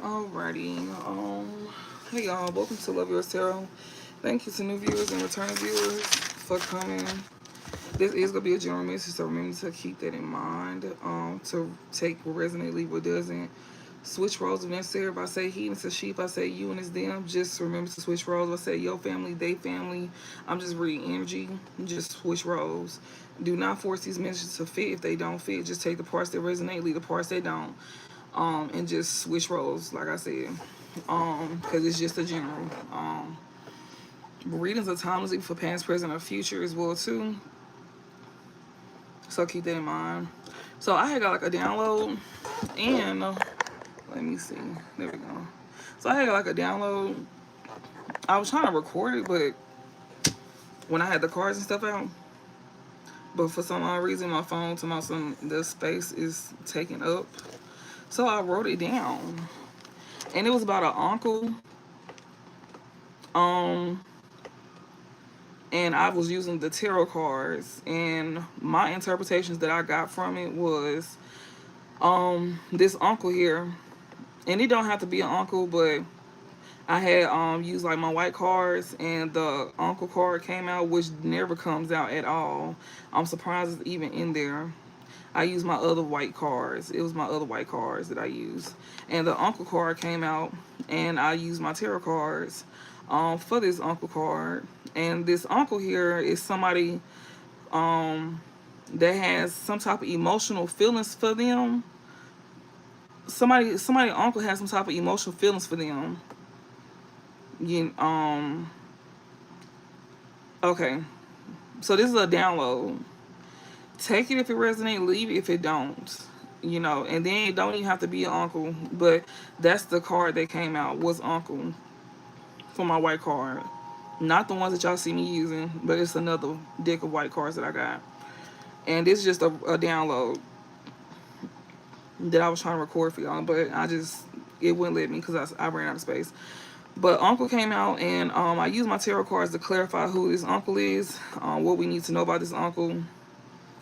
Alrighty. Hey y'all, welcome to Love Yours Tarot. Thank you to new viewers and returning viewers for coming. This is gonna be a general message, so remember to keep that in mind. To take what resonates, leave what doesn't. Switch roles if necessary. If I say he and it's a she, if I say you and it's them, just remember to switch roles. If I say your family, they family, I'm just reading energy. Just switch roles. Do not force these messages to fit. If they don't fit, just take the parts that resonate, leave the parts that don't. And just switch roles, like I said. Because it's just a general. Readings are timeless even for past, present, or future as well too. So keep that in mind. So I had got like a download, and let me see. There we go. So I had like a download. I was trying to record it, but when I had the cards and stuff out, but for some odd reason my phone to my the space is taken up. So I wrote it down, and it was about an uncle. Um, and I was using the tarot cards, and my interpretations that I got from it was this uncle here, and it don't have to be an uncle, but I had used like my white cards, and the uncle card came out, which never comes out at all. I'm surprised it's even in there. I used my other white cards. It was my other white cards that I used, and the uncle card came out, and I used my tarot cards for this uncle card. And this uncle here is somebody that has some type of emotional feelings for them. Somebody uncle has some type of emotional feelings for them. You Okay, so this is a download. Take it if it resonates, leave it if it don't. And then it don't even have to be an uncle, but that's the card that came out, was uncle, for my white card. Not the ones that y'all see me using, but it's another deck of white cards that I got. And this is just a download that I was trying to record for y'all, but it wouldn't let me because I ran out of space. But uncle came out, and I used my tarot cards to clarify who this uncle is, what we need to know about this uncle,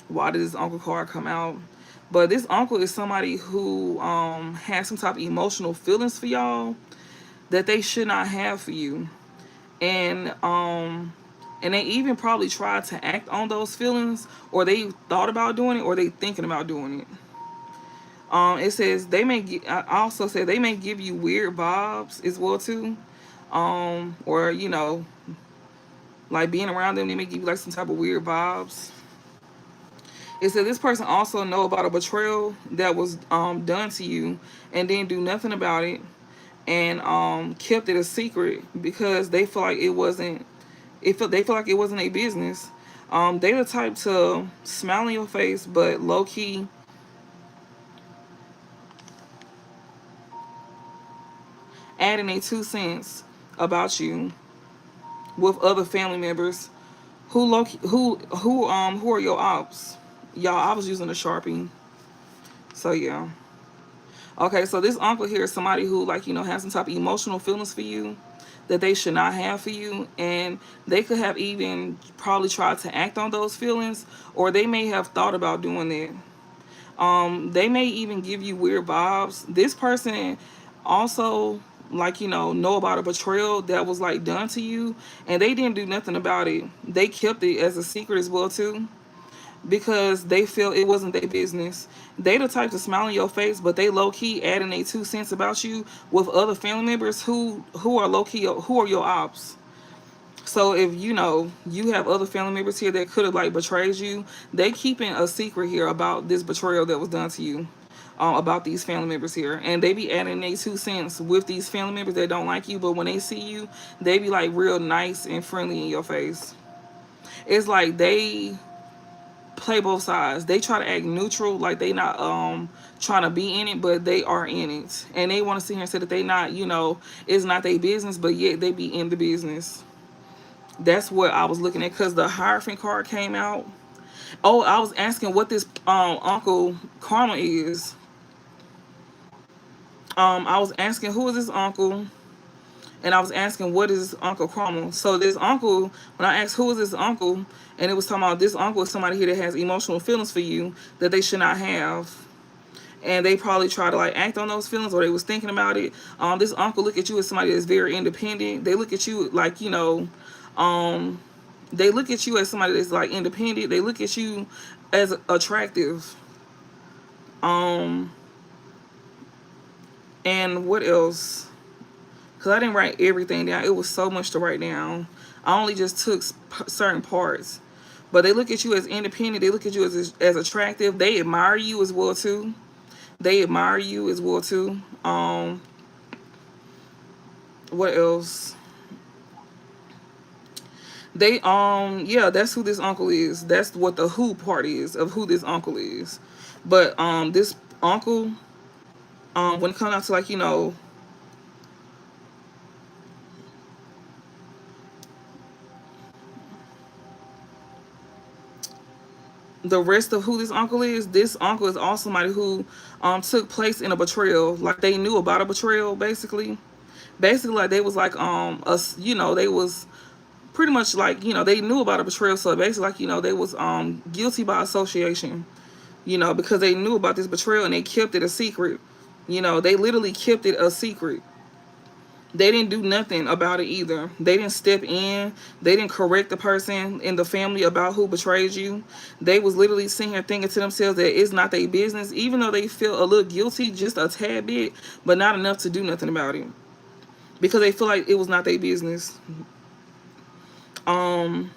why did this uncle card come out. But this uncle is somebody who has some type of emotional feelings for y'all that they should not have for you. And they even probably tried to act on those feelings, or they thought about doing it, or they thinking about doing it. It says I also said they may give you weird vibes as well too. Or like being around them, they may give you like some type of weird vibes. It said this person also know about a betrayal that was done to you, and didn't do nothing about it, and kept it a secret because they feel like it wasn't. They feel like it wasn't a business. They the type to smile in your face, but low key adding a 2 cents about you with other family members who are your ops. Y'all, I was using a Sharpie. So yeah. Okay, so this uncle here is somebody who has some type of emotional feelings for you that they should not have for you, and they could have even probably tried to act on those feelings, or they may have thought about doing that. They may even give you weird vibes. This person also know about a betrayal that was done to you, and they didn't do nothing about it. They kept it as a secret as well too, because they feel it wasn't their business. They the type to smile in your face, but they low key adding a 2 cents about you with other family members who are low key, who are your ops. So if you have other family members here that could have betrayed you, they keeping a secret here about this betrayal that was done to you, about these family members here, and they be adding a 2 cents with these family members that don't like you, but when they see you, they be real nice and friendly in your face. It's like they play both sides. They try to act neutral, like they not trying to be in it, but they are in it, and they want to sit here and say that they not, it's not their business, but yet they be in the business. That's what I was looking at, because the Hierophant card came out. Oh, I was asking what this Uncle Karma is. I was asking who is this uncle, and I was asking what is Uncle Karma. So this uncle, when I asked who is this uncle, and it was talking about this uncle is somebody here that has emotional feelings for you that they should not have. and they probably try to like act on those feelings, or they was thinking about it. This uncle look at you as somebody that's very independent. They look at you like, um, they look at you as somebody that's like independent. They look at you as attractive. Um, and what else? Because I didn't write everything down. It was so much to write down. I only just took certain parts. But they look at you as independent. They look at you as attractive. They admire you as well too. They admire you as well too. What else? They yeah, that's who this uncle is. That's what the who part is of who this uncle is. But this uncle, when it comes down to like, the rest of who this uncle is also somebody who took place in a betrayal. Like they knew about a betrayal, basically. Basically, like they was like us, they was pretty much like, they knew about a betrayal. So basically, like, they was guilty by association, because they knew about this betrayal and they kept it a secret. They literally kept it a secret. They didn't do nothing about it either. They didn't step in. They didn't correct the person in the family about who betrayed you. They was literally sitting here thinking to themselves that it's not their business, even though they feel a little guilty, just a tad bit, but not enough to do nothing about it, because they feel like it was not their business. And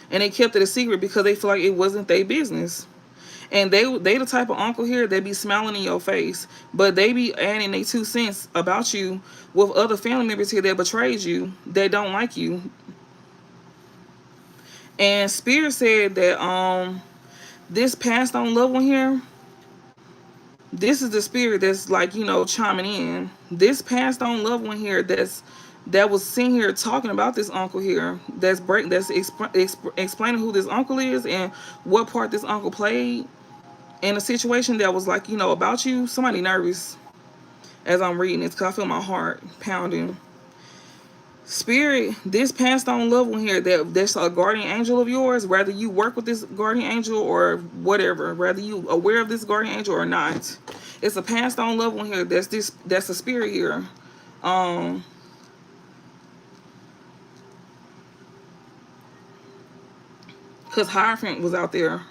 they kept it a secret because they feel like it wasn't their business. And they the type of uncle here that be smiling in your face, but they be adding their 2 cents about you with other family members here that betrayed you, that don't like you. And Spirit said that this passed on loved one here, this is the spirit that's like, chiming in. This passed on loved one here that was sitting here talking about this uncle here, explaining who this uncle is and what part this uncle played in a situation that was like, about you. Somebody nervous as I'm reading this because I feel my heart pounding. Spirit, this passed on loved one here that's a guardian angel of yours, whether you work with this guardian angel or whatever, whether you aware of this guardian angel or not. It's a passed on loved one here that's a spirit here. Because Hierophant was out there.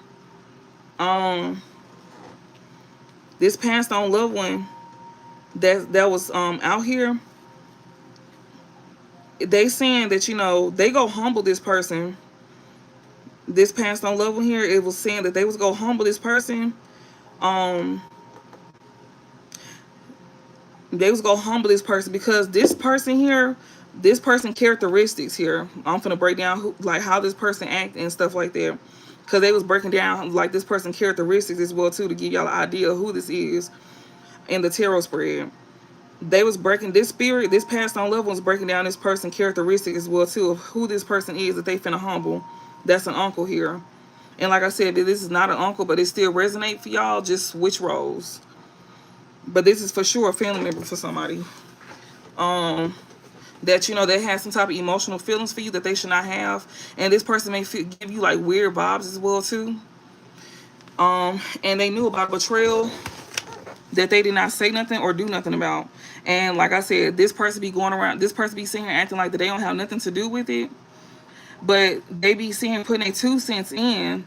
This passed on loved one that was out here, they saying that they go humble this person. This passed on loved one here, it was saying that they was go humble this person. They was go humble this person because this person here, this person characteristics here, I'm gonna break down like how this person act and stuff like that, because they was breaking down like this person characteristics as well too, to give y'all an idea of who this is in the tarot spread. They was breaking this spirit, this passed on loved ones breaking down this person characteristic as well too, of who this person is that they finna humble. That's an uncle here. And like I said, this is not an uncle, but it still resonate for y'all. Just switch roles. But this is for sure a family member for somebody. That they have some type of emotional feelings for you that they should not have. And this person may give you like weird vibes as well too. And they knew about betrayal that they did not say nothing or do nothing about. And like I said, this person be going around, this person be sitting here acting like that they don't have nothing to do with it. But they be seeing putting their 2 cents in,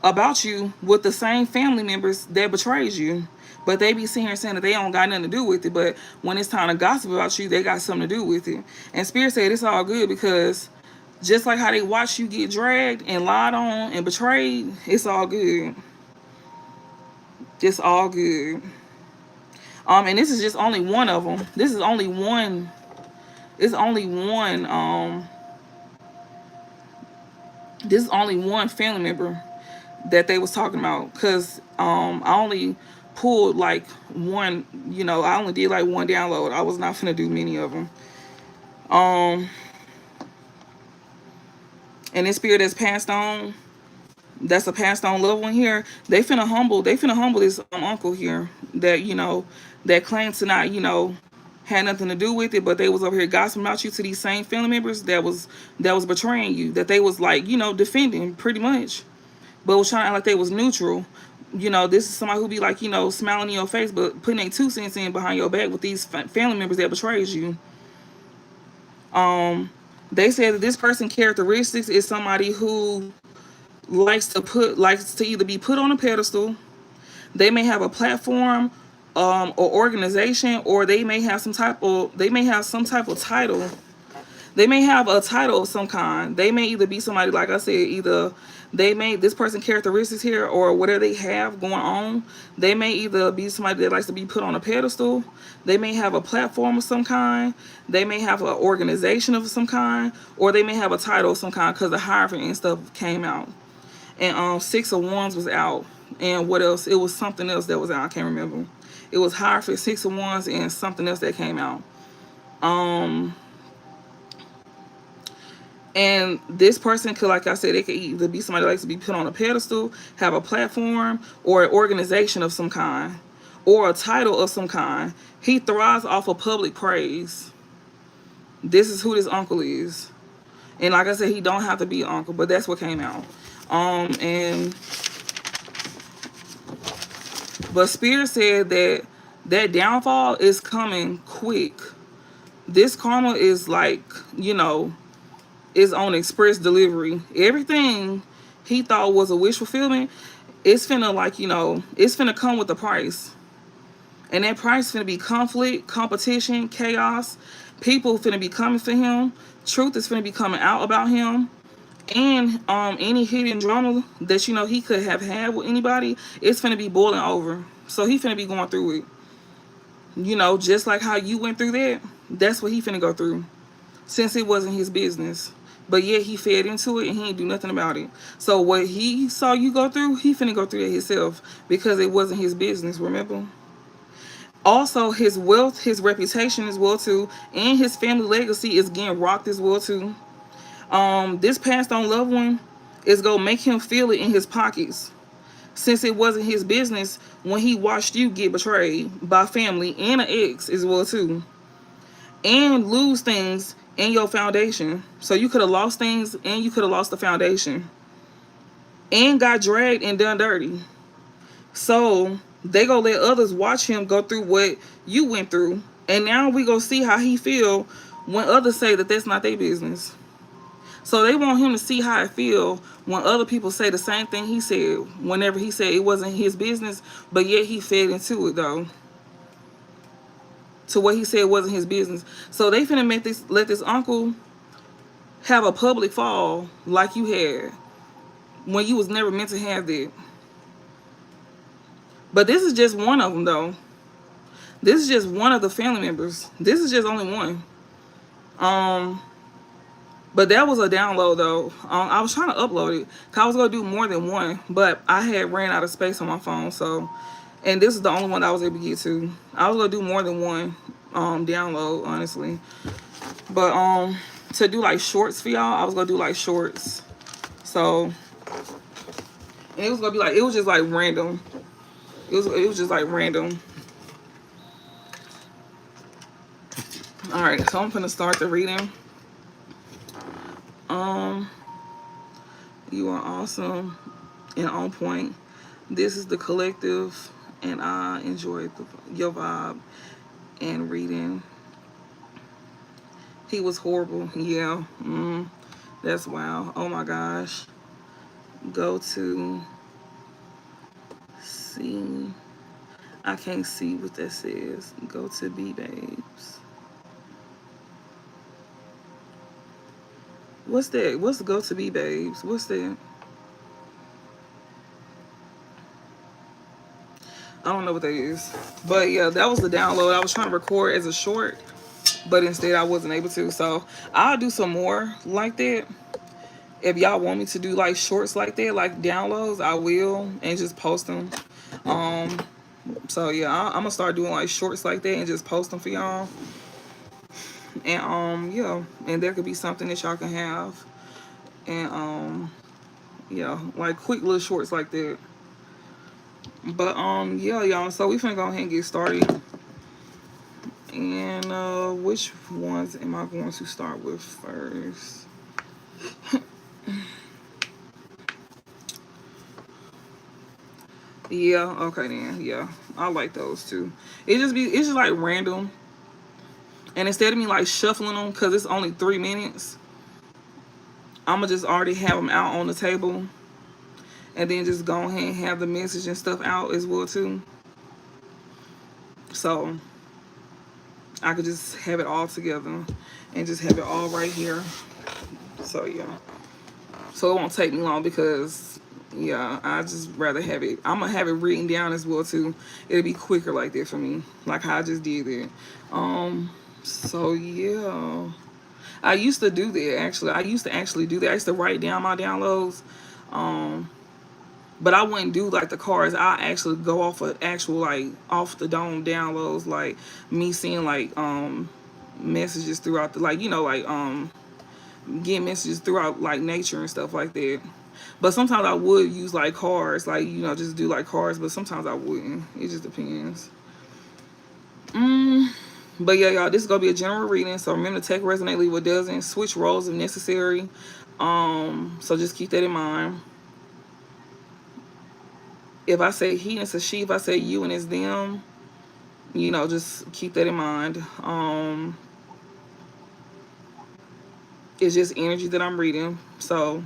about you with the same family members that betrayed you. But they be sitting here saying that they don't got nothing to do with it. But when it's time to gossip about you, they got something to do with it. And Spirit said it's all good because just like how they watch you get dragged and lied on and betrayed, it's all good. It's all good. And this is just only one of them. This is only one. It's only one. This is only one family member that they was talking about, because I only pulled like one. I only did like one download. I was not finna do many of them. And this spirit that's passed on, that's a passed on loved one here. They finna humble this uncle here that that claims to not had nothing to do with it, but they was over here gossiping about you to these same family members that was betraying you, that they was like defending pretty much, but was trying to act like they was neutral. You know, this is somebody who be like, you know, smiling in your face, but putting their 2 cents in behind your back with these family members that betrays you. Um, they said that this person characteristics is somebody who likes to either be put on a pedestal. They may have a platform, or organization, or they may have some type of title. They may have a title of some kind. They may either be somebody, like I said, either this person characteristics here or whatever they have going on. They may either be somebody that likes to be put on a pedestal. They may have a platform of some kind. They may have an organization of some kind, or they may have a title of some kind because the hierophant and stuff came out. And 6 of Wands was out. And what else? It was something else that was out. I can't remember. It was Hierophant, 6 of Wands, and something else that came out. Um, and this person could, like I said, it could either be somebody that likes to be put on a pedestal, have a platform, or an organization of some kind, or a title of some kind. He thrives off of public praise. This is who this uncle is. And like I said, he don't have to be an uncle, but that's what came out. And but Spirit said that that downfall is coming quick. This karma is like, you know, is on express delivery. Everything he thought was a wish fulfillment, it's finna, like, you know, it's finna come with a price. And that price finna be conflict, competition, chaos. People finna be coming for him. Truth is finna be coming out about him. And any hidden drama that, you know, he could have had with anybody, it's finna be boiling over. So he finna be going through it. You know, just like how you went through that, that's what he finna go through. Since it wasn't his business. But yet he fed into it and he ain't do nothing about it. So what he saw you go through, he finna go through that himself because it wasn't his business, remember? Also, his wealth, his reputation as well too, and his family legacy is getting rocked as well too. This passed on loved one is gonna make him feel it in his pockets. Since it wasn't his business when he watched you get betrayed by family and an ex as well too. And lose things in your foundation. So you could have lost things and you could have lost the foundation. And got dragged and done dirty. So they gonna let others watch him go through what you went through. And now we gonna see how he feel when others say that that's not their business. So they want him to see how it feel when other people say the same thing he said whenever he said it wasn't his business, but yet he fed into it though. To what he said wasn't his business. So they finna let this uncle have a public fall like you had when you was never meant to have that. But this is just one of them though. This is just one of the family members. This is just only one. But that was a download though. I was trying to upload it because I was gonna do more than one, but I had ran out of space on my phone. So, and this is the only one I was able to get to. I was gonna do more than one download, honestly. But to do like shorts for y'all, I was gonna do like shorts. So, and it was gonna be like, it was just like random. It was just like random. All right, so I'm gonna start the reading. You are awesome and on point. This is the collective, and I enjoyed your vibe and reading. He was horrible. Yeah. That's wow. Oh my gosh. Go to see. I can't see what that says. Go to B Babes. What's that? What's go to B Babes? What's that? I don't know what that is. But yeah, that was the download. I was trying to record as a short, but instead I wasn't able to. So I'll do some more like that. If y'all want me to do like shorts like that, like downloads, I will, and just post them. So yeah, I'm gonna start doing like shorts like that and just post them for y'all. And yeah, and there could be something that y'all can have. And yeah, like quick little shorts like that. But yeah, y'all, so we finna go ahead and get started. And which ones am I going to start with first? Yeah, okay then. Yeah. I like those too. It's just like random. And instead of me like shuffling them because it's only 3 minutes, I'ma just already have them out on the table, and then just go ahead and have the message and stuff out as well too. So I could just have it all together and just have it all right here. So yeah. So it won't take me long because yeah, I just rather have it. I'm gonna have it written down as well too. It'll be quicker like that for me, like how I just did it. So yeah, I used to do that actually. I used to actually do that. I used to write down my downloads. Um, but I wouldn't do like the cards. I actually go off of actual like off the dome downloads, like me seeing like messages throughout the like like getting messages throughout like nature and stuff like that. But sometimes I would use like cards, like just do like cards. But sometimes I wouldn't. It just depends. But yeah, y'all, this is gonna be a general reading. So remember to take resonate, leave what doesn't. Switch roles if necessary. So just keep that in mind. If I say he and it's a she, if I say you and it's them, just keep that in mind. It's just energy that I'm reading. So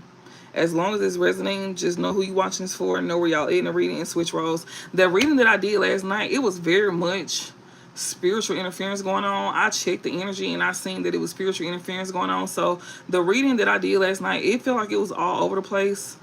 as long as it's resonating, just know who you watching this for, know where y'all in the reading, and switch roles. The reading that I did last night, it was very much spiritual interference going on. I checked the energy and I seen that it was spiritual interference going on. So the reading that I did last night, it felt like it was all over the place.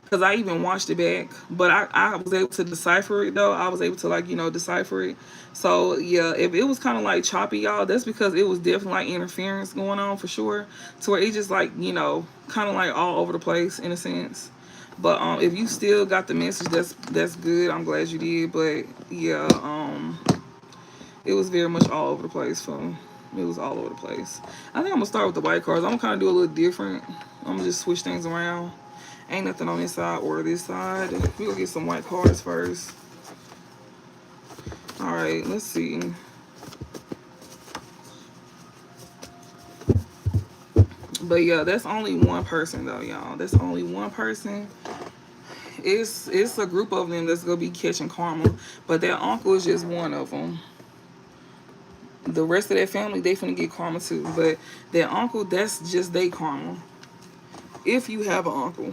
Because I even watched it back, but I was able to decipher it though. I was able to decipher it. So yeah, if it was kind of like choppy, y'all, that's because it was definitely like interference going on for sure. To where it just like kind of like all over the place in a sense. But if you still got the message, that's good. I'm glad you did. But yeah, it was very much all over the place. It was all over the place. I think I'm gonna start with the white cards. I'm gonna kind of do a little different. I'm gonna just switch things around. Ain't nothing on this side or this side. We're gonna get some white cards first. Alright, let's see. But yeah, that's only one person though, y'all. That's only one person. It's a group of them that's gonna be catching karma. But their uncle is just one of them. The rest of their family, they finna get karma too. But their uncle, that's just their karma. If you have an uncle.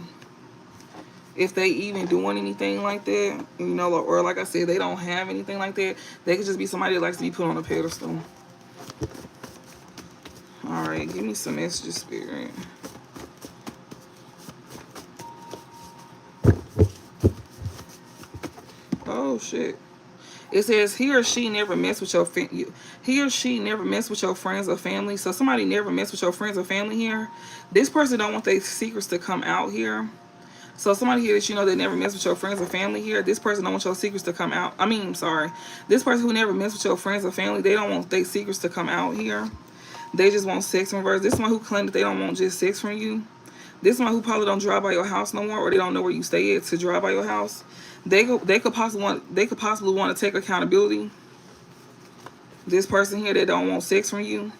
If they even doing anything like that, or like I said, they don't have anything like that, they could just be somebody that likes to be put on a pedestal. All right, give me some messages, Spirit. Oh shit! It says he or she never mess with he or she never mess with your friends or family. So somebody never mess with your friends or family here. This person don't want their secrets to come out here. So somebody here that they never mess with your friends or family here. This person don't want your secrets to come out. Sorry. This person who never mess with your friends or family, they don't want their secrets to come out here. They just want sex in reverse. This one who claimed that they don't want just sex from you. This one who probably don't drive by your house no more, or they don't know where you stay at to drive by your house. They could possibly want to take accountability. This person here that don't want sex from you,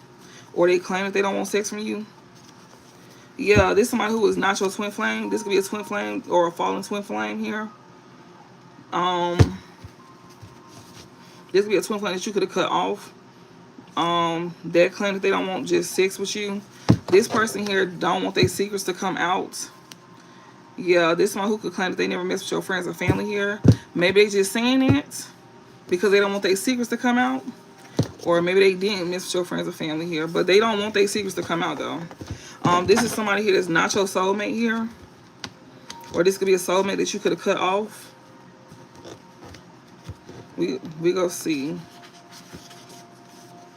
or they claim that they don't want sex from you. Yeah, this is somebody who is not your twin flame. This could be a twin flame or a fallen twin flame here. This could be a twin flame that you could have cut off. That claim that they don't want just sex with you. This person here don't want their secrets to come out. Yeah, this one who could claim that they never mess with your friends or family here. Maybe they just saying it because they don't want their secrets to come out. Or maybe they didn't mess with your friends or family here, but they don't want their secrets to come out though. This is somebody here that's not your soulmate here. Or this could be a soulmate that you could have cut off. We go see.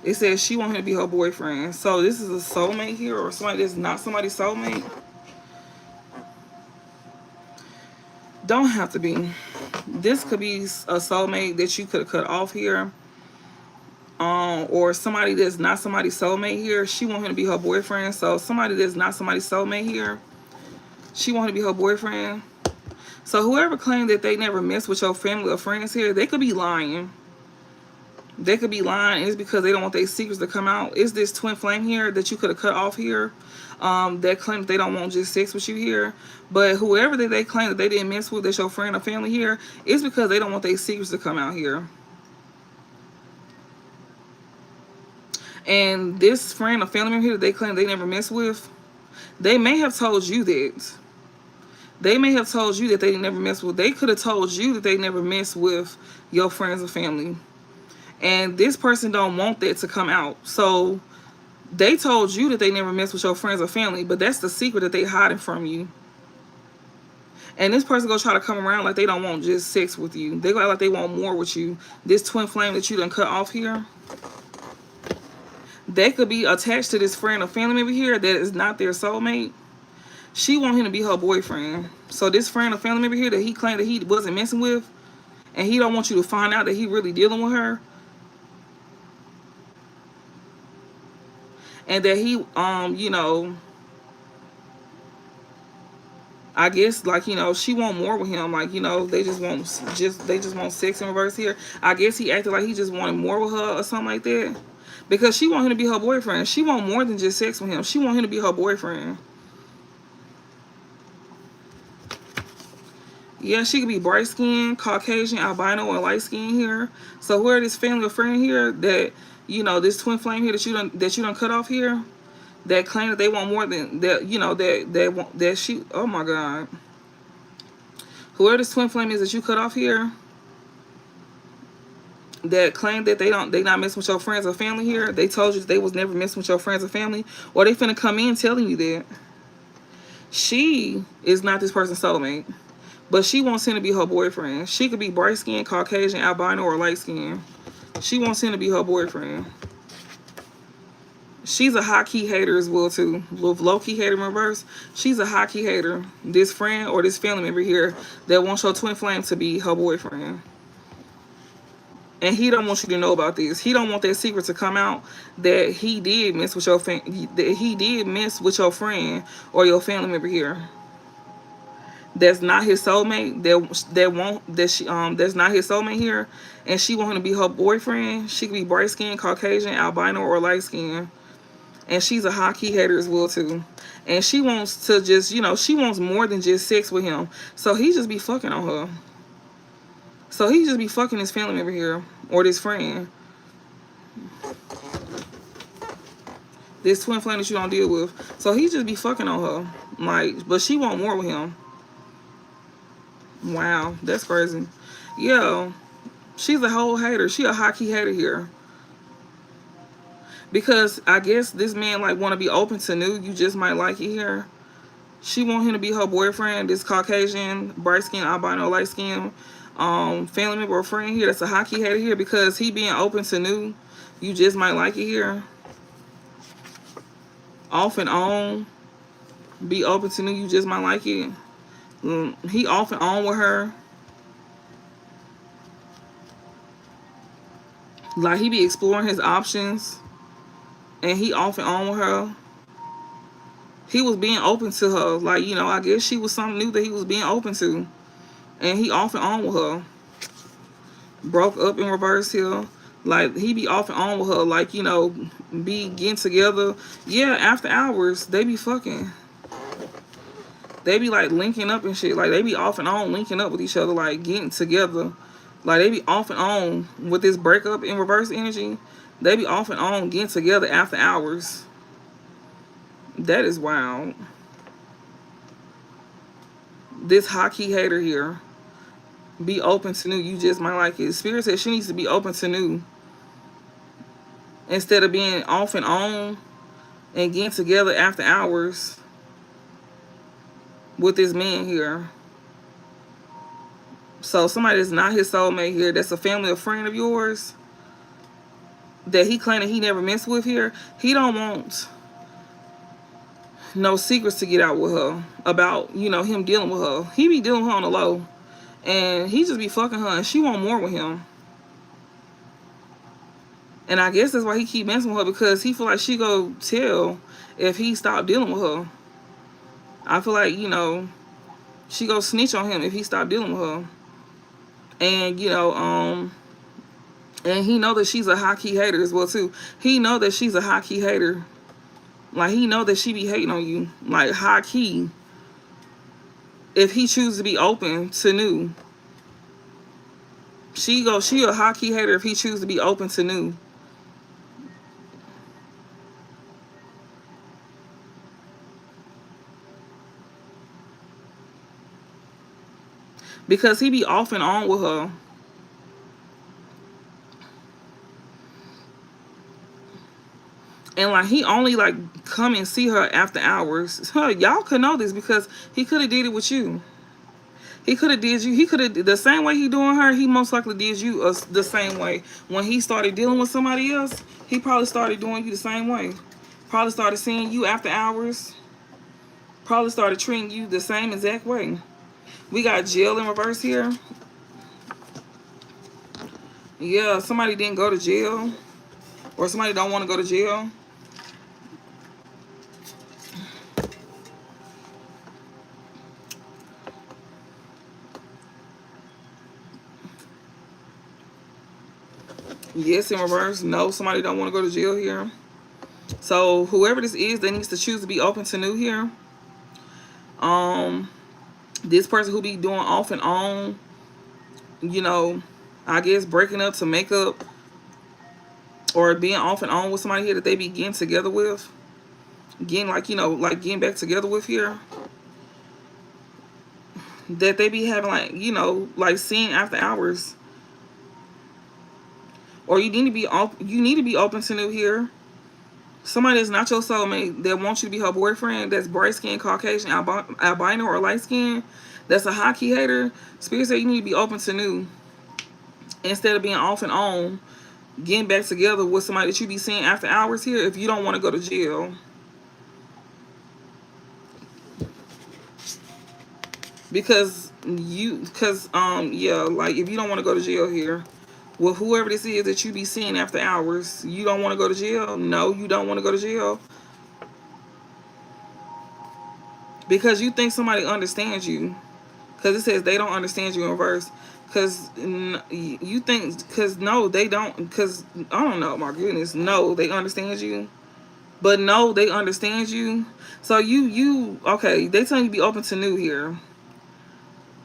It says she want him to be her boyfriend. So this is a soulmate here, or somebody that's not somebody's soulmate. Don't have to be. This could be a soulmate that you could have cut off here. Or somebody that's not somebody's soulmate here. She want him to be her boyfriend. So somebody that's not somebody's soulmate here. She want him to be her boyfriend. So whoever claimed that they never mess with your family or friends here, they could be lying. They could be lying, and it's because they don't want their secrets to come out. It's this twin flame here that you could have cut off here. That claim that they don't want just sex with you here. But whoever that they claim that they didn't mess with, that's your friend or family here, it's because they don't want their secrets to come out here. And this friend or family member here that they claim they never mess with, they may have told you that. They may have told you that they never mess with. They could have told you that they never mess with your friends or family. And this person don't want that to come out. So they told you that they never mess with your friends or family, but that's the secret that they hiding from you. And this person gonna try to come around like they don't want just sex with you. They go act like they want more with you. This twin flame that you done cut off here, they could be attached to this friend or family member here that is not their soulmate. She want him to be her boyfriend. So this friend or family member here that he claimed that he wasn't messing with, and he don't want you to find out that he really dealing with her, and that he you know, I guess, like, you know, she want more with him. Like, you know, they just want sex in reverse here. I guess he acted like he just wanted more with her or something like that. Because she want him to be her boyfriend. She want more than just sex with him. She want him to be her boyfriend. Yeah, she could be bright skinned, Caucasian, albino, or light skin here. So where this family or friend here that, you know, this twin flame here that you done cut off here, that claim that they want more than that, you know, that she, oh my God. Whoever this twin flame is that you cut off here, that claim that they not messing with your friends or family here, they told you that they was never messing with your friends or family, or they finna come in telling you that. She is not this person's soulmate, but she wants him to be her boyfriend. She could be bright skinned, Caucasian, albino, or light skinned. She wants him to be her boyfriend. She's a high key hater as well too. With low key hater in reverse, she's a high key hater. This friend or this family member here that wants your twin flame to be her boyfriend. And he don't want you to know about this. He don't want that secret to come out that he did mess with your that he did mess with your friend or your family member here. That's not his soulmate. That's not his soulmate here, and she want him to be her boyfriend. She could be bright skinned, Caucasian, albino, or light skinned, and she's a high key hater as well too. And she wants to just, you know, she wants more than just sex with him. So he just be fucking on her. So he just be fucking his family member here, or this friend, this twin flame that you don't deal with. So he just be fucking on her, like, but she want more with him. Wow, that's crazy. Yeah, she's a whole hater. She a high key hater here. Because I guess this man like want to be open to new. You just might like it here. She want him to be her boyfriend. This Caucasian, bright skin, albino, light skin, family member or friend here that's a high key hater here, because he being open to new. You just might like it here. Off and on, be open to new. You just might like it. He off and on with her. Like he be exploring his options, and he off and on with her. He was being open to her. Like, you know, I guess she was something new that he was being open to. And he off and on with her. Broke up in reverse here. Like, he be off and on with her. Like, you know, be getting together. Yeah, after hours, they be fucking. They be, like, linking up and shit. Like, they be off and on linking up with each other. Like, getting together. Like, they be off and on with this breakup in reverse energy. They be off and on getting together after hours. That is wild. This hockey hater here. Be open to new. You just might like it. Spirit says she needs to be open to new. Instead of being off and on and getting together after hours with this man here. So somebody that's not his soulmate here, that's a family or friend of yours, that he claiming he never messed with here, he don't want no secrets to get out with her about, you know, him dealing with her. He be dealing with her on the low, and he just be fucking her, and she want more with him. And I guess that's why he keep messing with her, because he feel like she go tell if he stop dealing with her. I feel like, you know, she go snitch on him if he stop dealing with her. And, you know, And he know that she's a high key hater as well too. He know that she's a high key hater. Like he know that she be hating on you. Like high key. If he chooses to be open to new. She a high key hater if he chooses to be open to new. Because he be off and on with her. And like he only like come and see her after hours. Y'all could know this because he could have did it with you. He could have did you. He could have the same way he doing her. He most likely did you the same way. When he started dealing with somebody else, he probably started doing you the same way. Probably started seeing you after hours. Probably started treating you the same exact way. We got jail in reverse here. Yeah, somebody didn't go to jail. Or somebody don't want to go to jail. Yes, in reverse. No, somebody don't want to go to jail here. So whoever this is that needs to choose to be open to new here. This person who be doing off and on, you know, I guess breaking up to make up, or being off and on with somebody here that they be getting together with, getting like, you know, like getting back together with here, that they be having like, you know, like seeing after hours. Or you need to be open to new here. Somebody that's not your soulmate that wants you to be her boyfriend, that's bright skin, Caucasian, albino, or light skin, that's a high key hater. Spirit said you need to be open to new. Instead of being off and on, getting back together with somebody that you be seeing after hours here if you don't want to go to jail. Because yeah, like if you don't want to go to jail here, with whoever this is that you be seeing after hours, you don't want to go to jail? No, you don't want to go to jail. Because you think somebody understands you. Because it says they don't understand you in verse. Because you think, because no, they don't. Because, I don't know, my goodness. No, they understand you. But no, they understand you. So okay, they telling you to be open to new here.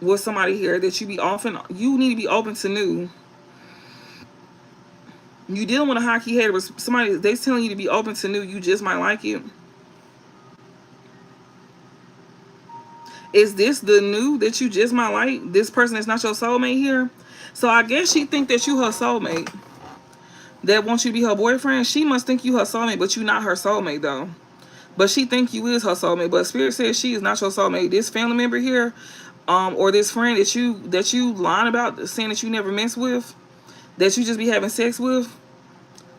With somebody here that you be often, you need to be open to new. You dealing with a high key hater, but somebody, they telling you to be open to new, you just might like it. Is this the new that you just might like? This person that's not your soulmate here? So I guess she think that you her soulmate. That wants you to be her boyfriend. She must think you her soulmate, but you not her soulmate though. But she think you is her soulmate. But Spirit says she is not your soulmate. This family member here, or this friend that you lying about, saying that you never mess with, that you just be having sex with,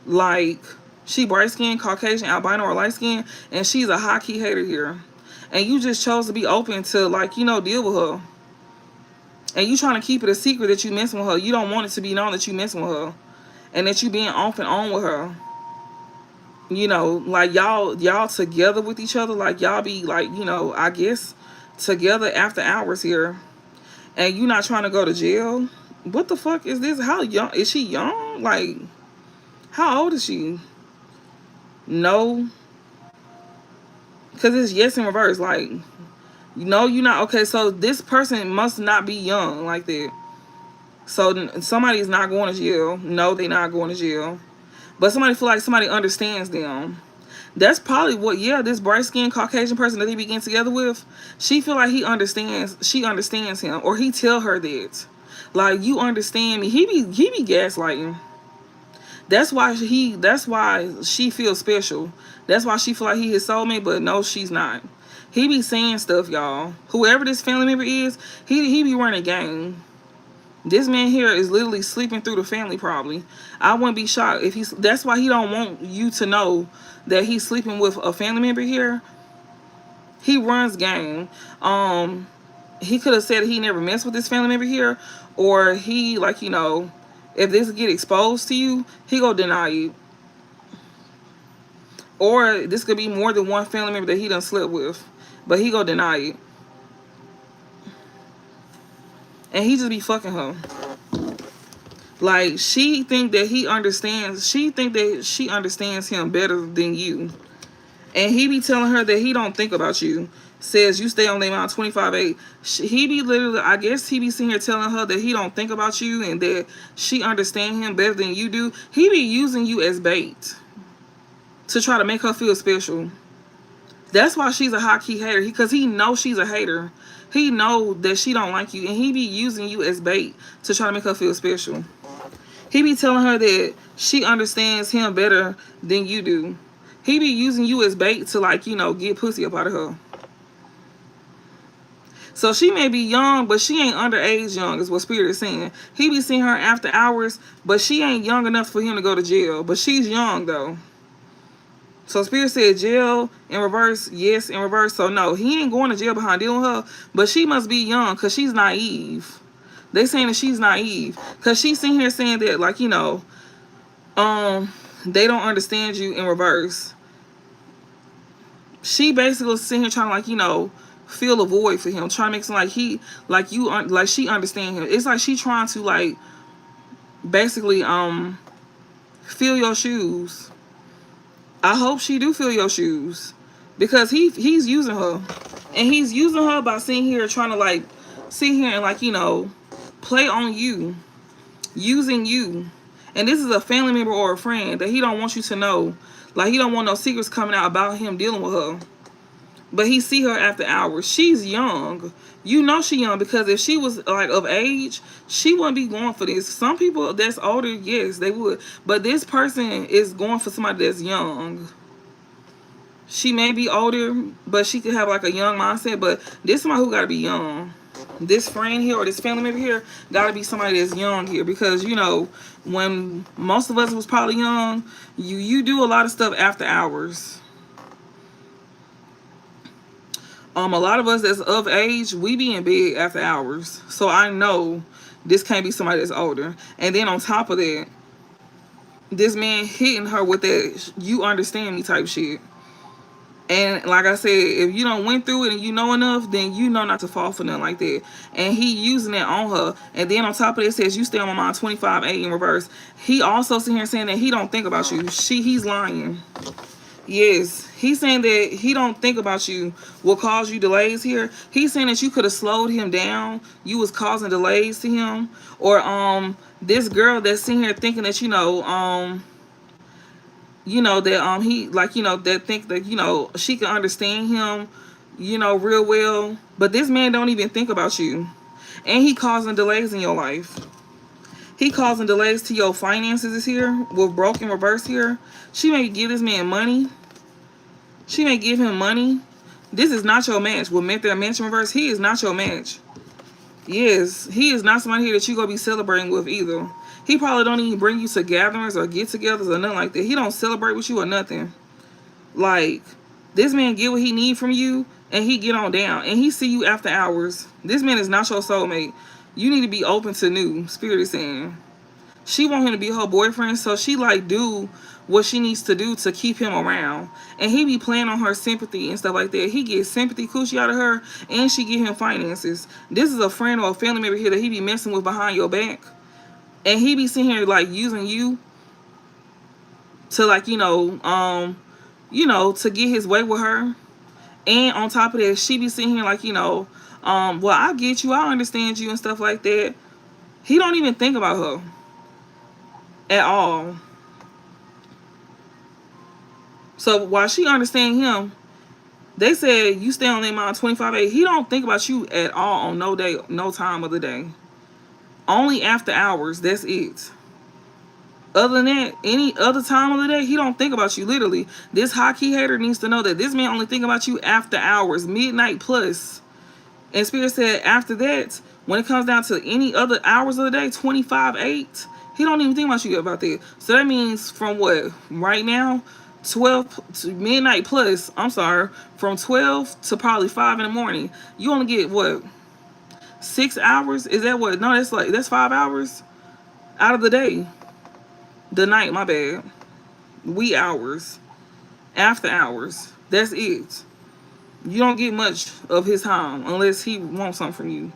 like she bright skin, Caucasian, albino, or light skin, and she's a high key hater here. And you just chose to be open to, like, you know, deal with her. And you trying to keep it a secret that you messing with her. You don't want it to be known that you messing with her. And that you being off and on with her. You know, like y'all together with each other. Like y'all be like, you know, I guess together after hours here. And you not trying to go to jail. What the fuck is this? How young? Is she young? Like, how old is she? No. Because it's yes in reverse. Like, no, you're not. Okay, so this person must not be young like that. So somebody's not going to jail. No, they're not going to jail. But somebody feel like somebody understands them. That's probably what, yeah, this bright skinned Caucasian person that they be getting together with, she feel like she understands him. Or he tell her that. Like, you understand me. He be gaslighting. That's why she feels special. That's why she feel like he his soulmate, but no, she's not. He be saying stuff, y'all. Whoever this family member is, he be running a game. This man here is literally sleeping through the family probably. I wouldn't be shocked if that's why he don't want you to know that he's sleeping with a family member here. He runs game. He could have said he never messed with this family member here, or he, like, you know, if this get exposed to you, he gonna deny you. Or this could be more than one family member that he done slept with, but he gonna deny it. And he just be fucking her. Like, she think that she understands him better than you. And he be telling her that he don't think about you. Says you stay on their mind 25/8. He be literally, I guess he be sitting here telling her that he don't think about you and that she understand him better than you do. He be using you as bait to try to make her feel special. That's why she's a high key hater. Because he knows she's a hater. He know that she don't like you, and he be using you as bait to try to make her feel special. He be telling her that she understands him better than you do. He be using you as bait to, like, get pussy up out of her. So she may be young, but she ain't underage young, is what Spirit is saying. He be seeing her after hours, but she ain't young enough for him to go to jail. But she's young, though. So Spirit said jail in reverse, yes, in reverse. So no, he ain't going to jail behind dealing with her, but she must be young because she's naive. They saying that she's naive because she's sitting here saying that, like, they don't understand you in reverse. She basically sitting here trying to, like, fill a void for him, trying to make it like she understand him. It's like she trying to, like, basically fill your shoes. I hope she do fill your shoes, because he's using her, and he's using her by sitting here trying to, like, sit here and, like, play on you, using you. And this is a family member or a friend that he don't want you to know. Like, he don't want no secrets coming out about him dealing with her. But he see her after hours. She's young. You know she young, because if she was, like, of age, she wouldn't be going for this. Some people that's older, yes, they would. But this person is going for somebody that's young. She may be older, but she could have, like, a young mindset. But this somebody who got to be young. This friend here or this family member here got to be somebody that's young here. Because, when most of us was probably young, you do a lot of stuff after hours. A lot of us that's of age, we be in bed after hours. So I know this can't be somebody that's older. And then on top of that, this man hitting her with that "you understand me" type shit. And like I said, if you don't went through it and you know enough, then you know not to fall for nothing like that. And he using it on her. And then on top of it, says you stay on my mind 25/8 in reverse. He also sitting here saying that he don't think about you. He's lying. Yes, he's saying that he don't think about you will cause you delays here. He's saying that you could have slowed him down. You was causing delays to him. Or this girl that's sitting here thinking that that he, like, that think that she can understand him real well. But this man don't even think about you. And he causing delays in your life. He causing delays to your finances is here with broken reverse here. She may give this man money. She may give him money. This is not your match. With met their match in reverse, he is not your match. Yes, he is not somebody here that you gonna be celebrating with either. He probably don't even bring you to gatherings or get-togethers or nothing like that. He don't celebrate with you or nothing. Like, this man get what he need from you, and he get on down, and he see you after hours. This man is not your soulmate. You need to be open to new. Spirit is saying she want him to be her boyfriend, so she, like, do what she needs to do to keep him around. And he be playing on her sympathy and stuff like that. He gets sympathy coochie out of her, and she give him finances. This is a friend or a family member here that he be messing with behind your back. And he be sitting here, like, using you to, like, to get his way with her. And on top of that, she be sitting here like, well, I get you, I understand you and stuff like that. He don't even think about her at all. So while she understand him, they said you stay on their mind 25/8. He don't think about you at all on no day, no time of the day. Only after hours. That's it. Other than that, any other time of the day, he don't think about you. Literally, this high key hater needs to know that this man only think about you after hours, midnight plus. And Spirit said after that, when it comes down to any other hours of the day, 25/8, he don't even think about you about that. So that means from what right now, 12 to midnight plus. I'm sorry, from 12 to probably 5 in the morning. You only get what, 6 hours? Is that what? No, that's 5 hours out of the day. The night, my bad. Wee hours. After hours. That's it. You don't get much of his time unless he wants something from you.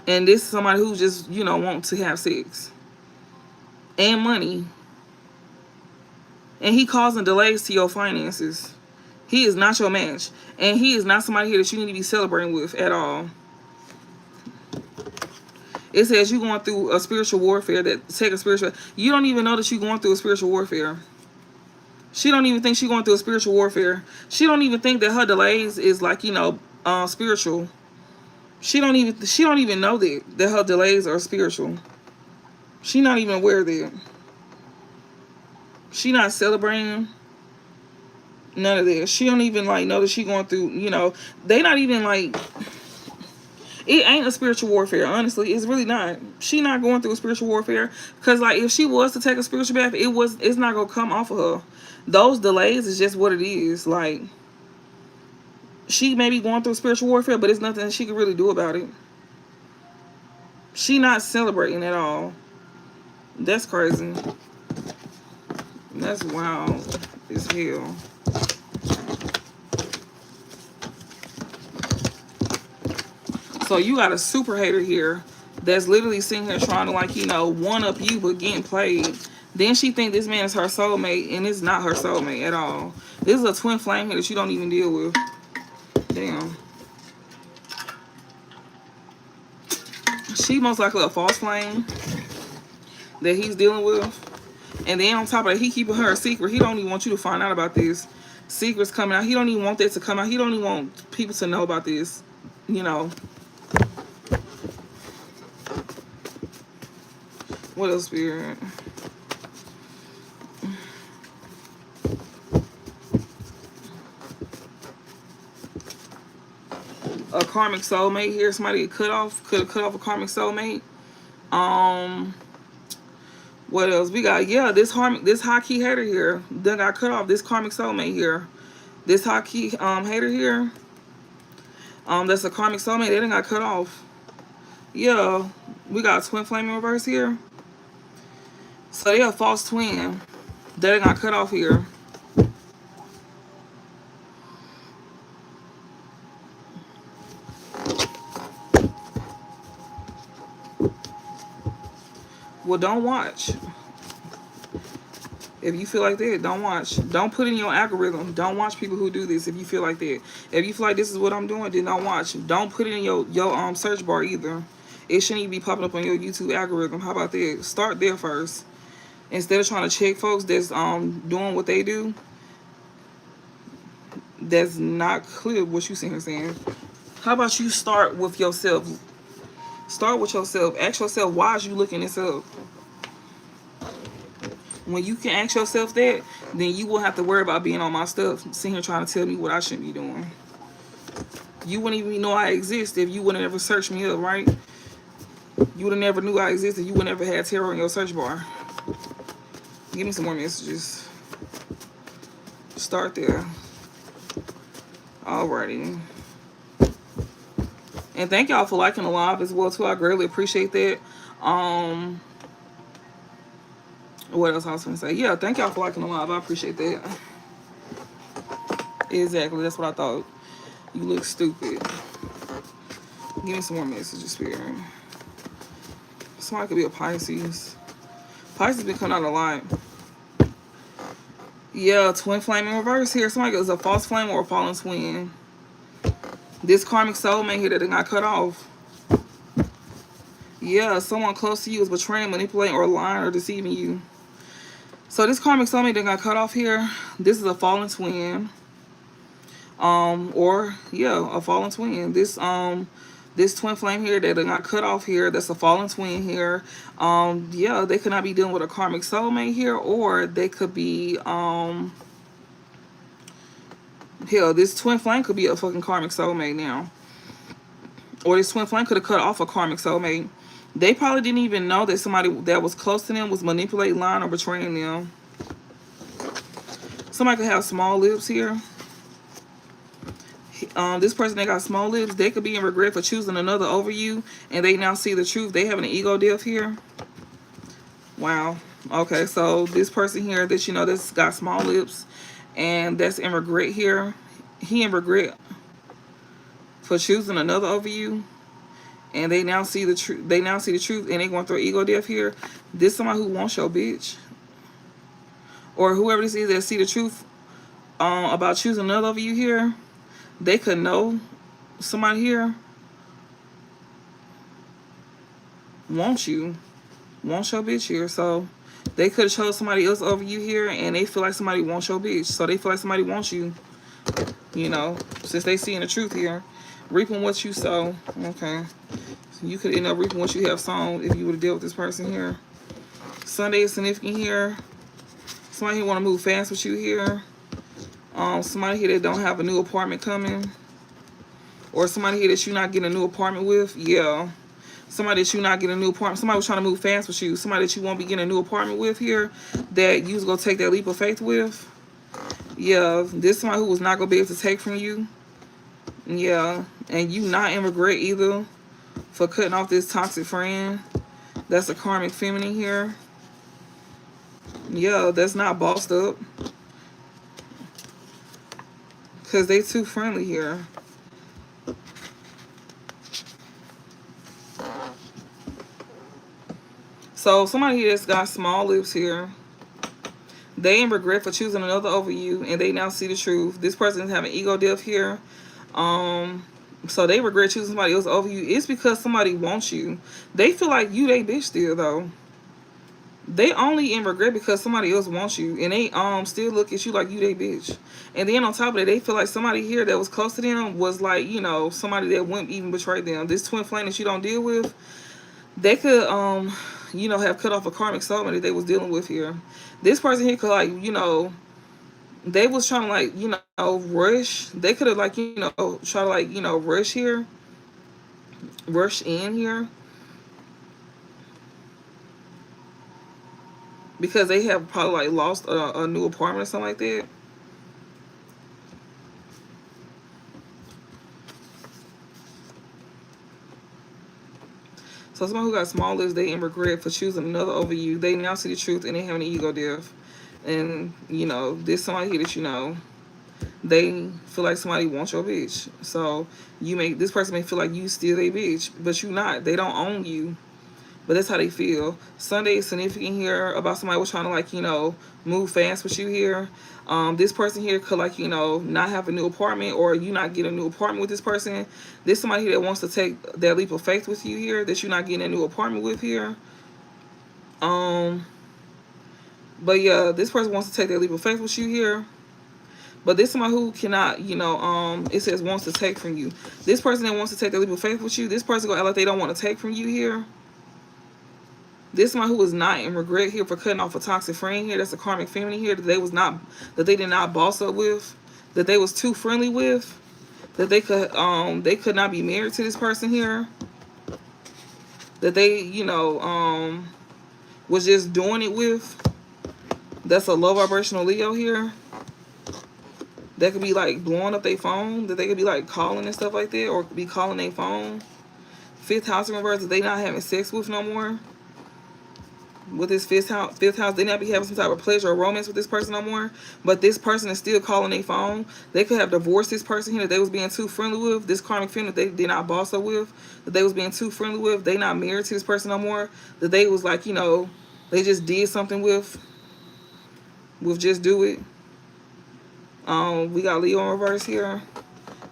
And this is somebody who just, want to have sex. and money. And he causing delays to your finances. He is not your match. And he is not somebody here that you need to be celebrating with at all. It says you're going through a spiritual warfare that take a spiritual. You don't even know that you're going through a spiritual warfare. She don't even think she's going through a spiritual warfare. She don't even think that her delays is like, spiritual. She don't even know that her delays are spiritual. She not even aware of that. She not celebrating none of that. She don't even like know that she going through, they not even like, it ain't a spiritual warfare, honestly. It's really not. She not going through a spiritual warfare. Because like if she was to take a spiritual bath, it's not gonna come off of her. Those delays is just what it is. Like she may be going through spiritual warfare, but it's nothing she can really do about it. She not celebrating at all. That's crazy. That's wild as hell. So you got a super hater here that's literally sitting here trying to like, one up you but getting played. Then she think this man is her soulmate and it's not her soulmate at all. This is a twin flame here that you don't even deal with. Damn. She most likely a false flame that he's dealing with. And then on top of that, he keeping her a secret. He don't even want you to find out about this. Secrets coming out. He don't even want that to come out. He don't even want people to know about this. What else, Spirit? A karmic soulmate here. Somebody could have cut off a karmic soulmate. What else? We got, this high key hater here. Then got cut off. This karmic soulmate here. This high key hater here. That's a karmic soulmate. They done got cut off. Yeah. We got a twin flame in reverse here. So they're a false twin. They done got cut off here. Well, don't watch. If you feel like that, don't watch. Don't put in your algorithm. Don't watch people who do this if you feel like that. If you feel like this is what I'm doing, then don't watch. Don't put it in your search bar either. It shouldn't even be popping up on your YouTube algorithm. How about that? Start there first. Instead of trying to check folks that's doing what they do, that's not clear what you see here saying. How about you start with yourself? Start with yourself. Ask yourself, why is you looking this up? When you can ask yourself that, then you won't have to worry about being on my stuff, sitting here trying to tell me what I shouldn't be doing. You wouldn't even know I exist if you would have never searched me up, right? You would have never knew I existed. You would never had terror in your search bar. Give me some more messages. Start there. Alrighty. And thank y'all for liking the live as well too. I greatly appreciate that. What else I was gonna say? Yeah, thank y'all for liking the live. I appreciate that. Exactly, that's what I thought. You look stupid. Give me some more messages, Spirit. Somebody could be a Pisces. Pisces been coming out a lot. Yeah, twin flame in reverse here. Somebody is a false flame or a fallen twin. This karmic soulmate here that got cut off. Yeah, someone close to you is betraying, manipulating, or lying or deceiving you. So this karmic soulmate that got cut off here, this is a fallen twin. A fallen twin. This twin flame here that got cut off here, that's a fallen twin here. They could not be dealing with a karmic soulmate here, or they could be this twin flame could be a fucking karmic soulmate now. Or this twin flame could have cut off a karmic soulmate. They probably didn't even know that somebody that was close to them was manipulating, lying, or betraying them. Somebody could have small lips here. This person that got small lips, they could be in regret for choosing another over you, and they now see the truth. They have an ego death here. Wow. Okay, so this person here that that's got small lips, and that's in regret here. He in regret for choosing another over you, and they now see the truth. They now see the truth, and they going through ego death here. This somebody who wants your bitch, or whoever this is that see the truth about choosing another of you here. They could know somebody here wants you, wants your bitch here. So they could have chose somebody else over you here, and they feel like somebody wants your bitch. So they feel like somebody wants you, you know, since they seeing the truth here. Reaping what you sow. Okay. So you could end up reaping what you have sown if you would have dealt with this person here. Sunday is significant here. Somebody here want to move fast with you here. Somebody here that don't have a new apartment coming. Or somebody here that you're not getting a new apartment with. Yeah. Somebody that you're not getting a new apartment. Somebody was trying to move fast with you. Somebody that you won't be getting a new apartment with here. That you was going to take that leap of faith with. Yeah. This somebody who was not going to be able to take from you. Yeah. And you not in regret either for cutting off this toxic friend. That's a karmic feminine here. Yeah, that's not bossed up. Because they too friendly here. So somebody here that's got small lips here. They in regret for choosing another over you, and they now see the truth. This person is having ego death here. So they regret choosing somebody else over you. It's because somebody wants you. They feel like you they bitch still though. They only in regret because somebody else wants you, and they still look at you like you they bitch. And then on top of that, they feel like somebody here that was close to them was like, you know, somebody that wouldn't even betray them. This twin flame that you don't deal with, they could you know, have cut off a karmic soulmate that they was dealing with here. This person here could, like, you know, they was trying to, like, you know, rush. They could have, like, you know, try to, like, you know, rush here, rush in here, because they have probably, like, lost a new apartment or something like that. So someone who got small lips, they in regret for choosing another over you. They now see the truth, and they have an ego death. And, you know, there's somebody here that you know, they feel like somebody wants your bitch. So this person may feel like you still a bitch, but you not. They don't own you. But that's how they feel. Sunday is significant here about somebody was trying to, like, you know, move fast with you here. This person here could, like, you know, not have a new apartment, or you not get a new apartment with this person. There's somebody here that wants to take that leap of faith with you here, that you're not getting a new apartment with here. But yeah, this person wants to take that leap of faith with you here. But this somebody who cannot, you know, it says wants to take from you. This person that wants to take that leap of faith with you, this person gonna act like they don't want to take from you here. This one who was not in regret here for cutting off a toxic friend here. That's a karmic feminine here that they did not boss up with, that they was too friendly with, that they could not be married to this person here, that they, you know, was just doing it with. That's a low vibrational Leo here. That could be like blowing up their phone, that they could be like calling and stuff like that, or be calling their phone. Fifth house in reverse, that they not having sex with no more. With this fifth house, they not be having some type of pleasure or romance with this person no more. But this person is still calling their phone. They could have divorced this person here that they was being too friendly with. This karmic feeling that they did not boss up with, that they was being too friendly with. They not married to this person no more. That they was like, you know, they just did something with just do it. We got Leo in reverse here.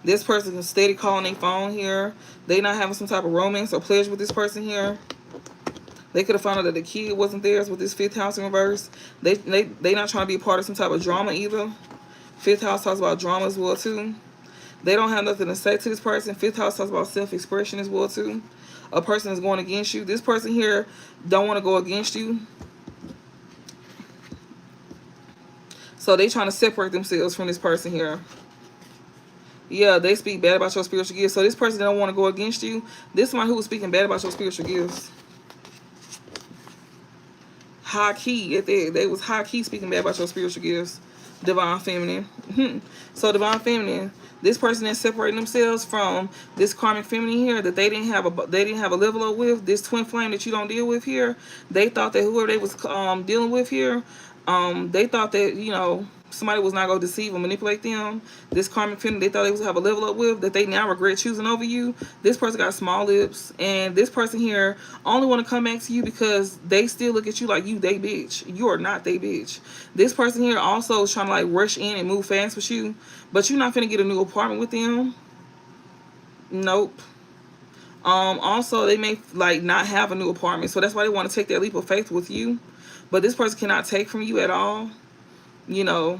This person is steady calling their phone here. They not having some type of romance or pleasure with this person here. They could have found out that the kid wasn't theirs with this fifth house in reverse. They not trying to be a part of some type of drama either. Fifth house talks about drama as well too. They don't have nothing to say to this person. Fifth house talks about self-expression as well too. A person is going against you. This person here don't want to go against you. So they trying to separate themselves from this person here. Yeah, they speak bad about your spiritual gifts. So this person don't want to go against you. This is one who was speaking bad about your spiritual gifts. High key at that. They was high key speaking bad about your spiritual gifts. Divine feminine. So divine feminine, this person that's separating themselves from this karmic feminine here that they didn't have a level up with, this twin flame that you don't deal with here. They thought that whoever they was dealing with here, they thought that, you know, somebody was not going to deceive and manipulate them. This karmic feeling they thought they was have a level up with, that they now regret choosing over you. This person got small lips, and this person here only want to come back to you because they still look at you like you they bitch. You are not they bitch. This person here also is trying to like rush in and move fast with you, but you're not finna get a new apartment with them. Nope. Also, they may like not have a new apartment, so that's why they want to take that leap of faith with you. But this person cannot take from you at all. You know,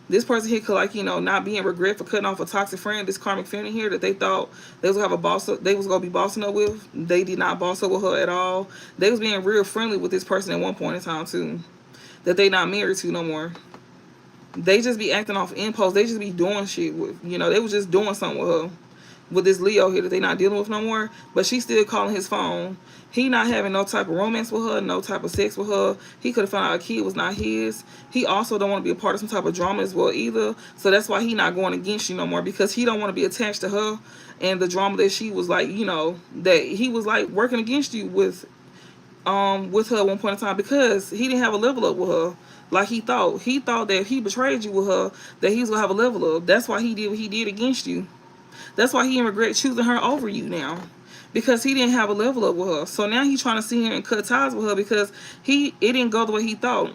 this person here could like, you know, not be in regret for cutting off a toxic friend. This karmic feeling here that they thought they was gonna have a boss, they was gonna be bossing up with. They did not boss up with her at all. They was being real friendly with this person at one point in time too, that they not married to no more. They just be acting off impulse. They just be doing shit with, you know, they was just doing something with her, with this Leo here that they not dealing with no more. But she still calling his phone. He not having no type of romance with her, no type of sex with her. He could have found out a kid was not his. He also don't want to be a part of some type of drama as well either. So that's why he not going against you no more, because he don't want to be attached to her and the drama that she was like, you know, that he was like working against you with her at one point in time, because he didn't have a level up with her like he thought. He thought that if he betrayed you with her, that he was gonna have a level up. That's why he did what he did against you. That's why he regret choosing her over you now, because he didn't have a level up with her. So now he's trying to see her and cut ties with her because it didn't go the way he thought.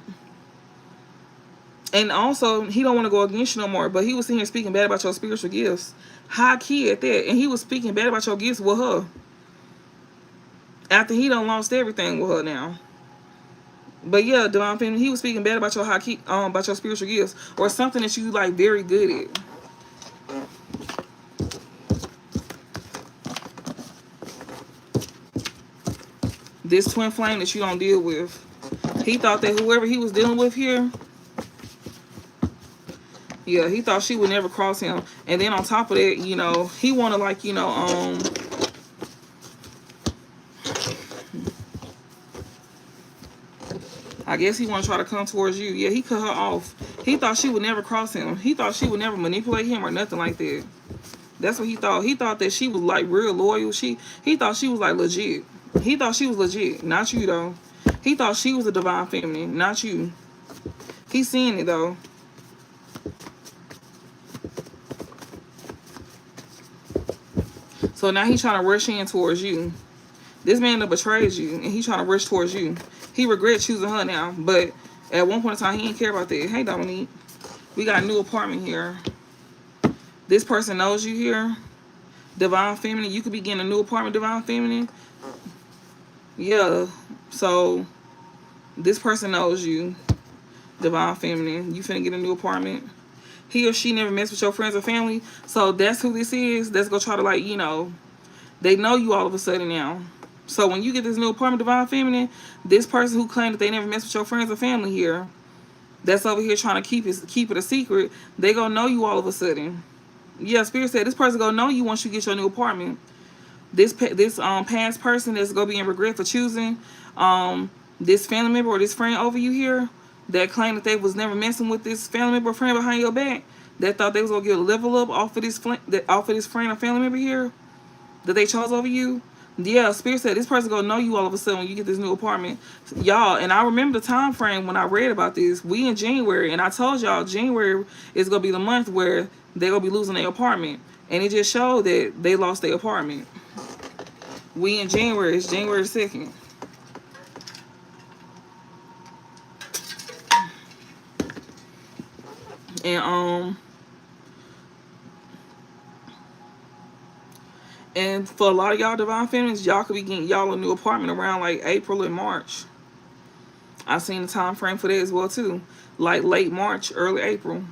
And also, he don't want to go against you no more. But he was sitting here speaking bad about your spiritual gifts. High key at that. And he was speaking bad about your gifts with her, after he done lost everything with her now. But yeah, Divine Feminine, he was speaking bad about your high key, about your spiritual gifts, or something that you like very good at. This twin flame that you don't deal with. He thought that whoever he was dealing with here, yeah, he thought she would never cross him. And then on top of that, you know, he wanna like, you know, I guess he want to try to come towards you. Yeah, he cut her off. He thought she would never cross him. He thought she would never manipulate him or nothing like that. That's what he thought. He thought that she was like real loyal. He thought she was like legit. He thought she was legit. Not you though. He thought she was a divine feminine, not you. He's seeing it though. So now he's trying to rush in towards you. This man that betrayed you, and he's trying to rush towards you. He regrets choosing her now, but at one point in time, he didn't care about that. Hey, Dominique, we got a new apartment here. This person knows you here. Divine Feminine, you could be getting a new apartment, Divine Feminine. Yeah, so this person knows you, Divine Feminine. You finna get a new apartment. He or she never messed with your friends or family, so that's who this is. That's gonna try to like, you know, they know you all of a sudden now. So when you get this new apartment, Divine Feminine, this person who claimed that they never messed with your friends or family here, that's over here trying to keep it a secret, they gonna know you all of a sudden. Yeah, Spirit said this person gonna know you once you get your new apartment. This past person that's gonna be in regret for choosing this family member or this friend over you here, that claimed that they was never messing with this family member or friend behind your back, that thought they was gonna get a level up off of this friend or family member here that they chose over you. Yeah, Spirit said this person gonna know you all of a sudden when you get this new apartment, y'all. And I remember the time frame when I read about this. We in January, and I told y'all January is gonna be the month where they gonna be losing their apartment, and it just showed that they lost their apartment. We in January. It's January 2nd. And for a lot of y'all Divine Feminines, y'all could be getting y'all a new apartment around like April and March. I seen the time frame for that as well too, like late March, early April.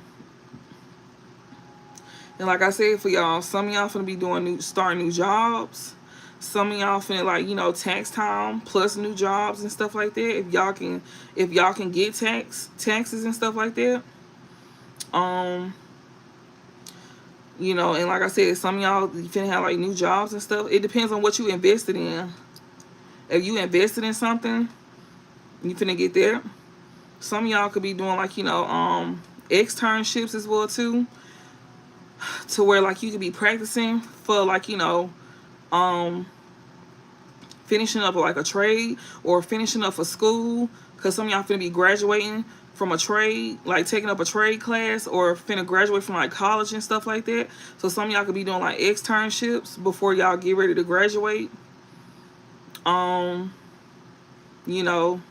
And like I said, for y'all, some of y'all finna be starting new jobs. Some of y'all finna like, you know, tax time plus new jobs and stuff like that. If y'all can get taxes and stuff like that. You know, and like I said, some of y'all finna have like new jobs and stuff. It depends on what you invested in. If you invested in something, you finna get there. Some of y'all could be doing like, you know, externships as well too, to where like you could be practicing for like, you know, finishing up like a trade or finishing up for school. because some of y'all finna be graduating from a trade, like taking up a trade class, or finna graduate from like college and stuff like that. So some of y'all could be doing like externships before y'all get ready to graduate. Um, you know,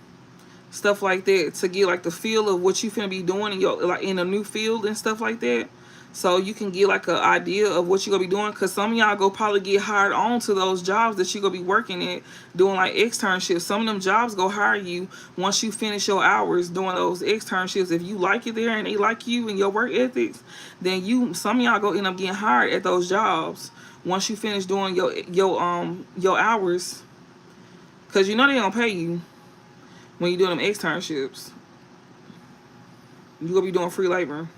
stuff like that, to get like the feel of what you finna be doing in your, like in a new field and stuff like that. So you can get like an idea of what you're gonna be doing, because some of y'all go probably get hired on to those jobs that you're gonna be working at, doing like externships. Some of them jobs go hire you once you finish your hours doing those externships. If you like it there and they like you and your work ethics, then some of y'all go end up getting hired at those jobs once you finish doing your hours, because you know they don't pay you when you doing them externships. You gonna be doing free labor.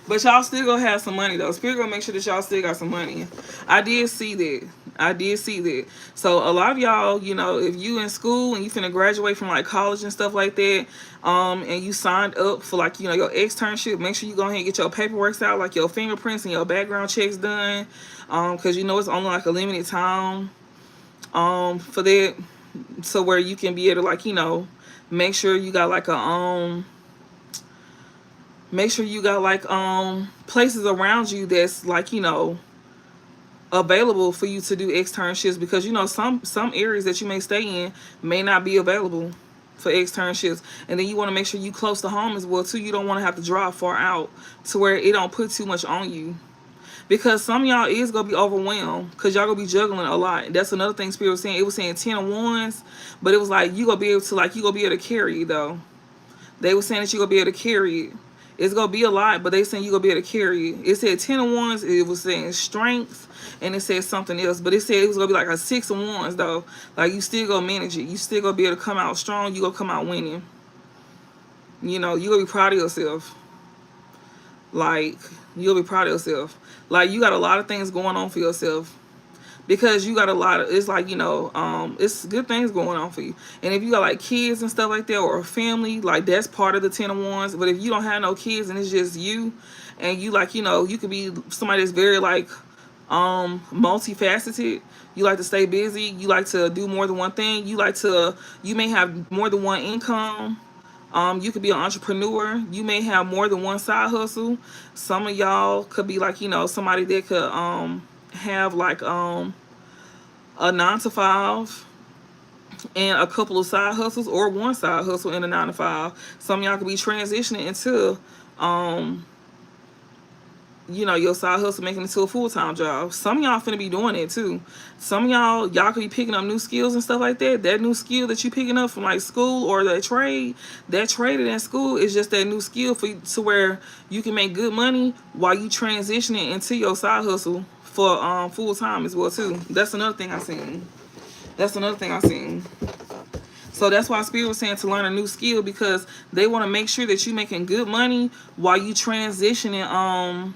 But y'all still gonna have some money though. Spirit gonna make sure that y'all still got some money. I did see that. I did see that. So a lot of y'all, you know, if you in school and you finna graduate from like college and stuff like that, and you signed up for like, you know, your externship, make sure you go ahead and get your paperwork out, like your fingerprints and your background checks done. Cause you know it's only like a limited time for that. So where you can be able to, like, you know, make sure you got like a make sure you got like places around you that's like, you know, available for you to do externships, because you know some areas that you may stay in may not be available for externships. And then you want to make sure you close to home as well too. You don't want to have to drive far out to where it don't put too much on you, because some of y'all is gonna be overwhelmed because y'all gonna be juggling a lot. That's another thing Spirit was saying. It was saying 10 of wands, but it was like you gonna be able to, like, you gonna be able to carry it though. They were saying that you gonna be able to carry it. It's gonna be a lot, but they saying you gonna be able to carry it. It said 10 of wands. It was saying strength, and it said something else, but it said it was gonna be like a 6 of wands though. Like you still gonna manage it. You still gonna be able to come out strong. You gonna come out winning. You know, you gonna be proud of yourself. Like, you'll be proud of yourself. Like, you got a lot of things going on for yourself, because you got a lot of, it's like, you know, it's good things going on for you. And if you got like kids and stuff like that, or a family, like that's part of the 10 of wands. But if you don't have no kids and it's just you, and you, like, you know, you could be somebody that's very like multifaceted. You like to stay busy, you like to do more than one thing, you may have more than one income. You could be an entrepreneur. You may have more than one side hustle. Some of y'all could be like, you know, somebody that could have like a 9 to 5 and a couple of side hustles, or one side hustle and a 9 to 5. Some of y'all could be transitioning into you know, your side hustle, making it to a full-time job. Some of y'all finna be doing it too. Some of y'all could be picking up new skills and stuff like that. That new skill that you picking up from like school, or that trade in that school, is just that new skill for you, to where you can make good money while you transitioning into your side hustle for full-time as well too. That's another thing I seen. So that's why Spirit was saying to learn a new skill, because they want to make sure that you making good money while you transitioning.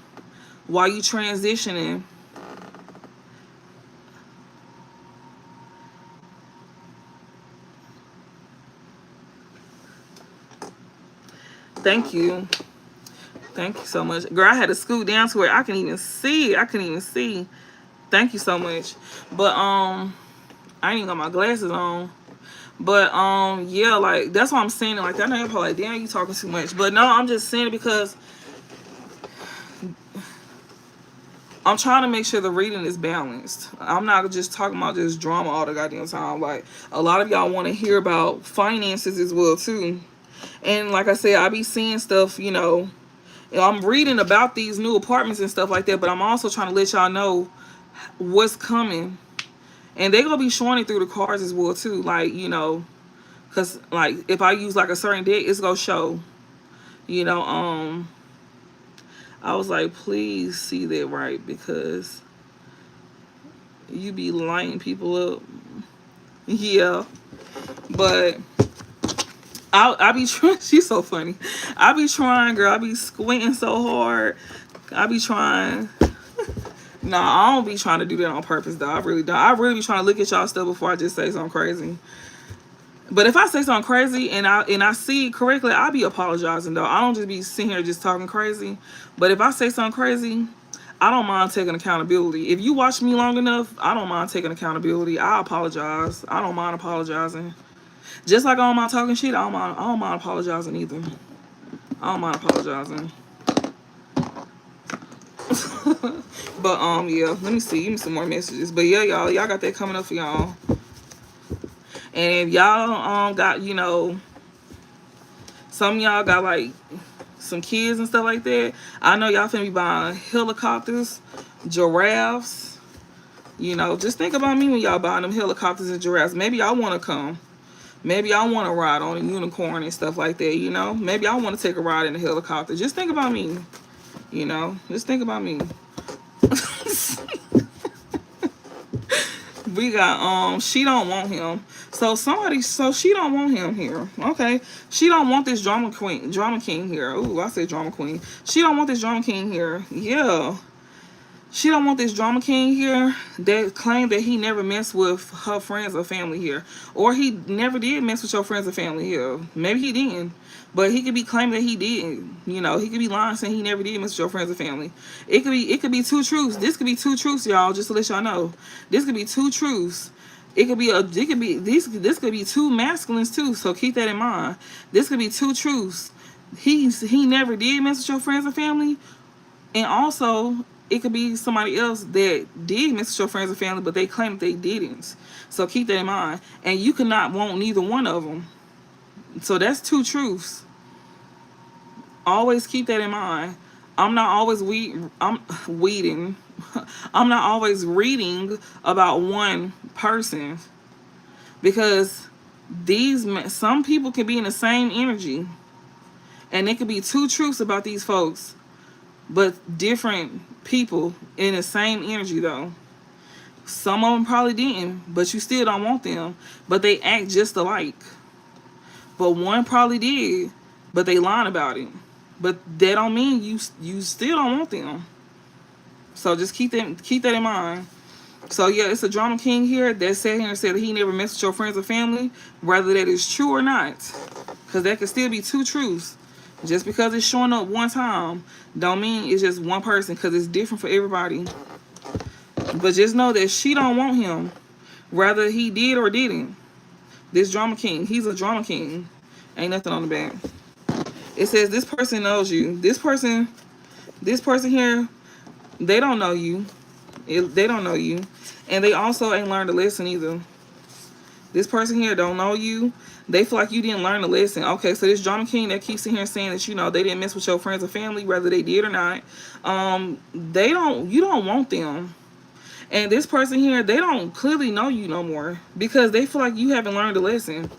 Thank you. Thank you so much. Girl, I had to scoot down to where I can even see. Thank you so much. But I ain't even got my glasses on. But yeah, like that's why I'm saying it like that. I know you're probably like, damn, you talking too much. But no, I'm just saying it because I'm trying to make sure the reading is balanced. I'm not just talking about this drama all the goddamn time. Like, a lot of y'all want to hear about finances as well too. And like I said, I be seeing stuff, you know, I'm reading about these new apartments and stuff like that, but I'm also trying to let y'all know what's coming. And they gonna be showing it through the cards as well too. Like, you know, because like if I use like a certain deck, it's gonna show, you know. I was like, please see that right, because you be lighting people up. Yeah. But I be trying. She's so funny. I be trying, girl. I be squinting so hard. I be trying. Nah, I don't be trying to do that on purpose, though. I really don't. I really be trying to look at y'all stuff before I just say something crazy. But if I say something crazy and I see it correctly, I'll be apologizing, though. I don't just be sitting here just talking crazy. But if I say something crazy, I don't mind taking accountability. If you watch me long enough, I don't mind taking accountability. I apologize. I don't mind apologizing. Just like all my talking shit, I don't mind apologizing either. I don't mind apologizing. But yeah, let me see. Give me some more messages. But yeah, y'all got that coming up for y'all. And if y'all got, you know, some of y'all got like some kids and stuff like that, I know y'all finna be buying helicopters, giraffes. You know, just think about me when y'all buying them helicopters and giraffes. Maybe y'all want to come. Maybe I want to ride on a unicorn and stuff like that, you know. Maybe I want to take a ride in a helicopter. Just think about me, you know. Just think about me. We got she don't want him. So she don't want him here. Okay. She don't want this drama king here. Ooh, I said drama queen. She don't want this drama king here. Yeah. She don't want this drama king here that claim that he never messed with her friends or family here. Or he never did mess with your friends or family here. Maybe he didn't. But he could be claiming that he did. You know, he could be lying saying he never did mess with your friends or family. It could be two truths. This could be two truths, y'all, just to let y'all know. This could be two truths. This could be two masculines too. So keep that in mind. This could be two truths. He never did mess with your friends or family. And also, it could be somebody else that did mess with your friends and family, but they claim that they didn't. So keep that in mind. And you cannot want neither one of them. So that's two truths. Always keep that in mind. I'm not always weeding. I'm not always reading about one person, because some people can be in the same energy, and it could be two truths about these folks, but different people in the same energy though. Some of them probably didn't, but you still don't want them, but they act just alike. But one probably did, but they lying about it. But that don't mean you still don't want them. So just keep that in mind. So yeah, it's a drama king here that sat here and said that he never messed with your friends or family, whether that is true or not. Because that could still be two truths. Just because it's showing up one time don't mean it's just one person, because it's different for everybody. But just know that she don't want him, whether he did or didn't. This drama king, he's a drama king. Ain't nothing on the back. It says this person knows you. This person here, they don't know you. They don't know you. And they also ain't learned a lesson either. This person here don't know you. They feel like you didn't learn the lesson. Okay, so this drama king that keeps sitting here saying that, you know, they didn't mess with your friends or family, whether they did or not. You don't want them. And this person here, they don't clearly know you no more, because they feel like you haven't learned a lesson.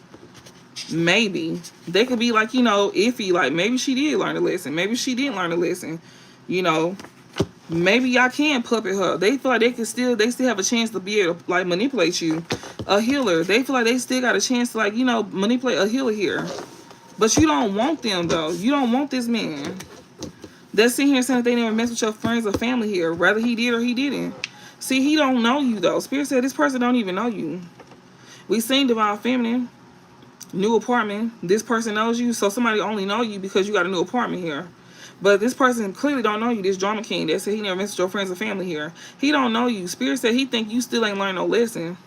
Maybe. They could be like, you know, iffy. Like, maybe she did learn a lesson. Maybe she didn't learn a lesson. You know, maybe y'all can puppet her. They feel like they still have a chance to be able to, like, manipulate you. A healer. They feel like they still got a chance to, like, you know, manipulate a healer here. But you don't want them, though. You don't want this man. They're sitting here saying that they never messed with your friends or family here, whether he did or he didn't. See, he don't know you, though. Spirit said this person don't even know you. We seen Divine Feminine. New apartment. This person knows you, so somebody only know you because you got a new apartment here. But this person clearly don't know you. This drama king that said he never messed with your friends or family here. He don't know you. Spirit said he think you still ain't learned no lesson.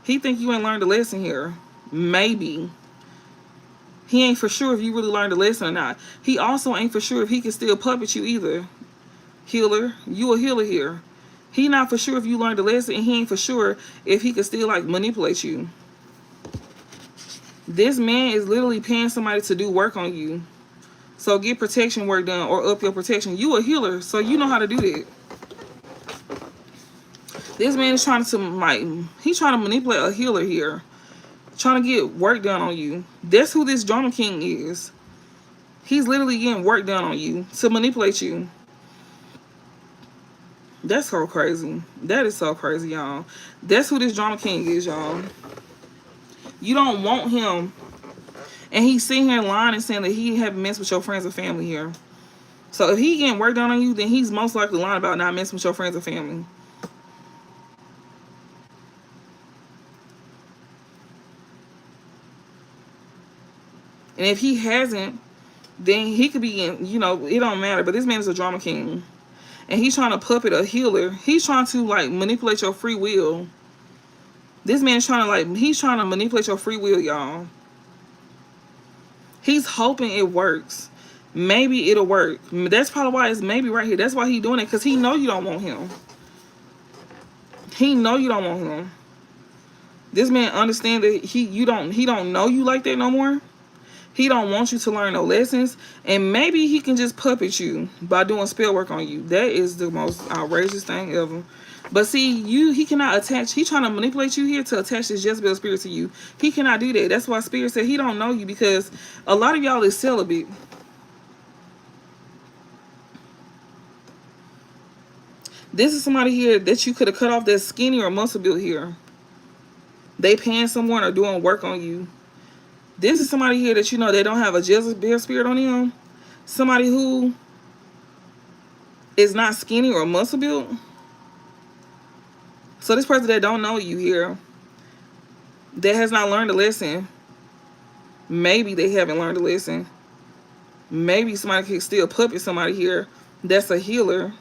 He think you ain't learned a lesson here. Maybe. He ain't for sure if you really learned a lesson or not. He also ain't for sure if he can still puppet you either. Healer. You a healer here. He not for sure if you learned a lesson, and he ain't for sure if he could still, like, manipulate you. This man is literally paying somebody to do work on you. So get protection work done or up your protection. You a healer, so you know how to do that. This man is trying to, like, he's trying to manipulate a healer here. Trying to get work done on you. That's who this drama king is. He's literally getting work done on you to manipulate you. That's so crazy. That is so crazy, y'all. That's who this drama king is, y'all. You don't want him. And he's sitting here lying and saying that he haven't messed with your friends or family here. So if he getting work done on you, then he's most likely lying about not messing with your friends or family. And if he hasn't, then he could be in, you know, it don't matter. But this man is a drama king. And he's trying to puppet a healer. He's trying to, like, manipulate your free will. This man's trying to like, he's trying to manipulate your free will, y'all. He's hoping it works. Maybe it'll work. That's probably why it's maybe right here. That's why he's doing it, because he know you don't want him. He know you don't want him. This man understand that he don't know you like that no more. He don't want you to learn no lessons, and maybe he can just puppet you by doing spell work on you. That is the most outrageous thing ever. But see, he cannot attach. He trying to manipulate you here to attach this Jezebel spirit to you. He cannot do that. That's why Spirit said he don't know you, because a lot of y'all is celibate. This is somebody here that you could have cut off that's skinny or muscle built here. They paying someone or doing work on you. This is somebody here that you know they don't have a Jezebel spirit on them. Somebody who is not skinny or muscle built. So this person that don't know you here, that has not learned a lesson. Maybe they haven't learned a lesson. Maybe somebody can still puppet somebody here that's a healer.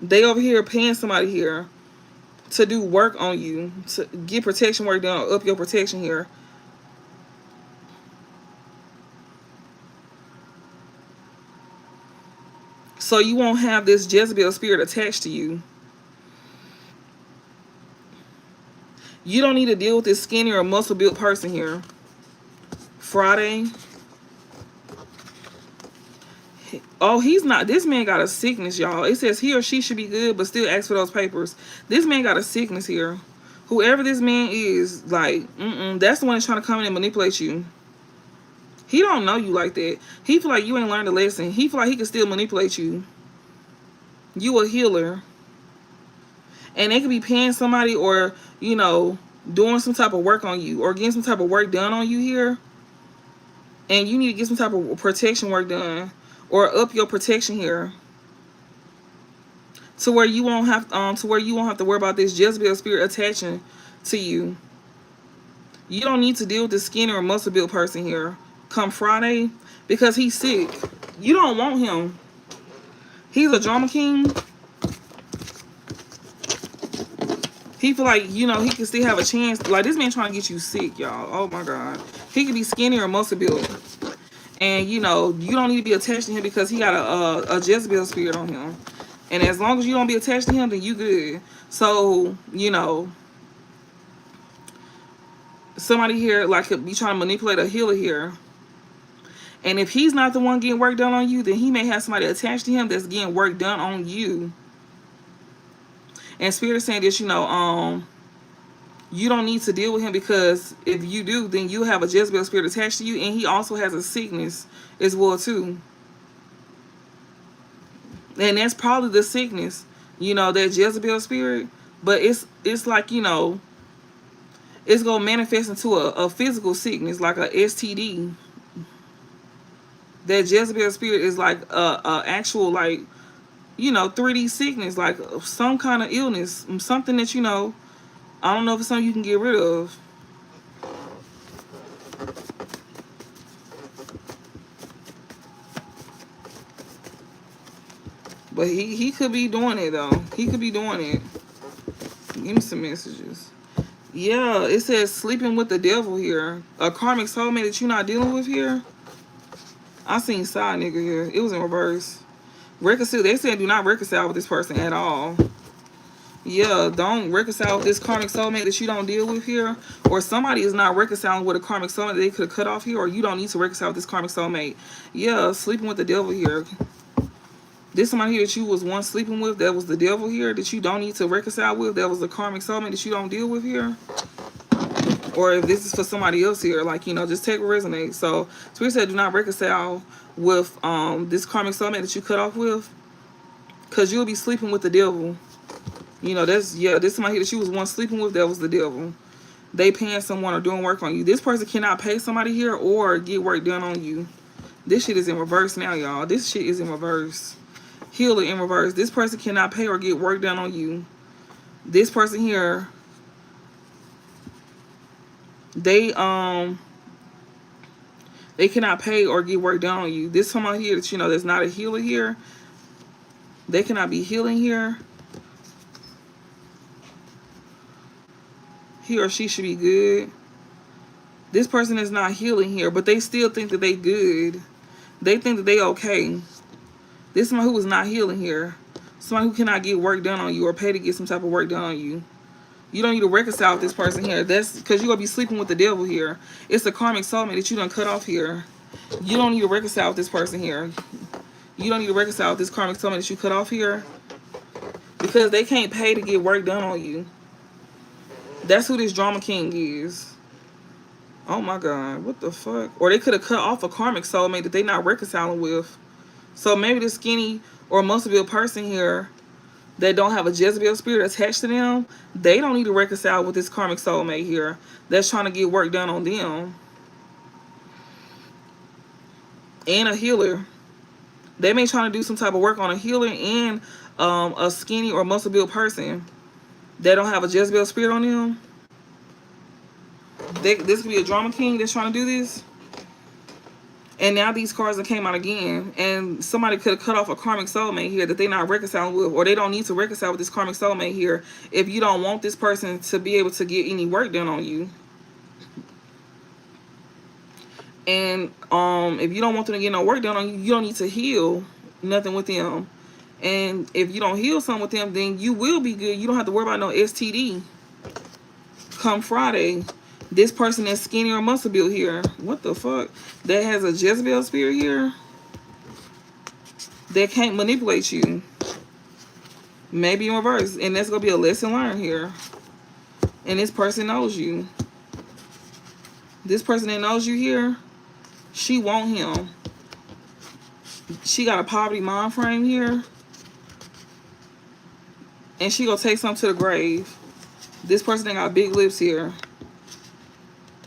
They over here paying somebody here to do work on you, to get protection work done, up your protection here. So you won't have this Jezebel spirit attached to you. You don't need to deal with this skinny or muscle built person here. Friday. Oh, he's not. This man got a sickness, y'all. It says he or she should be good, but still ask for those papers. This man got a sickness here. Whoever this man is, like, that's the one that's trying to come in and manipulate you. He don't know you like that. He feel like you ain't learned a lesson. He feel like he can still manipulate you. You a healer. And they could be paying somebody or, you know, doing some type of work on you or getting some type of work done on you here. And you need to get some type of protection work done or up your protection here. To where you won't have to worry about this Jezebel spirit attaching to you. You don't need to deal with the skinny or muscle built person here come Friday because he's sick. You don't want him. He's a drama king. He feel like, you know, he can still have a chance. Like, this man trying to get you sick, y'all. Oh, my God. He could be skinny or muscle built. And, you know, you don't need to be attached to him because he got a Jezebel spirit on him. And as long as you don't be attached to him, then you good. So, you know, somebody here, like, could be trying to manipulate a healer here. And if he's not the one getting work done on you, then he may have somebody attached to him that's getting work done on you. And Spirit is saying this, you know, you don't need to deal with him because if you do, then you have a Jezebel spirit attached to you, and he also has a sickness as well too. And that's probably the sickness, you know, that Jezebel spirit. But it's like, you know, it's gonna manifest into a physical sickness, like a STD. That Jezebel spirit is like a actual, like, you know, 3D sickness, like some kind of illness, something that, you know, I don't know if it's something you can get rid of. But he could be doing it, though. He could be doing it. Give me some messages. Yeah, it says sleeping with the devil here. A karmic soulmate that you're not dealing with here. I seen side nigga here. It was in reverse. Reconcile. They said do not reconcile with this person at all. Yeah, don't reconcile with this karmic soulmate that you don't deal with here. Or somebody is not reconciling with a karmic soulmate that they could have cut off here. Or you don't need to reconcile with this karmic soulmate. Yeah, sleeping with the devil here. This somebody here that you was once sleeping with, that was the devil here that you don't need to reconcile with. That was the karmic soulmate that you don't deal with here. Or if this is for somebody else here, like, you know, just take what resonates. So Spirit said do not reconcile with this karmic soulmate that you cut off with, because you'll be sleeping with the devil. You know, that's, yeah, this somebody here that you was once sleeping with, that was the devil. They paying someone or doing work on you. This person cannot pay somebody here or get work done on you. This shit is in reverse now, y'all. This shit is in reverse. Healer in reverse. This person cannot pay or get work done on you. This person here, they cannot pay or get work done on you. This someone here that, you know, that's not a healer here. They cannot be healing here. he or she should be good. This person is not healing here, but they still think that they good. They think that they okay. This is someone who is not healing here. Someone who cannot get work done on you or pay to get some type of work done on you. You don't need to reconcile with this person here. That's because you're going to be sleeping with the devil here. It's a karmic soulmate that you done cut off here. You don't need to reconcile with this person here. You don't need to reconcile with this karmic soulmate that you cut off here. Because they can't pay to get work done on you. That's who this drama king is. Oh my God. What the fuck? Or they could have cut off a karmic soulmate that they not reconciling with. So maybe this skinny or muscle built person here that don't have a Jezebel spirit attached to them, they don't need to reconcile with this karmic soulmate here that's trying to get work done on them. And a healer. They may try to do some type of work on a healer and a skinny or muscle built person that don't have a Jezebel spirit on them. This could be a drama king that's trying to do this. And now these cards that came out again, and somebody could have cut off a karmic soulmate here that they're not reconciling with, or they don't need to reconcile with this karmic soulmate here if you don't want this person to be able to get any work done on you. And if you don't want them to get no work done on you, you don't need to heal nothing with them. And if you don't heal something with them, then you will be good. You don't have to worry about no STD come Friday. This person that's skinny or muscle built here. What the fuck? That has a Jezebel spirit here. That can't manipulate you. Maybe in reverse. And that's going to be a lesson learned here. And this person knows you. This person that knows you here, she want him. She got a poverty mind frame here. And she going to take something to the grave. This person that got big lips here.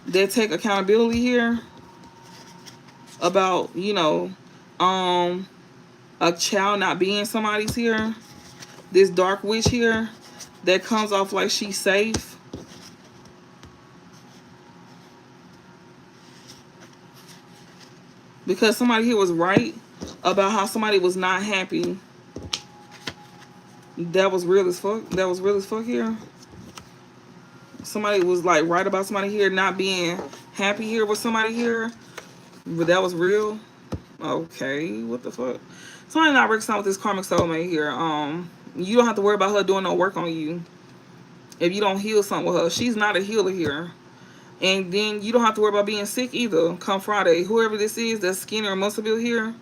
They take accountability here about, you know, a child not being somebody's here. This dark witch here that comes off like she's safe. Because somebody here was right about how somebody was not happy. That was real as fuck. That was real as fuck here. Somebody was like right about somebody here not being happy here with somebody here. But that was real. Okay, what the fuck? Somebody not reconciling with this karmic soulmate here. You don't have to worry about her doing no work on you. If you don't heal something with her. She's not a healer here. And then you don't have to worry about being sick either come Friday. Whoever this is that's skinny or muscle built here.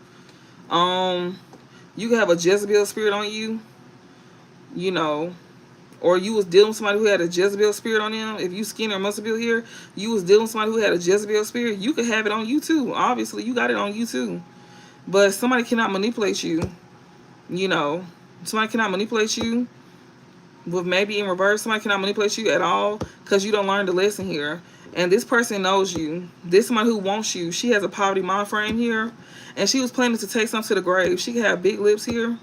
You can have a Jezebel spirit on you. You know. Or you was dealing with somebody who had a Jezebel spirit on them. If you skinny or muscle built here, you was dealing with somebody who had a Jezebel spirit. You could have it on you too. Obviously, you got it on you too. But somebody cannot manipulate you. You know, somebody cannot manipulate you. With maybe in reverse, somebody cannot manipulate you at all because you don't learn the lesson here. And this person knows you. This somebody who wants you. She has a poverty mind frame here. And she was planning to take something to the grave. She could have big lips here.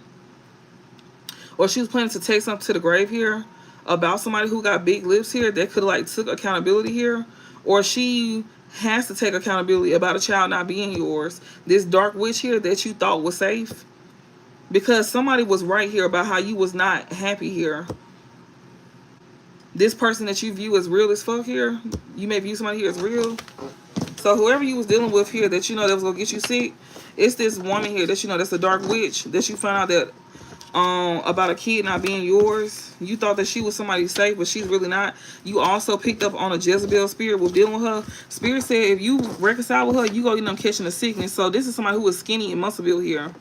Or she was planning to take something to the grave here about somebody who got big lips here that could like took accountability here. Or she has to take accountability about a child not being yours. This dark witch here that you thought was safe. Because somebody was right here about how you was not happy here. This person that you view as real as fuck here, you may view somebody here as real. So whoever you was dealing with here that you know that was going to get you sick, it's this woman here that you know that's a dark witch that you found out that about a kid not being yours. You thought that she was somebody safe, but she's really not. You also picked up on a Jezebel spirit with dealing with her. Spirit said if you reconcile with her, you go end up catching a sickness. So this is somebody who is skinny and muscle built here.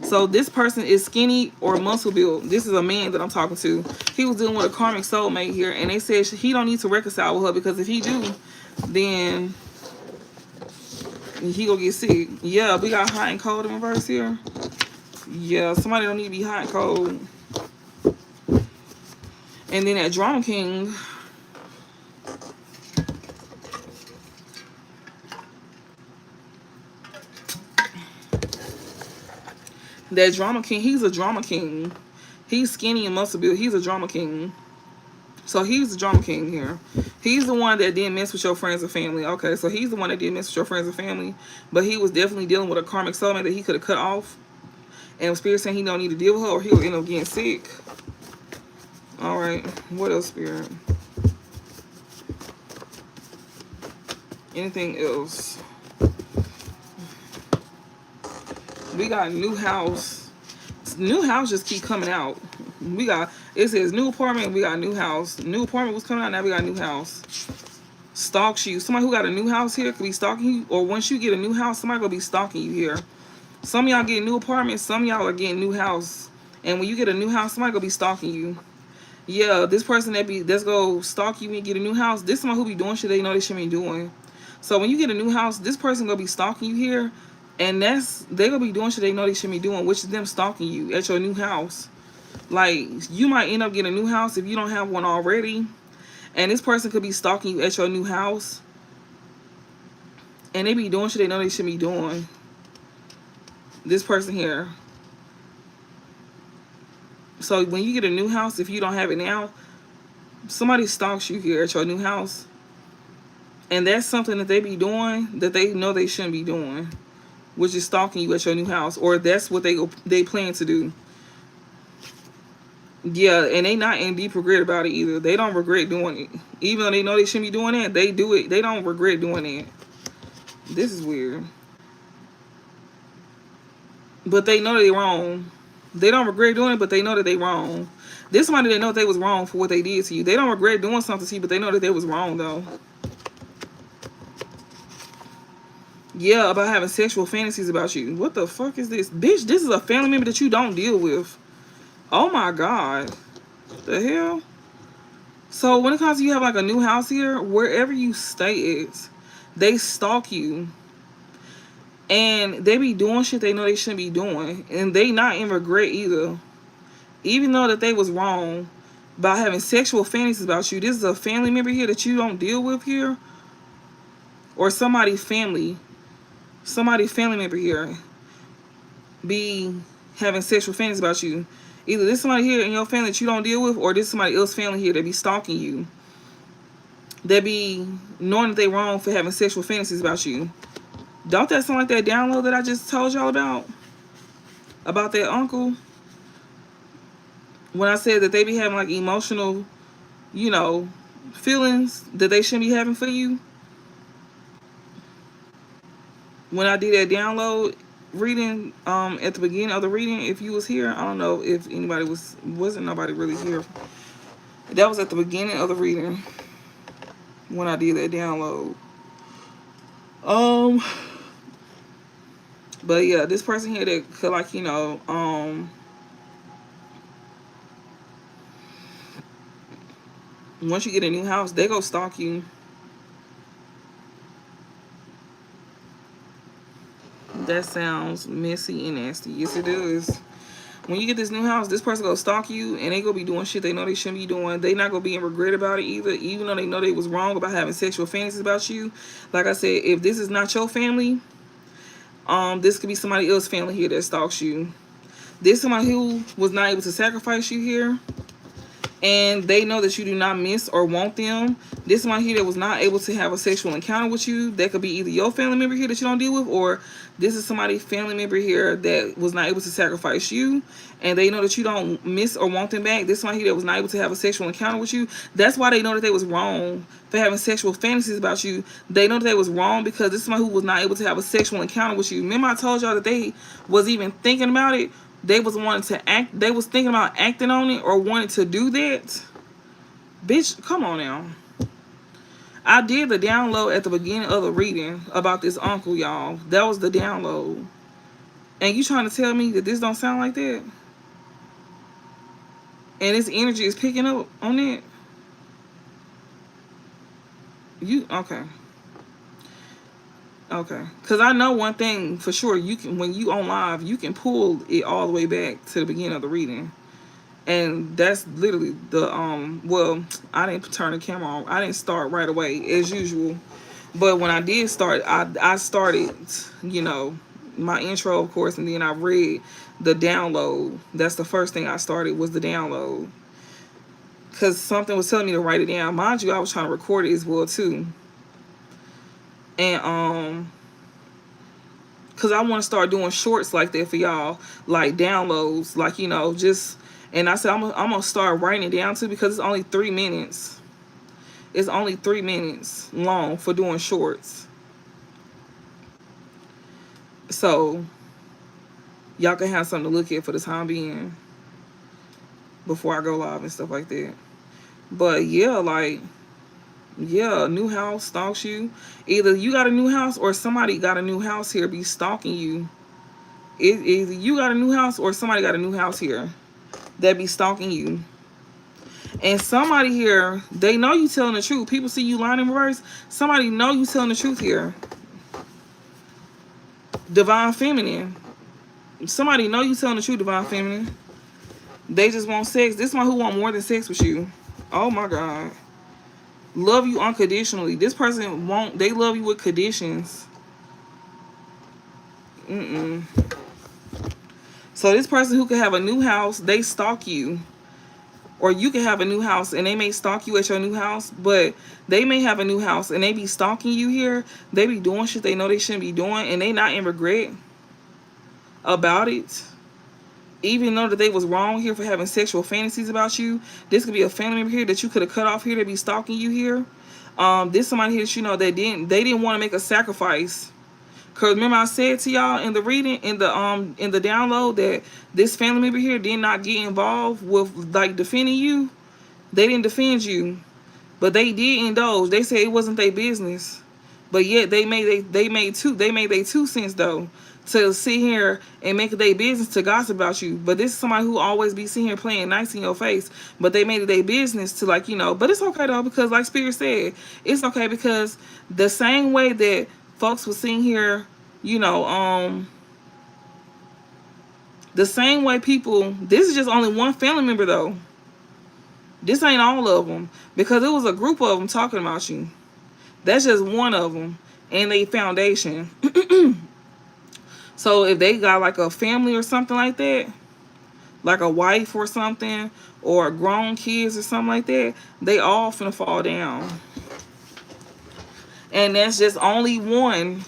So this person is skinny or muscle built. This is a man that I'm talking to. He was dealing with a karmic soulmate here, and they said he don't need to reconcile with her because if he do, then he gonna get sick. Yeah, we got hot and cold in reverse here. Yeah, somebody don't need to be hot and cold. And then that drama king. That drama king, he's a drama king. He's skinny and muscle built. He's a drama king. So he's the drama king here. He's the one that didn't mess with your friends and family. Okay, so he's the one that didn't mess with your friends and family. But he was definitely dealing with a karmic soulmate that he could have cut off. And Spirit saying he don't need to deal with her or he'll end up getting sick. Alright, what else, Spirit? Anything else? We got new house. New house just keep coming out. We got, it says new apartment, we got new house. New apartment was coming out, now we got new house. Stalks you. Somebody who got a new house here could be stalking you. Or once you get a new house, somebody gonna be stalking you here. Some of y'all getting new apartments, some of y'all are getting new house. And when you get a new house, somebody gonna be stalking you. Yeah, this person that's go stalk you when you get a new house, this someone who be doing shit they know they shouldn't be doing. So when you get a new house, this person gonna be stalking you here, and they gonna be doing shit they know they shouldn't be doing, which is them stalking you at your new house. Like, you might end up getting a new house if you don't have one already, and this person could be stalking you at your new house, and they be doing shit they know they shouldn't be doing. This person here. So when you get a new house, if you don't have it now, somebody stalks you here at your new house. And that's something that they be doing that they know they shouldn't be doing, which is stalking you at your new house. Or that's what they plan to do. Yeah, and they not in deep regret about it either. They don't regret doing it. Even though they know they shouldn't be doing that, they do it. They don't regret doing it. This is weird. But they know they're wrong. They don't regret doing it, but they know that they wrong. This somebody that know they was wrong for what they did to you. They don't regret doing something to you, but they know that they was wrong though. Yeah, about having sexual fantasies about you. What the fuck is this? Bitch, this is a family member that you don't deal with. Oh my God. The hell? So when it comes to you have like a new house here, wherever you stay at, they stalk you. And they be doing shit they know they shouldn't be doing. And they not in regret either. Even though that they was wrong by having sexual fantasies about you. This is a family member here that you don't deal with here. Or somebody family member here be having sexual fantasies about you. Either this somebody here in your family that you don't deal with, or this somebody else family here that be stalking you. That be knowing that they wrong for having sexual fantasies about you. Don't that sound like that download that I just told y'all about? About that uncle? When I said that they be having like emotional, you know, feelings that they shouldn't be having for you. When I did that download reading at the beginning of the reading, if you was here, I don't know if anybody wasn't nobody really here. That was at the beginning of the reading when I did that download. But yeah, this person here that could, like, you know, once you get a new house, they go stalk you. That sounds messy and nasty. Yes, it does. When you get this new house, this person gonna stalk you, and they gonna be doing shit they know they shouldn't be doing. They not gonna be in regret about it either, even though they know they was wrong about having sexual fantasies about you. Like I said, if this is not your family, this could be somebody else's family here that stalks you. This somebody who was not able to sacrifice you here, and they know that you do not miss or want them. This one here that was not able to have a sexual encounter with you, that could be either your family member here that you don't deal with, or this is somebody's family member here that was not able to sacrifice you, and they know that you don't miss or want them back. This one here that was not able to have a sexual encounter with you, that's why they know that they was wrong for having sexual fantasies about you. They know that they was wrong because this is somebody who was not able to have a sexual encounter with you. Remember I told y'all that they was even thinking about it? They was wanting to act, they was thinking about acting on it or wanted to do that. Bitch, come on now. I did the download at the beginning of the reading about this uncle, y'all. That was the download. And you trying to tell me that this don't sound like that? And this energy is picking up on it? Okay. Okay, because I know one thing for sure. You can, when you on live, you can pull it all the way back to the beginning of the reading, and that's literally the well, I didn't turn the camera on. I didn't start right away as usual, but when I did start, I started, you know, my intro of course, and then I read the download. That's the first thing I started, was the download, because something was telling me to write it down. Mind you, I was trying to record it as well too. And because I want to start doing shorts like that for y'all, like downloads, like, you know, just, and I said I'm gonna start writing it down too, because it's only 3 minutes. It's only 3 minutes long for doing shorts. So y'all can have something to look at for the time being before I go live and stuff like that. But yeah, like, yeah, a new house stalks you. Either you got a new house or somebody got a new house here be stalking you. Either you got a new house or somebody got a new house here that be stalking you. And somebody here, they know you telling the truth. People see you lying in reverse. Somebody know you telling the truth here. Divine feminine. Somebody know you telling the truth, divine feminine. They just want sex. This one who want more than sex with you. Oh my God. Love you unconditionally. This person won't, they love you with conditions. So this person who could have a new house, they stalk you. Or you can have a new house and they may stalk you at your new house, but they may have a new house and they be stalking you here. They be doing shit they know they shouldn't be doing and they not in regret about it. Even though that they was wrong here for having sexual fantasies about you. This could be a family member here that you could have cut off here to be stalking you here. This somebody here that you know that they didn't want to make a sacrifice. Cause remember I said to y'all in the reading, in the download, that this family member here did not get involved with like defending you. They didn't defend you, but they did indulge. They said it wasn't their business, but yet they made their 2 cents though to sit here and make it their business to gossip about you. But this is somebody who always be sitting here playing nice in your face, but they made it their business to, like, you know. But it's okay though, because like Spirit said, it's okay, because the same way that folks were sitting here, you know, the same way people, this is just only one family member though. This ain't all of them, because it was a group of them talking about you. That's just one of them and they foundation. So if they got like a family or something like that, like a wife or something, or grown kids or something like that, they all finna fall down. And that's just only one.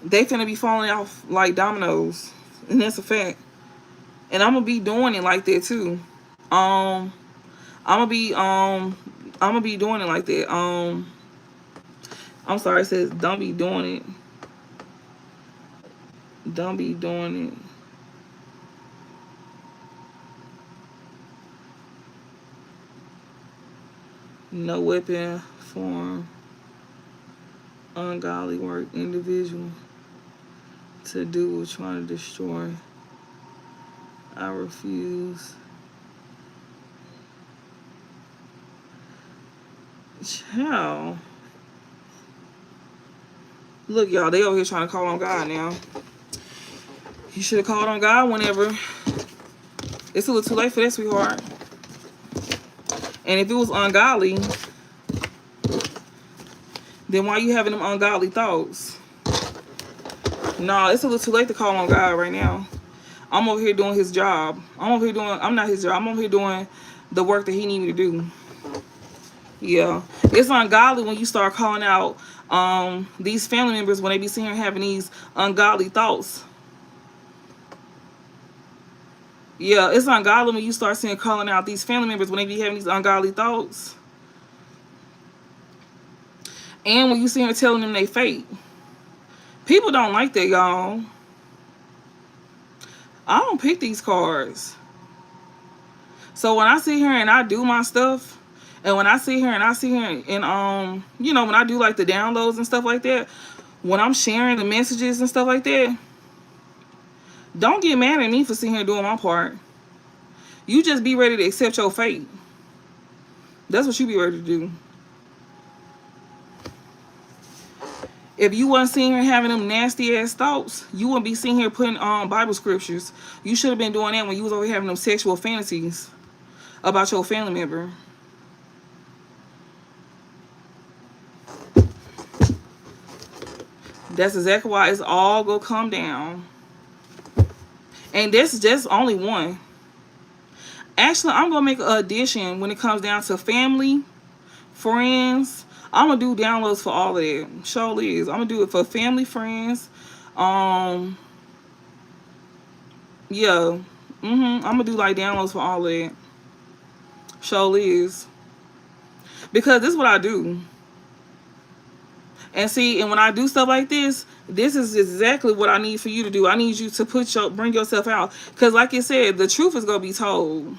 They finna be falling off like dominoes. And that's a fact. And I'm gonna be doing it like that too. I'm gonna be doing it like that. I'm sorry, it says don't be doing it. Don't be doing it. No weapon form ungodly work individual to do with trying to destroy. I refuse. Child. Look, y'all, they over here trying to call on God now. You should have called on God whenever. It's a little too late for that, sweetheart. And if it was ungodly, then why you having them ungodly thoughts? No, it's a little too late to call on God right now. I'm over here doing his job. I'm not his job. I'm over here doing the work that he need me to do. Yeah. It's ungodly when you start calling out these family members when they be sitting here having these ungodly thoughts. Yeah, it's ungodly when you start seeing calling out these family members when they be having these ungodly thoughts. And when you see her telling them they fake. People don't like that, y'all. I don't pick these cards. So when I sit here and I do my stuff, and when I sit here and you know, when I do like the downloads and stuff like that, when I'm sharing the messages and stuff like that, don't get mad at me for sitting here doing my part. You just be ready to accept your fate. That's what you be ready to do. If you wasn't sitting here having them nasty ass thoughts, you wouldn't be sitting here putting Bible scriptures. You should have been doing that when you was over here having them sexual fantasies about your family member. That's exactly why it's all gonna come down. And this is just only one. Actually, I'm gonna make an addition when it comes down to family, friends. I'm gonna do downloads for all of that. Surely is. I'm gonna do it for family, friends. Yeah. I'm gonna do like downloads for all of that. Surely is. Because this is what I do. And see, and when I do stuff like this is exactly what I need for you to do. I need you to bring yourself out. Because like I said, the truth is going to be told.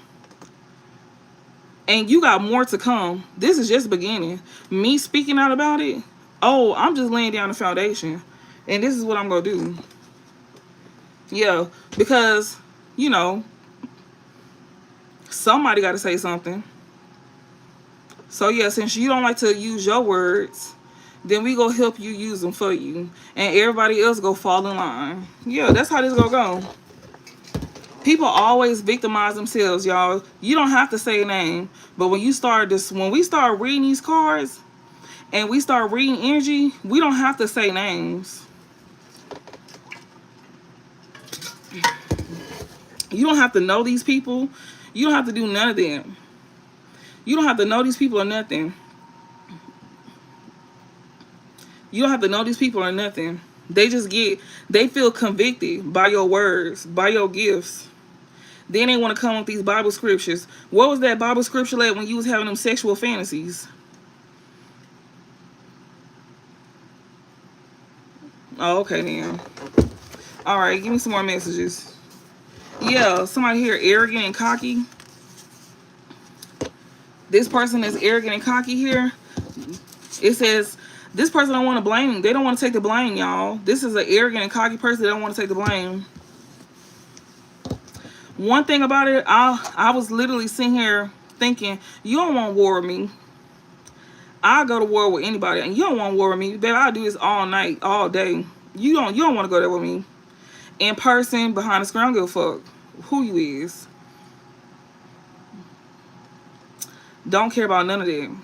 And you got more to come. This is just beginning. Me speaking out about it, oh, I'm just laying down the foundation. And this is what I'm going to do. Yeah, because, you know, somebody got to say something. So yeah, since you don't like to use your words, then we go help you use them for you. And everybody else go fall in line. Yeah, that's how this gonna go. People always victimize themselves, y'all. You don't have to say a name. But when you start this, when we start reading these cards and we start reading energy, we don't have to say names. You don't have to know these people. You don't have to do none of that. You don't have to know these people or nothing. You don't have to know these people or nothing. They feel convicted by your words, by your gifts. Then they want to come with these Bible scriptures. What was that Bible scripture like when you was having them sexual fantasies? Oh, okay then. All right, give me some more messages. Yeah, somebody here arrogant and cocky. This person is arrogant and cocky here. It says this person don't want to blame. They don't want to take the blame, y'all. This is an arrogant and cocky person that don't want to take the blame. One thing about it, I was literally sitting here thinking, you don't want war with me. I'll go to war with anybody, and you don't want war with me. Baby, I'll do this all night, all day. You don't want to go there with me. In person, behind the screen, I don't give a fuck who you is. Don't care about none of that.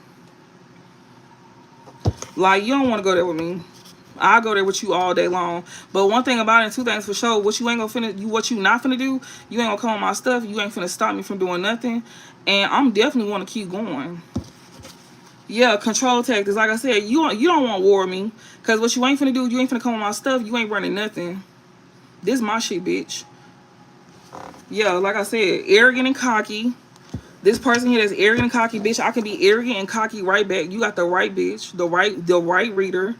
Like, you don't want to go there with me. I'll go there with you all day long. But one thing about it, two things for sure. What you not finna do, you ain't gonna come on my stuff. You ain't finna stop me from doing nothing. And I'm definitely want to keep going. Yeah, control tactics. Like I said, you don't want war with me. Because what you ain't finna do, you ain't finna come on my stuff. You ain't running nothing. This my shit, bitch. Yeah, like I said, arrogant and cocky. This person here that's arrogant and cocky, bitch. I can be arrogant and cocky right back. You got the right bitch, the right reader.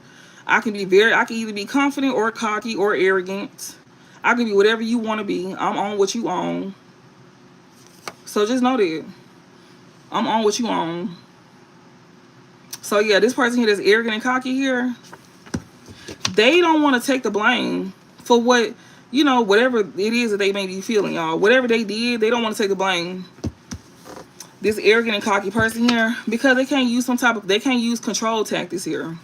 I can either be confident or cocky or arrogant. I can be whatever you want to be. I'm on what you own. So just know that. I'm on what you own. So yeah, this person here that's arrogant and cocky here, they don't want to take the blame for what, whatever it is that they may be feeling, y'all. Whatever they did, they don't want to take the blame. This arrogant and cocky person here, because they can't use control tactics here.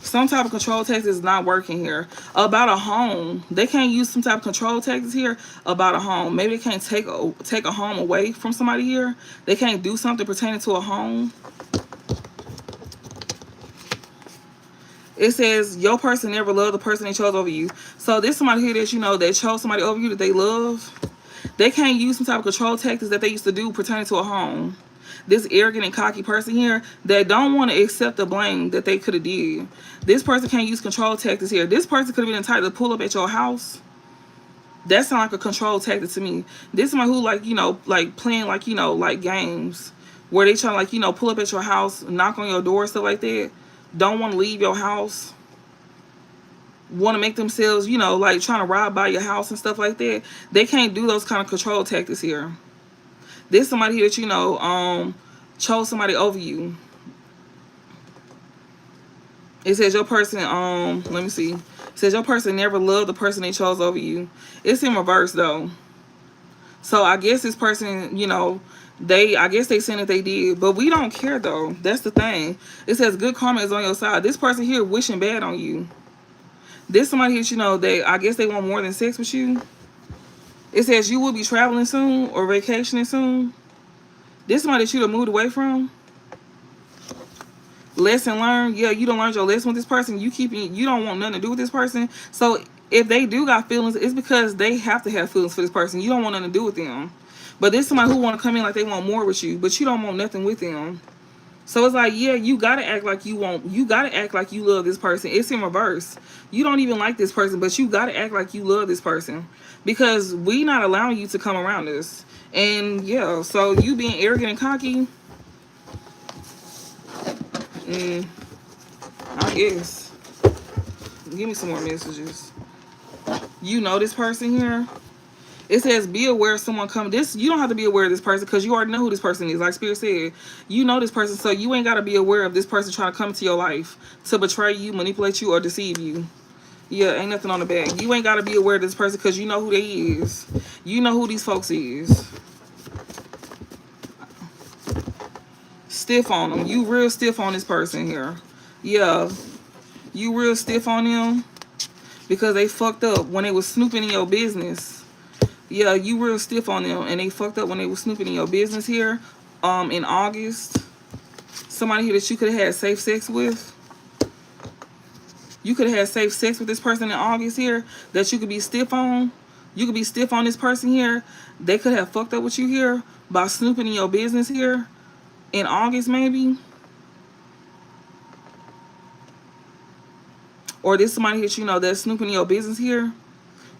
Some type of control tactics is not working here. About a home, they can't use some type of control tactics here about a home. Maybe they can't take a home away from somebody here. They can't do something pertaining to a home. It says your person never loved the person they chose over you. So there's somebody here that that chose somebody over you that they love. They can't use some type of control tactics that they used to do pertaining to a home. This arrogant and cocky person here that don't want to accept the blame that they could have did. This person can't use control tactics here. This person could have been entitled to pull up at your house. That sounds like a control tactic to me. This is somebody who like playing like games where they try to pull up at your house, knock on your door, stuff like that. Don't want to leave your house. Want to make themselves, like trying to ride by your house and stuff like that. They can't do those kind of control tactics here. There's somebody here that chose somebody over you. It says your person, let me see. It says your person never loved the person they chose over you. It's in reverse though. So I guess this person, I guess they saying that they did, but we don't care though. That's the thing. It says good karma is on your side. This person here wishing bad on you. This somebody here, I guess they want more than sex with you. It says you will be traveling soon or vacationing soon. This somebody that you done moved away from. Lesson learned. Yeah, you done learned your lesson with this person. You don't want nothing to do with this person. So if they do got feelings, it's because they have to have feelings for this person. You don't want nothing to do with them. But there's somebody who want to come in like they want more with you, but you don't want nothing with them. So it's like, yeah, you gotta act like you love this person. It's in reverse. You don't even like this person, but you gotta act like you love this person. Because we not allowing you to come around us. And yeah, so you being arrogant and cocky, I I guess. Give me some more messages. You know this person here. It says be aware of someone coming. This, you don't have to be aware of this person because you already know who this person is. Like Spirit said, you know this person, so you ain't got to be aware of this person trying to come into your life to betray you, manipulate you, or deceive you. Yeah, ain't nothing on the back. You ain't got to be aware of this person because you know who they is. You know who these folks is. Stiff on them. You real stiff on this person here. Yeah, you real stiff on them because they fucked up when they was snooping in your business. Yeah, you real stiff on them, and they fucked up when they was snooping in your business here. In August, somebody here that you could have had safe sex with. You could have had safe sex with this person in August here that you could be stiff on. You could be stiff on this person here. They could have fucked up with you here by snooping in your business here in August maybe. Or this somebody that you know that's snooping in your business here.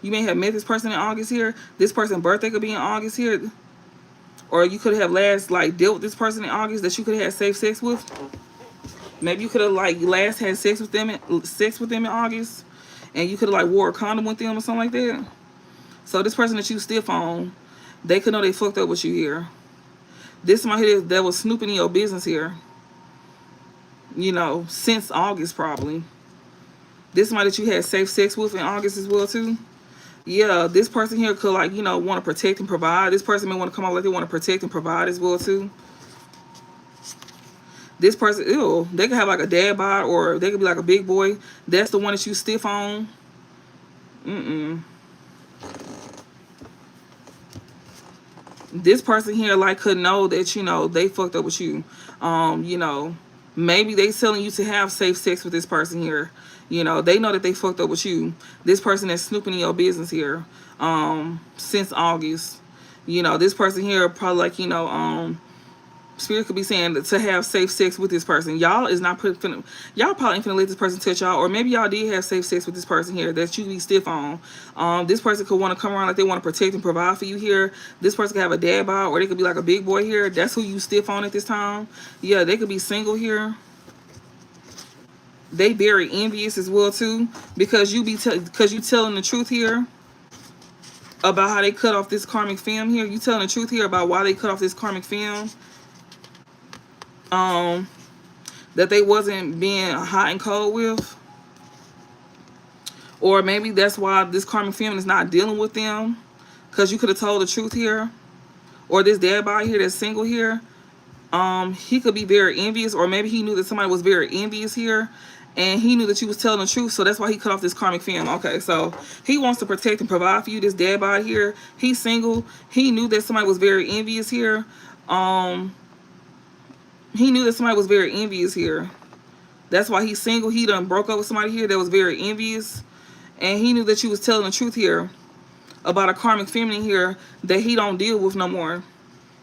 You may have met this person in August here. This person's birthday could be in August here. Or you could have last dealt with this person in August that you could have had safe sex with. Maybe you could have last had sex with them in August, and you could have wore a condom with them or something like that. So this person that you stiff on, they could know they fucked up with you here. This somebody here that was snooping in your business here. You know, since August probably. This somebody that you had safe sex with in August as well too. Yeah, this person here could want to protect and provide. This person may want to come out like they want to protect and provide as well too. This person, ew, they could have a dad bod, or they could be a big boy. That's the one that you stiff on. This person here could know that they fucked up with you. Maybe they telling you to have safe sex with this person here. They know that they fucked up with you. This person that's snooping in your business here since August. This person here probably Spirit could be saying to have safe sex with this person. Y'all is not y'all probably ain't finna let this person touch y'all, or maybe y'all did have safe sex with this person here that you be stiff on. This person could want to come around like they want to protect and provide for you here. This person could have a dad bod, or they could be a big boy here. That's who you stiff on at this time. Yeah, they could be single here. They very envious as well too, because you telling the truth here about how they cut off this karmic film here. You telling the truth here about why they cut off this karmic film. That they wasn't being hot and cold with, or maybe that's why this karmic family is not dealing with them, because you could have told the truth here. Or this dad bod here that's single here, he could be very envious, or maybe he knew that somebody was very envious here, and he knew that you was telling the truth, so that's why he cut off this karmic film. Okay, so he wants to protect and provide for you. This dad bod here, he's single. He knew that somebody was very envious here. He knew that somebody was very envious here. That's why he's single. He done broke up with somebody here that was very envious. And he knew that you was telling the truth here about a karmic feminine here that he don't deal with no more.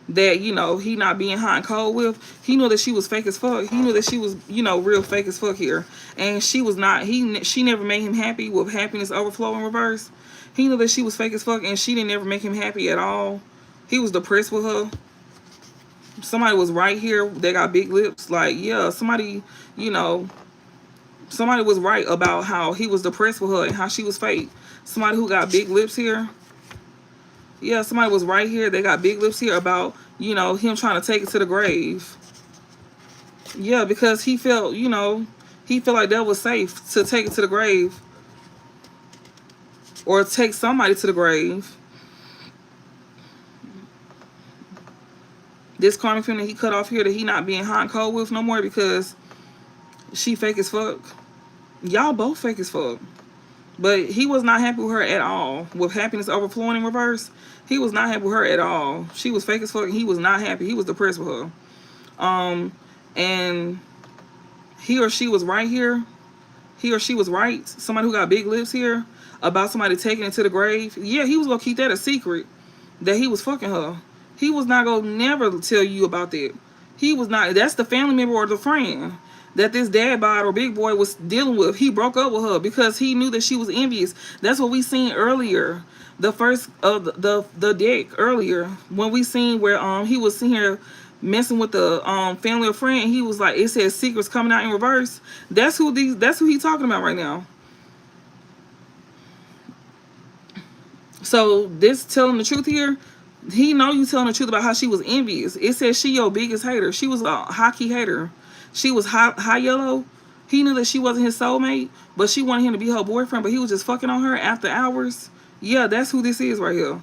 That, he not being hot and cold with. He knew that she was fake as fuck. He knew that she was, real fake as fuck here. And she was not, she never made him happy with happiness overflow in reverse. He knew that she was fake as fuck, and she didn't ever make him happy at all. He was depressed with her. Somebody was right here. They got big lips. Yeah, somebody was right about how he was depressed with her and how she was fake. Somebody who got big lips here. Yeah, somebody was right here. They got big lips here about, him trying to take it to the grave. Yeah, because he felt like that was safe to take it to the grave. Or take somebody to the grave. This karmic feminine he cut off here that he not being hot and cold with no more because she fake as fuck. Y'all both fake as fuck. But he was not happy with her at all. With happiness overflowing in reverse, he was not happy with her at all. She was fake as fuck, and he was not happy. He was depressed with her. And he or she was right here. He or she was right. Somebody who got big lips here about somebody taking it to the grave. Yeah, he was going to keep that a secret that he was fucking her. He was not going to never tell you about that. He was not. That's the family member or the friend that this dad bod or big boy was dealing with. He broke up with her because he knew that she was envious. That's what we seen earlier. The first of the deck earlier when we seen where he was sitting here messing with the family or friend. He was like, it says secrets coming out in reverse. That's who he talking about right now. So this telling the truth here, he know you telling the truth about how she was envious. It says she your biggest hater. She was a hockey hater. She was high yellow. He knew that she wasn't his soulmate, but she wanted him to be her boyfriend, but he was just fucking on her after hours. Yeah, that's who this is right here.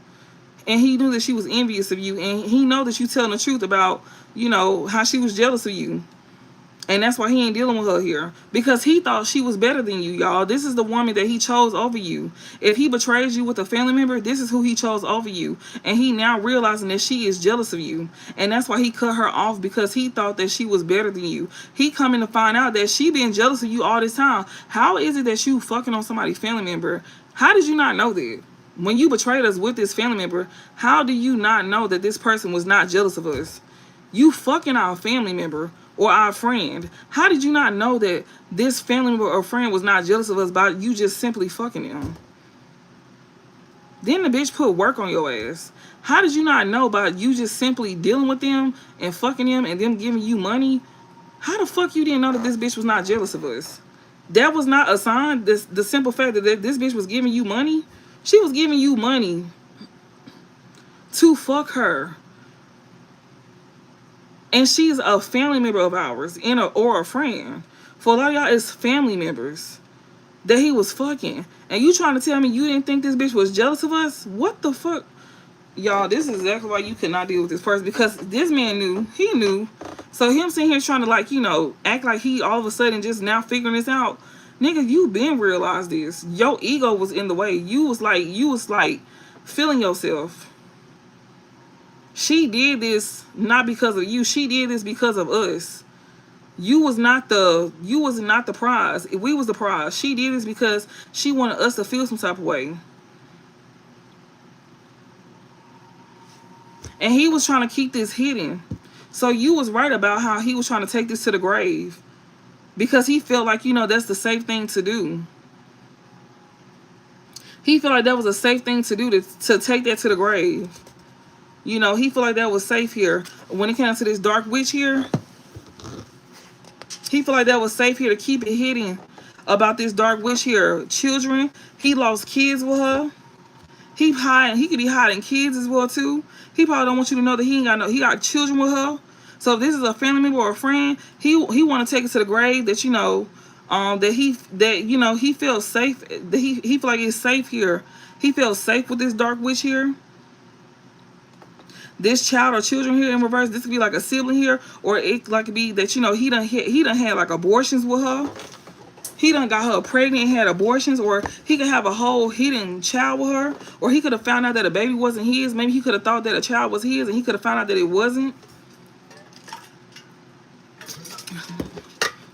And he knew that she was envious of you, and he know that you telling the truth about, you know, how she was jealous of you. And that's why he ain't dealing with her here. Because he thought she was better than you, y'all. This is the woman that he chose over you. If he betrays you with a family member, this is who he chose over you. And he now realizing that she is jealous of you. And that's why he cut her off, because he thought that she was better than you. He coming to find out that she been jealous of you all this time. How is it that you fucking on somebody's family member? How did you not know that? When you betrayed us with this family member, how do you not know that this person was not jealous of us? You fucking our family member or our friend. How did you not know that this family member or friend was not jealous of us by you just simply fucking them? Then the bitch put work on your ass. How did you not know about you just simply dealing with them and fucking them and them giving you money? How the fuck you didn't know that this bitch was not jealous of us? That was not a sign. The simple fact that this bitch was giving you money. She was giving you money to fuck her. And she's a family member of ours, or a friend. For a lot of y'all, it's family members that he was fucking. And you trying to tell me you didn't think this bitch was jealous of us? What the fuck? Y'all, this is exactly why you could not deal with this person. Because this man knew. He knew. So him sitting here trying to, like, you know, act like he all of a sudden just now figuring this out. Nigga, you been realized this. Your ego was in the way. You was like feeling yourself. She did this not because of you. She did this because of us. You was not the prize. We was the prize. She did this because she wanted us to feel some type of way. And he was trying to keep this hidden. So you was right about how he was trying to take this to the grave. Because he felt like, you know, that's the safe thing to do. He felt like that was a safe thing to do, to take that to the grave. You know, he felt like that was safe here. When it came to this dark witch here, he felt like that was safe here to keep it hidden about this dark witch here. Children, he lost kids with her. He could be hiding kids as well too. He probably don't want you to know that he got children with her. So if this is a family member or a friend, he want to take it to the grave, that, you know, he feels safe. That he feel like it's safe here. He feels safe with this dark witch here. This child or children here in reverse, this could be like a sibling here, or it like could be that, you know, he done had like abortions with her. He done got her pregnant and had abortions, or he could have a whole hidden child with her, or he could have found out that a baby wasn't his. Maybe he could have thought that a child was his, and he could have found out that it wasn't.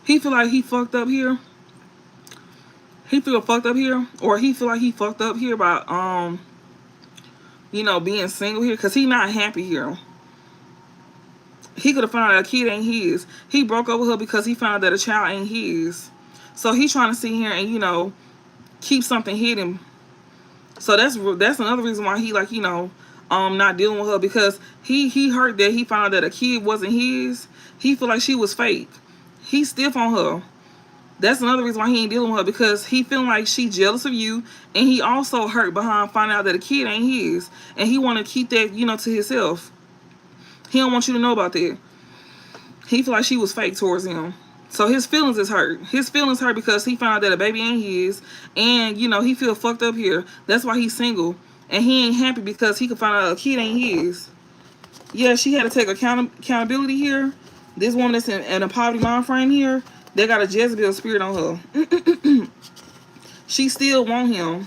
He feel like he fucked up here. He feel fucked up here, or he feel like he fucked up here by you know, being single here, because he not happy here. He could have found out a kid ain't his. He broke up with her because he found out that a child ain't his. So he's trying to sit here and, you know, keep something hidden. So that's another reason why he, like, you know, not dealing with her, because he hurt that he found out that a kid wasn't his. He feel like she was fake. He's stiff on her. That's another reason why he ain't dealing with her, because he feeling like she jealous of you, and he also hurt behind finding out that a kid ain't his, and he want to keep that, you know, to himself. He don't want you to know about that. He feel like she was fake towards him. So his feelings is hurt. His feelings hurt because he found out that a baby ain't his, and, you know, he feel fucked up here. That's why he's single, and he ain't happy because he could find out a kid ain't his. Yeah, she had to take accountability here. This woman that's in a poverty mind frame here, they got a Jezebel spirit on her. She still want him.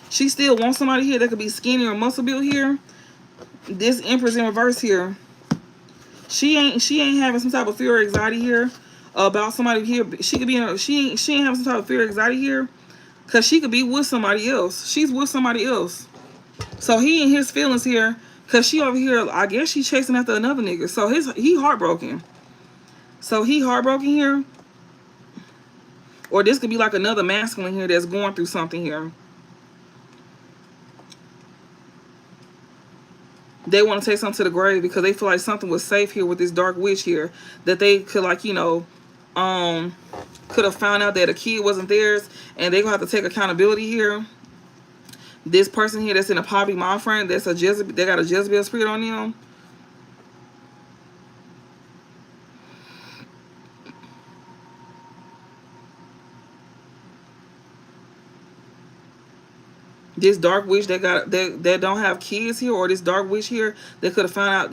She still wants somebody here that could be skinny or muscle built here. This Empress in reverse here. She ain't having some type of fear or anxiety here about somebody here. She could be she ain't having some type of fear or anxiety here, because she could be with somebody else. She's with somebody else. So he in his feelings here, because she over here, I guess she chasing after another nigga. So he heartbroken. So he heartbroken here. Or this could be like another masculine here that's going through something here. They want to take something to the grave because they feel like something was safe here with this dark witch here, that they could like, um could have found out that a kid wasn't theirs, and they gonna have to take accountability here. This person here that's in a poverty mind frame, that's a Jezebel, they got a Jezebel spirit on them. This dark witch that don't have kids here, or this dark witch here that could have found out,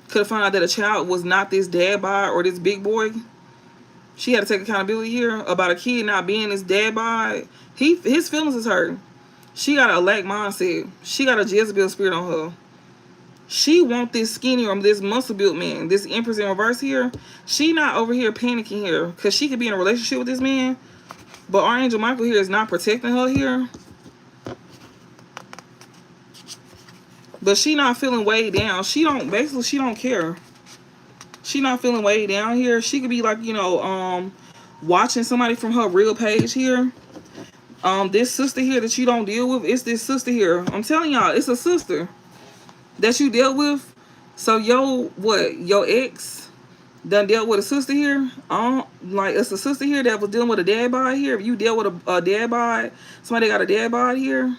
could have found out that a child was not this dad bod or this big boy. She had to take accountability here about a kid not being his dad bod. His feelings is hurt. She got a lack mindset. She got a Jezebel spirit on her. She want this skinny or this muscle built man, this Empress in reverse here. She not over here panicking here because she could be in a relationship with this man, but Archangel Michael here is not protecting her here. But she not feeling weighed down. She don't care. She not feeling weighed down here. She could be like, watching somebody from her real page here. This sister here that you don't deal with, it's this sister here. I'm telling y'all, it's a sister that you dealt with. So your ex done dealt with a sister here. Like it's a sister here that was dealing with a dad bod here. If you dealt with a dad bod, somebody got a dad bod here,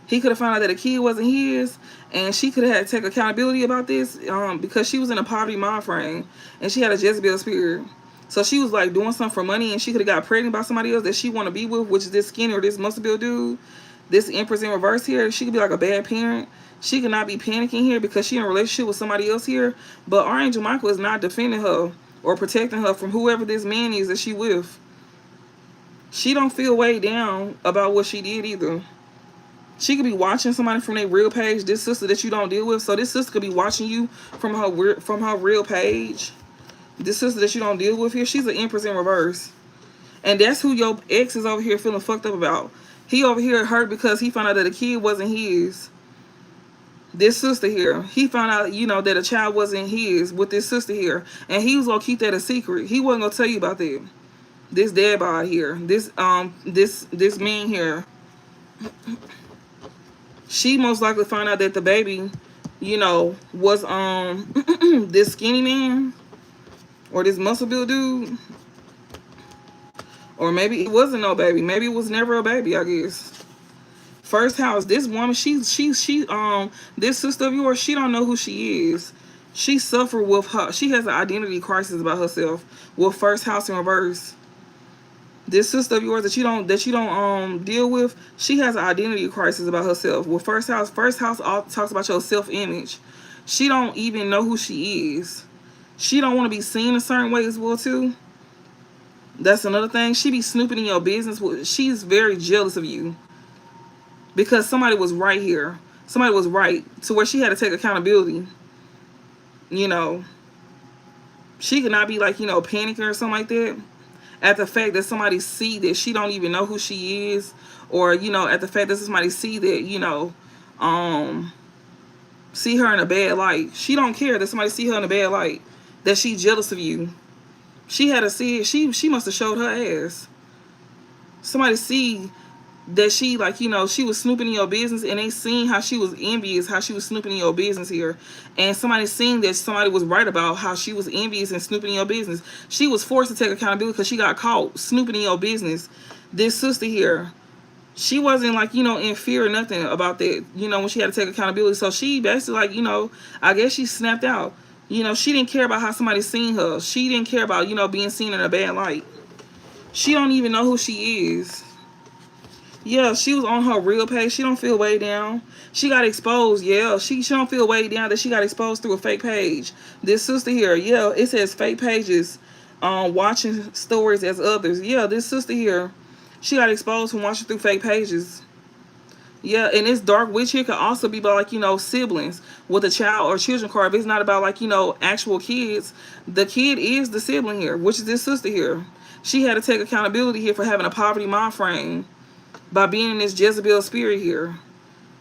he could have found out that a kid wasn't his, and she could have had to take accountability about this, because she was in a poverty mind frame, and she had a Jezebel spirit. So she was like doing something for money, and she could have got pregnant by somebody else that she want to be with, which is this skinny or this muscle build dude. This Empress in reverse here, she could be like a bad parent. She could not be panicking here because she in a relationship with somebody else here. But Archangel Michael is not defending her or protecting her from whoever this man is that she with. She don't feel weighed down about what she did either. She could be watching somebody from their real page, this sister that you don't deal with. So this sister could be watching you from her real page. This sister that you don't deal with here, she's an Empress in reverse. And that's who your ex is over here feeling fucked up about. He over here hurt because he found out that a kid wasn't his. This sister here, he found out, that a child wasn't his with this sister here. And he was going to keep that a secret. He wasn't going to tell you about that. This dad bod here, this man here. She most likely found out that the baby, was this skinny man or this muscle build dude. Or maybe it wasn't no baby. Maybe it was never a baby, I guess. First house, this woman, she this sister of yours, she don't know who she is. She suffered with her. She has an identity crisis about herself with first house in reverse. This sister of yours that you don't deal with, she has an identity crisis about herself. With first house talks about your self-image. She don't even know who she is. She don't want to be seen a certain way as well too. That's another thing. She be snooping in your business. She's very jealous of you because somebody was right here. Somebody was right to where she had to take accountability. She could not be like, panicking or something like that at the fact that somebody see that she don't even know who she is, or at the fact that somebody see that see her in a bad light. She don't care that somebody see her in a bad light, that she jealous of you. She had to see it. She must have showed her ass. Somebody see that she she was snooping in your business, and they seen how she was envious, how she was snooping in your business here. And somebody seen that somebody was right about how she was envious and snooping in your business. She was forced to take accountability because she got caught snooping in your business. This sister here, she wasn't in fear or nothing about that, when she had to take accountability. So she basically I guess she snapped out. She didn't care about how somebody seen her. She didn't care about, being seen in a bad light. She don't even know who she is. Yeah, she was on her real page. She don't feel weighed down. She got exposed. Yeah, she don't feel weighed down that she got exposed through a fake page. This sister here, yeah, it says fake pages, watching stories as others. Yeah, this sister here, she got exposed from watching through fake pages. Yeah, and this dark witch here could also be about siblings with a child or children card. If it's not about actual kids, the kid is the sibling here, which is this sister here. She had to take accountability here for having a poverty mind frame by being in this Jezebel spirit here.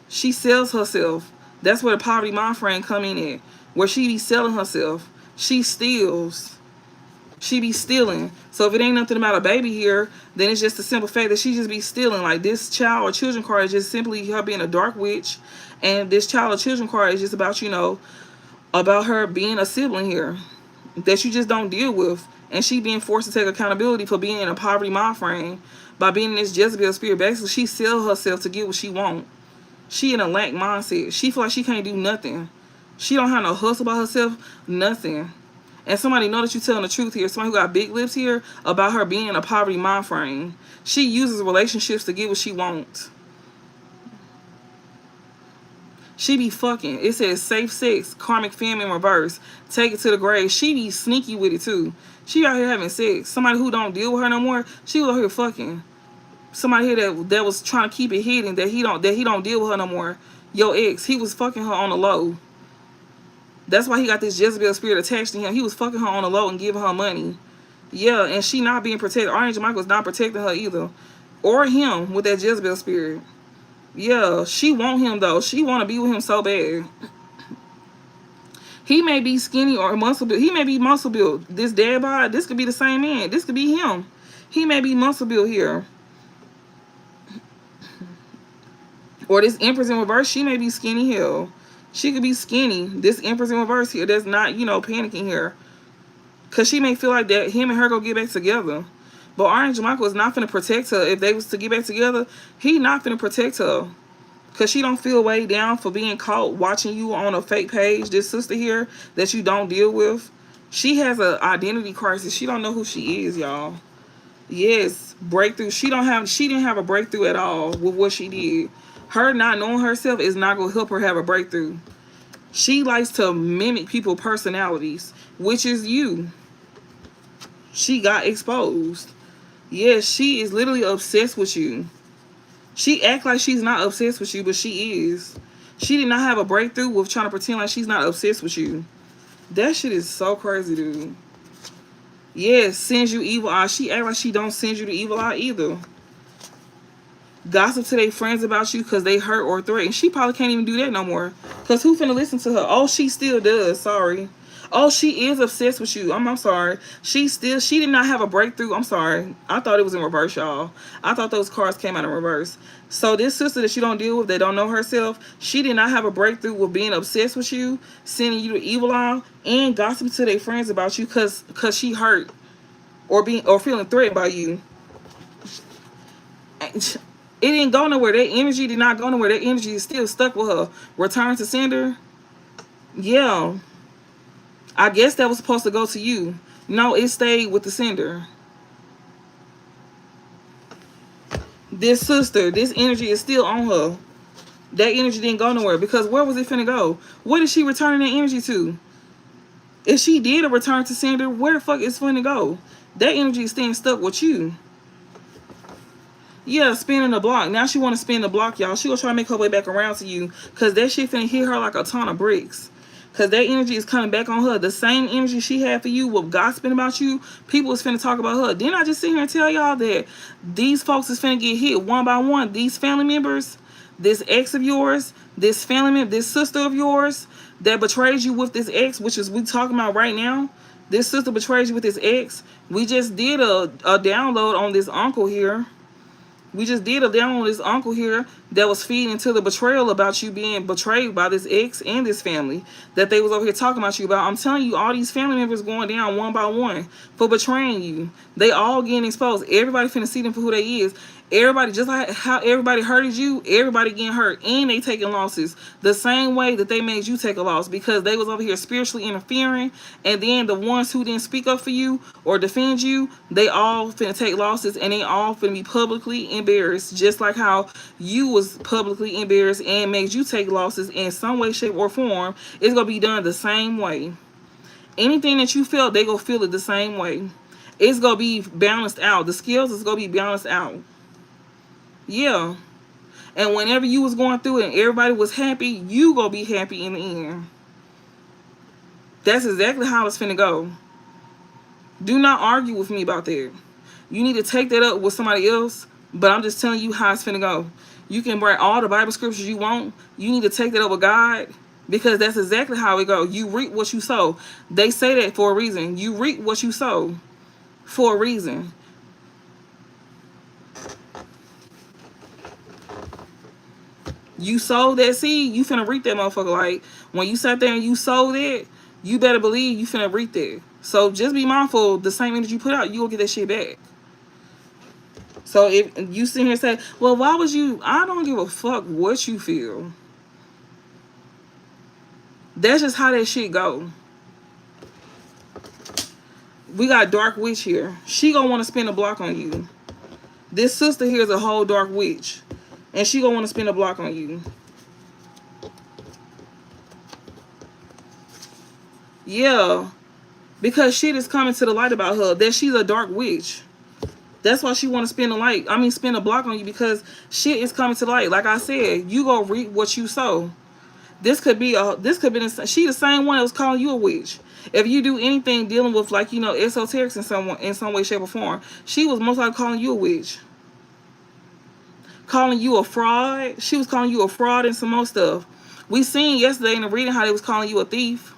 She sells herself. That's where the poverty mind frame come in at, where she be selling herself. She steals. She be stealing. So if it ain't nothing about a baby here, then it's just the simple fact that she just be stealing. Like this child or children card is just simply her being a dark witch. And this child or children card is just about, you know, about her being a sibling here that you just don't deal with. And she being forced to take accountability for being in a poverty mind frame by being in this Jezebel spirit. Basically, she sell herself to get what she want. She in a lack mindset. She feel like she can't do nothing. She don't have no hustle about herself, nothing. And somebody know that you telling the truth here. Somebody who got big lips here about her being in a poverty mind frame. She uses relationships to get what she wants. She be fucking. It says safe sex, karmic family in reverse. Take it to the grave. She be sneaky with it too. She out here having sex. Somebody who don't deal with her no more, she was out here fucking. Somebody here that was trying to keep it hidden, that he don't deal with her no more. Your ex, he was fucking her on the low. That's why he got this Jezebel spirit attached to him. He was fucking her on the low and giving her money. Yeah, and she not being protected. Archangel Michael's not protecting her either. Or him with that Jezebel spirit. Yeah, she want him though. She want to be with him so bad. He may be skinny or muscle built. He may be muscle built. This dad bod, this could be the same man. This could be him. He may be muscle built here. Or this Empress in reverse, she may be skinny hell. She could be skinny. This Empress in reverse here, that's not, you know, panicking here. Because she may feel like that him and her go get back together. But Archangel Michael is not finna protect her. If they was to get back together, he not finna protect her. Because she don't feel weighed down for being caught watching you on a fake page. This sister here that you don't deal with, she has an identity crisis. She don't know who she is, y'all. Yes, breakthrough. She didn't have a breakthrough at all with what she did. Her not knowing herself is not going to help her have a breakthrough. She likes to mimic people's personalities, which is you. She got exposed. Yes, she is literally obsessed with you. She act like she's not obsessed with you, but she is. She did not have a breakthrough with trying to pretend like she's not obsessed with you. That shit is so crazy, dude. Yes, sends you evil eye. She act like she don't send you the evil eye either. Gossip to their friends about you because they hurt or threaten. She probably can't even do that no more. Because who finna listen to her? Oh, she still does. Sorry. Oh, she is obsessed with you. I'm sorry. She did not have a breakthrough. I'm sorry. I thought it was in reverse, y'all. I thought those cards came out in reverse. So this sister that you don't deal with, that don't know herself, she did not have a breakthrough with being obsessed with you, sending you the evil eye, and gossiping to their friends about you because she hurt or feeling threatened by you. It didn't go nowhere. That energy did not go nowhere. That energy is still stuck with her. Return to sender. Yeah. I guess that was supposed to go to you. No, it stayed with the sender. This sister, this energy is still on her. That energy didn't go nowhere because where was it finna go? What is she returning that energy to? If she did a return to sender, where the fuck is it finna go? That energy is staying stuck with you. Yeah, spinning the block. Now she want to spin the block, y'all. She gonna try to make her way back around to you because that shit finna hit her like a ton of bricks. Because that energy is coming back on her. The same energy she had for you with gossiping about you, people is finna talk about her. Didn't I just sit here and tell y'all that these folks is finna get hit one by one? These family members, this ex of yours, this family member, this sister of yours that betrays you with this ex, which is we talking about right now. This sister betrays you with this ex. We just did a download on this uncle here. We just did a down on this uncle here that was feeding into the betrayal about you being betrayed by this ex and this family that they was over here talking about you about. I'm telling you, all these family members going down one by one for betraying you. They all getting exposed. Everybody finna see them for who they is. Everybody, just like how everybody hurted you, everybody getting hurt, and they taking losses the same way that they made you take a loss because they was over here spiritually interfering, and then the ones who didn't speak up for you or defend you, they all finna take losses, and they all finna be publicly embarrassed, just like how you was publicly embarrassed and made you take losses in some way, shape, or form. It's gonna be done the same way. Anything that you felt, they gonna feel it the same way. It's gonna be balanced out. The scales is gonna be balanced out. Yeah. And whenever you was going through it and everybody was happy, you gonna be happy in the end. That's exactly how it's finna go. Do not argue with me about that. You need to take that up with somebody else, but I'm just telling you how it's finna go. You can write all the Bible scriptures you want. You need to take that up with God because that's exactly how it go. You reap what you sow. They say that for a reason. You reap what you sow. for a reason. You sowed that seed, you finna reap that motherfucker. Like, when you sat there and you sowed it, you better believe you finna reap that. So just be mindful, the same energy you put out, you gonna get that shit back. So if you sit here and say, well, why was you, I don't give a fuck what you feel. That's just how that shit go. We got Dark Witch here. She gonna want to spin a block on you. This sister here is a whole Dark Witch. And she gonna want to spin a block on you. Yeah. Because shit is coming to the light about her. That she's a Dark Witch. That's why she want to spin a light. I mean, spin a block on you, because shit is coming to light. Like I said, you go reap what you sow. This could be she the same one that was calling you a witch. If you do anything dealing with, like, you know, esoterics in some way, shape, or form, she was most likely calling you a witch. Calling you a fraud. She was calling you a fraud and some more stuff. We seen yesterday in the reading how they was calling you a thief.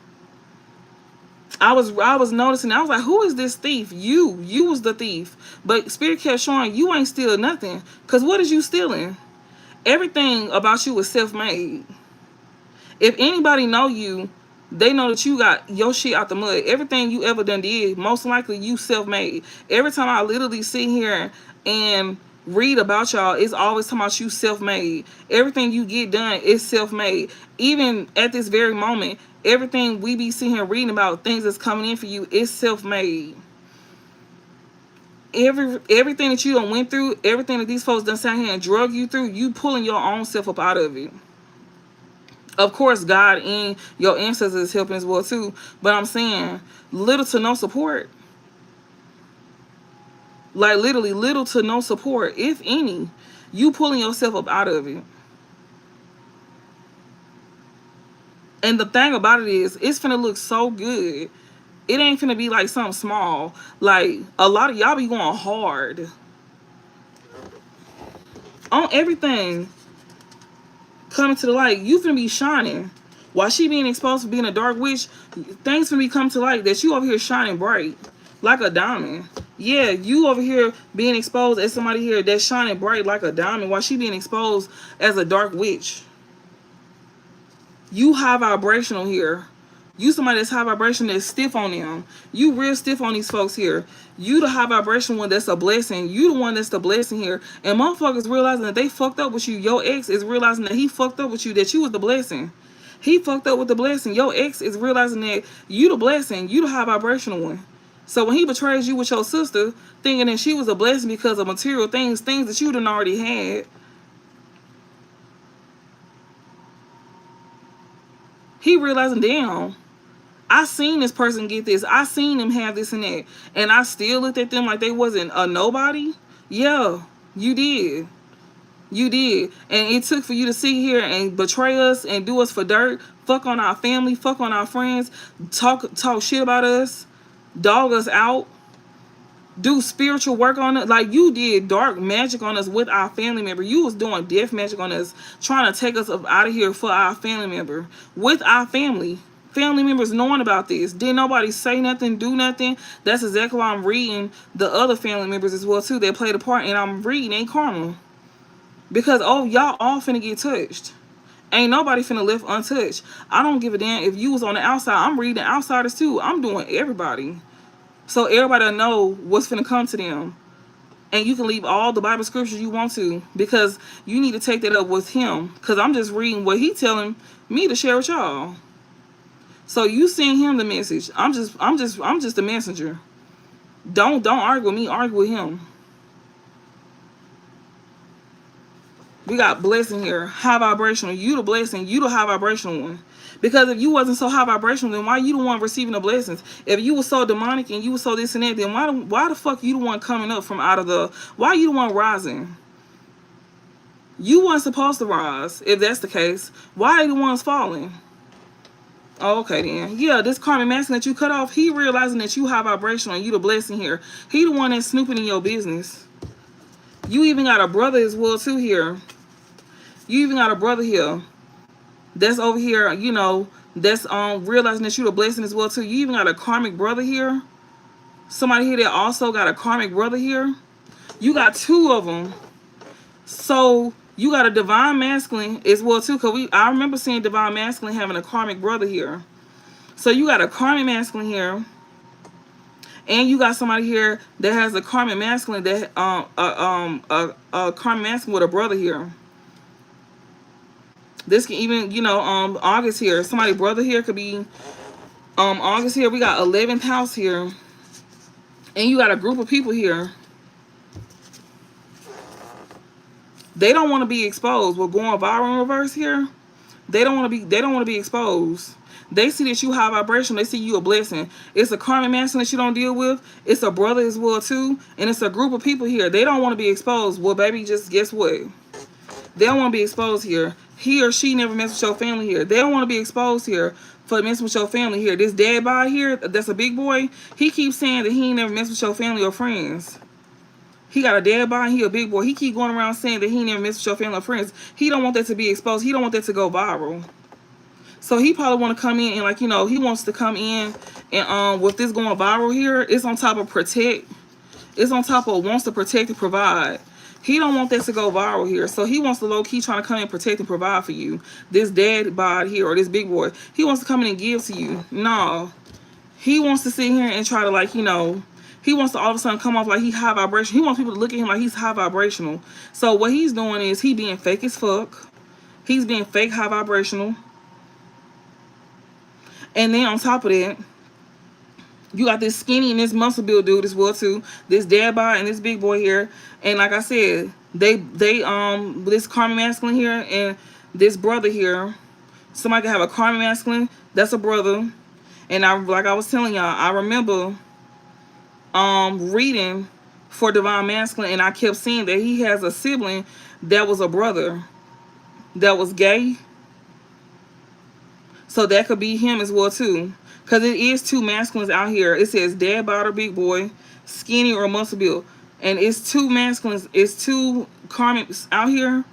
I was noticing. I was like, who is this thief? You was the thief. But Spirit kept showing you ain't stealing nothing. Because what is you stealing? Everything about you is self-made. If anybody know you, they know that you got your shit out the mud. Everything you ever done did, most likely you self-made. Every time I literally sit here and read about y'all, it's always talking about you self-made. Everything you get done is self-made. Even at this very moment, everything we be sitting here reading about, things that's coming in for you, is self-made. Everything that you done went through, everything that these folks done sat here and drug you through, you pulling your own self up out of it. Of course, God and your ancestors is helping as well too. But I'm saying, little to no support. Like, literally little to no support, if any. You pulling yourself up out of it. And the thing about it is, it's finna look so good. It ain't finna be like something small. Like, a lot of y'all be going hard on everything coming to the light. You finna be shining. While she being exposed for being a dark witch, things finna be coming to light that you over here shining bright like a diamond. Yeah, you over here being exposed as somebody here that's shining bright like a diamond, while she being exposed as a dark witch. You high vibrational here. You somebody that's high vibration, that's stiff on them. You real stiff on these folks here. You the high vibration one that's a blessing. You the one that's the blessing here. And motherfuckers realizing that they fucked up with you. Your ex is realizing that he fucked up with you, that you was the blessing. He fucked up with the blessing. Your ex is realizing that you the blessing. You the high vibrational one. So when he betrays you with your sister, thinking that she was a blessing because of material things, things that you done already had, he realizing, damn, I seen this person get this. I seen them have this and that. And I still looked at them like they wasn't a nobody. Yeah, you did. You did. And it took for you to sit here and betray us and do us for dirt. Fuck on our family. Fuck on our friends. Talk shit about us. Dog us out. Do spiritual work on it. Like, you did dark magic on us with our family member. You was doing death magic on us, trying to take us up out of here for our family member. With our family. Family members knowing about this. Didn't nobody say nothing, do nothing. That's exactly why I'm reading the other family members as well too. They played a part, and I'm reading ain't karma. Because, oh, y'all all finna get touched. Ain't nobody finna live untouched. I don't give a damn if you was on the outside. I'm reading outsiders too. I'm doing everybody. So everybody know what's finna come to them. And you can leave all the Bible scriptures you want to, because you need to take that up with him. Because I'm just reading what he telling me to share with y'all. So you send him the message. I'm just the messenger. Don't argue with me, argue with him. We got blessing here. High vibrational. You the blessing. You the high vibrational one. Because if you wasn't so high vibrational, then why you the one receiving the blessings? If you was so demonic and you was so this and that, then why the fuck you the one coming up from out of the... Why you the one rising? You weren't supposed to rise, if that's the case. Why are the ones falling? Oh, okay then. Yeah, this karmic masculine that you cut off, he realizing that you high vibrational and you the blessing here. He the one that's snooping in your business. You even got a brother as well too here. You even got a brother here that's over here, that's realizing that you the blessing as well too. You even got a karmic brother here somebody here that also got a karmic brother here. You got two of them. So you got a divine masculine as well too. Cause I remember seeing divine masculine having a karmic brother here. So you got a karmic masculine here, and you got somebody here that has a karmic masculine that a karmic masculine with a brother here. This can even, you know, August here. Somebody brother here could be August here. We got 11th house here, and you got a group of people here. They don't want to be exposed. We're going viral in reverse here. They don't want to be exposed. They see that you high vibration. They see you a blessing. It's a karmic masculine that you don't deal with. It's a brother as well too. And it's a group of people here. They don't want to be exposed. Well, baby, just guess what? They don't want to be exposed here. He or she never mess with your family here. They don't want to be exposed here for messing with your family here. This dad bod here, that's a big boy. He keeps saying that he ain't never messed with your family or friends. He got a dad bod, he a big boy. He keep going around saying that he ain't never messed with your family or friends. He don't want that to be exposed. He don't want that to go viral. So he probably want to come in and, like, you know, he wants to come in and with this going viral here, it's on top of protect. It's on top of wants to protect and provide. He don't want this to go viral here. So he wants to low-key trying to come in and protect and provide for you. This dad bod here, or this big boy, he wants to come in and give to you. No. He wants to sit here and try to, like, you know, he wants to all of a sudden come off like he's high vibration. He wants people to look at him like he's high vibrational. So what he's doing is he being fake as fuck. He's being fake high vibrational. And then on top of that, you got this skinny and this muscle build dude as well too. This dad bod and this big boy here. And like I said, they this karmic masculine here and this brother here. Somebody can have a karmic masculine. That's a brother. And like I was telling y'all, I remember reading for divine masculine, and I kept seeing that he has a sibling that was a brother that was gay. So that could be him as well too. Because it is two masculines out here. It says dad bod or big boy, skinny or muscle build. And it's two masculines. It's two karmics out here.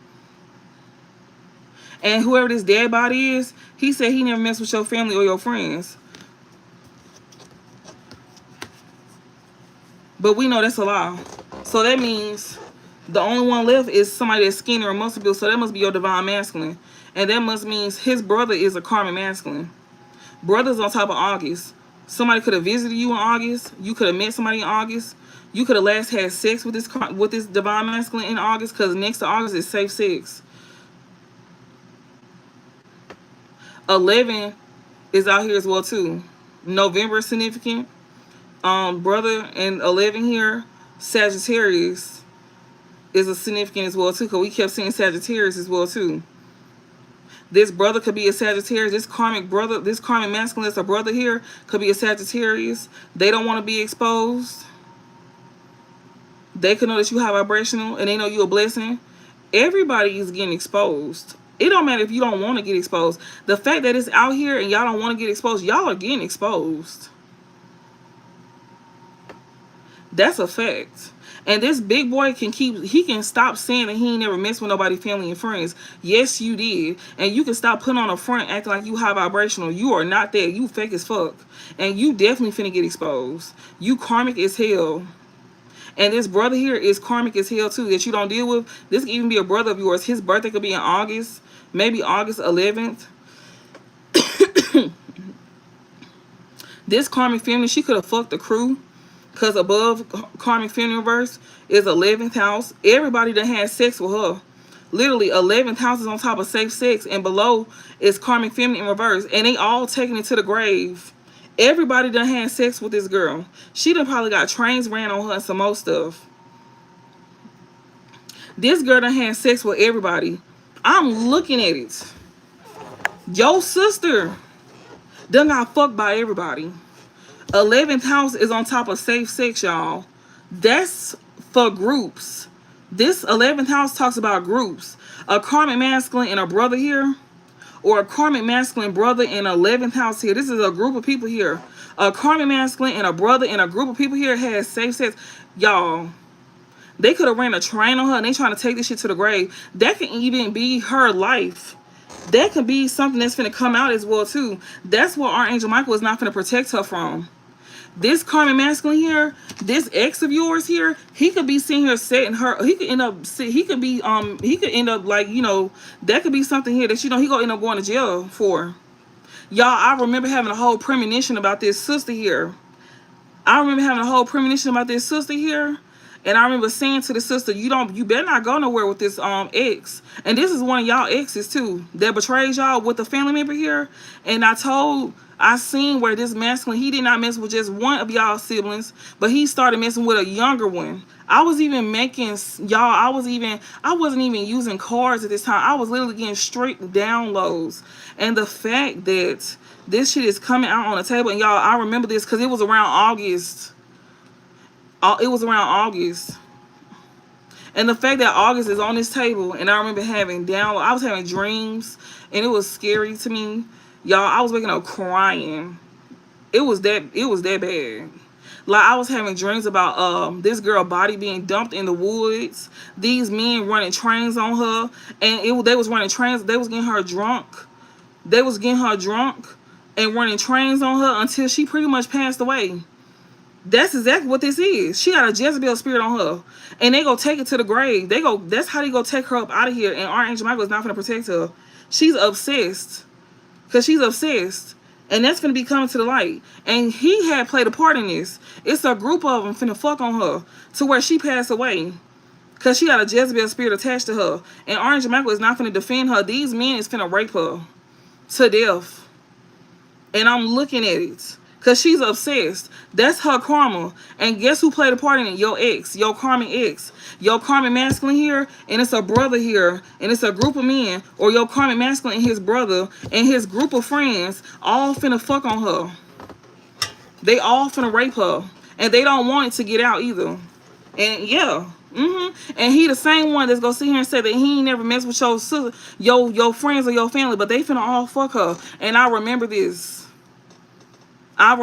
And whoever this dad bod is, he said he never messed with your family or your friends. But we know that's a lie. So that means the only one left is somebody that's skinny or muscle build. So that must be your divine masculine. And that must means his brother is a karmic masculine. Brothers on top of August. Somebody could have visited you in August. You could have met somebody in August. You could have last had sex with this divine masculine in August, because next to August is safe sex. 11 is out here as well too. November is significant. Brother and 11 here, Sagittarius is a significant as well too, because we kept seeing Sagittarius as well too. This brother could be a Sagittarius. This karmic brother, this karmic masculine that's a brother here, could be a Sagittarius. They don't want to be exposed. They could know that you high vibrational and they know you a blessing. Everybody is getting exposed. It don't matter if you don't want to get exposed. The fact that it's out here and y'all don't want to get exposed, y'all are getting exposed. That's a fact. And this big boy he can stop saying that he ain't never messed with nobody, family and friends. Yes, you did. And you can stop putting on a front acting like you high vibrational. You are not there. You fake as fuck. And you definitely finna get exposed. You karmic as hell. And this brother here is karmic as hell too, that you don't deal with. This can even be a brother of yours. His birthday could be in August. Maybe August 11th. This karmic family, she could have fucked the crew. Because above karmic family reverse is 11th house. Everybody that has sex with her. Literally, 11th house is on top of safe sex. And below is karmic family in reverse. And they all taking it to the grave. Everybody done had sex with this girl. She done probably got trains ran on her and some more stuff. This girl done had sex with everybody. I'm looking at it. Your sister done got fucked by everybody. 11th house is on top of safe sex, y'all. That's for groups. This 11th house talks about groups. A karmic masculine and a brother here, or a karmic masculine brother in 11th house here. This is a group of people here. A karmic masculine and a brother and a group of people here has safe sex. Y'all, they could have ran a train on her and they trying to take this shit to the grave. That can even be her life. That could be something that's finna come out as well too. That's what Archangel Michael is not finna protect her from. This karmic masculine here, this ex of yours here, he could be seeing her setting her. He could end up. He could be. He could end up like, that could be something here that he gonna end up going to jail for. Y'all, I remember having a whole premonition about this sister here. I remember having a whole premonition about this sister here. And I remember saying to the sister, you better not go nowhere with this ex. And this is one of y'all exes too that betrays y'all with a family member here. And I seen where this masculine, he did not mess with just one of y'all siblings, but he started messing with a younger one. I was even making, y'all, I wasn't even using cards at this time. I was literally getting straight downloads. And the fact that this shit is coming out on the table, and y'all, I remember this because it was around August. It was around August. And the fact that August is on this table, and I remember I was having dreams, and it was scary to me. Y'all, I was waking up crying. It was that bad. Like, I was having dreams about this girl body being dumped in the woods. These men running trains on her, and they was running trains. They was getting her drunk. And running trains on her until she pretty much passed away. That's exactly what this is. She got a Jezebel spirit on her. And they go take it to the grave. That's how they go take her up out of here. And Archangel Michael is not going to protect her. She's obsessed. Because she's obsessed. And that's going to be coming to the light. And he had played a part in this. It's a group of them finna fuck on her to where she passed away. Because she got a Jezebel spirit attached to her. And Archangel Michael is not finna defend her. These men is finna rape her to death. And I'm looking at it. Because she's obsessed. That's her karma. And guess who played a part in it? Your ex. Your karmic ex. Your karmic masculine here. And it's a brother here. And it's a group of men. Or your karmic masculine and his brother. And his group of friends. All finna fuck on her. They all finna rape her. And they don't want it to get out either. And yeah. And he the same one that's gonna sit here and say that he ain't never messed with your sister, your friends or your family. But they finna all fuck her. And I remember this. I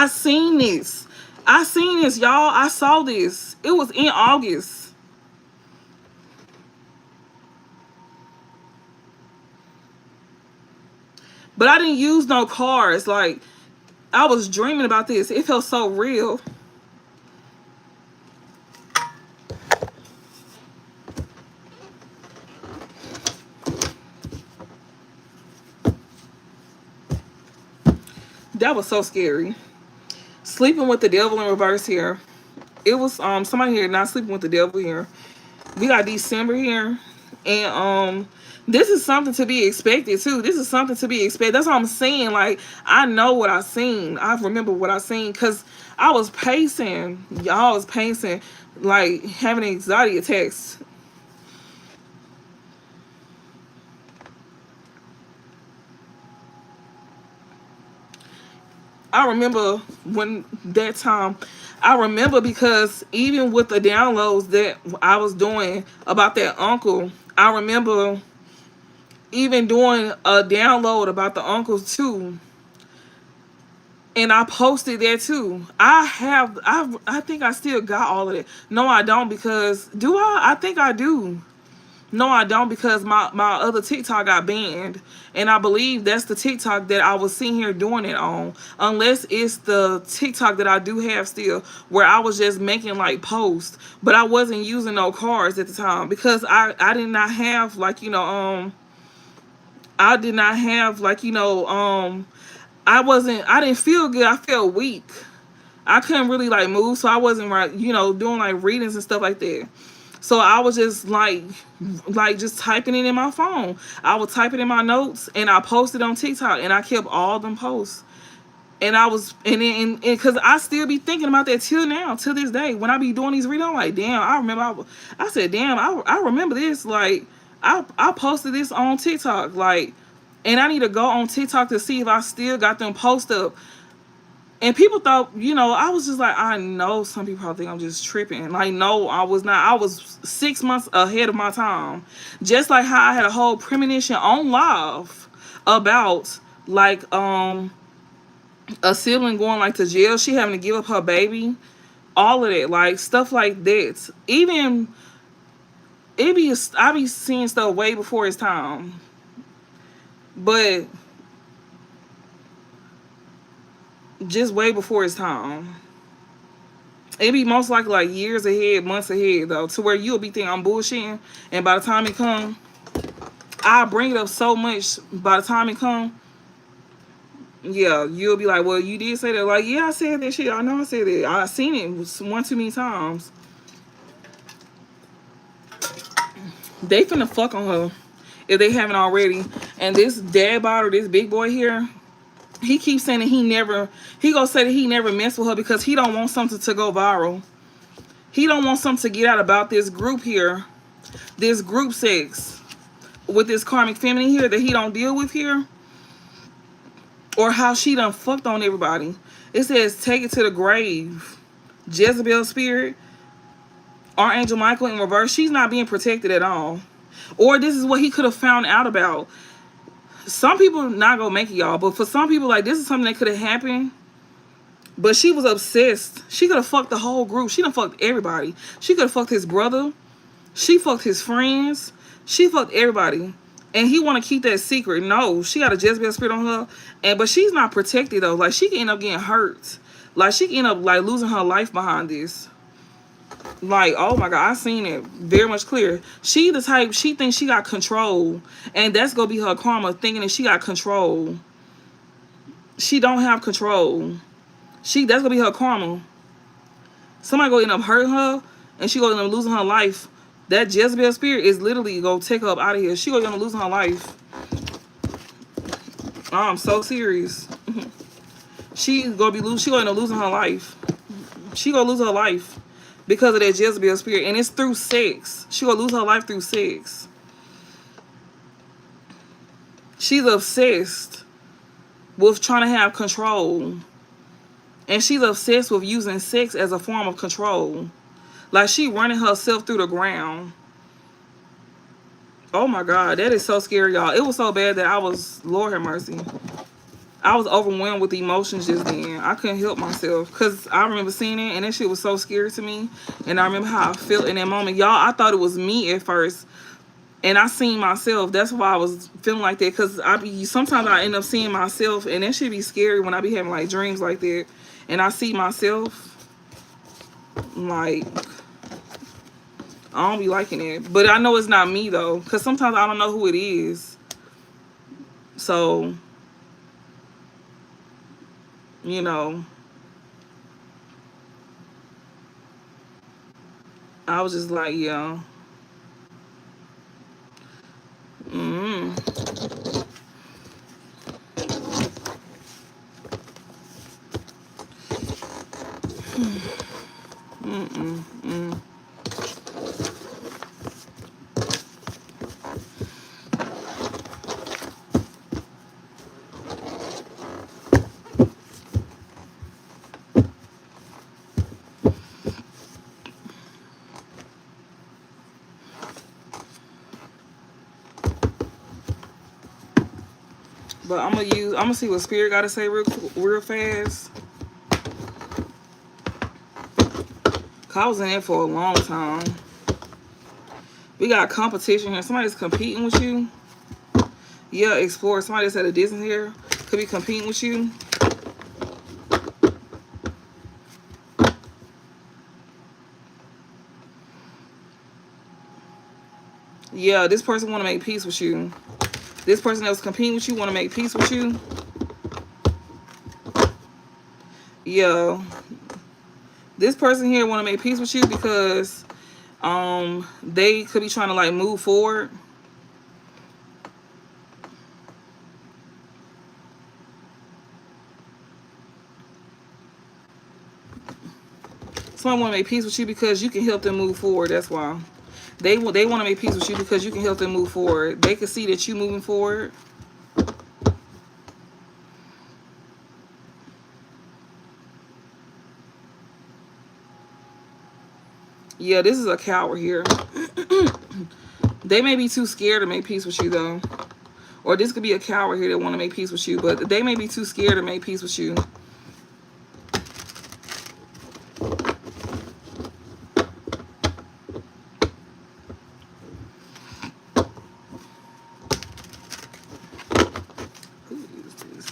seen this. Y'all. I saw this. It was in August. But I didn't use no cards. Like, I was dreaming about this. It felt so real. That was so scary. Sleeping with the devil in reverse here. It was somebody here not sleeping with the devil here. We got December here. And this is something to be expected too. This is something to be expected. That's what I'm saying. Like, I know what I seen. I remember what I seen because I was pacing. Y'all was pacing, like having anxiety attacks. I remember when that time, I remember because even with the downloads that I was doing about that uncle, I remember even doing a download about the uncles too. And I posted that too. I think I still got all of it. No, I don't, because do I? I think I do. No, I don't, because my other TikTok got banned. And I believe that's the TikTok that I was sitting here doing it on. Unless it's the TikTok that I do have still, where I was just making like posts. But I wasn't using no cards at the time. Because I did not have like, I did not have like, I didn't feel good. I felt weak. I couldn't really like move. So I wasn't right, doing like readings and stuff like that. So I was just like just typing it in my phone. I would type it in my notes and I posted on TikTok and I kept all them posts. And I was, and because I still be thinking about that till now, till this day. When I be doing these readings, I'm like, damn, I remember, I said, damn, I remember this. Like, I posted this on TikTok. Like, and I need to go on TikTok to see if I still got them posts up. And people thought, I was just like, I know some people probably think I'm just tripping. Like, no, I was not. I was 6 months ahead of my time. Just like how I had a whole premonition on live about, like, a sibling going, like, to jail. She having to give up her baby. All of that. Like, stuff like that. Even, I be seeing stuff way before it's time. But just way before his time. It be most likely like years ahead, months ahead though, to where you'll be thinking I'm bullshitting, and by the time it come, I bring it up so much. By the time it come, yeah, you'll be like, well, you did say that. Like, yeah, I said that shit. I know I said that. I seen it one too many times. They finna fuck on her if they haven't already. And this dad bod or this big boy here, he keeps saying that he gonna say that he never messed with her because he don't want something to go viral. He don't want something to get out about this group here, this group sex with this karmic feminine here that he don't deal with here, or how she done fucked on everybody. It says take it to the grave. Jezebel spirit, Archangel Michael in reverse. She's not being protected at all. Or this is what he could have found out about. Some people not gonna make it, y'all, but for some people, like, this is something that could have happened. But she was obsessed. She could have fucked the whole group. She done fucked everybody. She could have fucked his brother. She fucked his friends. She fucked everybody. And he want to keep that secret. No, she got a Jezebel spirit on her. But she's not protected, though. Like, she can end up getting hurt. Like, she can end up, like, losing her life behind this. Like, oh my God, I seen it very much clear. She the type, she thinks she got control. And that's going to be her karma, thinking that she got control. She don't have control. That's gonna be her karma. Somebody gonna end up hurting her, and she gonna end up losing her life. That Jezebel spirit is literally gonna take her up out of here. She gonna end up losing her life. I'm so serious. She gonna end up losing her life. She gonna lose her life because of that Jezebel spirit, and it's through sex. She gonna lose her life through sex. She's obsessed with trying to have control. And she's obsessed with using sex as a form of control. Like, she running herself through the ground. Oh my God, that is so scary, y'all. It was so bad that I was, Lord have mercy, I was overwhelmed with emotions just then. I couldn't help myself because I remember seeing it and that shit was so scary to me. And I remember how I felt in that moment. Y'all, I thought it was me at first. And I seen myself. That's why I was feeling like that. Because sometimes I end up seeing myself. And that should be scary when I be having like dreams like that. And I see myself, like, I don't be liking it. But I know it's not me, though. Because sometimes I don't know who it is. So, you know, I was just like, yeah. But I'm gonna see what Spirit gotta say real fast. Cause I was in it for a long time. We got competition here. Somebody's competing with you. Yeah, explore. Somebody that's at a distance here could be competing with you. Yeah, this person want to make peace with you. This person that was competing with you want to make peace with you. Yeah. This person here want to make peace with you because they could be trying to like move forward. Someone want to make peace with you because you can help them move forward. That's why. They want to make peace with you because you can help them move forward. They can see that you moving forward. Yeah, this is a coward here. They may be too scared to make peace with you, though. Or this could be a coward here that want to make peace with you, but they may be too scared to make peace with you. Who is this?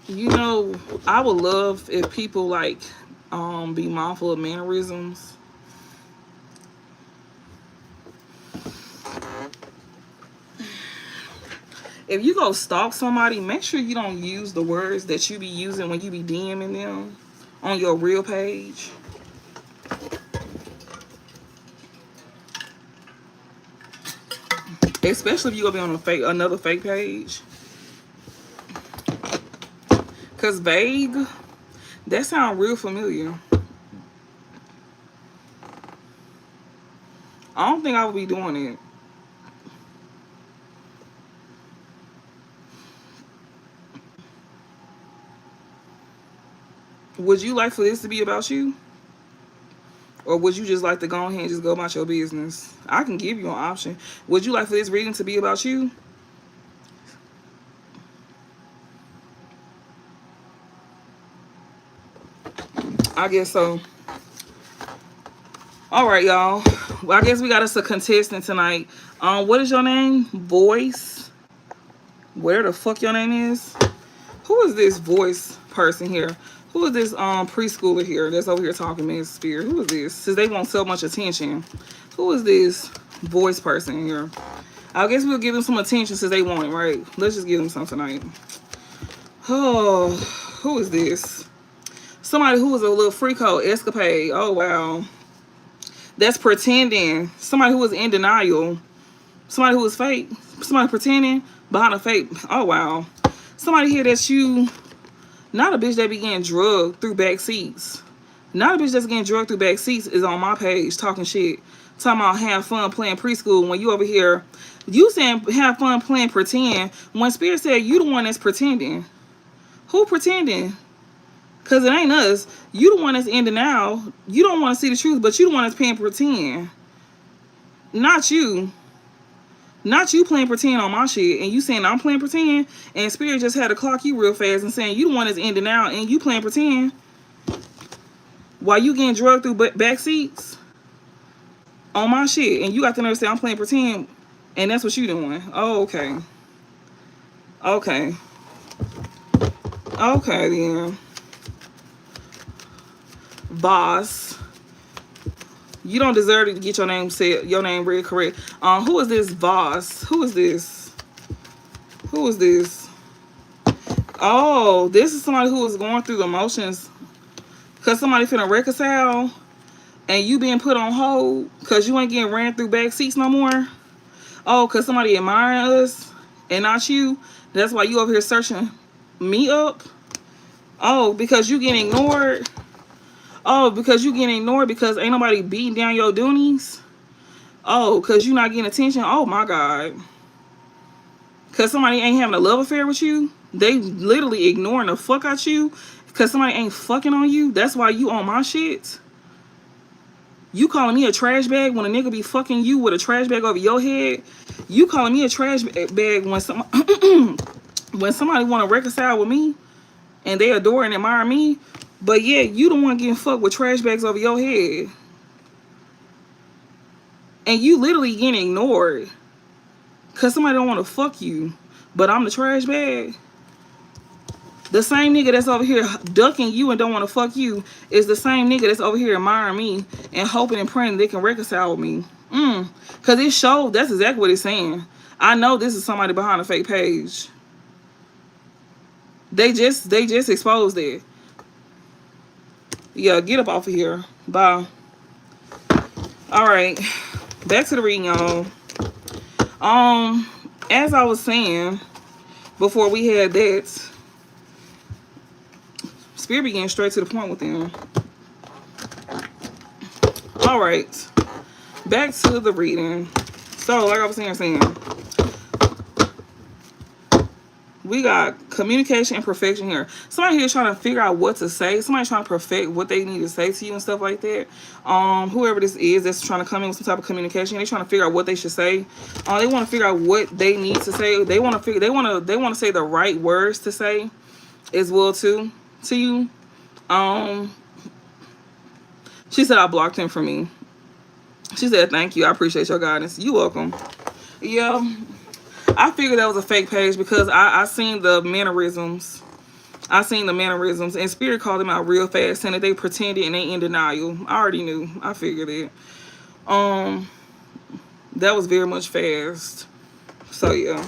You know, I would love if people like be mindful of mannerisms. If you go stalk somebody, make sure you don't use the words that you be using when you be DMing them on your real page. Especially if you gonna be on another fake page. Cause vague, that sound real familiar. I don't think I would be doing it. Would you like for this to be about you? Or would you just like to go ahead and just go about your business? I can give you an option. Would you like for this reading to be about you? I guess so. All right, y'all. Well, I guess we got us a contestant tonight. What is your name? Voice. Where the fuck your name is? Who is this voice person here? Who is this preschooler here that's over here talking to Miss Spear? Who is this? Since they want so much attention. Who is this voice person here? I guess we'll give them some attention since they want it, right? Let's just give them some tonight. Oh, who is this? Somebody who was a little freako escapade. Oh, wow. That's pretending. Somebody who was in denial. Somebody who was fake. Somebody pretending behind a fake. Oh, wow. Somebody here that you... Not a bitch that be getting drugged through back seats. Not a bitch that's getting drugged through back seats is on my page talking shit. Talking about have fun playing preschool when you over here. You saying have fun playing pretend when Spirit said you the one that's pretending. Who pretending? Because it ain't us. You the one that's in denial. You don't want to see the truth, but you the one that's playing pretend. Not you. Not you playing pretend on my shit. And you saying I'm playing pretend. And Spirit just had to clock you real fast and saying you the one that's in denial and you playing pretend. While you getting drugged through back seats on my shit. And you got the nerve to say I'm playing pretend. And that's what you doing. Oh, okay. Okay. Okay, then. Boss. You don't deserve to get your name said, your name read correct. Who is this Voss? Who is this? Who is this? Oh, this is somebody who is going through the motions because somebody finna reconcile and you being put on hold because you ain't getting ran through back seats no more. Oh, because somebody admiring us and not you. That's why you over here searching me up. Oh, because you getting ignored. Oh, because you getting ignored because ain't nobody beating down your doonies. Oh, because you not getting attention. Oh, my God. Because somebody ain't having a love affair with you. They literally ignoring the fuck out you because somebody ain't fucking on you. That's why you on my shit. You calling me a trash bag when a nigga be fucking you with a trash bag over your head. You calling me a trash bag when when somebody want to reconcile with me and they adore and admire me. But yeah, you the one getting fucked with trash bags over your head. And you literally getting ignored. Because somebody don't want to fuck you. But I'm the trash bag. The same nigga that's over here ducking you and don't want to fuck you is the same nigga that's over here admiring me and hoping and praying they can reconcile with me. Because it showed, that's exactly what it's saying. I know this is somebody behind a fake page. They just exposed it. Yeah, get up off of here. Bye. All right, back to the reading, y'all. As I was saying before we had that, Spirit began straight to the point with them. All right, back to the reading. So, like I was saying, we got communication and perfection here. Somebody here trying to figure out what to say. Somebody trying to perfect what they need to say to you and stuff like that. Whoever this is that's trying to come in with some type of communication, they trying to figure out what they should say. They want to figure out what they need to say. They want to say the right words to say as well too to you. She said I blocked him for me. She said thank you. I appreciate your guidance. You welcome. Yeah. I figured that was a fake page because I seen the mannerisms I seen the mannerisms, and Spirit called them out real fast, saying that they pretended and they in denial. I already knew. I figured it. Um, that was very much fast. So yeah.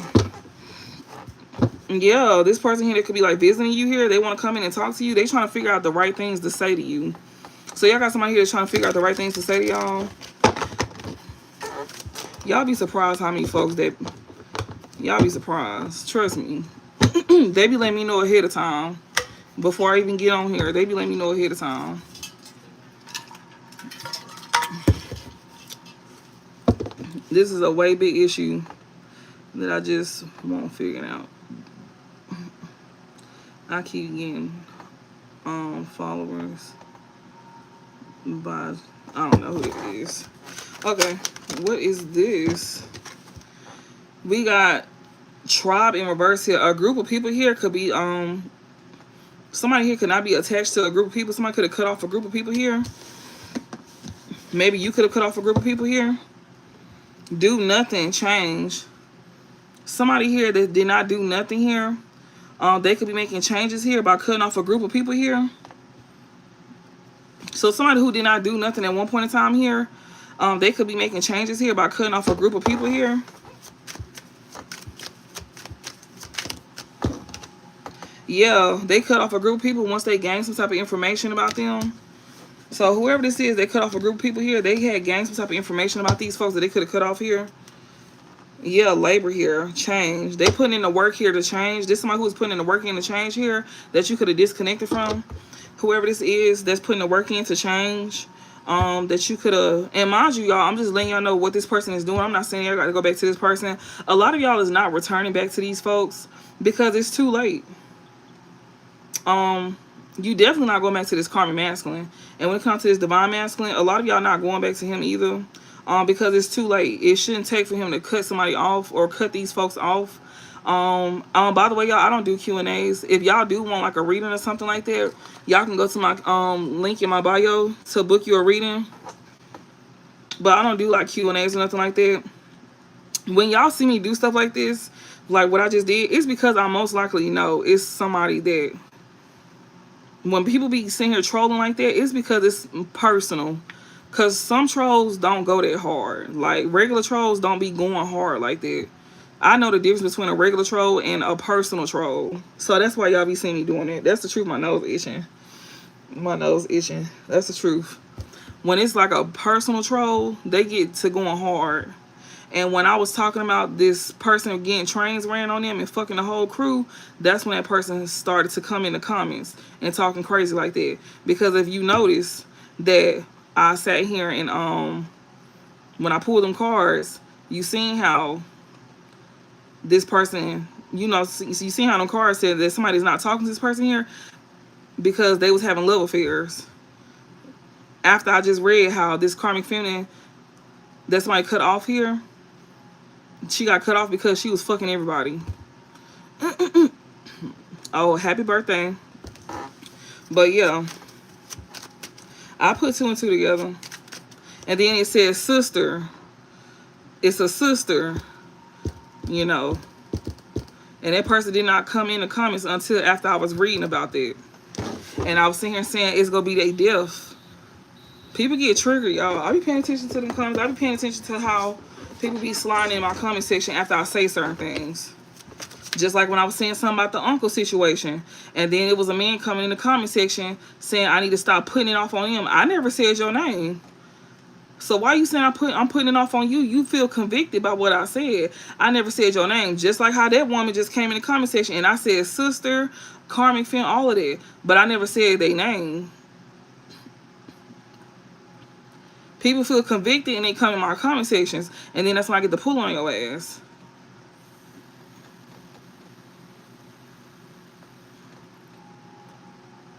Yeah, this person here that could be like visiting you here, they want to come in and talk to you. They trying to figure out the right things to say to you. So y'all got somebody here that's trying to figure out the right things to say to y'all. Y'all be surprised how many folks that... Y'all be surprised. Trust me. They be letting me know ahead of time. Before I even get on here, they be letting me know ahead of time. This is a way big issue that I just won't figure out. I keep getting followers by... I don't know who it is. Okay, what is this? We got tribe in reverse here. A group of people here could be somebody here could not be attached to a group of people. Somebody could have cut off a group of people here. Maybe you could have cut off a group of people here. Do nothing, change. Somebody here that did not do nothing here. They could be making changes here by cutting off a group of people here. So somebody who did not do nothing at one point in time here, they could be making changes here by cutting off a group of people here. Yeah, they cut off a group of people once they gained some type of information about them. So whoever this is, they cut off a group of people here. They had gained some type of information about these folks that they could have cut off here. Yeah, labor here, change. They putting in the work here to change. This is somebody who's putting in the work in to change here that you could have disconnected from. Whoever this is that's putting the work in to change, that you could have... And mind you, y'all, I'm just letting y'all know what this person is doing. I'm not saying y'all got to go back to this person. A lot of y'all is not returning back to these folks because it's too late. You definitely not going back to this karmic masculine. And when it comes to this divine masculine, a lot of y'all not going back to him either. Because it's too late. It shouldn't take for him to cut somebody off or cut these folks off. By the way, y'all, I don't do Q&As. If y'all do want like a reading or something like that, y'all can go to my link in my bio to book you a reading. But I don't do like Q&As or nothing like that. When y'all see me do stuff like this, like what I just did, it's because I most likely know it's somebody that... When people be sitting here trolling like that, it's because it's personal. Because some trolls don't go that hard. Like, regular trolls don't be going hard like that. I know the difference between a regular troll and a personal troll. So that's why y'all be seeing me doing it. That's the truth. My nose itching. My nose itching. That's the truth. When it's like a personal troll, they get to going hard. And when I was talking about this person getting trains ran on them and fucking the whole crew, that's when that person started to come in the comments and talking crazy like that. Because if you notice that I sat here and when I pulled them cards, you seen how this person, you know, you seen how them cards said that somebody's not talking to this person here because they was having love affairs. After I just read how this karmic feminine that somebody cut off here, she got cut off because she was fucking everybody. Oh, happy birthday. But yeah, I put 2 and 2 together. And then it says sister. It's a sister, you know. And that person did not come in the comments until after I was reading about that. And I was sitting here saying it's going to be their death. People get triggered, y'all. I be paying attention to them comments. I be paying attention to how people be sliding in my comment section after I say certain things. Just like when I was saying something about the uncle situation. And then it was a man coming in the comment section saying I need to stop putting it off on him. I never said your name. So why you saying I'm putting it off on you? You feel convicted by what I said. I never said your name. Just like how that woman just came in the comment section and I said sister, karmic film, all of that. But I never said their name. People feel convicted and they come in my comment sections. And then that's when I get to pull on your ass.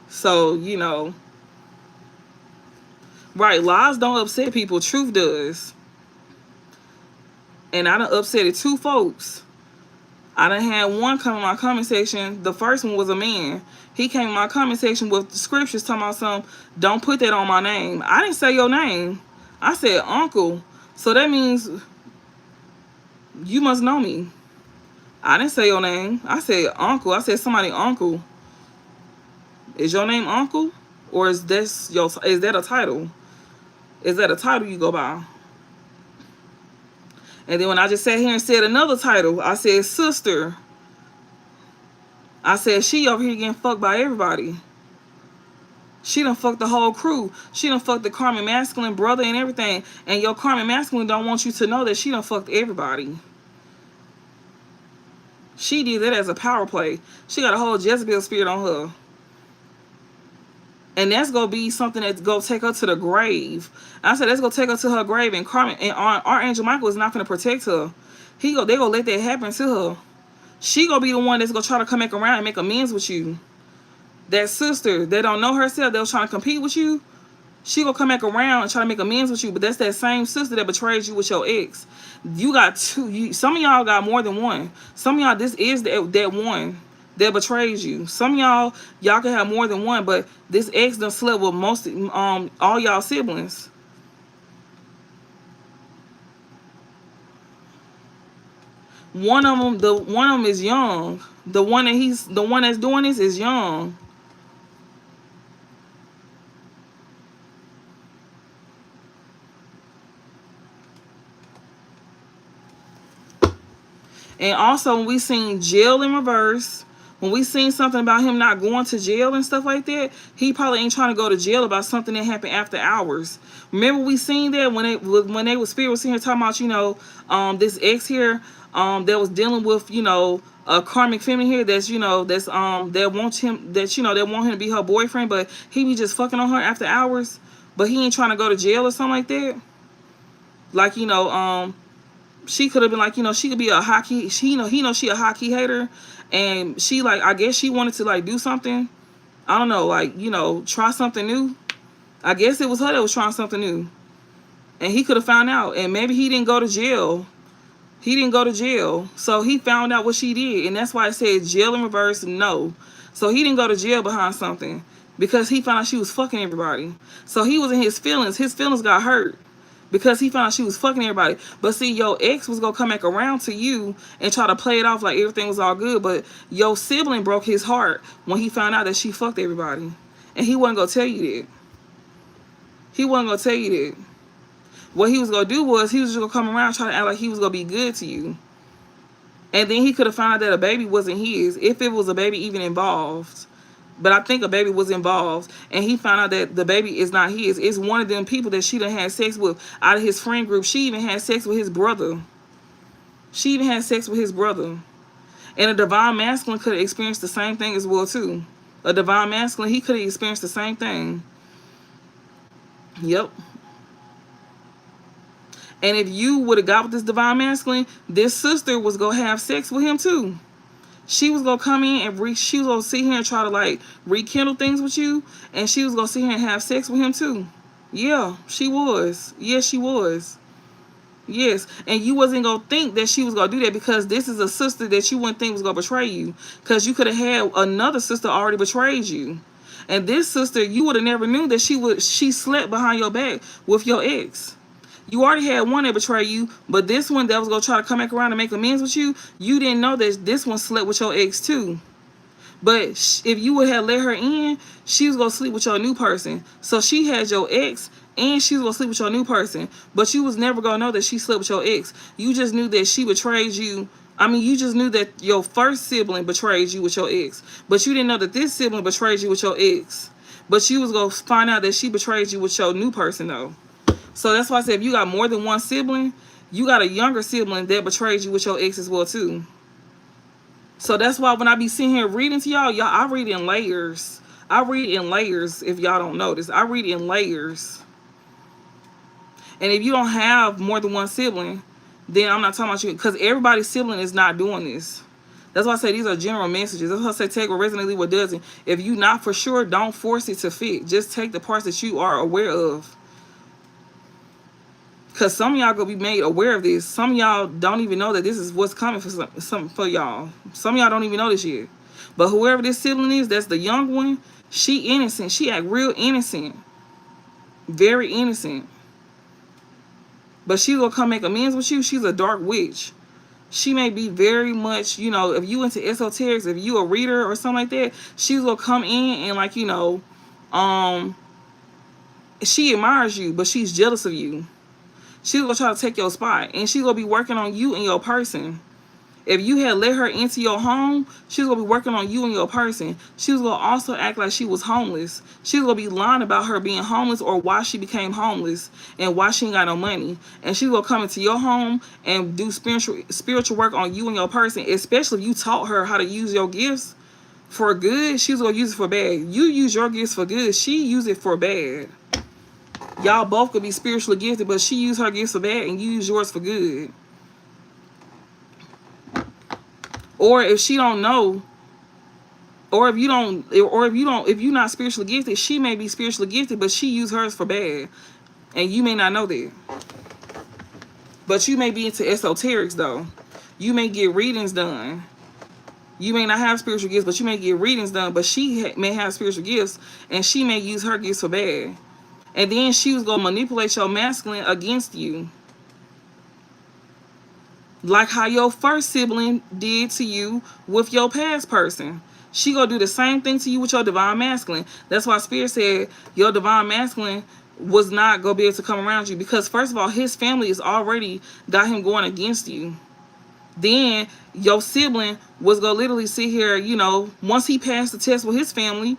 So, you know. Right, lies don't upset people. Truth does. And I done upset 2 folks. I done had one come in my comment section. The first one was a man. He came in my comment section with the scriptures talking about something. Don't put that on my name. I didn't say your name. I said uncle. So that means you must know me. I didn't say your name. I said uncle. I said somebody uncle. Is your name Uncle? Or is that a title? Is that a title you go by? And then when I just sat here and said another title, I said sister. I said she over here getting fucked by everybody. She done fucked the whole crew. She done fucked the karmic masculine brother and everything. And your karmic masculine don't want you to know that she done fucked everybody. She did that as a power play. She got a whole Jezebel spirit on her. And that's gonna be something that's gonna take her to the grave. I said that's gonna take her to her grave. And Carmen and Archangel Michael is not gonna protect her. They gonna let that happen to her. She gonna be the one that's gonna try to come back around and make amends with you. That sister that don't know herself, that was trying to compete with you, she gonna come back around and try to make amends with you. But that's that same sister that betrayed you with your ex. You got two. Some of y'all got more than one. Some of y'all, this is that one that betrays you. Some of y'all can have more than one, but this ex done slept with most all y'all siblings. One of them is young. The one that's doing this is young. And also, when we seen jail in reverse, when we seen something about him not going to jail and stuff like that, he probably ain't trying to go to jail about something that happened after hours. Remember we seen that when they was spirit was sitting here talking about, this ex here, that was dealing with, a karmic feminine here that's, that wants him, that want him to be her boyfriend, but he be just fucking on her after hours, but he ain't trying to go to jail or something like that. Like, she could have been like, she could be a hockey. He know she a hockey hater, and she like, I guess she wanted to like do something. I don't know, like, try something new. I guess it was her that was trying something new, and he could have found out, and maybe he didn't go to jail. He didn't go to jail, so he found out what she did, and that's why it said jail in reverse. No, so he didn't go to jail behind something because he found out she was fucking everybody. So he was in his feelings. His feelings got hurt. Because he found out she was fucking everybody. But see, your ex was going to come back around to you and try to play it off like everything was all good. But your sibling broke his heart when he found out that she fucked everybody. And he wasn't going to tell you that. He wasn't going to tell you that. What he was going to do was he was just going to come around and try to act like he was going to be good to you. And then he could have found out that a baby wasn't his, if it was a baby even involved. But I think a baby was involved, and he found out that the baby is not his. It's one of them people that she done had sex with out of his friend group. She even had sex with his brother. She even had sex with his brother. And a divine masculine could have experienced the same thing as well, too. A divine masculine, he could have experienced the same thing. Yep. And if you would have got with this divine masculine, this sister was going to have sex with him, too. She was going to come in and she was going to sit here and try to like rekindle things with you. And she was going to sit here and have sex with him too. Yeah, she was. Yes, she was. Yes. And you wasn't going to think that she was going to do that because this is a sister that you wouldn't think was going to betray you. Because you could have had another sister already betrayed you. And this sister, you would have never knew that she slept behind your back with your ex. You already had one that betrayed you, but this one that was going to try to come back around and make amends with you, you didn't know that this one slept with your ex too. But if you would have let her in, she was going to sleep with your new person. So she had your ex, and she was going to sleep with your new person. But you was never going to know that she slept with your ex. You just knew that she betrayed you. I mean, you just knew that your first sibling betrayed you with your ex. But you didn't know that this sibling betrayed you with your ex. But you was going to find out that she betrayed you with your new person, though. So that's why I said if you got more than one sibling, you got a younger sibling that betrays you with your ex as well too. So that's why when I be sitting here reading to y'all, I read in layers. I read in layers if y'all don't notice. I read in layers. And if you don't have more than one sibling, then I'm not talking about you. Because everybody's sibling is not doing this. That's why I say these are general messages. That's why I say take what resonates, leave what doesn't. If you not for sure, don't force it to fit. Just take the parts that you are aware of. Because some of y'all gonna be made aware of this. Some of y'all don't even know that this is what's coming for y'all. Some of y'all don't even know this yet. But whoever this sibling is, that's the young one, she innocent. She act real innocent. Very innocent. But she gonna come make amends with you. She's a dark witch. She may be very much, you know, if you into esoterics, if you a reader or something like that, she's gonna come in and like, you know, she admires you, but she's jealous of you. She's gonna try to take your spot, and she's gonna be working on you and your person. If you had let her into your home, she was gonna be working on you and your person. She was gonna also act like she was homeless. She was gonna be lying about her being homeless or why she became homeless and why she ain't got no money. And she's gonna come into your home and do spiritual work on you and your person, especially if you taught her how to use your gifts for good. She's gonna use it for bad. You use your gifts for good, she use it for bad. Y'all both could be spiritually gifted, but she used her gifts for bad and you use yours for good. Or if she don't know, or if you're not spiritually gifted, she may be spiritually gifted, but she used hers for bad. And you may not know that. But you may be into esoterics though. You may get readings done. You may not have spiritual gifts, but you may get readings done. But she may have spiritual gifts, and she may use her gifts for bad. And then she was going to manipulate your masculine against you. Like how your first sibling did to you with your past person. She gonna do the same thing to you with your divine masculine. That's why Spirit said your divine masculine was not gonna be able to come around you. Because first of all, his family is already got him going against you. Then your sibling was gonna literally sit here, you know, once he passed the test with his family,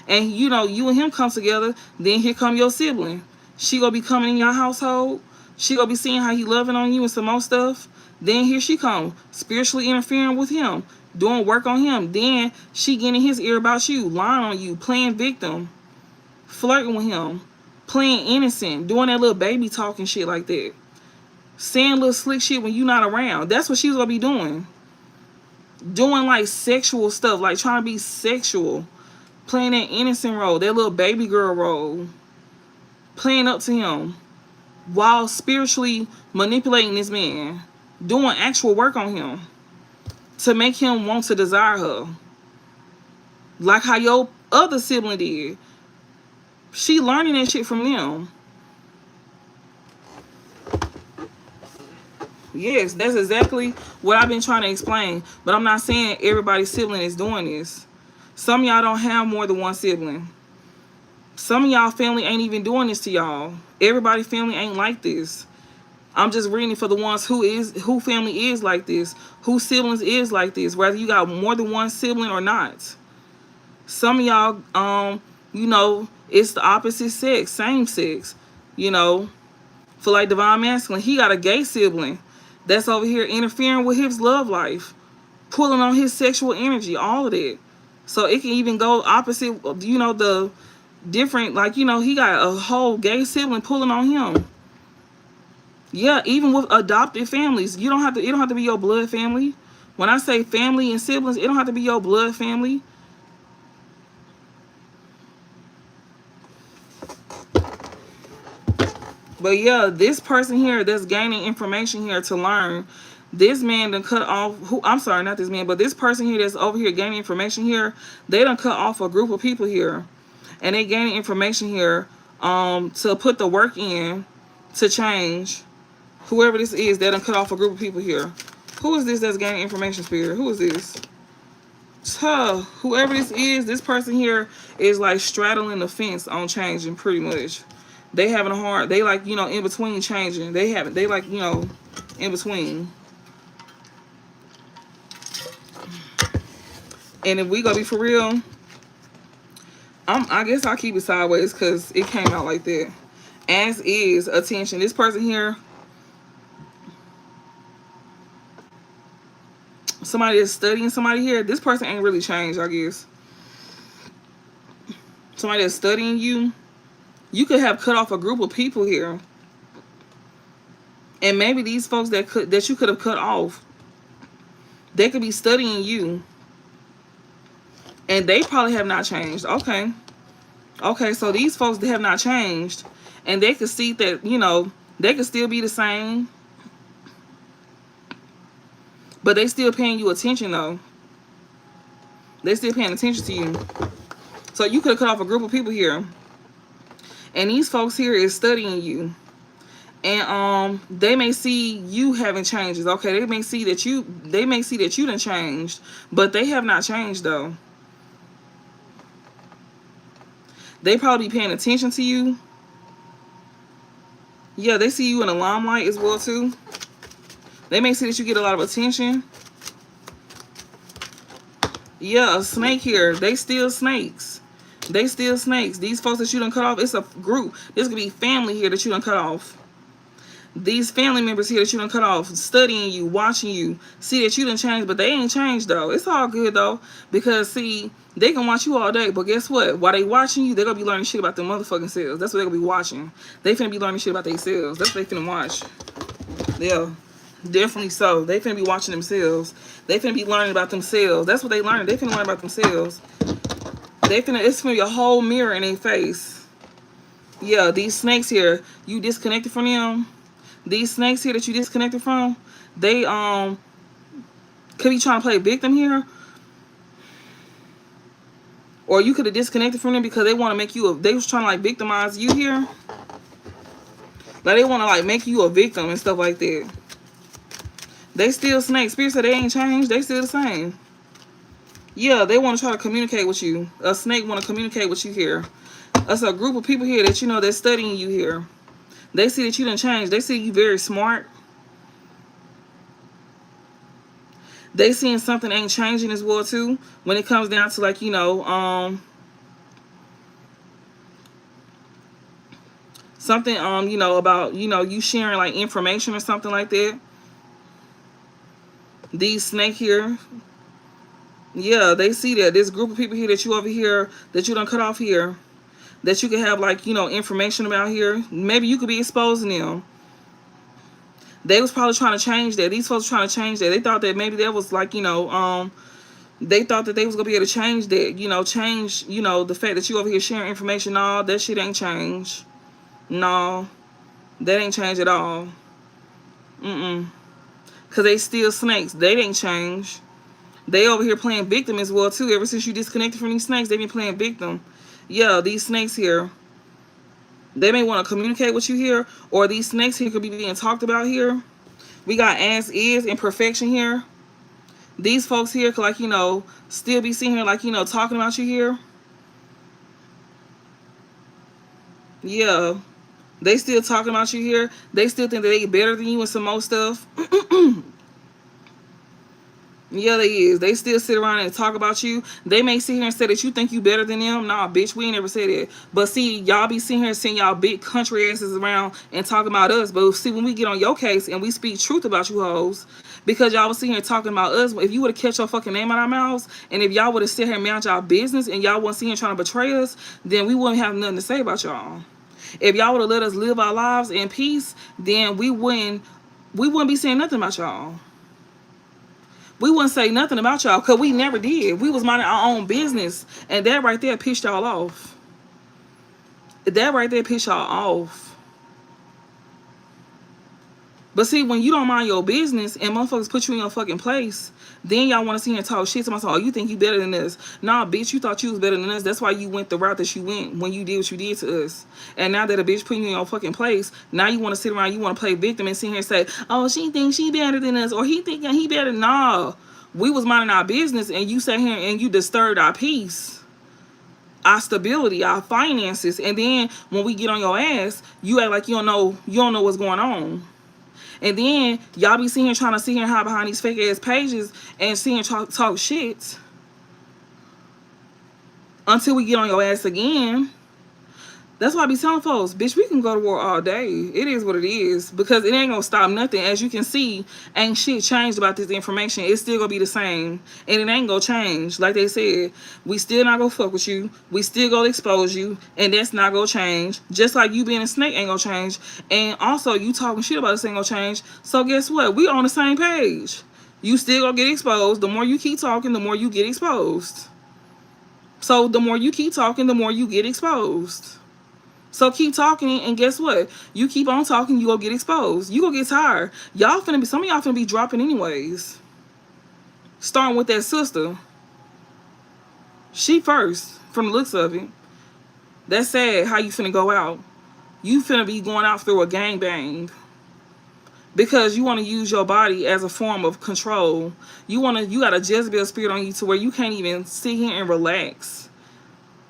and you know, you and him come together, then here come your sibling. She gonna be coming in your household. She gonna be seeing how he loving on you and some more stuff. Then here she come, spiritually interfering with him, doing work on him. Then she getting in his ear about you, lying on you, playing victim, flirting with him, playing innocent, doing that little baby talk and shit like that. Saying little slick shit when you not around. That's what she's gonna be doing. Doing like sexual stuff, like trying to be sexual. Playing that innocent role, that little baby girl role. Playing up to him. While spiritually manipulating this man. Doing actual work on him. To make him want to desire her. Like how your other sibling did. She learning that shit from them. Yes, that's exactly what I've been trying to explain. But I'm not saying everybody's sibling is doing this. Some of y'all don't have more than one sibling. Some of y'all family ain't even doing this to y'all. Everybody's family ain't like this. I'm just reading for the ones who family is like this, who siblings is like this, whether you got more than one sibling or not. Some of y'all, you know, it's the opposite sex, same sex, you know. For like divine masculine, he got a gay sibling that's over here interfering with his love life, pulling on his sexual energy, all of that. So it can even go opposite, you know, the different, like, you know, he got a whole gay sibling pulling on him. Yeah, even with adopted families, it don't have to be your blood family. When I say family and siblings, it don't have to be your blood family. But yeah, this person here that's gaining information here to learn, this man done cut off, I'm sorry, not this man, but this person here that's over here gaining information here, they done cut off a group of people here. And they gaining information here to put the work in to change. Whoever this is, they done cut off a group of people here. Who is this that's gaining information, Spirit? Who is this? Whoever this is, this person here is like straddling the fence on changing pretty much. They having a hard, they like, you know, in between changing. They like, you know, in between. And if we gonna be for real, I guess I'll keep it sideways because it came out like that. As is, attention. This person here, somebody that's studying somebody here, this person ain't really changed, I guess. Somebody that's studying you, you could have cut off a group of people here. And maybe these folks that you could have cut off, they could be studying you. And they probably have not changed. Okay. Okay, so these folks, they have not changed. And they could see that, you know, they could still be the same. But they still paying you attention, though. They still paying attention to you. So you could have cut off a group of people here. And these folks here is studying you. And they may see you having changes. Okay, they may see that you done changed, but they have not changed though. They probably be paying attention to you. Yeah, they see you in the limelight as well too. They may see that you get a lot of attention. Yeah, a snake here. They still snakes. They still snakes. These folks that you done cut off, it's a group. This could be family here that you done cut off. These family members here that you done cut off, studying you, watching you, see that you done changed, but they ain't changed though. It's all good though, because see, they can watch you all day, but guess what? While they watching you, they gonna be learning shit about their motherfucking selves. That's what they gonna be watching. They finna be learning shit about themselves. That's what they finna watch. Yeah, definitely so. They finna be watching themselves. They finna be learning about themselves. That's what they learning. They finna learn about themselves. It's finna be a whole mirror in their face. Yeah, these snakes here, you disconnected from them. These snakes here that you disconnected from, they could be trying to play victim here, or you could have disconnected from them because they want to make you they was trying to like victimize you here, like they want to like make you a victim and stuff like that. They still snakes. Spirit said they ain't changed. They still the same. Yeah, they want to try to communicate with you. A snake want to communicate with you here. That's a group of people here that you know that's studying you here. They see that you done changed. They see you very smart. They seeing something ain't changing as well too. When it comes down to like, you know, something, you know, about, you know, you sharing like information or something like that. These snake here. Yeah, they see that. This group of people here that you over here, that you done cut off here, that you can have like, you know, information about here. Maybe you could be exposing them. They was probably trying to change that. These folks trying to change that. They thought that maybe that was like, you know, they thought that they was gonna be able to change that, you know, change, you know, the fact that you over here sharing information. No, that shit ain't changed. No, that ain't changed at all. Cause they still snakes. They ain't changed. They over here playing victim as well too. Ever since you disconnected from these snakes, they've been playing victim. Yeah, these snakes here, they may want to communicate with you here, or these snakes here could be being talked about here. We got as is imperfection here. These folks here could, like, you know, still be sitting here, like, you know, talking about you here. Yeah, they still talking about you here. They still think that they better than you and some more stuff. Yeah, they is. They still sit around and talk about you. They may sit here and say that you think you better than them. Nah, bitch, we ain't never said that. But see, y'all be sitting here saying y'all big country asses around and talking about us. But see, when we get on your case and we speak truth about you hoes, because y'all was sitting here talking about us, if you would have kept your fucking name out our mouths, and if y'all would have sit here and managed y'all business, and y'all wasn't sitting here trying to betray us, then we wouldn't have nothing to say about y'all. If y'all would have let us live our lives in peace, then we wouldn't be saying nothing about y'all. We wouldn't say nothing about y'all because we never did. We was minding our own business. And that right there pissed y'all off. That right there pissed y'all off. But see, when you don't mind your business and motherfuckers put you in your fucking place, then y'all want to see and talk shit to myself. Oh, you think you better than us? Nah, bitch, you thought you was better than us. That's why you went the route that you went when you did what you did to us. And now that a bitch put you in your fucking place, now you want to sit around, you want to play victim and sit here and say, oh, she thinks she better than us, or he thinking he better. Nah, we was minding our business and you sat here and you disturbed our peace, our stability, our finances. And then when we get on your ass, you act like you don't know what's going on. And then y'all be sitting here trying to sit here and hide behind these fake ass pages and sit here and talk shit until we get on your ass again. That's why I be telling folks, bitch, we can go to war all day. It is what it is, because it ain't gonna stop nothing. As you can see, ain't shit changed about this information. It's still gonna be the same, and it ain't gonna change. Like they said, we still not gonna fuck with you. We still gonna expose you, and that's not gonna change. Just like you being a snake ain't gonna change, and also you talking shit about us ain't gonna change. So guess what? We on the same page. You still gonna get exposed. The more you keep talking, the more you get exposed. So the more you keep talking, the more you get exposed. So keep talking, and guess what? You keep on talking, you gonna get exposed. You gonna get tired. Y'all finna be, some of y'all finna be dropping anyways. Starting with that sister. She first, from the looks of it. That's sad how you finna go out. You finna be going out through a gangbang because you want to use your body as a form of control. You got a Jezebel spirit on you to where you can't even sit here and relax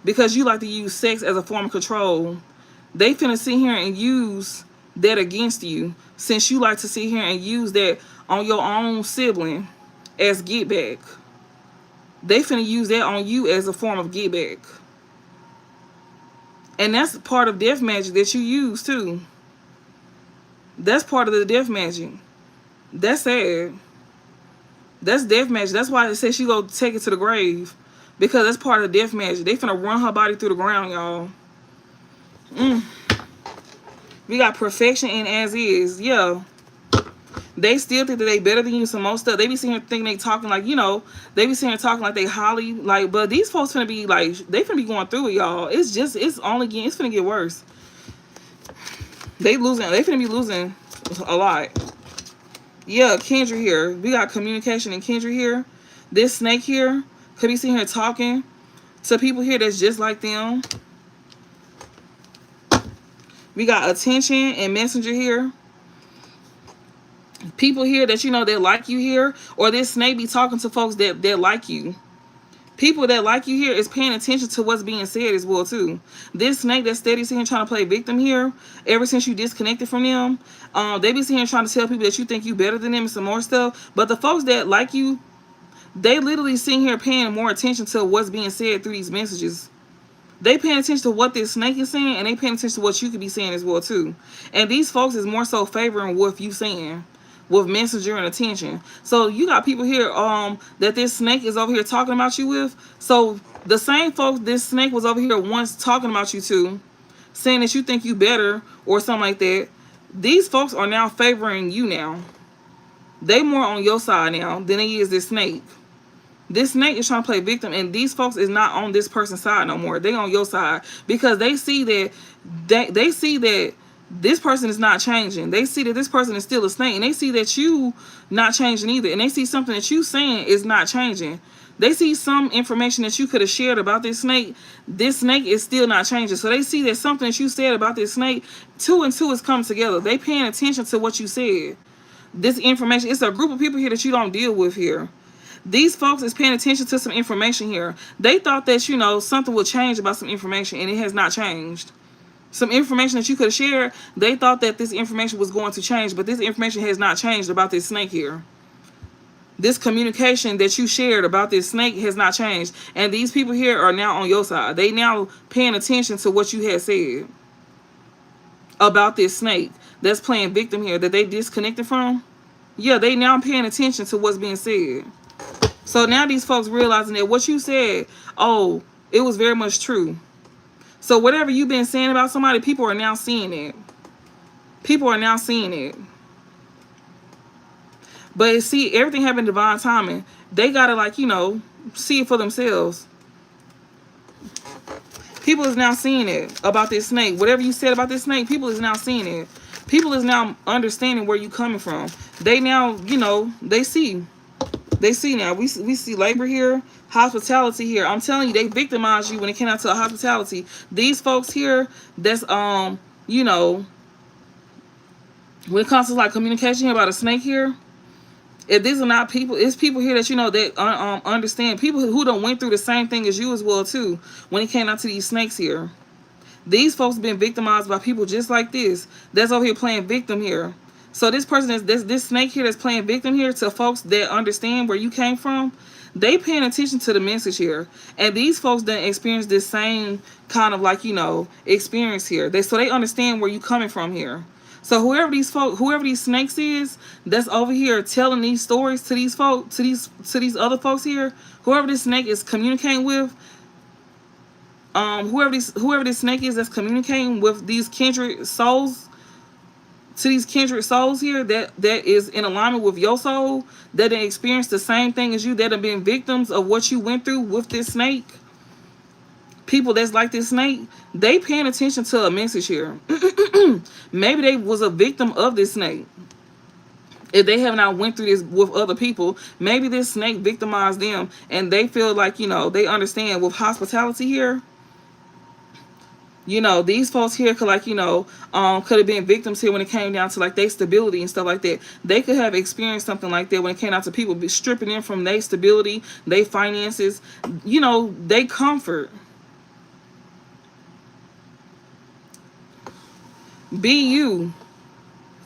because you like to use sex as a form of control. They finna sit here and use that against you, since you like to sit here and use that on your own sibling as get back. They finna use that on you as a form of get back. And that's part of death magic that you use too. That's part of the death magic. That's sad. That's death magic. That's why it says she go take it to the grave. Because that's part of the death magic. They finna run her body through the ground, y'all. We got perfection and as is. Yeah. They still think that they better than you some most stuff. They be sitting here thinking they talking like, they be sitting here talking like they Holly. Like, but these folks finna be like, they finna be going through it, y'all. It's finna get worse. They finna be losing a lot. Yeah, Kendra here. We got communication and Kendra here. This snake here could be sitting here talking to people here that's just like them. We got attention and messenger here. People here that that like you here, or this snake be talking to folks that like you. People that like you here is paying attention to what's being said as well too. This snake that's steady sitting here trying to play victim here, ever since you disconnected from them, they be sitting here trying to tell people that you think you better than them and some more stuff. But the folks that like you, they literally sitting here paying more attention to what's being said through these messages. They paying attention to what this snake is saying, and they paying attention to what you could be saying as well too. And these folks is more so favoring what you saying with messenger and attention. So you got people here that this snake is over here talking about you with. So the same folks this snake was over here once talking about you to, saying that you think you better or something like that, these folks are now favoring you now. They more on your side now than they is this snake. This snake is trying to play victim, and these folks is not on this person's side no more. They on your side because they see that this person is not changing. They see that this person is still a snake, and they see that you not changing either. And they see something that you saying is not changing. They see some information that you could have shared about this snake. This snake is still not changing. So they see that something that you said about this snake, 2 and 2 is coming together. They paying attention to what you said. This information, it's a group of people here that you don't deal with here. These folks is paying attention to some information here. They thought that, something would change about some information, and it has not changed. Some information that you could have shared, they thought that this information was going to change, but this information has not changed about this snake here. This communication that you shared about this snake has not changed. And these people here are now on your side. They now paying attention to what you had said about this snake that's playing victim here that they disconnected from. Yeah, they now paying attention to what's being said. So now these folks realizing that what you said, it was very much true. So whatever you've been saying about somebody, people are now seeing it. People are now seeing it. But see, everything happened in divine timing. They gotta see it for themselves. People is now seeing it about this snake. Whatever you said about this snake, people is now seeing it. People is now understanding where you coming from. They now, they see. They see now. We see labor here, hospitality here. I'm telling you, they victimize you when it came out to hospitality. These folks here, that's when it comes to communication here about a snake here. If these are not people, it's people here that that understand. People who don't went through the same thing as you as well too. When it came out to these snakes here, these folks have been victimized by people just like this. That's over here playing victim here. So this person is this snake here that's playing victim here to folks that understand where you came from. They paying attention to the message here, and these folks done experience this same kind of experience here. So they understand where you coming from here. So whoever these snakes is that's over here telling these stories to these folks, to these other folks here, whoever this snake is communicating with, whoever this snake is that's communicating with these kindred souls. To these kindred souls here that is in alignment with your soul, that they experience the same thing as you, that have been victims of what you went through with this snake. People that's like this snake, they paying attention to a message here. Maybe they was a victim of this snake. If they have not went through this with other people, maybe this snake victimized them, and they feel they understand with hospitality here. You know, these folks here could, like, you know, could have been victims here when it came down to, like, their stability and stuff like that. They could have experienced something like that when it came down to people stripping them from their stability, their finances, you know, their comfort. Be you.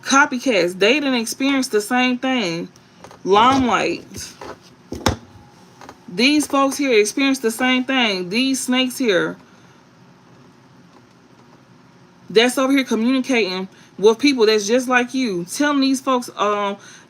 Copycats. They didn't experience the same thing. Limelight. These folks here experienced the same thing. These snakes here that's over here communicating with people that's just like you, telling these folks,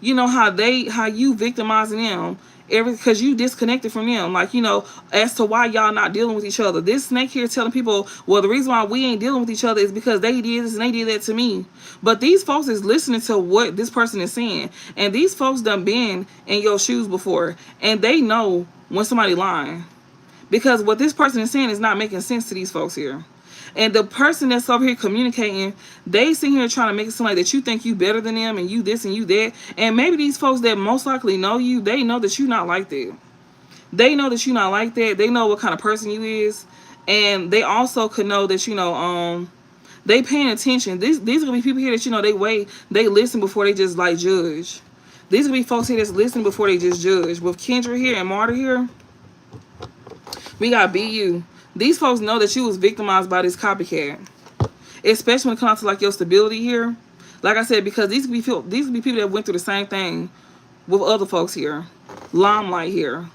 you know, how you victimizing them, because you disconnected from them, like, you know, as to why y'all not dealing with each other. This snake here telling people, well, the reason why we ain't dealing with each other is because they did this and they did that to me. But these folks is listening to what this person is saying, and these folks done been in your shoes before, and they know when somebody lying, because what this person is saying is not making sense to these folks here. And the person that's over here communicating, they sit here trying to make it seem like that you think you better than them and you this and you that. And maybe these folks that most likely know you, they know that you not like that. They know that you not like that. They know what kind of person you is. And they also could know that, you know, they paying attention. These are going to be people here that, you know, they listen before they just, like, judge. These are going to be folks here that's listening before they just judge. With Kendra here and Marta here, we got BU. These folks know that you was victimized by this copycat, especially when it comes to, like, your stability here. Like I said, because these could be people that went through the same thing with other folks here. Limelight here.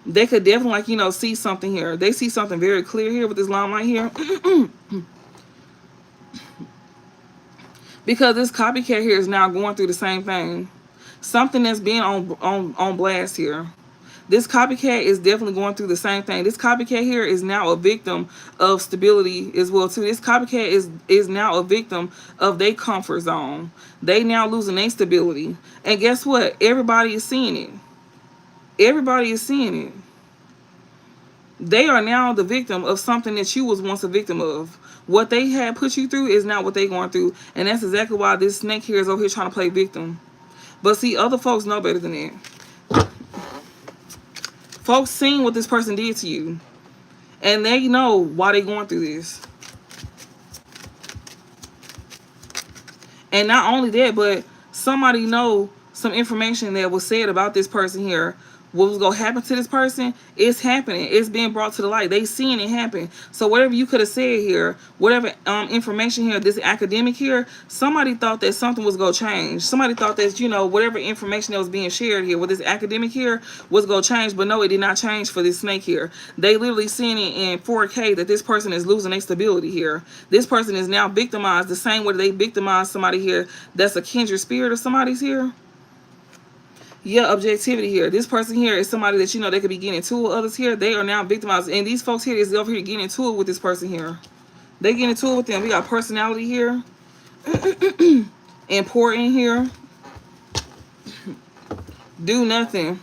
They could definitely, like, you know, see something here. They see something very clear here with this limelight here. Because this copycat here is now going through the same thing. Something that's being on blast here. This copycat is definitely going through the same thing. This copycat here is now a victim of stability as well too. This copycat is now a victim of their comfort zone. They now losing their stability. And guess what? Everybody is seeing it. Everybody is seeing it. They are now the victim of something that you was once a victim of. What they had put you through is not what they going through. And that's exactly why this snake here is over here trying to play victim. But see, other folks know better than that. Folks seen what this person did to you, and they know why they going through this. And not only that, but somebody know some information that was said about this person here. What was going to happen to this person, it's happening. It's being brought to the light. They seeing it happen. So whatever you could have said here, whatever information here, this academic here, somebody thought that something was going to change. Somebody thought that, you know, whatever information that was being shared here with this academic here was going to change. But no, it did not change for this snake here. They literally seeing it in 4K that this person is losing their stability here. This person is now victimized the same way they victimized somebody here that's a kindred spirit of somebody's here. Yeah, objectivity here. This person here is somebody that, you know, they could be getting into with others here. They are now victimized. And these folks here is over here getting into it with this person here. They get into it with them. We got personality here. Important here. Do nothing.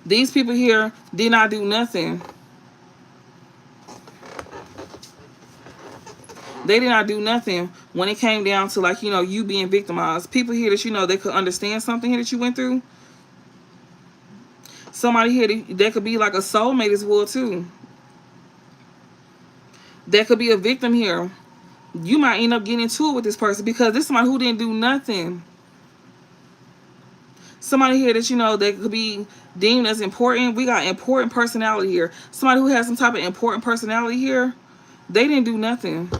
These people here did not do nothing. They did not do nothing when it came down to, like, you know, you being victimized. People here that, you know, they could understand something here that you went through. Somebody here that could be like a soulmate as well too. That could be a victim here. You might end up getting into it with this person because this is somebody who didn't do nothing. Somebody here that, you know, that could be deemed as important. We got important personality here. Somebody who has some type of important personality here. They didn't do nothing.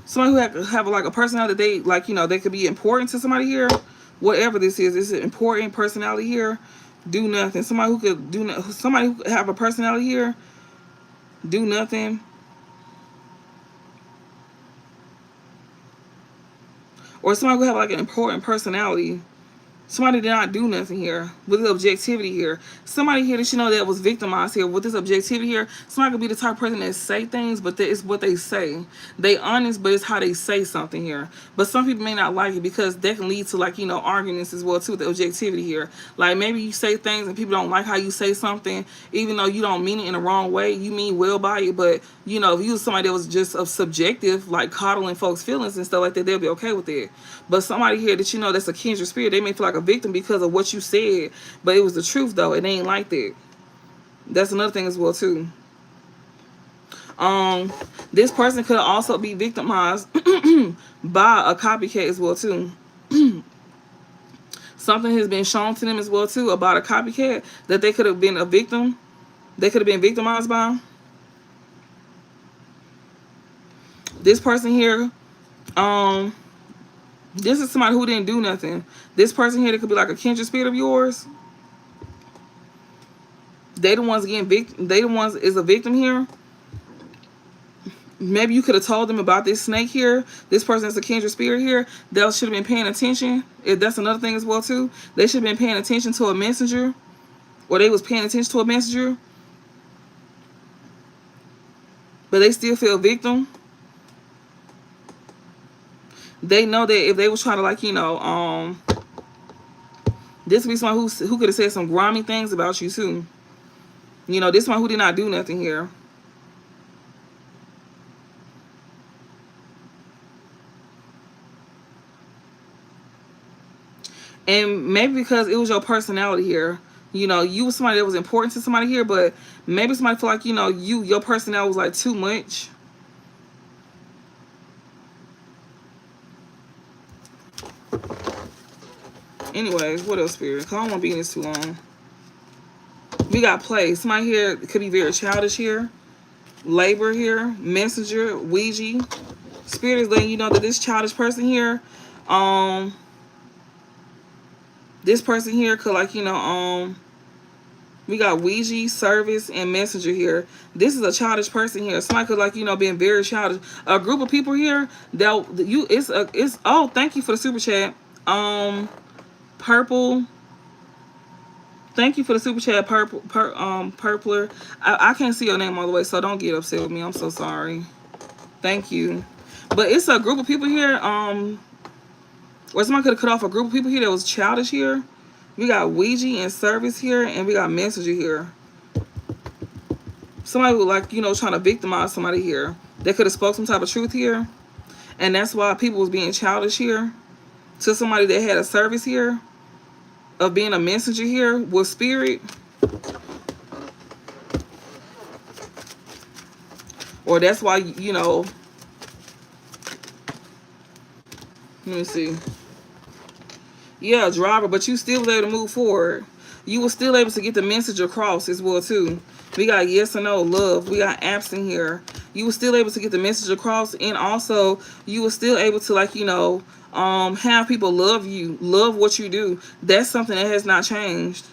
Somebody who have like a personality that they, like, you know, they could be important to somebody here. Whatever this is an important personality here. Do nothing. Somebody who could do somebody who could have a personality here. Do nothing. Or somebody who have like an important personality. Somebody did not do nothing here with the objectivity here. Somebody here that, you know, that was victimized here with this objectivity here. Somebody could be the type of person that say things, but it's what they say. They honest, but it's how they say something here. But some people may not like it because that can lead to, like, you know, arguments as well too with the objectivity here. Like, maybe you say things and people don't like how you say something, even though you don't mean it in the wrong way. You mean well by it, but, you know, if you was somebody that was just subjective, like coddling folks' feelings and stuff like that, they'll be okay with it. But somebody here that, you know, that's a kindred spirit, they may feel like a victim because of what you said, but it was the truth though. It ain't like that. That's another thing as well too. This person could also be victimized by a copycat as well too. Something has been shown to them as well too about a copycat that they could have been a victim. They could have been victimized by. This person here, this is somebody who didn't do nothing. This person here, that could be like a kindred spirit of yours. They the ones getting victim. They the ones is a victim here. Maybe you could have told them about this snake here. This person is a kindred spirit here. They should have been paying attention. If that's another thing as well too. They should have been paying attention to a messenger, or they was paying attention to a messenger, but they still feel victim. They know that if they was trying to, like, this would be someone who could have said some grimy things about you too. This one who did not do nothing here. And maybe because it was your personality here. You was somebody that was important to somebody here, but maybe somebody feel like, your personality was like too much. Anyways, what else, Spirit? Because I don't want to be in this too long. We got play. Somebody here could be very childish here. Labor here. Messenger. Ouija. Spirit is letting you know that this childish person here, this person here could, like, we got Ouija, service, and messenger here. This is a childish person here. Somebody could, like, being very childish. A group of people here that it's oh, thank you for the super chat. Purple. Thank you for the super chat, Purpler. I can't see your name all the way, so don't get upset with me. I'm so sorry. Thank you. But it's a group of people here, or somebody could have cut off a group of people here that was childish here. We got Ouija and service here, and we got messenger here. Somebody who, like, trying to victimize somebody here. They could have spoke some type of truth here. And that's why people was being childish here. To somebody that had a service here of being a messenger here with spirit. Or that's why, let me see. Yeah, driver, but you still was able to move forward. You were still able to get the message across as well too. We got yes or no, love. We got absent here. You were still able to get the message across, and also you were still able to, like, have people love you, love what you do. That's something that has not changed.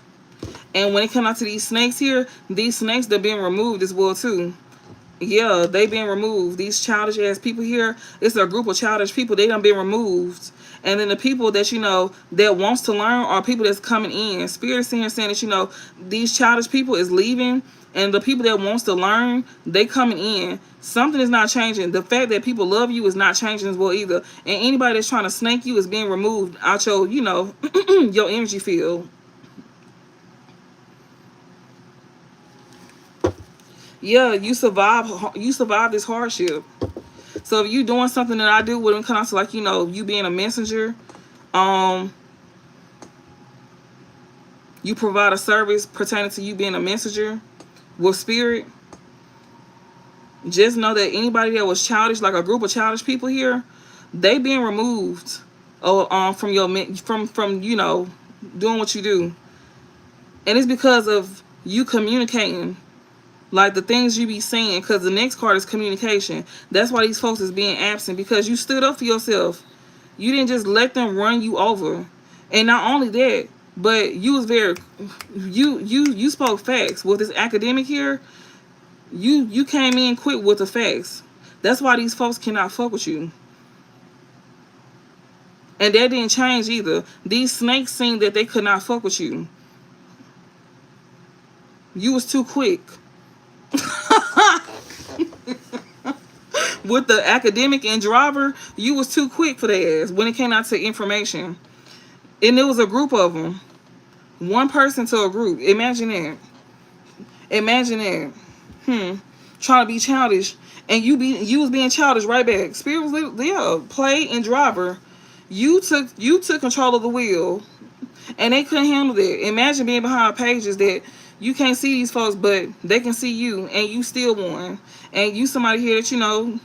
And when it comes out to these snakes here, these snakes, they're being removed as well too. Yeah, they being removed. These childish ass people here, it's a group of childish people. They done been removed. And then the people that, that wants to learn are people that's coming in. Spirit is here saying that, these childish people is leaving. And the people that wants to learn, they coming in. Something is not changing. The fact that people love you is not changing as well either. And anybody that's trying to snake you is being removed out your, your energy field. Yeah, you survive this hardship. So if you doing something that I do when it comes to, like, you being a messenger, you provide a service pertaining to you being a messenger with spirit, just know that anybody that was childish, like a group of childish people here, they being removed from your from doing what you do. And it's because of you communicating, like the things you be saying, because the next card is communication. That's why these folks is being absent, because you stood up for yourself. You didn't just let them run you over. And not only that, but you was very, you spoke facts. With this academic here, you came in quick with the facts. That's why these folks cannot fuck with you. And that didn't change either. These snakes seen that they could not fuck with you. You was too quick. With the academic and driver, you was too quick for their ass when it came out to information. And it was a group of them. One person to a group. Imagine that. Imagine that. Trying to be childish. And you was being childish right back. Spirit was play and driver. You took control of the wheel. And they couldn't handle that. Imagine being behind pages that You can't see these folks, but they can see you, and you still one. And you somebody here that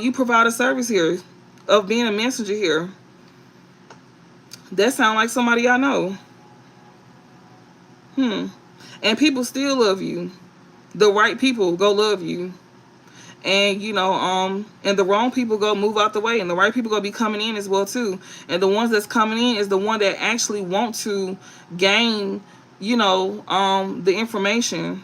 you provide a service here of being a messenger here. That sound like somebody I know. And people still love you. The right people go love you. And and the wrong people go move out the way, and the right people go be coming in as well too. And the ones that's coming in is the one that actually want to gain the information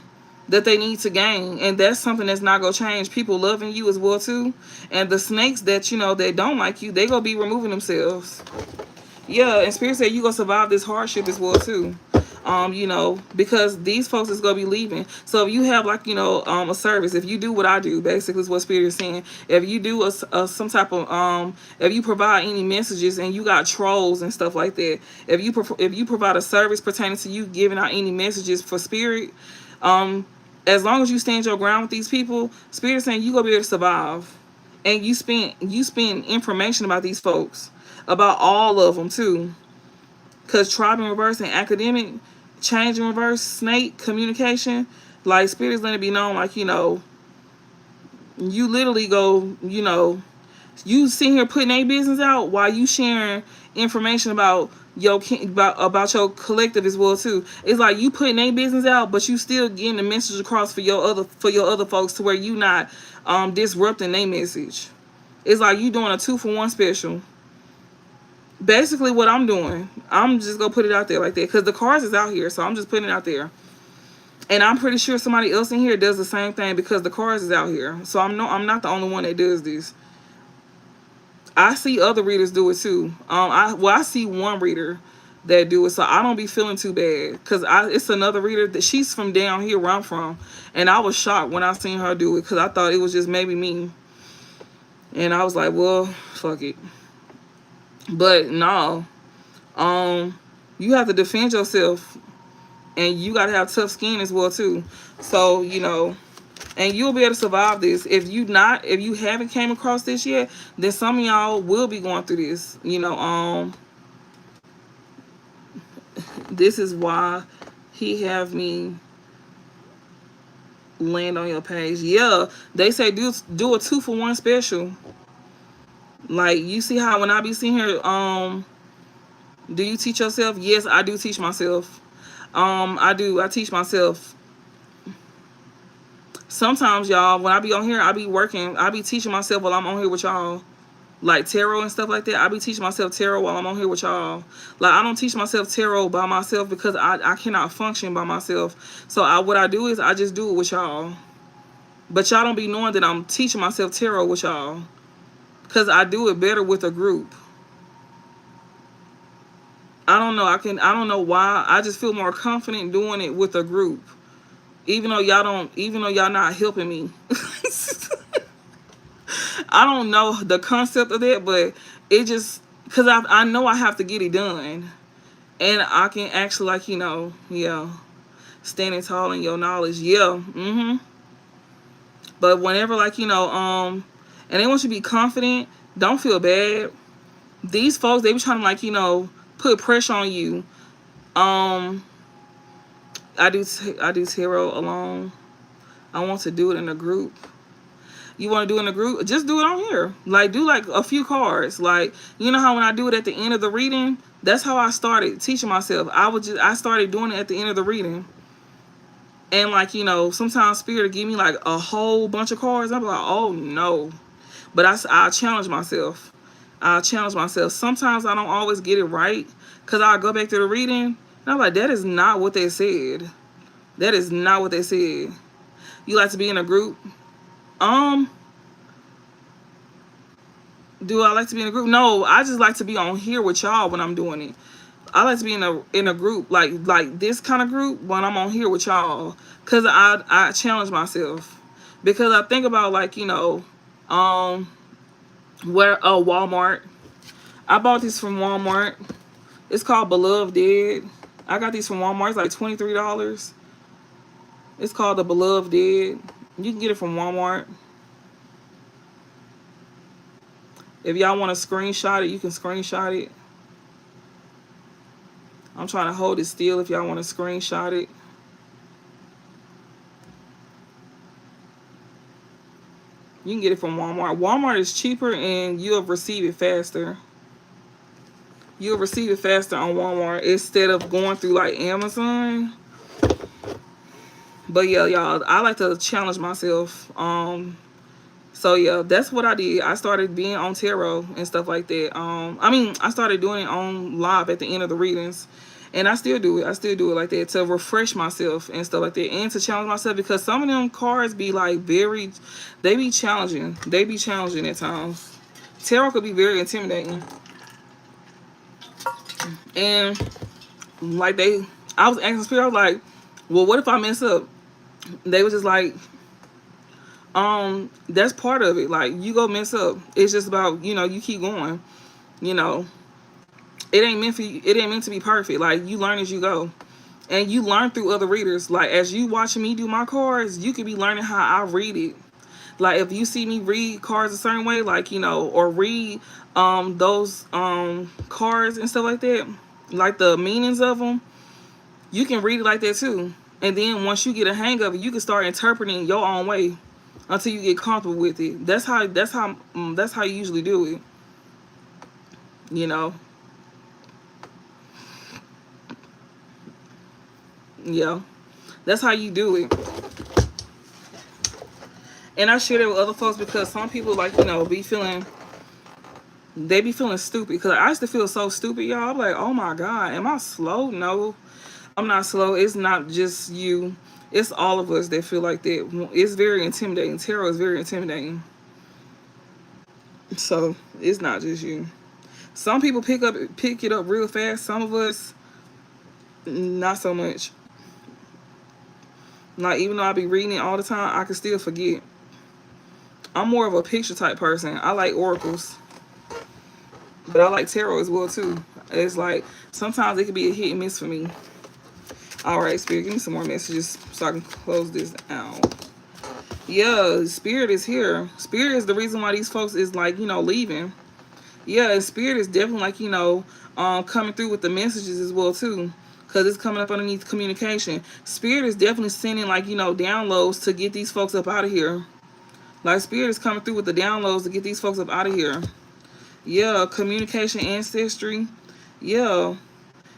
that they need to gain. And that's something that's not gonna change. People loving you as well too. And the snakes that that don't like you, they gonna be removing themselves. Yeah, and Spirit said you gonna survive this hardship as well too. Because these folks is gonna be leaving. So if you have like a service, if you do what I do, basically is what Spirit is saying. If you do some type of if you provide any messages and you got trolls and stuff like that, if you provide a service pertaining to you giving out any messages for Spirit, as long as you stand your ground with these people, Spirit is saying you gonna be able to survive. And you spend information about these folks, about all of them too. Because tribe in reverse and academic, change in reverse, snake, communication, like Spirit is letting it be known, like, you literally go, you sitting here putting a business out while you sharing information about about your collective as well too. It's like you putting a business out, but you still getting the message across for your other folks to where you not disrupting their message. It's like you doing a 2-for-1 special. Basically what I'm doing, I'm just gonna put it out there like that, because the cards is out here, so I'm just putting it out there. And I'm pretty sure somebody else in here does the same thing, because the cards is out here. So I'm not the only one that does this. I see other readers do it too. I see one reader that do it, so I don't be feeling too bad, because it's another reader that she's from down here where I'm from, and I was shocked when I seen her do it, because I thought it was just maybe me, and I was like, well, fuck it. But no, you have to defend yourself, and you gotta have tough skin as well too. So and you'll be able to survive this. If you haven't came across this yet, then some of y'all will be going through this. This is why he have me land on your page. Yeah, they say do a 2-for-1 special. Like, you see how when I be seeing here, do you teach yourself? Yes, I do teach myself. I teach myself. Sometimes, y'all, when I be on here, I be teaching myself while I'm on here with y'all. Like tarot and stuff like that. I be teaching myself tarot while I'm on here with y'all. Like, I don't teach myself tarot by myself, because I cannot function by myself. So what I do is I just do it with y'all. But y'all don't be knowing that I'm teaching myself tarot with y'all, because I do it better with a group. I don't know. I don't know why. I just feel more confident doing it with a group. Even though y'all not helping me. I don't know the concept of that, but it just, because I know I have to get it done. And I can actually, like, yeah, standing tall in your knowledge. Yeah. But whenever, like, and they want you to be confident, don't feel bad. These folks, they be trying to, like, put pressure on you. I do tarot alone. I want to do it in a group. You want to do it in a group? Just do it on here. Like, do like a few cards. Like, you know how when I do it at the end of the reading, that's how I started teaching myself. I started doing it at the end of the reading. And, like, sometimes Spirit will give me like a whole bunch of cards. I'm like, oh no. But I challenge myself. Sometimes I don't always get it right, because I go back to the reading and I'm like, that is not what they said. That is not what they said. You like to be in a group? Do I like to be in a group? No, I just like to be on here with y'all when I'm doing it. I like to be in a group, like this kind of group, when I'm on here with y'all, because I challenge myself. Because I think about, like, Walmart. I bought this from Walmart. It's called Beloved Dead. I got these from Walmart. It's like $23. It's called the Beloved Dead. You can get it from Walmart. If y'all want to screenshot it, you can screenshot it. I'm trying to hold it still if y'all want to screenshot it. You can get it from Walmart. Walmart is cheaper and you'll receive it faster. You'll receive it faster on Walmart instead of going through like Amazon. But yeah, y'all, I like to challenge myself. So yeah, that's what I did. I started being on tarot and stuff like that. I mean, I started doing it on live at the end of the readings, and I still do it. I still do it like that to refresh myself and stuff like that, and to challenge myself because some of them cards be like they be challenging. They be challenging at times. Tarot could be very intimidating, and like I was asking spirit, I was like, well, what if I mess up? They was just like, that's part of it. Like, you go mess up. It's just about, you keep going. You know, it ain't meant for you. It ain't meant to be perfect. Like, you learn as you go. And you learn through other readers. Like, as you watching me do my cards, you could be learning how I read it. Like, if you see me read cards a certain way, like, or read those cards and stuff like that, like the meanings of them, you can read it like that too. And then once you get a hang of it, you can start interpreting your own way until you get comfortable with it. That's how you usually do it. You know. Yeah. That's how you do it. And I share that with other folks because some people they be feeling stupid. Because I used to feel so stupid, y'all. I'm like, oh my God, am I slow? No, I'm not slow. It's not just you. It's all of us that feel like that. It's very intimidating. Tarot is very intimidating. So it's not just you. Some people pick it up real fast. Some of us, not so much. Like, even though I be reading it all the time, I can still forget. I'm more of a picture type person. I like oracles, but I like tarot as well too. It's like sometimes it can be a hit and miss for me. All right, Spirit, give me some more messages so I can close this out. Yeah, Spirit is here. Spirit is the reason why these folks is like, leaving. Yeah, and Spirit is definitely like, coming through with the messages as well too. Because it's coming up underneath communication. Spirit is definitely sending like, downloads to get these folks up out of here. Like, Spirit is coming through with the downloads to get these folks up out of here. Yeah, communication, ancestry. Yeah.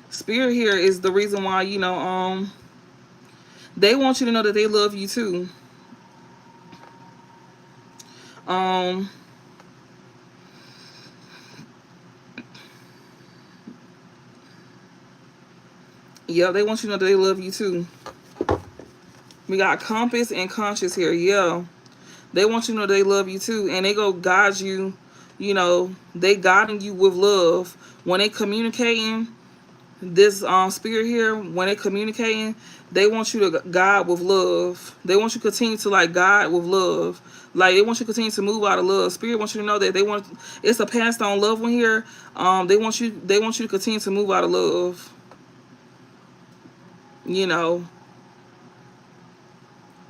Spirit here is the reason why, they want you to know that they love you too. Yeah, they want you to know that they love you too. We got compass and conscious here. Yeah. They want you to know they love you too. And they go guide you, they guiding you with love. When they communicating, this spirit here, when they communicating, they want you to guide with love. They want you to continue to like guide with love. Like, they want you to continue to move out of love. Spirit wants you to know that it's a passed on love one here. They want you to continue to move out of love.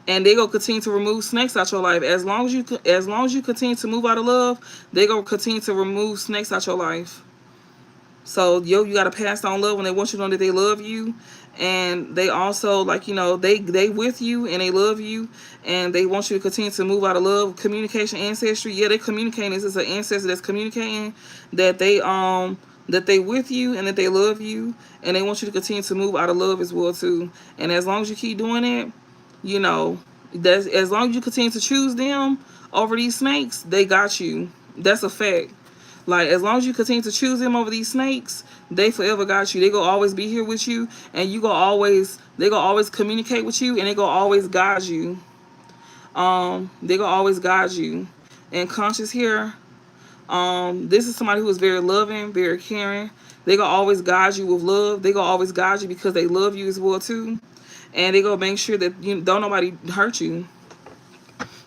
And they gonna continue to remove snakes out your life. As long as you continue to move out of love, they gonna continue to remove snakes out your life. So you gotta pass on love when they want you to know that they love you, and they also they with you and they love you, and they want you to continue to move out of love. Communication, ancestry. Yeah, they communicating. This is an ancestor that's communicating that they with you and that they love you, and they want you to continue to move out of love as well too. And as long as you keep doing it, that's as long as you continue to choose them over these snakes, they got you. That's a fact. Like, as long as you continue to choose them over these snakes, they forever got you. They gonna always be here with you, and they gonna always communicate with you, and they gonna always guide you. They gonna always guide you. And conscious here, this is somebody who is very loving, very caring. They gonna always guide you with love. They gonna always guide you because they love you as well too. And they gonna make sure that don't nobody hurt you.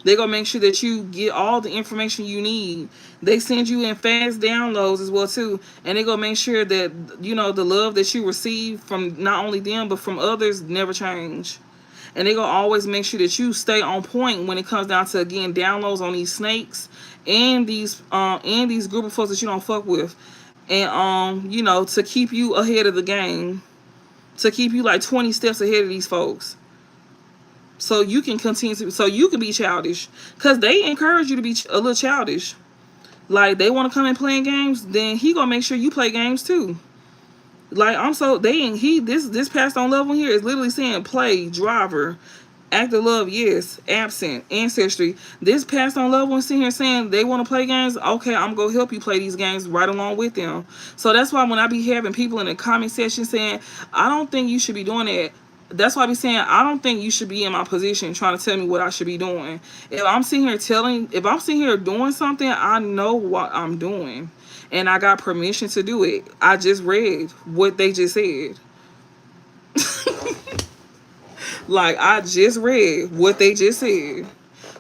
They gonna make sure that you get all the information you need. They send you in fast downloads as well too, and they gonna make sure that the love that you receive from not only them but from others never change. And they gonna always make sure that you stay on point when it comes down to, again, downloads on these snakes and these group of folks that you don't fuck with, and to keep you ahead of the game, to keep you like 20 steps ahead of these folks. so you can continue to, so you can be childish, because they encourage you to be a little childish. Like, they want to come and playing games, then he gonna make sure you play games too. Like, I'm so, they ain't, he, this passed on love one here is literally saying play, driver, act of love, yes, absent, ancestry. This passed on loved one sitting here saying they want to play games. Okay, I'm going to help you play these games right along with them. So that's why when I be having people in the comment section saying, I don't think you should be doing that. That's why I be saying, I don't think you should be in my position trying to tell me what I should be doing. If I'm sitting here doing something, I know what I'm doing. And I got permission to do it. I just read what they just said. Like, I just read what they just said.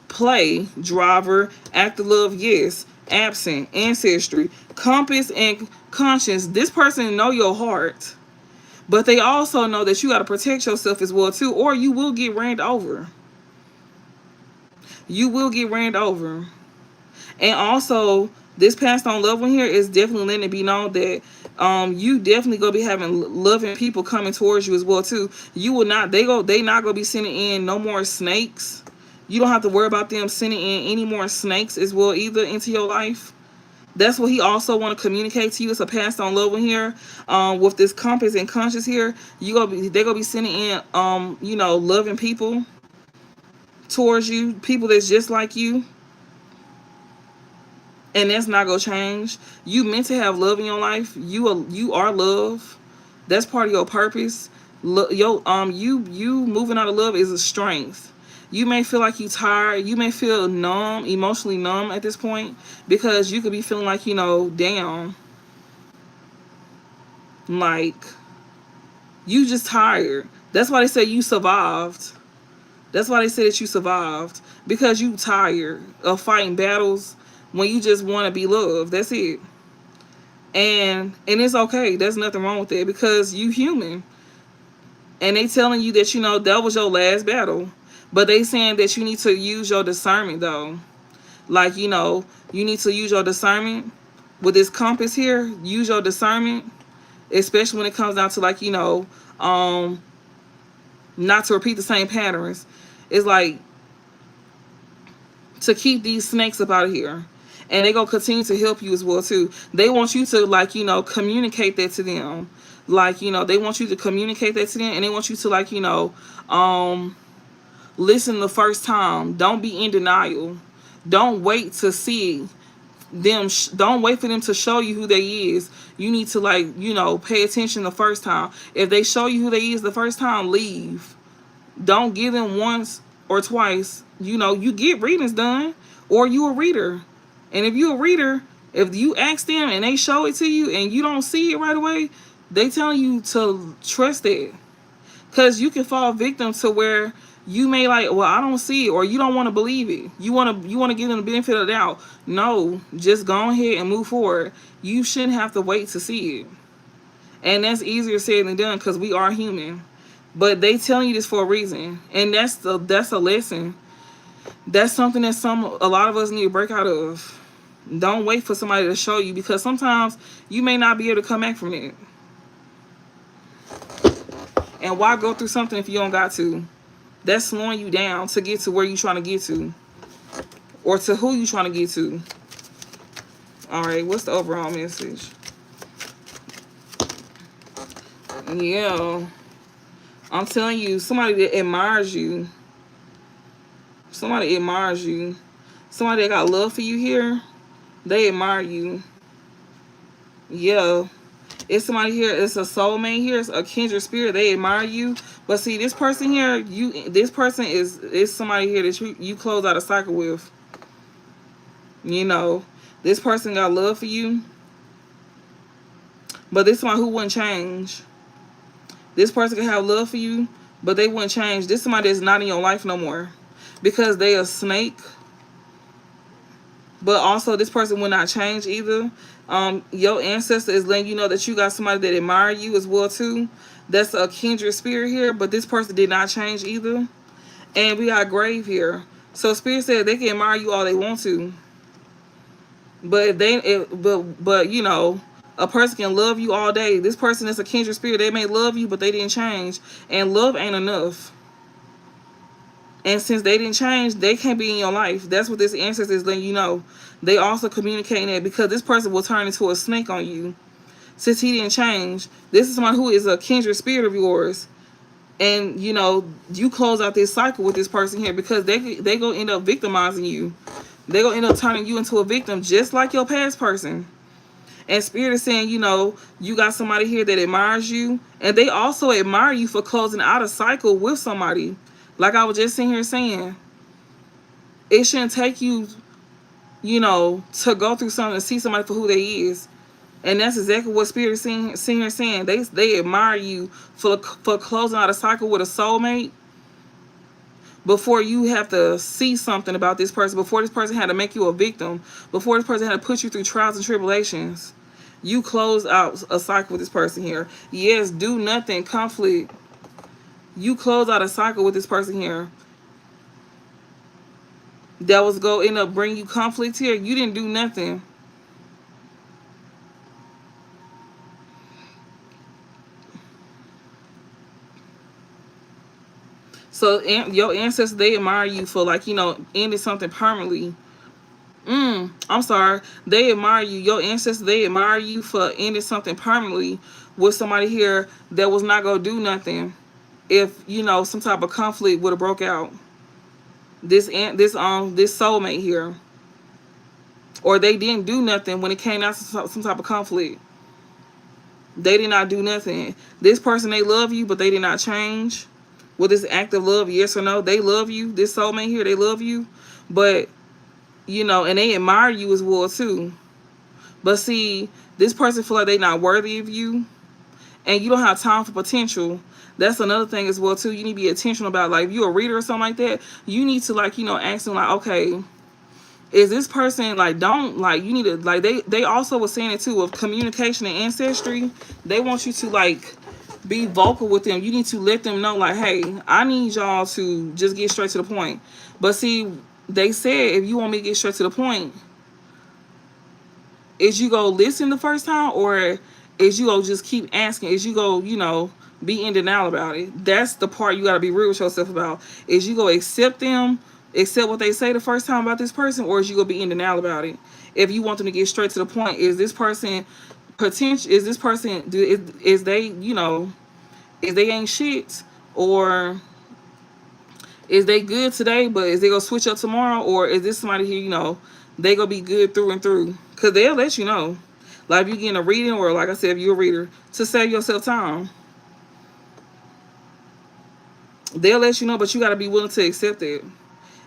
Play, driver, act of love, yes, absent, ancestry, compass, and conscience. This person know your heart. But they also know that you got to protect yourself as well, too, or you will get ran over. You will get ran over. And also, this passed on loved one here is definitely letting it be known that you definitely gonna be having loving people coming towards you as well too. You will not, they not gonna be sending in no more snakes. You don't have to worry about them sending in any more snakes as well either into your life. That's what he also want to communicate to you. It's a passed on loved one here. With this compass and conscience here, they're gonna be sending in loving people towards you, people that's just like you. And that's not gonna change. You meant to have love in your life. You are love. That's part of your purpose. You moving out of love is a strength. You may feel like you tired. You may feel numb, emotionally numb at this point, because you could be feeling like, down. Like, you just tired. That's why they say you survived. That's why they say that you survived, because you tired of fighting battles when you just want to be loved. That's it. And it's okay. There's nothing wrong with that, because you human. And they telling you that, that was your last battle. But they saying that you need to use your discernment, though. Like, you need to use your discernment. With this compass here, use your discernment. Especially when it comes down to, like, not to repeat the same patterns. It's like, to keep these snakes up out of here. And they're going to continue to help you as well, too. They want you to, like, communicate that to them. Like, they want you to communicate that to them. And they want you to, like, listen the first time. Don't be in denial. Don't wait to see them. Don't wait for them to show you who they is. You need to, like, pay attention the first time. If they show you who they is the first time, leave. Don't give them once or twice. You get readings done, or you a reader. And if you a reader, if you ask them and they show it to you and you don't see it right away, they tell you to trust it. Because you can fall victim to where you may like, well, I don't see it, or you don't want to believe it. You want to give them the benefit of the doubt. No, just go ahead and move forward. You shouldn't have to wait to see it. And that's easier said than done, because we are human. But they telling you this for a reason. And that's a lesson. That's something that a lot of us need to break out of. Don't wait for somebody to show you, because sometimes you may not be able to come back from it. And why go through something if you don't got to? That's slowing you down to get to where you're trying to get to, or to who you're trying to get to. All right, what's the overall message? Yeah, I'm telling you, somebody that admires you. Somebody admires you. Somebody that got love for you here, they admire you. Yeah. It's somebody here, it's a soulmate here, it's a kindred spirit, they admire you. But see, this person here, this person is somebody here that you close out a cycle with. This person got love for you. But this one who wouldn't change. This person can have love for you, but they wouldn't change. This somebody that's not in your life no more, because they a snake. But also, this person will not change either. Your ancestor is letting you know that you got somebody that admire you as well too. That's a kindred spirit here, but this person did not change either. And we got grave here. So spirit said they can admire you all they want to. But a person can love you all day. This person is a kindred spirit. They may love you, but they didn't change. And love ain't enough. And since they didn't change, they can't be in your life. That's what this ancestor is letting you know. They also communicating that because this person will turn into a snake on you. Since he didn't change, this is someone who is a kindred spirit of yours. And, you know, you close out this cycle with this person here because they going to end up victimizing you. They going to end up turning you into a victim just like your past person. And Spirit is saying, you know, you got somebody here that admires you. And they also admire you for closing out a cycle with somebody. Like I was just sitting here saying, it shouldn't take you, you know, to go through something and see somebody for who they is. And that's exactly what Spirit is seeing here saying. They admire you for closing out a cycle with a soulmate before you have to see something about this person, before this person had to make you a victim, before this person had to put you through trials and tribulations. You close out a cycle with this person here. Yes, do nothing, conflict. You close out a cycle with this person here. That was go end up bring you conflict here. You didn't do nothing. So your ancestors, they admire you for, like, you know, ending something permanently. I'm sorry. They admire you. Your ancestors, they admire you for ending something permanently with somebody here that was not gonna do nothing if, you know, some type of conflict would have broke out. This soulmate here, or they didn't do nothing when it came out to some type of conflict. They did not do nothing. This person, they love you, but they did not change. With this act of love, yes or no, they love you. This soulmate here, they love you, but, you know, and they admire you as well too. But see, this person feel like they not worthy of you, and you don't have time for potential. That's another thing as well too. You need to be intentional about, like, if you're a reader or something like that, you need to, like, you know, ask them, like, okay, is this person, like, don't, like, you need to, like, they also were saying it too, of communication and ancestry. They want you to, like, be vocal with them. You need to let them know, like, hey, I need y'all to just get straight to the point. But see, they said if you want me to get straight to the point, is you go listen the first time, or is you go just keep asking? Is you go, you know, be in denial about it? That's the part you got to be real with yourself about. Is you go accept them, accept what they say the first time about this person, or is you go be in denial about it? If you want them to get straight to the point, is this person potential? Is this person, is they, you know, is they ain't shit, or is they good today, but is they gonna switch up tomorrow, or is this somebody here, you know, they gonna be good through and through? Because they'll let you know. Like, if you're getting a reading, or like I said, if you're a reader, to save yourself time, they'll let you know, but you got to be willing to accept it.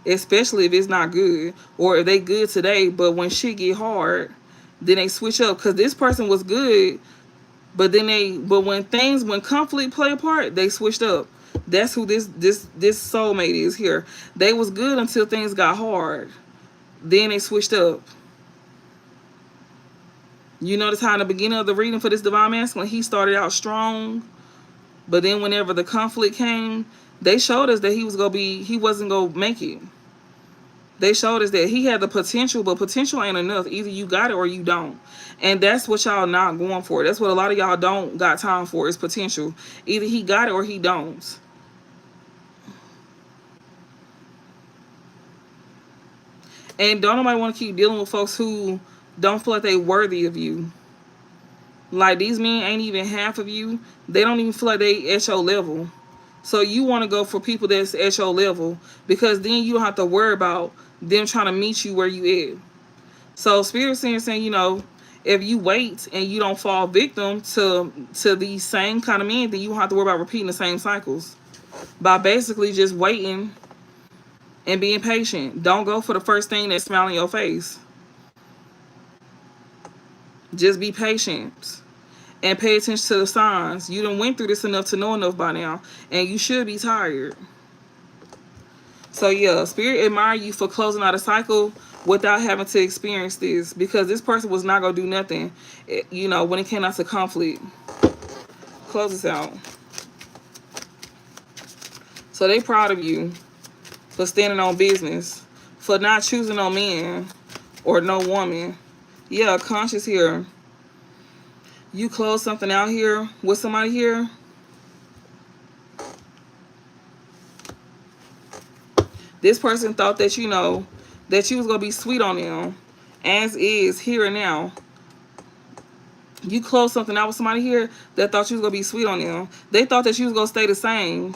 Especially if it's not good, or if they good today, but when shit get hard, then they switch up. Because this person was good, but when conflict play a part, they switched up. That's who this soulmate is here. They was good until things got hard. Then they switched up. You notice how in the beginning of the reading for this divine masculine, he started out strong, but then whenever the conflict came, they showed us that he wasn't gonna make it. They showed us that he had the potential, but potential ain't enough. Either you got it or you don't. And that's what y'all not going for. That's what a lot of y'all don't got time for, is potential. Either he got it or he don't. And don't nobody want to keep dealing with folks who don't feel like they worthy of you. Like, these men ain't even half of you. They don't even feel like they at your level. So you want to go for people that's at your level, because then you don't have to worry about them trying to meet you where you at. So Spirit saying, you know, if you wait and you don't fall victim to these same kind of men, then you don't have to worry about repeating the same cycles. By basically just waiting and being patient. Don't go for the first thing that's smiling your face. Just be patient and pay attention to the signs. You done went through this enough to know enough by now, and you should be tired. So yeah, Spirit admire you for closing out a cycle without having to experience this, because this person was not gonna do nothing, you know, when it came out to conflict. Close this out. So they proud of you for standing on business, for not choosing no man or no woman. Yeah, conscious here. You close something out here with somebody here. This person thought that, you know, that you was going to be sweet on them. As is, here and now. You closed something out with somebody here that thought you was going to be sweet on them. They thought that you was going to stay the same.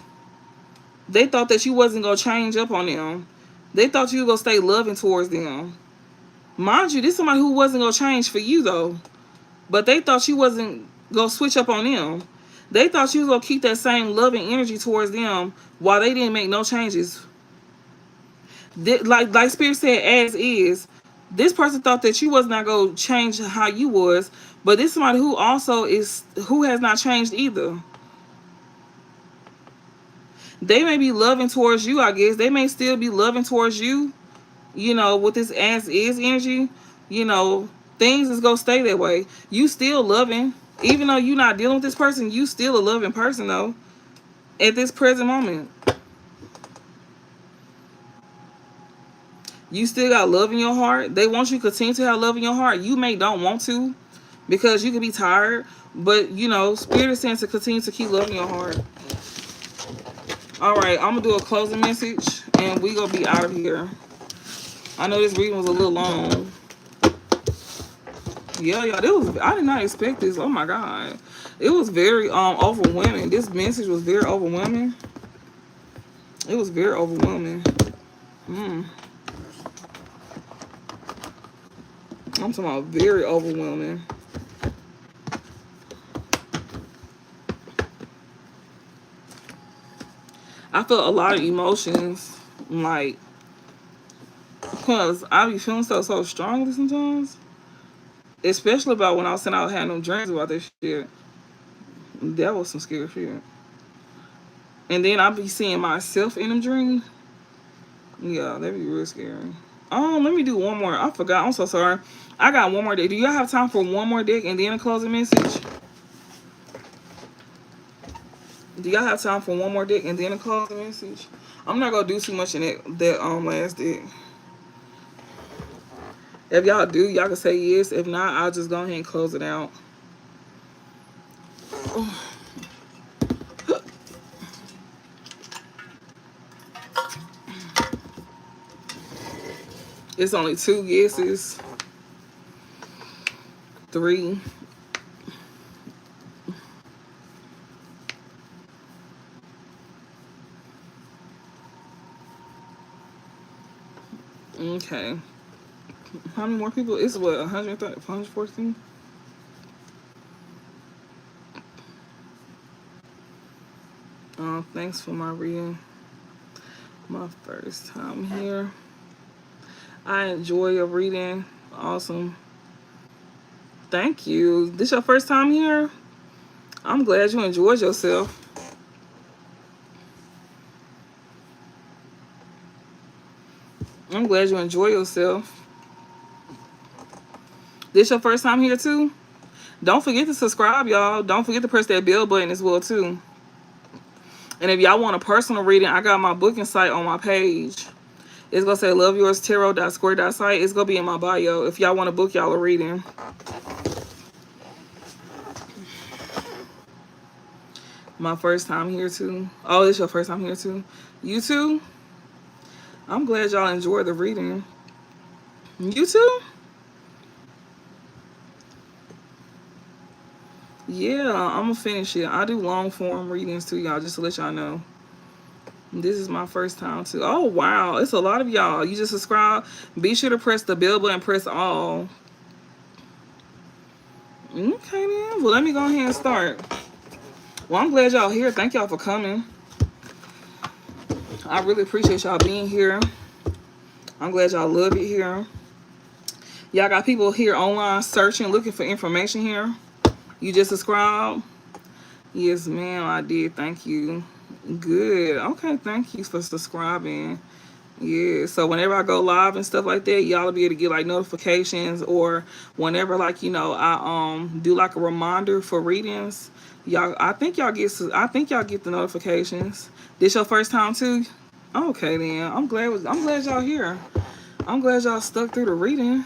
They thought that you wasn't going to change up on them. They thought you was going to stay loving towards them. Mind you, this is somebody who wasn't going to change for you, though. But they thought you wasn't going to switch up on them. They thought you was going to keep that same loving energy towards them while they didn't make no changes. Like Spirit said, as is, this person thought that you was not going to change how you was. But this is somebody who also who has not changed either. They may be loving towards you, I guess. They may still be loving towards you, you know, with this as is energy. You know, things is going to stay that way. You still loving. Even though you're not dealing with this person, you still a loving person, though, at this present moment. You still got love in your heart. They want you to continue to have love in your heart. You may don't want to because you could be tired. But, you know, Spirit is saying to continue to keep loving your heart. All right, I'm going to do a closing message, and we going to be out of here. I know this reading was a little long. Yeah, I did not expect this. Oh, my God. It was very overwhelming. This message was very overwhelming. It was very overwhelming. I'm talking about very overwhelming. I felt a lot of emotions, like, because I be feeling so strongly sometimes. Especially about when I was saying I was having them dreams about this shit. That was some scary shit. And then I be seeing myself in them dreams. Yeah, that'd be real scary. Oh, let me do one more. I forgot. I'm so sorry. I got one more deck. Do y'all have time for one more deck and then a closing message? Do y'all have time for one more deck and then a closing message? I'm not gonna do too much in that last deck. If y'all do, y'all can say yes. If not, I'll just go ahead and close it out. It's only 2 yeses. 3. Okay. How many more people? It's what, 130, 114? Thanks for my reading. My first time here. I enjoy your reading. Awesome. Thank you. This your first time here? I'm glad you enjoyed yourself. I'm glad you enjoy yourself. This your first time here too? Don't forget to subscribe, y'all. Don't forget to press that bell button as well too. And if y'all want a personal reading, I got my booking site on my page. It's going to say loveYoursTarot.square.site. It's going to be in my bio if y'all want to book y'all a reading. My first time here too. Oh, this your first time here too? You too? I'm glad y'all enjoyed the reading. You too? Yeah, I'm going to finish it. I do long form readings too, y'all, just to let y'all know. This is my first time too. Oh, wow. It's a lot of y'all. You just subscribe. Be sure to press the bell button, press all. Okay, then. Well, let me go ahead and start. Well, I'm glad y'all here. Thank y'all for coming. I really appreciate y'all being here. I'm glad y'all love it here. Y'all got people here online searching, looking for information here. You just subscribe? Yes, ma'am, I did. Thank you. Good. Okay, thank you for subscribing. Yeah, so whenever I go live and stuff like that, y'all will be able to get like notifications, or whenever, like, you know, I do like a reminder for readings. Y'all, I think y'all get the notifications. This your first time too? Okay, then. I'm glad y'all here. I'm glad y'all stuck through the reading.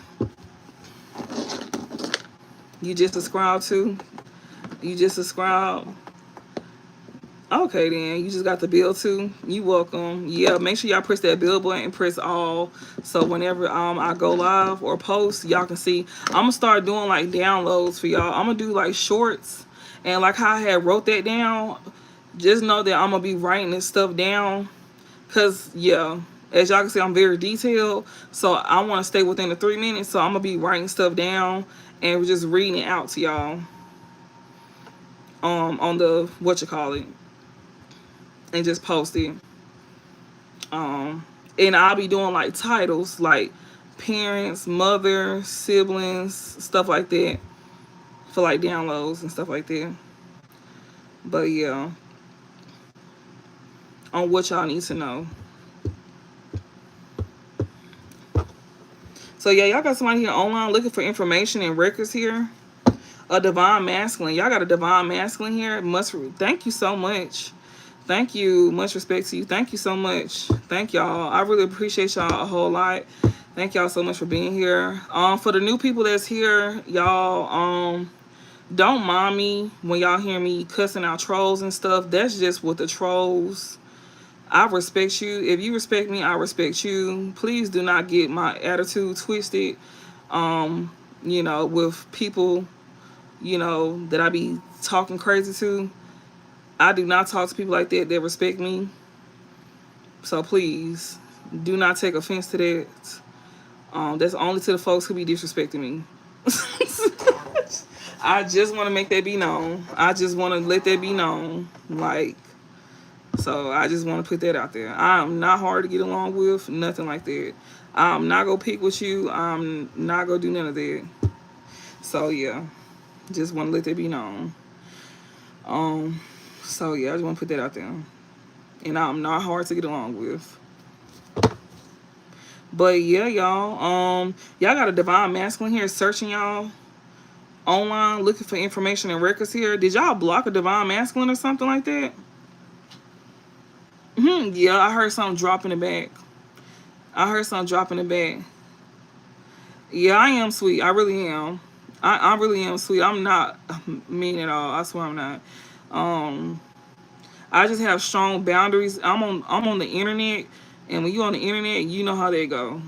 You just subscribe too? You just subscribe? Okay, then you just got the bill too. You welcome. Yeah, make sure y'all press that bill button and press all. So whenever I go live or post, y'all can see. I'm gonna start doing like downloads for y'all. I'm gonna do like shorts, and like how I had wrote that down. Just know that I'm gonna be writing this stuff down, cause yeah, as y'all can see, I'm very detailed. So I want to stay within the 3 minutes. So I'm gonna be writing stuff down and just reading it out to y'all. On the what you call it, and just post it. Um, and I'll be doing like titles like parents, mother, siblings, stuff like that for like downloads and stuff like that. But yeah, on what y'all need to know. So yeah, y'all got somebody here online looking for information and records here. A divine masculine. Y'all got a divine masculine here. Thank you so much. Thank you. Much respect to you. Thank you so much. Thank y'all. I really appreciate y'all a whole lot. Thank y'all so much for being here. For the new people that's here, y'all, don't mind me when y'all hear me cussing out trolls and stuff. That's just what the trolls. I respect you. If you respect me, I respect you. Please do not get my attitude twisted. With people, that I be talking crazy to. I do not talk to people like that respect me. So please do not take offense to that. That's only to the folks who be disrespecting me. I just want to make that be known. I just want to let that be known. So I just want to put that out there. I'm not hard to get along with. Nothing like that. I'm not going to pick with you. I'm not going to do none of that. So yeah, just want to let that be known. So yeah, I just want to put that out there. And I'm not hard to get along with. But yeah, y'all got a divine masculine here searching y'all online looking for information and records here. Did y'all block a divine masculine or something like that? Yeah, I heard something drop in the back. I heard something drop in the back. Yeah, I am sweet. I really am. I really am sweet. I'm not mean at all. I swear I'm not. Um, I just have strong boundaries. I'm on the internet, and when you on the internet, you know how they go.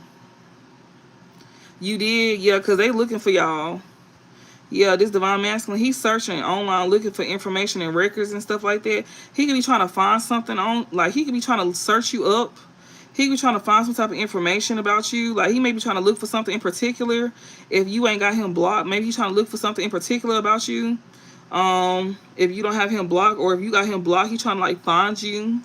You did, yeah, cause they looking for y'all. Yeah, this divine masculine, he's searching online looking for information and records and stuff like that. He could be trying to find something on, like he could be trying to search you up. He could be trying to find some type of information about you. Like he may be trying to look for something in particular. If you ain't got him blocked, maybe he's trying to look for something in particular about you. If you don't have him blocked, or if you got him blocked, he's trying to like find you.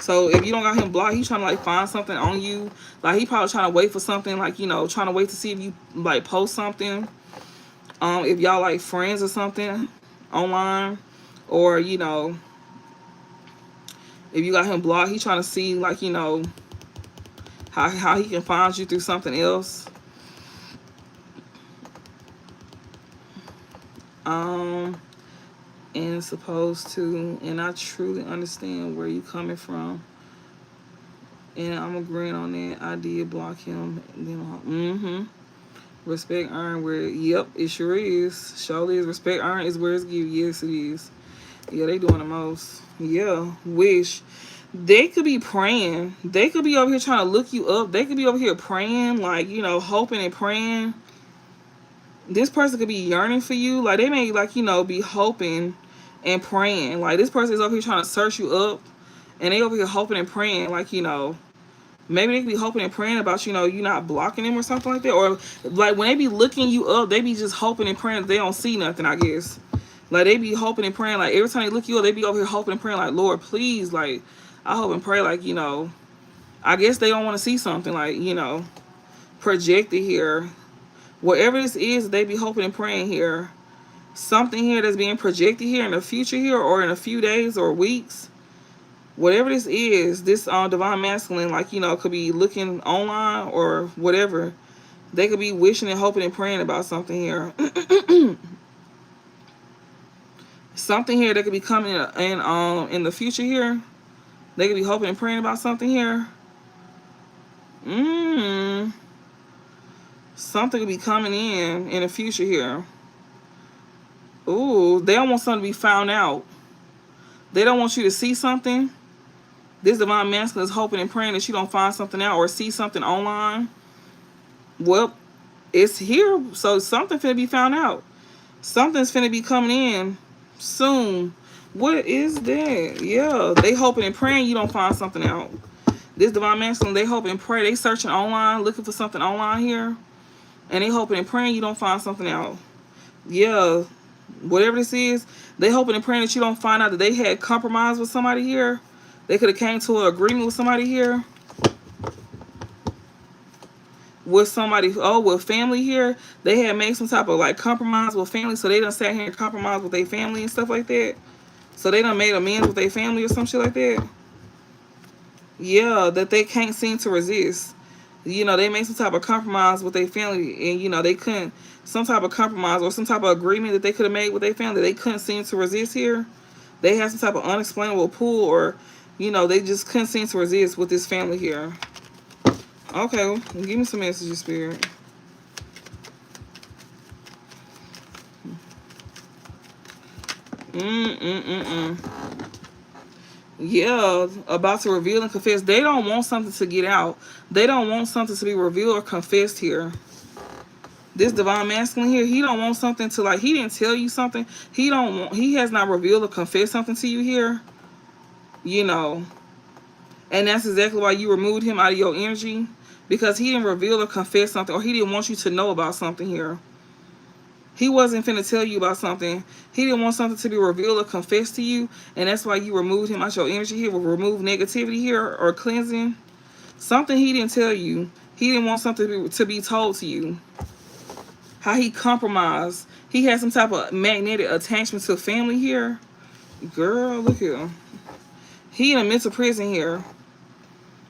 So if you don't got him blocked, he's trying to like find something on you. Like he probably trying to wait for something, like trying to wait to see if you like post something. If y'all like friends or something online, or if you got him blocked, he's trying to see like how he can find you through something else. And supposed to, and I truly understand where you coming from. And I'm agreeing on that. I did block him. Respect earned where, yep, it sure is. Surely is. Respect earned is where it's given. Yes, it is. Yeah, they doing the most. Yeah, wish. They could be praying. They could be over here trying to look you up. They could be over here praying, like, hoping and praying. This person could be yearning for you. Like, they may, like, be hoping and praying. Like, this person is over here trying to search you up. And they over here hoping and praying, like, maybe they could be hoping and praying about, you not blocking them or something like that. Or, like, when they be looking you up, they be just hoping and praying that they don't see nothing, I guess. Like, they be hoping and praying. Like, every time they look you up, they be over here hoping and praying, like, Lord, please, like, I hope and pray, like, I guess they don't want to see something, like, projected here. Whatever this is, they be hoping and praying here. Something here that's being projected here in the future here, or in a few days or weeks. Whatever this is, this divine masculine, like, could be looking online or whatever. They could be wishing and hoping and praying about something here. Something here that could be coming in the future here. They could be hoping and praying about something here. Something could be coming in the future here. Ooh, they don't want something to be found out. They don't want you to see something. This divine masculine is hoping and praying that you don't find something out or see something online. Well, it's here, so something finna be found out. Something's finna be coming in soon. What is that? Yeah, they hoping and praying you don't find something out. This divine masculine, they hoping and pray. They searching online, looking for something online here. And they hoping and praying you don't find something out. Yeah, whatever this is, they hoping and praying that you don't find out that they had compromised with somebody here. They could have came to an agreement with somebody here. With somebody, with family here. They had made some type of like compromise with family. So they done sat here and compromised with their family and stuff like that. So they done made amends with their family or some shit like that. Yeah, that they can't seem to resist. You know, they made some type of compromise with their family, and you know, they couldn't, some type of compromise or some type of agreement that they could have made with their family, they couldn't seem to resist here. They had some type of unexplainable pull, or you know, they just couldn't seem to resist with this family here. Okay, well, give me some messages, Spirit. Yeah, about to reveal and confess. They don't want something to get out. They don't want something to be revealed or confessed here. This divine masculine here, he don't want something to, like, he didn't tell you something. He has not revealed or confessed something to you here. You know. And that's exactly why you removed him out of your energy. Because he didn't reveal or confess something, or he didn't want you to know about something here. He wasn't finna tell you about something. He didn't want something to be revealed or confessed to you. And that's why you removed him out your energy here. Remove negativity here or cleansing. Something he didn't tell you. He didn't want something to be told to you. How he compromised. He had some type of magnetic attachment to family here. Girl, look here. He in a mental prison here.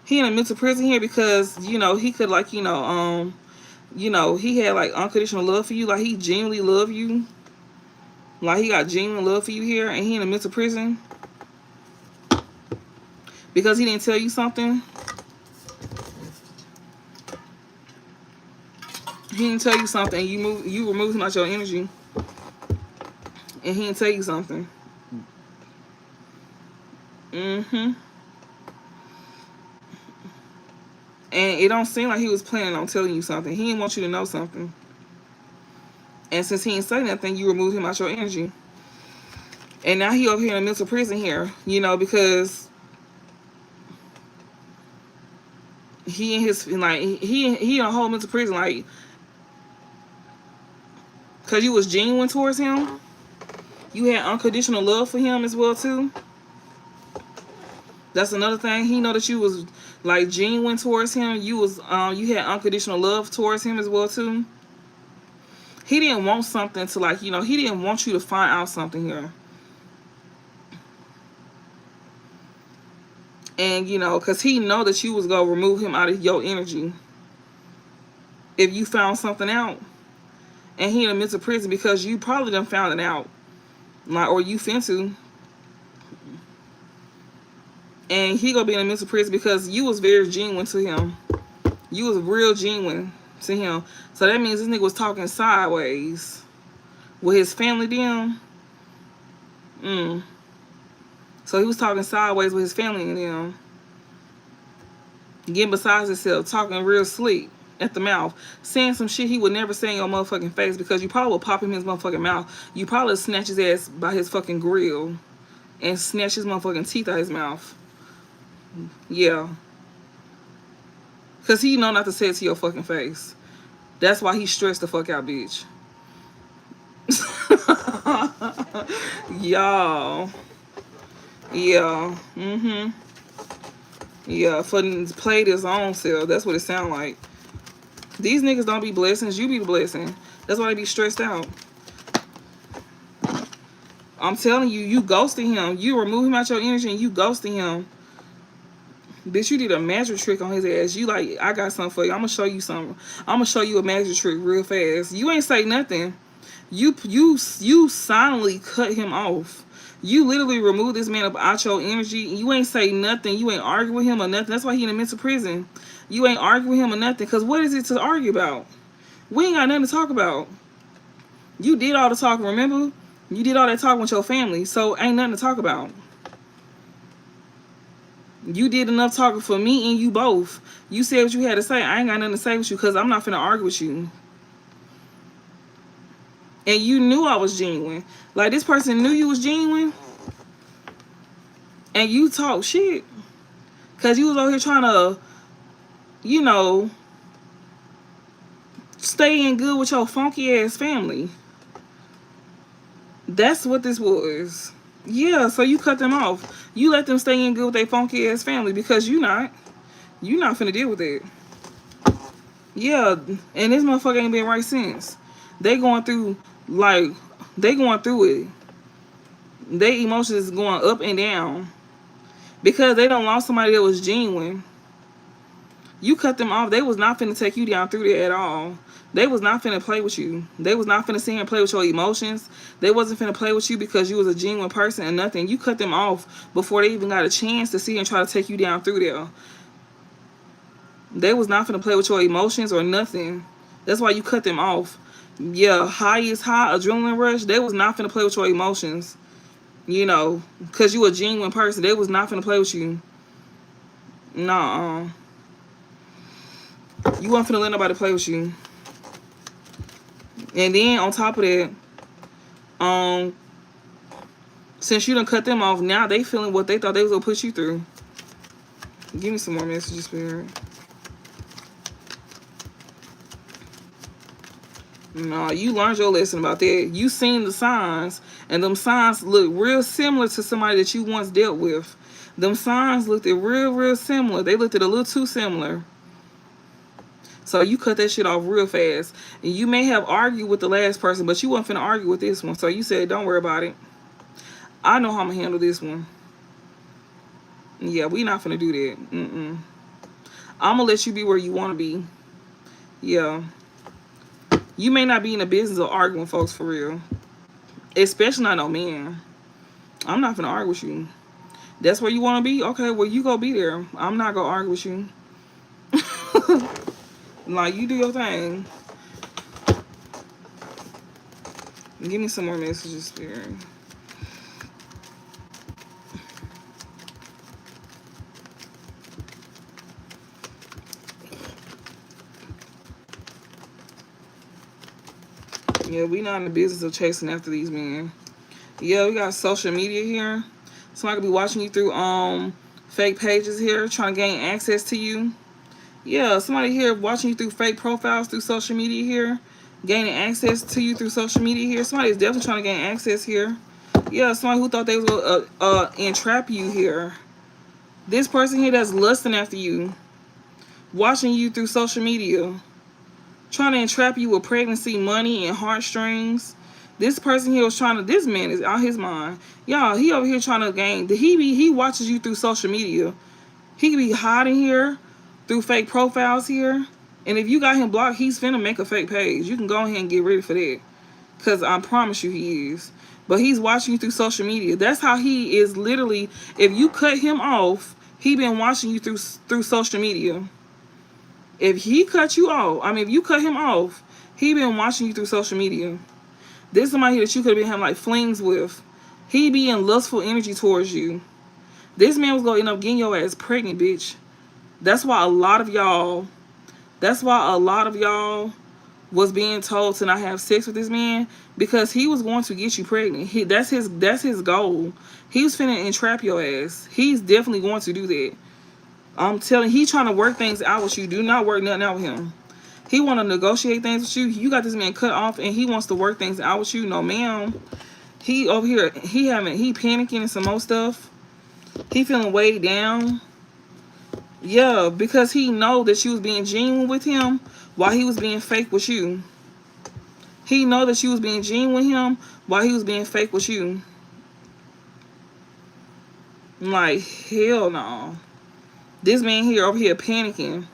He in a mental prison here because, you know, he could, like, you know, he had like unconditional love for you. Like, he genuinely loved you. Like, he got genuine love for you here, and he in a mental prison because he didn't tell you something. He didn't tell you something. You removed him out your energy, and he didn't tell you something. And it don't seem like he was planning on telling you something. He didn't want you to know something. And since he didn't say nothing, you removed him out your energy. And now he over here in a mental prison here, you know, because he in his, like, he in a whole mental prison, like, because you was genuine towards him. You had unconditional love for him as well, too. That's another thing. He know that you was, like, genuine towards him. You had unconditional love towards him as well, too. He didn't want something to, like, you know, he didn't want you to find out something here. And, you know, because he know that you was going to remove him out of your energy if you found something out. And he in a mental prison because you probably done found it out. Like, or you finna. And he gonna be in a mental prison because you was very genuine to him. You was real genuine to him. So that means this nigga was talking sideways with his family them. So he was talking sideways with his family and them. Getting besides himself, talking real slick at the mouth. Saying some shit he would never say in your motherfucking face because you probably would pop him in his motherfucking mouth. You probably would snatch his ass by his fucking grill and snatch his motherfucking teeth out his mouth. Yeah. Because he know not to say it to your fucking face. That's why he stressed the fuck out, bitch. Y'all. Yeah. Yeah, for played his own self. That's what it sound like. These niggas don't be blessings. You be the blessing. That's why they be stressed out. I'm telling you, you ghosted him. You remove him out your energy and you ghosted him. Bitch, you did a magic trick on his ass. You like, I got something for you. I'm gonna show you something. I'm gonna show you a magic trick real fast. You ain't say nothing. You silently cut him off. You literally removed this man up out your energy. You ain't say nothing. You ain't argue with him or nothing. That's why he in a mental prison. You ain't argue with him or nothing. Because what is it to argue about? We ain't got nothing to talk about. You did all the talking, remember? You did all that talking with your family, so ain't nothing to talk about. You did enough talking for me and you both. You said what you had to say. I ain't got nothing to say with you because I'm not finna argue with you. And you knew I was genuine. Like, this person knew you was genuine. And you talk shit. Because you was over here trying to, you know, stay in good with your funky ass family. That's what this was. Yeah, so you cut them off. You let them stay in good with their funky ass family because you not finna deal with it. Yeah, and this motherfucker ain't been right since. They going through, like, they going through it. Their emotions going up and down because they don't lost somebody that was genuine. You cut them off. They was not finna take you down through there at all. They was not finna play with you. They was not finna sit here and play with your emotions. They wasn't finna play with you because you was a genuine person and nothing. You cut them off before they even got a chance to sit here and try to take you down through there. They was not finna play with your emotions or nothing. That's why you cut them off. Yeah, high is high, adrenaline rush. They was not finna play with your emotions. You know, because you a genuine person. They was not finna play with you. Nah. You wasn't finna let nobody play with you. And then on top of that, since you done cut them off, now they feeling what they thought they was gonna put you through. Give me some more messages, Spirit. No, you learned your lesson about that. You seen the signs, and them signs look real similar to somebody that you once dealt with. Them signs looked at real similar. They looked at a little too similar. So you cut that shit off real fast. And you may have argued with the last person, but you wasn't finna argue with this one. So you said, don't worry about it. I know how I'm gonna handle this one. Yeah, we not finna do that. I'm gonna let you be where you wanna be. Yeah. You may not be in the business of arguing with folks for real. Especially not no man. I'm not finna argue with you. That's where you wanna be? Okay, well you go be there. I'm not gonna argue with you. Like, you do your thing. Give me some more messages there. Yeah, we not in the business of chasing after these men. Yeah, we got social media here. Somebody could be watching you through fake pages here, trying to gain access to you. Yeah, somebody here watching you through fake profiles through social media here, gaining access to you through social media here. Somebody is definitely trying to gain access here. Yeah, somebody who thought they was gonna entrap you here. This person here that's lusting after you, watching you through social media, trying to entrap you with pregnancy, money, and heartstrings. This person here was trying to. This man is out his mind, y'all. He over here trying to gain. He watches you through social media. He could be hiding here through fake profiles here. And if you got him blocked, he's finna make a fake page. You can go ahead and get ready for that. Because I promise you he is. But he's watching you through social media. That's how he is literally. If you cut him off, he been watching you through social media. If he cut you off, if you cut him off, he been watching you through social media. This is somebody that you could have been having like flings with. He be in lustful energy towards you. This man was gonna end up getting your ass pregnant, bitch. That's why a lot of y'all was being told to not have sex with this man, because he was going to get you pregnant. That's his goal. He was finna entrap your ass. He's definitely going to do that. I'm telling you, he's trying to work things out with you. Do not work nothing out with him. He want to negotiate things with you. You got this man cut off and he wants to work things out with you. No, ma'am. He over here, he panicking and some more stuff. He feeling weighed down. Yeah, because he know that you was being genuine with him while he was being fake with you. He know that you was being genuine with him while he was being fake with you. Like, hell no. This man here over here panicking.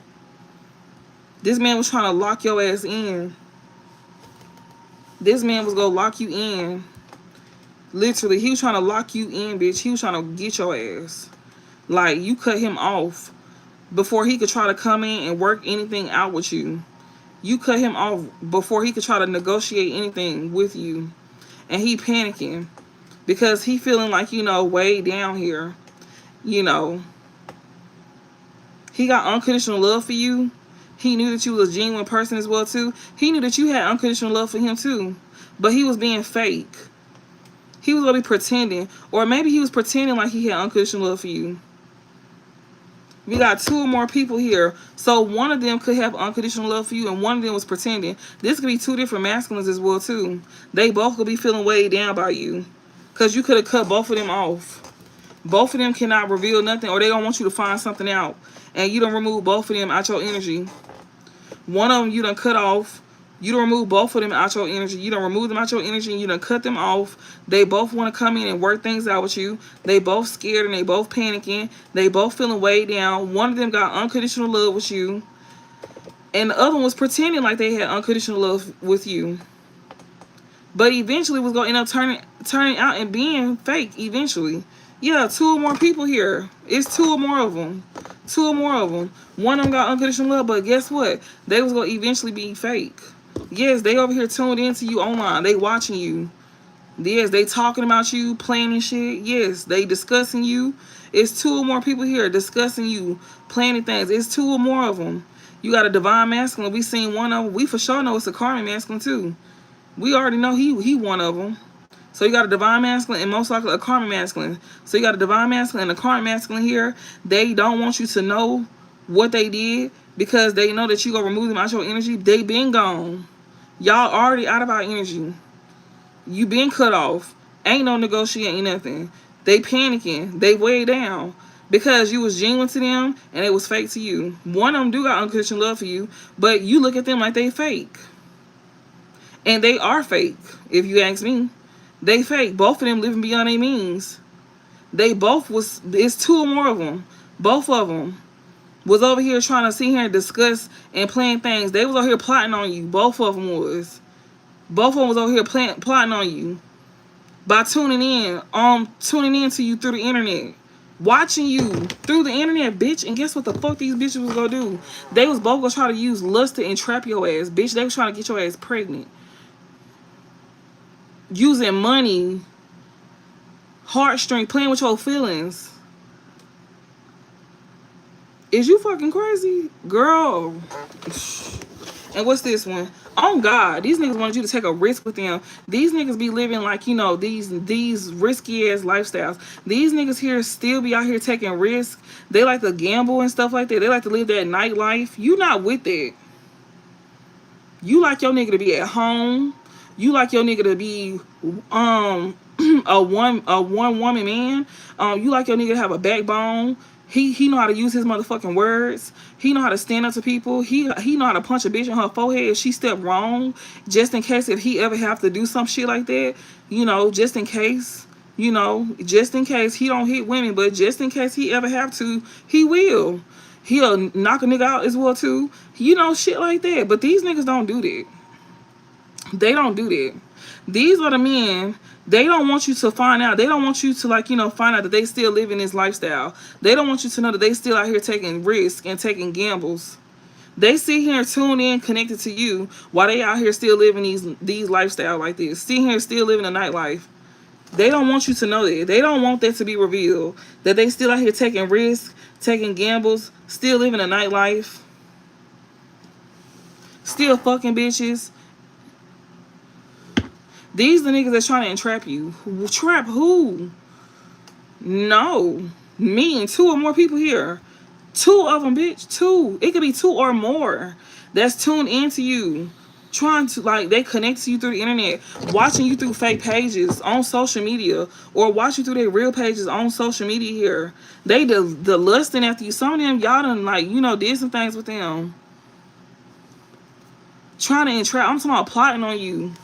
This man was trying to lock your ass in. This man was gonna lock you in. Literally, he was trying to lock you in, bitch. He was trying to get your ass. Like, you cut him off before he could try to come in and work anything out with you. You cut him off before he could try to negotiate anything with you. and he panicking because he feeling like, you know, way down here. You know, he got unconditional love for you. He knew that you was a genuine person as well too. He knew that you had unconditional love for him too, but he was being fake. He was really pretending, or maybe he was pretending like he had unconditional love for you. We got two or more people here. So one of them could have unconditional love for you and one of them was pretending. This could be two different masculines as well too. They both could be feeling weighed down by you. Because you could have cut both of them off. Both of them cannot reveal nothing, or they don't want you to find something out. And you don't remove both of them out your energy. One of them you done cut off. You don't remove both of them out your energy. You don't remove them out your energy and you done cut them off. They both want to come in and work things out with you. They both scared and they both panicking. They both feeling weighed down. One of them got unconditional love with you. And the other one was pretending like they had unconditional love with you. But eventually was going to end up turning out and being fake eventually. Yeah, two or more people here. It's two or more of them. Two or more of them. One of them got unconditional love, but guess what? They was going to eventually be fake. Yes, they over here tuned into you online. They watching you. Yes, they talking about you, planning shit. Yes, they discussing you. It's two or more people here discussing you, planning things. It's two or more of them. You got a divine masculine. We seen one of them. We for sure know it's a karmic masculine too. We already know he one of them. So you got a divine masculine and most likely a karmic masculine. So you got a divine masculine and a karmic masculine here. They don't want you to know what they did because they know that you gonna remove them out your energy. They been gone. Y'all already out of our energy. You been cut off. Ain't no negotiating nothing. They panicking. They way down because you was genuine to them and it was fake to you. One of them do got unconditional love for you, but you look at them like they fake. And they are fake, if you ask me. They fake. Both of them living beyond their means. They both was, it's two or more of them. Both of them was over here trying to sit here and discuss and plan things. They was over here plotting on you. Both of them was. Both of them was over here plotting on you. By tuning in to you through the internet. Watching you through the internet, bitch. And guess what the fuck these bitches was gonna do? They was both gonna try to use lust to entrap your ass, bitch. They was trying to get your ass pregnant. Using money, heartstring, playing with your feelings. Is you fucking crazy? Girl. And what's this one? Oh God, these niggas wanted you to take a risk with them. These niggas be living like, you know, these risky ass lifestyles. These niggas here still be out here taking risks. They like to gamble and stuff like that. They like to live that nightlife. You not with it. You like your nigga to be at home. You like your nigga to be a one woman man. You like your nigga to have a backbone. He know how to use his motherfucking words. He know how to stand up to people. He know how to punch a bitch in her forehead if she step wrong, just in case if he ever have to do some shit like that. You know, just in case. You know, just in case he don't hit women, but just in case he ever have to, he will. He'll knock a nigga out as well too. You know, shit like that. But these niggas don't do that. They don't do that. These are the men. They don't want you to find out. They don't want you to, like, you know, find out that they still live in this lifestyle. They don't want you to know that they still out here taking risks and taking gambles. They sit here tuned in, connected to you, while they out here still living these lifestyle like this. Sit here still living a nightlife. They don't want you to know that. They don't want that to be revealed. That they still out here taking risks, taking gambles, still living a nightlife. Still fucking bitches. These the niggas that's trying to entrap you. Trap who? No. Me and two or more people here. Two of them, bitch. Two. It could be two or more that's tuned into you. Trying to, like, they connect to you through the internet. Watching you through fake pages on social media. Or watch you through their real pages on social media here. They the lusting after you. Some of them, y'all done, like, you know, did some things with them. Trying to entrap. I'm talking about plotting on you.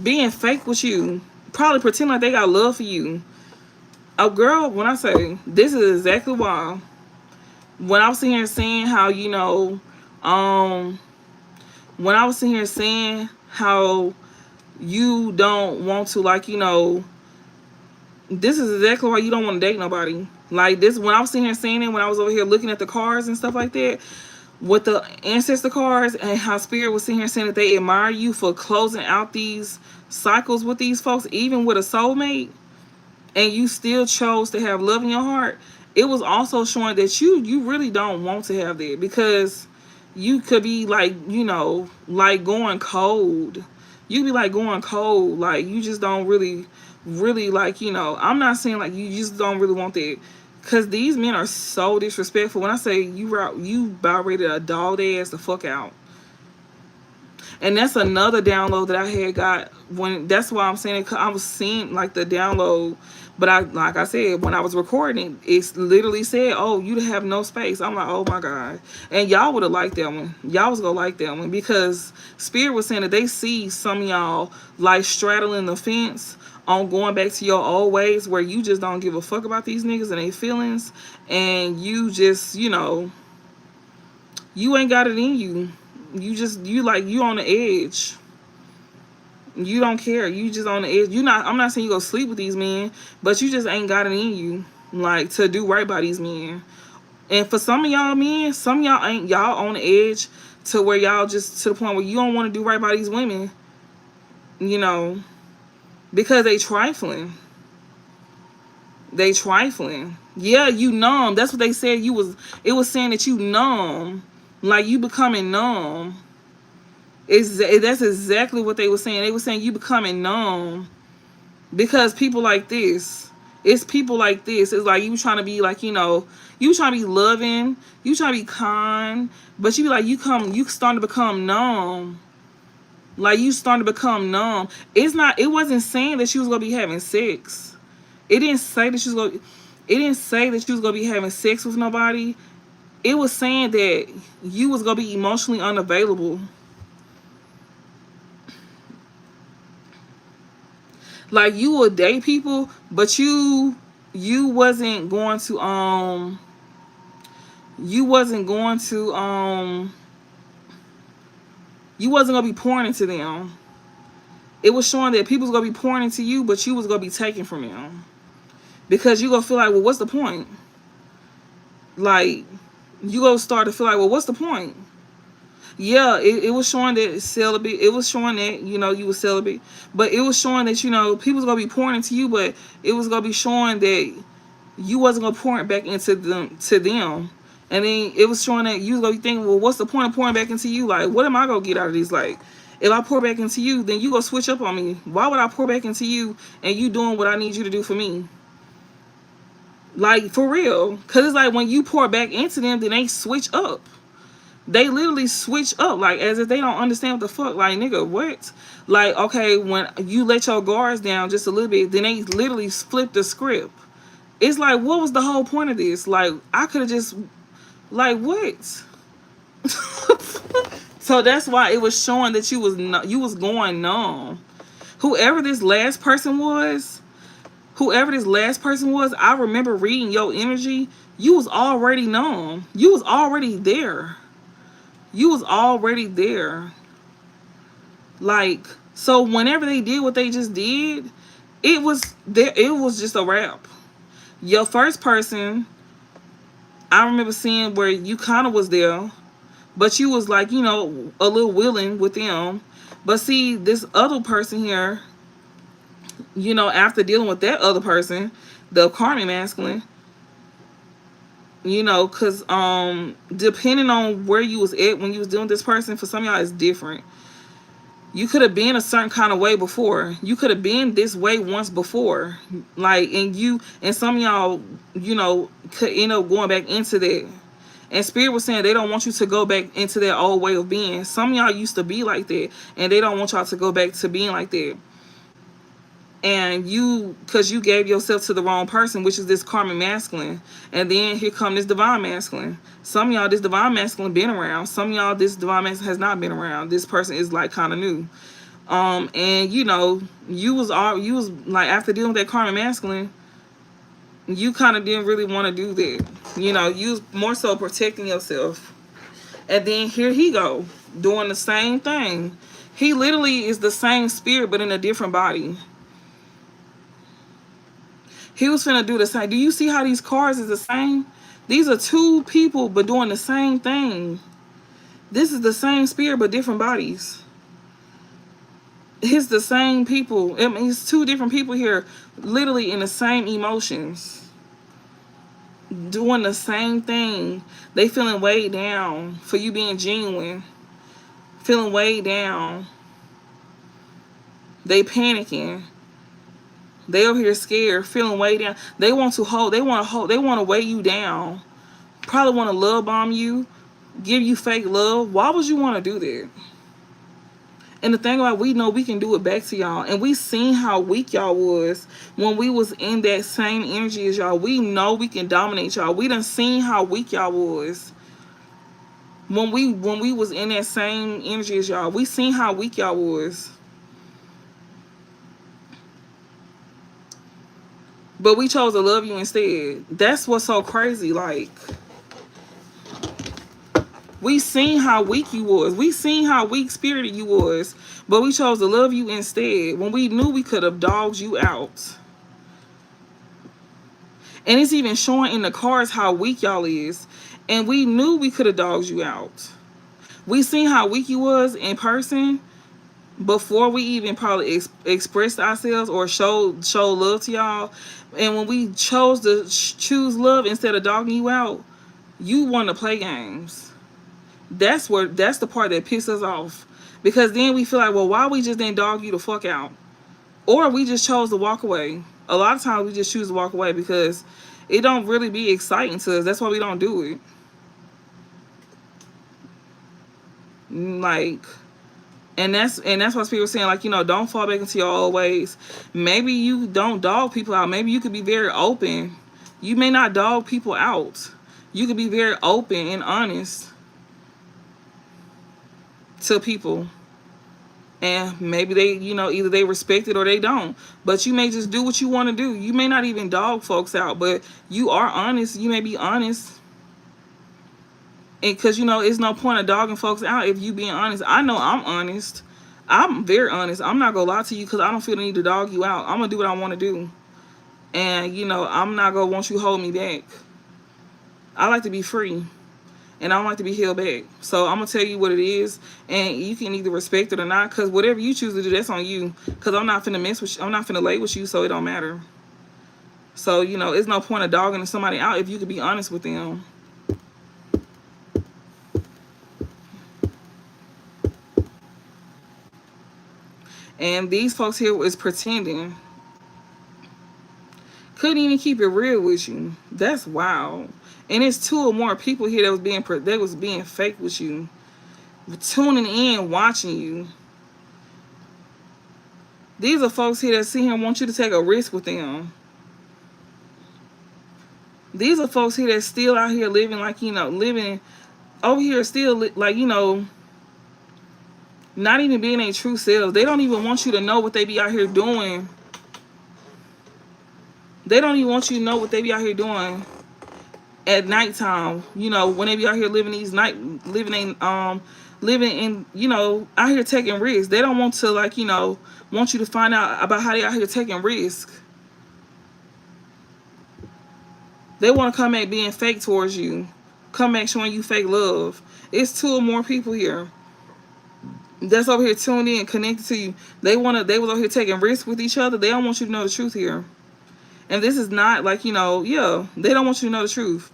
Being fake with you. Probably pretend like they got love for you. Oh, girl, when I say, this is exactly why. When I was sitting here saying how, you know, when I was sitting here saying how you don't want to, like, you know, this is exactly why you don't want to date nobody. Like, this, when I was sitting here saying it, when I was over here looking at the cards and stuff like that, with the ancestor cards, and how spirit was sitting here saying that they admire you for closing out these cycles with these folks, even with a soulmate, and you still chose to have love in your heart. It was also showing that you really don't want to have that, because you could be like, like going cold. You be like going cold, like you just don't really like, I'm not saying like you just don't really want that, because these men are so disrespectful. When I say you about ready to dog their ass the fuck out. And that's another download that I had got when. That's why I'm saying it, 'cause I was seeing like the download, but like I said, when I was recording, it literally said, "Oh, you have no space." I'm like, "Oh my god!" And y'all would have liked that one. Y'all was gonna like that one, because Spirit was saying that they see some of y'all like straddling the fence on going back to your old ways, where you just don't give a fuck about these niggas and their feelings, and you just, you ain't got it in you. You on the edge. You don't care. You just on the edge. I'm not saying you go sleep with these men, but you just ain't got it in you, like, to do right by these men. And for some of y'all men, some of y'all ain't, y'all on the edge to where y'all just to the point where you don't want to do right by these women, you know, because they trifling. They trifling. Yeah, you numb. That's what they said. It was saying that you numb, like you becoming numb. That's exactly what they were saying. They were saying you becoming numb, because people like this. It's people like this. It's like you trying to be like, you trying to be loving, you trying to be kind, but you be like, you starting to become numb. Like you starting to become numb. It wasn't saying that she was gonna be having sex. It didn't say that she was gonna it didn't say that she was gonna be having sex with nobody. It was saying that you was gonna be emotionally unavailable. Like you would date people, but you wasn't going to you wasn't going to you wasn't gonna be pouring into them. It was showing that people was gonna be pouring into you, but you was gonna be taken from them, because you gonna feel like, well, what's the point? Like you gonna start to feel like, well, what's the point? Yeah, it was showing that celibate. It was showing that, you was celibate, but it was showing that, people's gonna be pouring into you, but it was gonna be showing that you wasn't gonna pour it back into them. And then it was showing that you was gonna be thinking, well, what's the point of pouring back into you? Like, what am I gonna get out of this? Like, if I pour back into you, then you gonna switch up on me. Why would I pour back into you and you doing what I need you to do for me? Like, for real. Because it's like when you pour back into them, then they switch up. They literally switch up, like, as if they don't understand what the fuck. Like, nigga, what? Like, okay, when you let your guards down just a little bit, then they literally flip the script. It's like, what was the whole point of this? Like, I could have just, like, what? So that's why it was showing that you was going numb. Whoever this last person was, I remember reading your energy. You was already numb. You was already there. You was already there. Like, so whenever they did what they just did, it was there. It was just a wrap. Your first person, I remember seeing where you kind of was there, but you was like, a little willing with them. But see, this other person here, after dealing with that other person, the karmic masculine, because depending on where you was at when you was dealing with this person, for some of y'all it's different. You could have been a certain kind of way before. You could have been this way once before. Like, and some of y'all, could end up going back into that. And Spirit was saying they don't want you to go back into their old way of being. Some of y'all used to be like that, and they don't want y'all to go back to being like that. And because you gave yourself to the wrong person, which is this karmic masculine. And then here come this divine masculine. Some of y'all, this divine masculine been around. Some of y'all, this divine masculine has not been around. This person is like kind of new. And you was like, after dealing with that karmic masculine, you kind of didn't really want to do that. You was more so protecting yourself. And then here he go, doing the same thing. He literally is the same spirit, but in a different body. He was finna do the same. Do you see how these cards is the same? These are two people, but doing the same thing. This is the same spirit but different bodies. It's the same people. I mean, it's two different people here, literally in the same emotions, doing the same thing. They feeling weighed down for you being genuine. Feeling weighed down. They panicking. They over here scared, feeling weighed down. They want to hold. They want to hold. They want to weigh you down. Probably want to love bomb you, give you fake love. Why would you want to do that? And the thing about, we know we can do it back to y'all. And we seen how weak y'all was when we was in that same energy as y'all. We know we can dominate y'all. We done seen how weak y'all was when we was in that same energy as y'all. We seen how weak y'all was. But we chose to love you instead. That's what's so crazy. Like, we seen how weak you was. We seen how weak spirited you was. But we chose to love you instead when we knew we could have dogged you out. And it's even showing in the cards how weak y'all is. And we knew we could have dogged you out. We seen how weak you was in person before we even probably expressed ourselves or show love to y'all. And when we chose to choose love instead of dogging you out, you want to play games. That's the part that pisses us off. Because then we feel like, well, why we just didn't dog you the fuck out? Or we just chose to walk away. A lot of times we just choose to walk away because it don't really be exciting to us. That's why we don't do it. Like, and that's why people are saying, like, you know, don't fall back into your old ways. Maybe you don't dog people out. Maybe you could be very open. You may not dog people out. You could be very open and honest to people, and maybe they, you know, either they respect it or they don't. But you may just do what you want to do. You may not even dog folks out, but you are honest. You may be honest, and because, you know, it's no point of dogging folks out if you being honest. I know I'm honest. I'm very honest. I'm not gonna lie to you because I don't feel the need to dog you out. I'm gonna do what I want to do, and, you know, I'm not gonna want you to hold me back. I like to be free. And I don't like to be held back. So I'm going to tell you what it is. And you can either respect it or not. Because whatever you choose to do, that's on you. Because I'm not finna mess with you. I'm not finna lay with you. So it don't matter. So, you know, it's no point of dogging somebody out if you could be honest with them. And these folks here is pretending. Couldn't even keep it real with you. That's wild. And it's two or more people here that was being fake with you, tuning in, watching you. These are folks here that see him want you to take a risk with them. These are folks here that still out here living like, you know, living over here still like, you know, not even being their true selves. They don't even want you to know what they be out here doing. They don't even want you to know what they be out here doing at nighttime, you know, when they be out here living in, you know, out here taking risks. They don't want to, like, you know, want you to find out about how they out here taking risks. They want to come back being fake towards you. Come back showing you fake love. It's two or more people here that's over here tuned in, connected to you. They was over here taking risks with each other. They don't want you to know the truth here. And this is not like, you know, yeah, they don't want you to know the truth.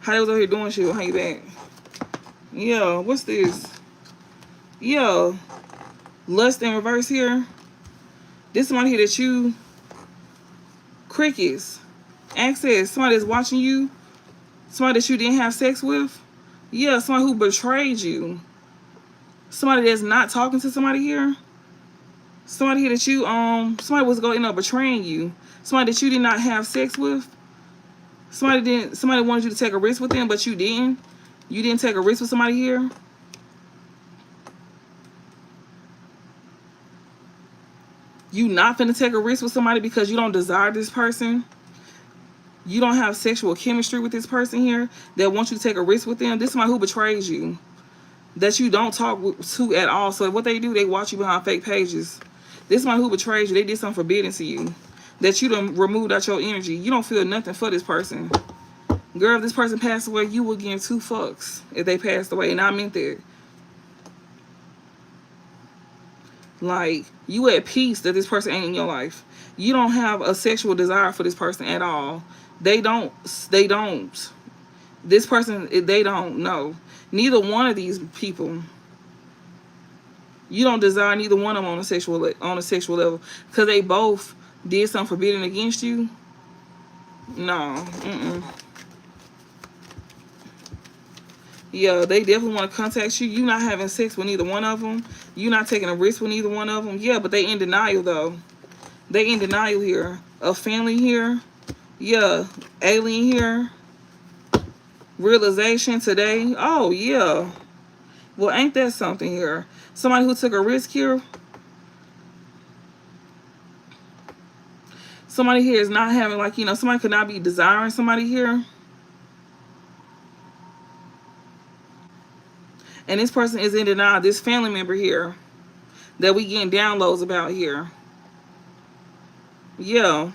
How they was over here doing shit behind your back. Yeah, what's this? Yeah, lust in reverse here. This somebody here that you, crickets, access, somebody that's watching you, somebody that you didn't have sex with. Yeah, somebody who betrayed you. Somebody that's not talking to somebody here. Somebody here that you, somebody was going to end up betraying you. Somebody that you did not have sex with. Somebody wanted you to take a risk with them, but you didn't. You didn't take a risk with somebody here. You not finna take a risk with somebody because you don't desire this person. You don't have sexual chemistry with this person here that wants you to take a risk with them. This is somebody who betrays you, that you don't talk to at all. So what they do, they watch you behind fake pages. This is somebody who betrays you. They did something forbidden to you that you done removed out your energy. You don't feel nothing for this person. Girl, if this person passed away, you would give two fucks if they passed away. And I meant that. Like, you at peace that this person ain't in your life. You don't have a sexual desire for this person at all. They don't. They don't. This person, they don't know. Neither one of these people. You don't desire neither one of them on a sexual level, because they both did something forbidden against you. No. Yeah, they definitely want to contact you. You not having sex with neither one of them. You not taking a risk with neither one of them. Yeah, but they in denial though. They in denial here. A family here. Yeah, alien here. Realization today. Oh yeah. Well, ain't that something here? Somebody who took a risk here. Somebody here is not having, like, somebody could not be desiring somebody here. And this person is in denial. This family member here that we getting downloads about here. Yeah.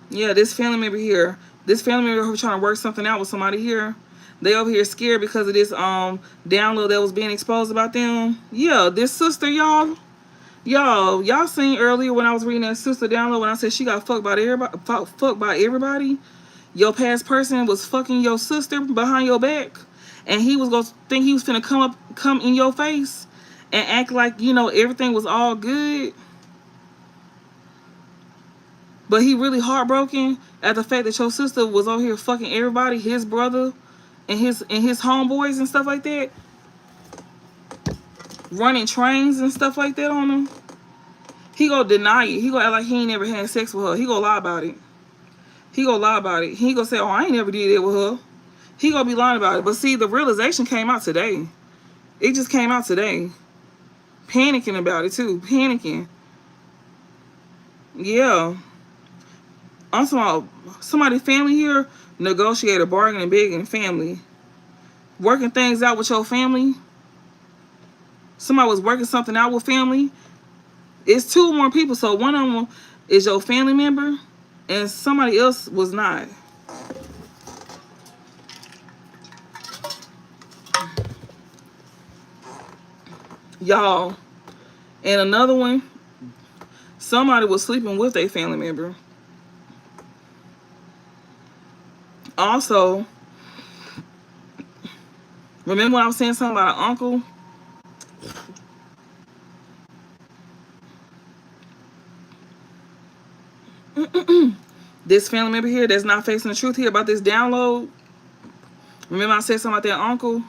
Yeah, this family member here. This family member who's trying to work something out with somebody here. They over here scared because of this download that was being exposed about them. Yeah, this sister, y'all. Y'all seen earlier when I was reading that sister download when I said she got fucked by everybody. Fucked by everybody. Your past person was fucking your sister behind your back, and he was gonna think he was finna come in your face and act like everything was all good. But he really heartbroken at the fact that your sister was over here fucking everybody, his brother and his homeboys and stuff like that, running trains and stuff like that on him. He gonna deny it. He gonna act like he ain't never had sex with her. He gonna lie about it. He gonna say, oh, I ain't never did that with her. He gonna be lying about it. But see, the realization came out today. It just came out today. Panicking about it too. Panicking. Yeah. I'm talking about somebody family here, negotiator, bargaining, begging, family. Working things out with your family. Somebody was working something out with family. It's two more people, so one of them is your family member, and somebody else was not. Y'all. And another one, somebody was sleeping with a family member. Also, remember when I was saying something about an uncle? This family member here that's not facing the truth here about this download. Remember I said something about that uncle?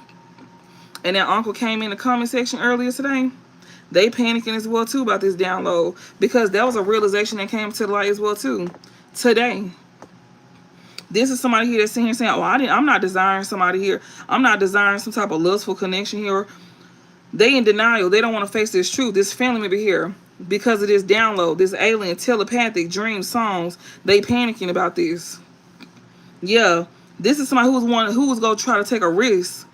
And that uncle came in the comment section earlier today. They panicking as well too about this download, because that was a realization that came to the light as well too today. This is somebody here that's sitting here saying, oh, I'm not desiring somebody here. I'm not desiring some type of lustful connection here. They in denial. They don't want to face this truth. This family member here, because of this download, this alien telepathic dream songs, they panicking about this. Yeah, this is somebody who was going to try to take a risk.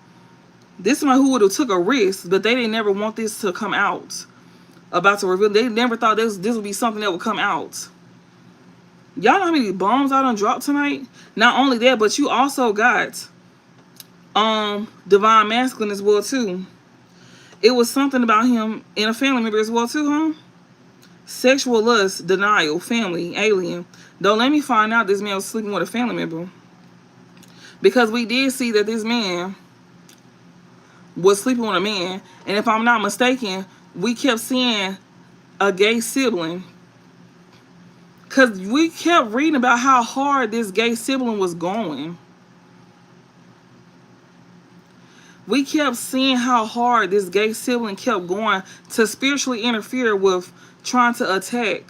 This is somebody who would have took a risk, but they didn't never want this to come out. About to reveal. They never thought this would be something that would come out. Y'all know how many bombs I done dropped tonight? Not only that, but you also got divine masculine as well too. It was something about him in a family member as well too, huh? Sexual lust, denial, family, alien. Don't let me find out this man was sleeping with a family member. Because we did see that this man was sleeping with a man. And if I'm not mistaken, we kept seeing a gay sibling. Because we kept reading about how hard this gay sibling was going. We kept seeing how hard this gay sibling kept going to spiritually interfere with trying to attack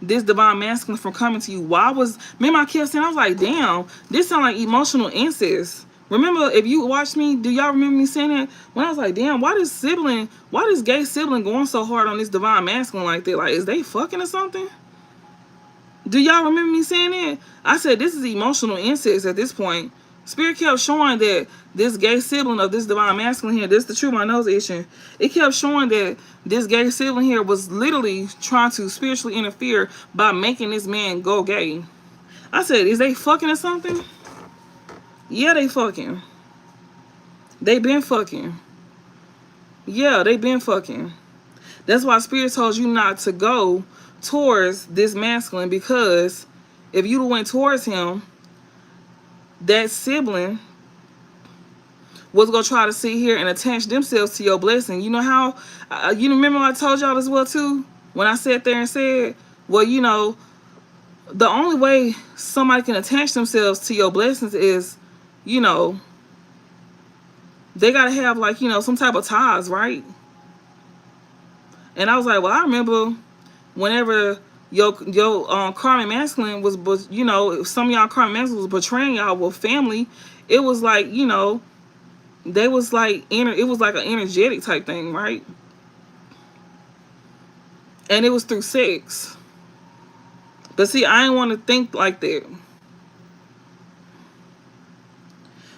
this divine masculine from coming to you. Remember I kept saying, I was like, damn, this sounds like emotional incest. Remember, if you watched me, do y'all remember me saying that? When I was like, damn, why this gay sibling going so hard on this divine masculine like that? Like, is they fucking or something? Do y'all remember me saying that? I said, this is emotional incest at this point. Spirit kept showing that this gay sibling of this divine masculine here, this the truth, my nose itching. It kept showing that this gay sibling here was literally trying to spiritually interfere by making this man go gay. I said, is they fucking or something? Yeah, they fucking. They been fucking. Yeah, they been fucking. That's why Spirit told you not to go towards this masculine, because if you went towards him, that sibling was gonna try to sit here and attach themselves to your blessing. You know how, you remember I told y'all as well too, when I sat there and said, well, you know, the only way somebody can attach themselves to your blessings is, you know, they gotta have like, you know, some type of ties, right? And I was like, well, I remember whenever your karmic masculine was, you know, some of y'all karmic masculine was betraying y'all with family. It was like, you know, they was like it was like an energetic type thing, right? And it was through sex. But see, I didn't want to think like that.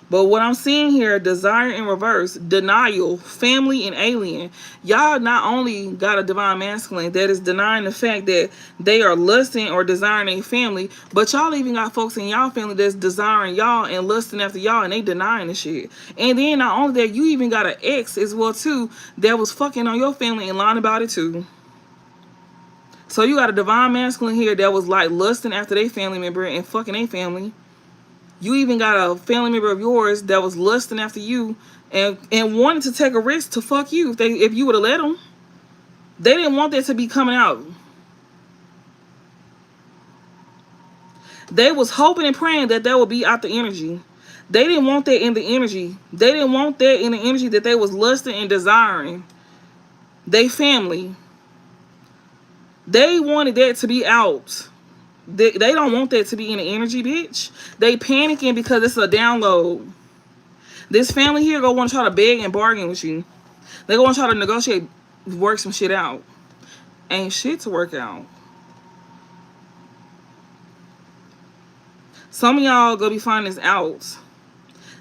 But what I'm seeing here, desire in reverse, denial, family, and alien. Y'all not only got a divine masculine that is denying the fact that they are lusting or desiring a family, but y'all even got folks in y'all family that's desiring y'all and lusting after y'all, and they denying the shit. And then not only that, you even got an ex as well too that was fucking on your family and lying about it too. So you got a divine masculine here that was like lusting after their family member and fucking their family. You even got a family member of yours that was lusting after you and wanted to take a risk to fuck you if you would have let them. They didn't want that to be coming out. They was hoping and praying that would be out the energy. They didn't want that in the energy. They didn't want that in the energy that they was lusting and desiring. They family. They wanted that to be out. They don't want that to be in the energy, bitch. They panicking because it's a download. This family here gonna want to try to beg and bargain with you. They gonna try to negotiate, work some shit out. Ain't shit to work out. Some of y'all gonna be finding this out.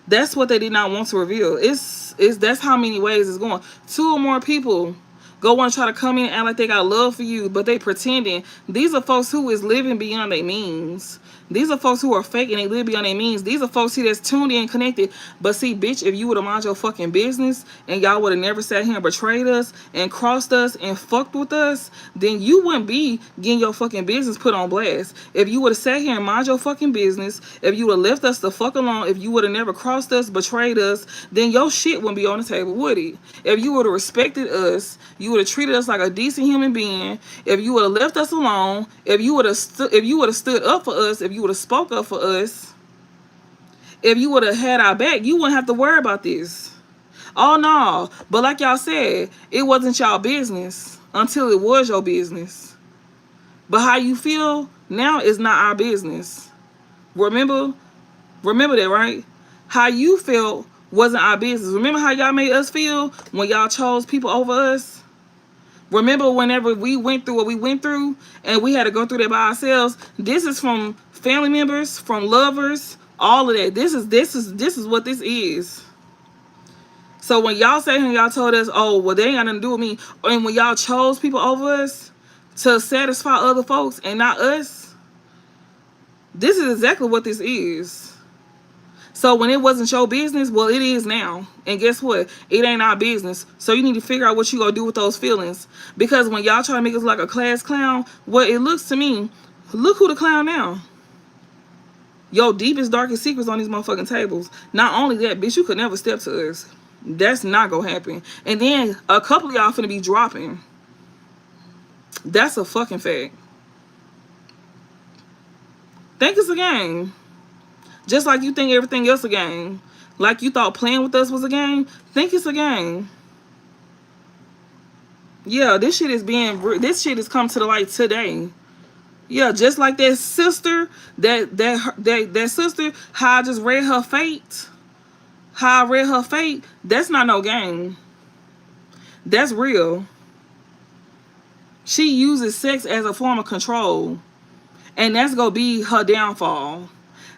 That's what they did not want to reveal. That's how many ways it's going. 2 or more people go want to try to come in and act like they got love for you, but they pretending. These are folks who is living beyond their means. These are folks who are fake and they live beyond their means. These are folks here that's tuned in and connected. But see, bitch, if you would have mind your fucking business and y'all would have never sat here and betrayed us and crossed us and fucked with us, then you wouldn't be getting your fucking business put on blast. If you would have sat here and mind your fucking business, if you would have left us the fuck alone, if you would have never crossed us, betrayed us, then your shit wouldn't be on the table, would it? If you would have respected us, you would have treated us like a decent human being. If you would have left us alone, if you would have stood up for us, if you would have spoke up for us, if you would have had our back, you wouldn't have to worry about this. Oh no, but like y'all said, it wasn't y'all business until it was your business. But how you feel now is not our business. Remember that, right? How you felt wasn't our business. Remember how y'all made us feel when y'all chose people over us? Remember whenever we went through what we went through and we had to go through that by ourselves? This is from family members, from lovers, all of that. This is what this is. So when y'all say and y'all told us, oh, well, they ain't got nothing to do with me, and when y'all chose people over us to satisfy other folks and not us, this is exactly what this is. So when it wasn't your business, well, it is now. And guess what? It ain't our business. So you need to figure out what you gonna do with those feelings. Because when y'all try to make us like a class clown, well, it looks to me, look who the clown now. Your deepest, darkest secrets on these motherfucking tables. Not only that, bitch, you could never step to us. That's not gonna happen. And then a couple of y'all finna be dropping. That's a fucking fact. Think it's a game. Just like you think everything else a game. Like you thought playing with us was a game. Think it's a game. Yeah, this shit is come to the light today. Yeah, just like that sister, that sister, how I just read her fate. How I read her fate, that's not no game. That's real. She uses sex as a form of control. And that's gonna be her downfall.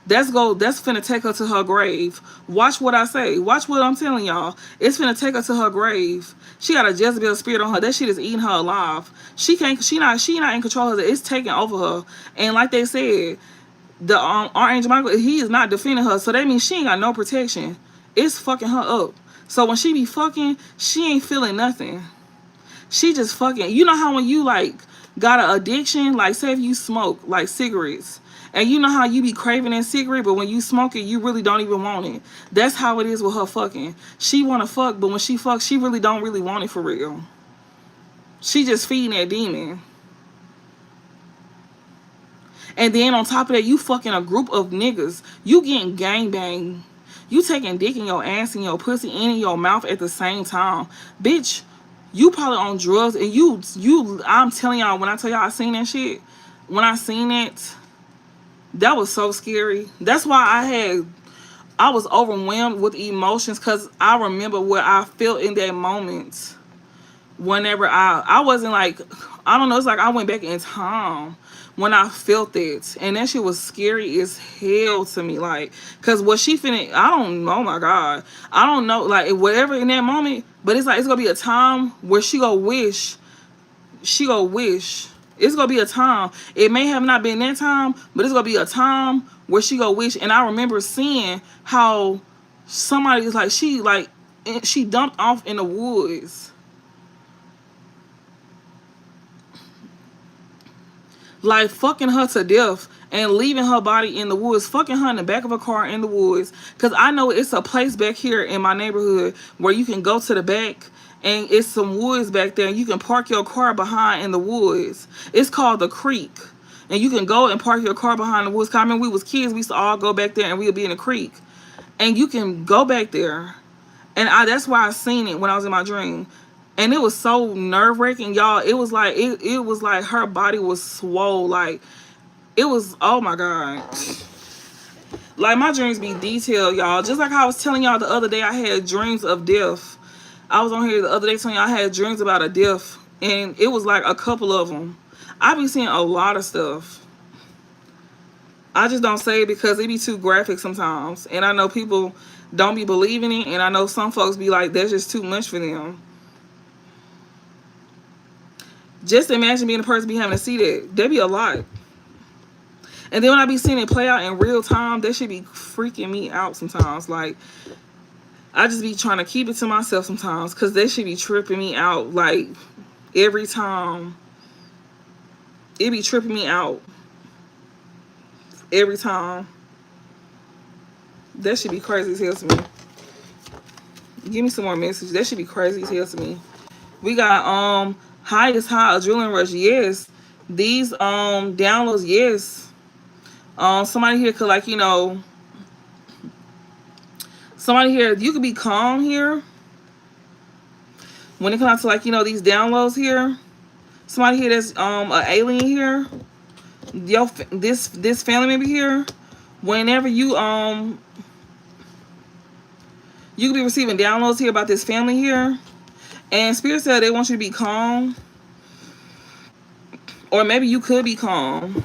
That's finna take her to her grave. Watch what I say. Watch what I'm telling y'all. It's finna take her to her grave. She got a Jezebel spirit on her. That shit is eating her alive. She not in control of it. It's taking over her. And like they said, the Archangel Michael, he is not defending her. So that means she ain't got no protection. It's fucking her up. So when she be fucking, she ain't feeling nothing. She just fucking. You know how when you like got an addiction, like say if you smoke like cigarettes, and you know how you be craving that cigarette, but when you smoke it, you really don't even want it. That's how it is with her fucking. She wanna fuck, but when she fucks, she really don't really want it for real. She just feeding that demon. And then on top of that, you fucking a group of niggas. You getting gangbang. You taking dick in your ass and your pussy and in your mouth at the same time. Bitch, you probably on drugs and I'm telling y'all, when I tell y'all I seen that shit, when I seen it, that was so scary. That's why I was overwhelmed with emotions, because I remember what I felt in that moment. Whenever I wasn't like, I don't know, it's like I went back in time when I felt it, and that shit was scary as hell to me. Like, cause what she finna, I don't know, oh my God, I don't know, like whatever in that moment, but it's like it's gonna be a time where she go wish, it's gonna be a time. It may have not been that time, but it's gonna be a time where she go wish. And I remember seeing how somebody is like, she dumped off in the woods. Like fucking her to death and leaving her body in the woods, fucking her in the back of a car in the woods. Cause I know it's a place back here in my neighborhood where you can go to the back and it's some woods back there and you can park your car behind in the woods. It's called the creek. And you can go and park your car behind the woods. Cause I remember we was kids, we used to all go back there and we would be in the creek. And you can go back there. And that's why I seen it when I was in my dream. And it was so nerve-wracking, y'all. It was like it was like her body was swole. Like it was, oh my God. Like my dreams be detailed, y'all. Just like I was telling y'all the other day, I had dreams of death. I was on here the other day telling y'all I had dreams about a death. And it was like a couple of them. I be seeing a lot of stuff. I just don't say it because it be too graphic sometimes. And I know people don't be believing it. And I know some folks be like, that's just too much for them. Just imagine being a person be having to see that. That'd be a lot. And then when I be seeing it play out in real time, that should be freaking me out sometimes. Like, I just be trying to keep it to myself sometimes because that should be tripping me out. Like, every time. It be tripping me out. Every time. That should be crazy as hell to me. Give me some more messages. That should be crazy as hell to me. We got, high is high, adrenaline rush, yes. These downloads, yes. Somebody here could, like, you know, somebody here, you could be calm here when it comes to, like, you know, these downloads here. Somebody here that's an alien here. Yo, this family member here. Whenever you could be receiving downloads here about this family here. And Spirit said they want you to be calm. Or maybe you could be calm.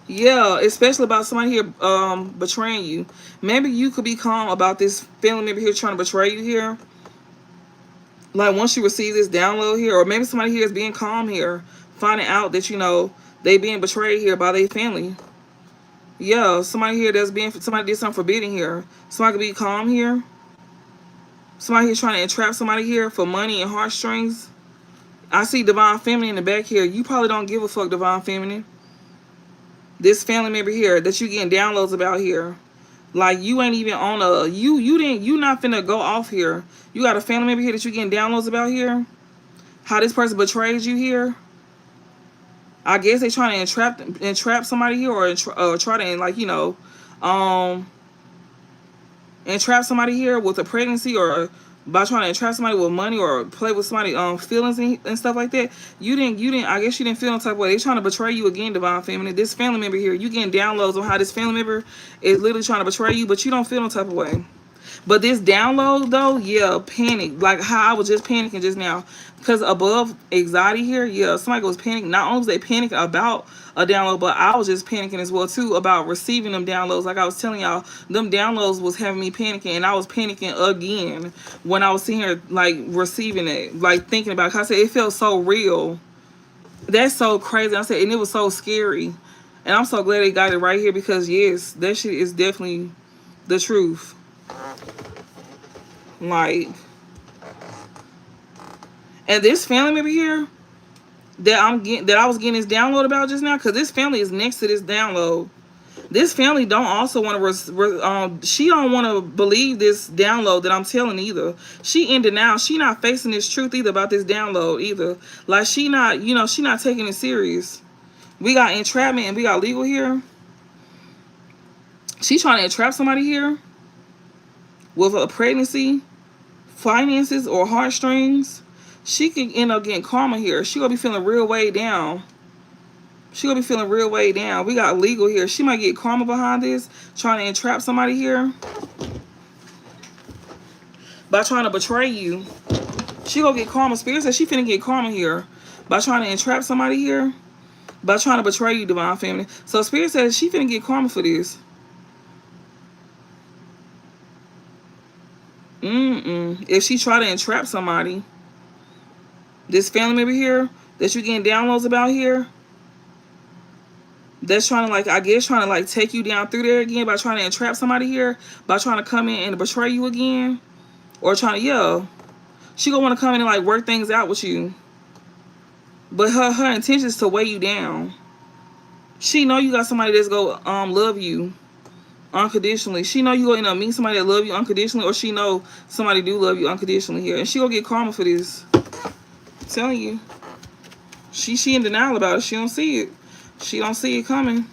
Yeah, especially about somebody here betraying you. Maybe you could be calm about this family member here trying to betray you here. Like once you receive this download here. Or maybe somebody here is being calm here. Finding out that, you know, they being betrayed here by their family. Yeah, somebody here that's being, somebody did something forbidden here. Somebody could be calm here. Somebody here trying to entrap somebody here for money and heartstrings. I see Divine Feminine in the back here. You probably don't give a fuck, Divine Feminine. This family member here that you getting downloads about here. Like you ain't even on a, you not finna go off here. You got a family member here that you getting downloads about here. How this person betrayed you here. I guess they trying to entrap somebody here or try to, like, you know, entrap somebody here with a pregnancy or by trying to entrap somebody with money or play with somebody's feelings and stuff like that. You didn't, I guess you didn't feel no type of way. They trying to betray you again, Divine Feminine. This family member here, you getting downloads on how this family member is literally trying to betray you, but you don't feel no type of way. But this download though, yeah, panic. Like how I was just panicking just now. Because above anxiety here, yeah, somebody was panicking. Not only was they panicking about a download, but I was just panicking as well too about receiving them downloads. Like I was telling y'all, them downloads was having me panicking, and I was panicking again when I was sitting here like receiving it, like thinking about it. 'Cause I said it felt so real. That's so crazy. I said, and it was so scary. And I'm so glad they got it right here because yes, that shit is definitely the truth. Like, and this family member here that I was getting this download about just now, because this family is next to this download. This family don't also want to, she don't want to believe this download that I'm telling either. She in denial. She not facing this truth either about this download either. Like, she not, she not taking it serious. We got entrapment and we got legal here. She trying to entrap somebody here with a pregnancy, finances, or heartstrings. She could end up getting karma here. She gonna be feeling real way down. She gonna be feeling real way down. We got legal here. She might get karma behind this, trying to entrap somebody here by trying to betray you. She gonna get karma. Spirit says she finna get karma here by trying to entrap somebody here, by trying to betray you, divine family. So Spirit says she finna get karma for this. If she try to entrap somebody, this family member here that you getting downloads about here, that's trying to, like, I guess trying to, like, take you down through there again by trying to entrap somebody here, by trying to come in and betray you again, or trying to, yeah, she gonna want to come in and, like, work things out with you, but her intention is to weigh you down. She know you got somebody that's gonna love you unconditionally. She know you gonna end up meeting somebody that love you unconditionally, or she know somebody do love you unconditionally here, and she gonna get karma for this. I'm telling you, she in denial about it. She don't see it. She don't see it coming.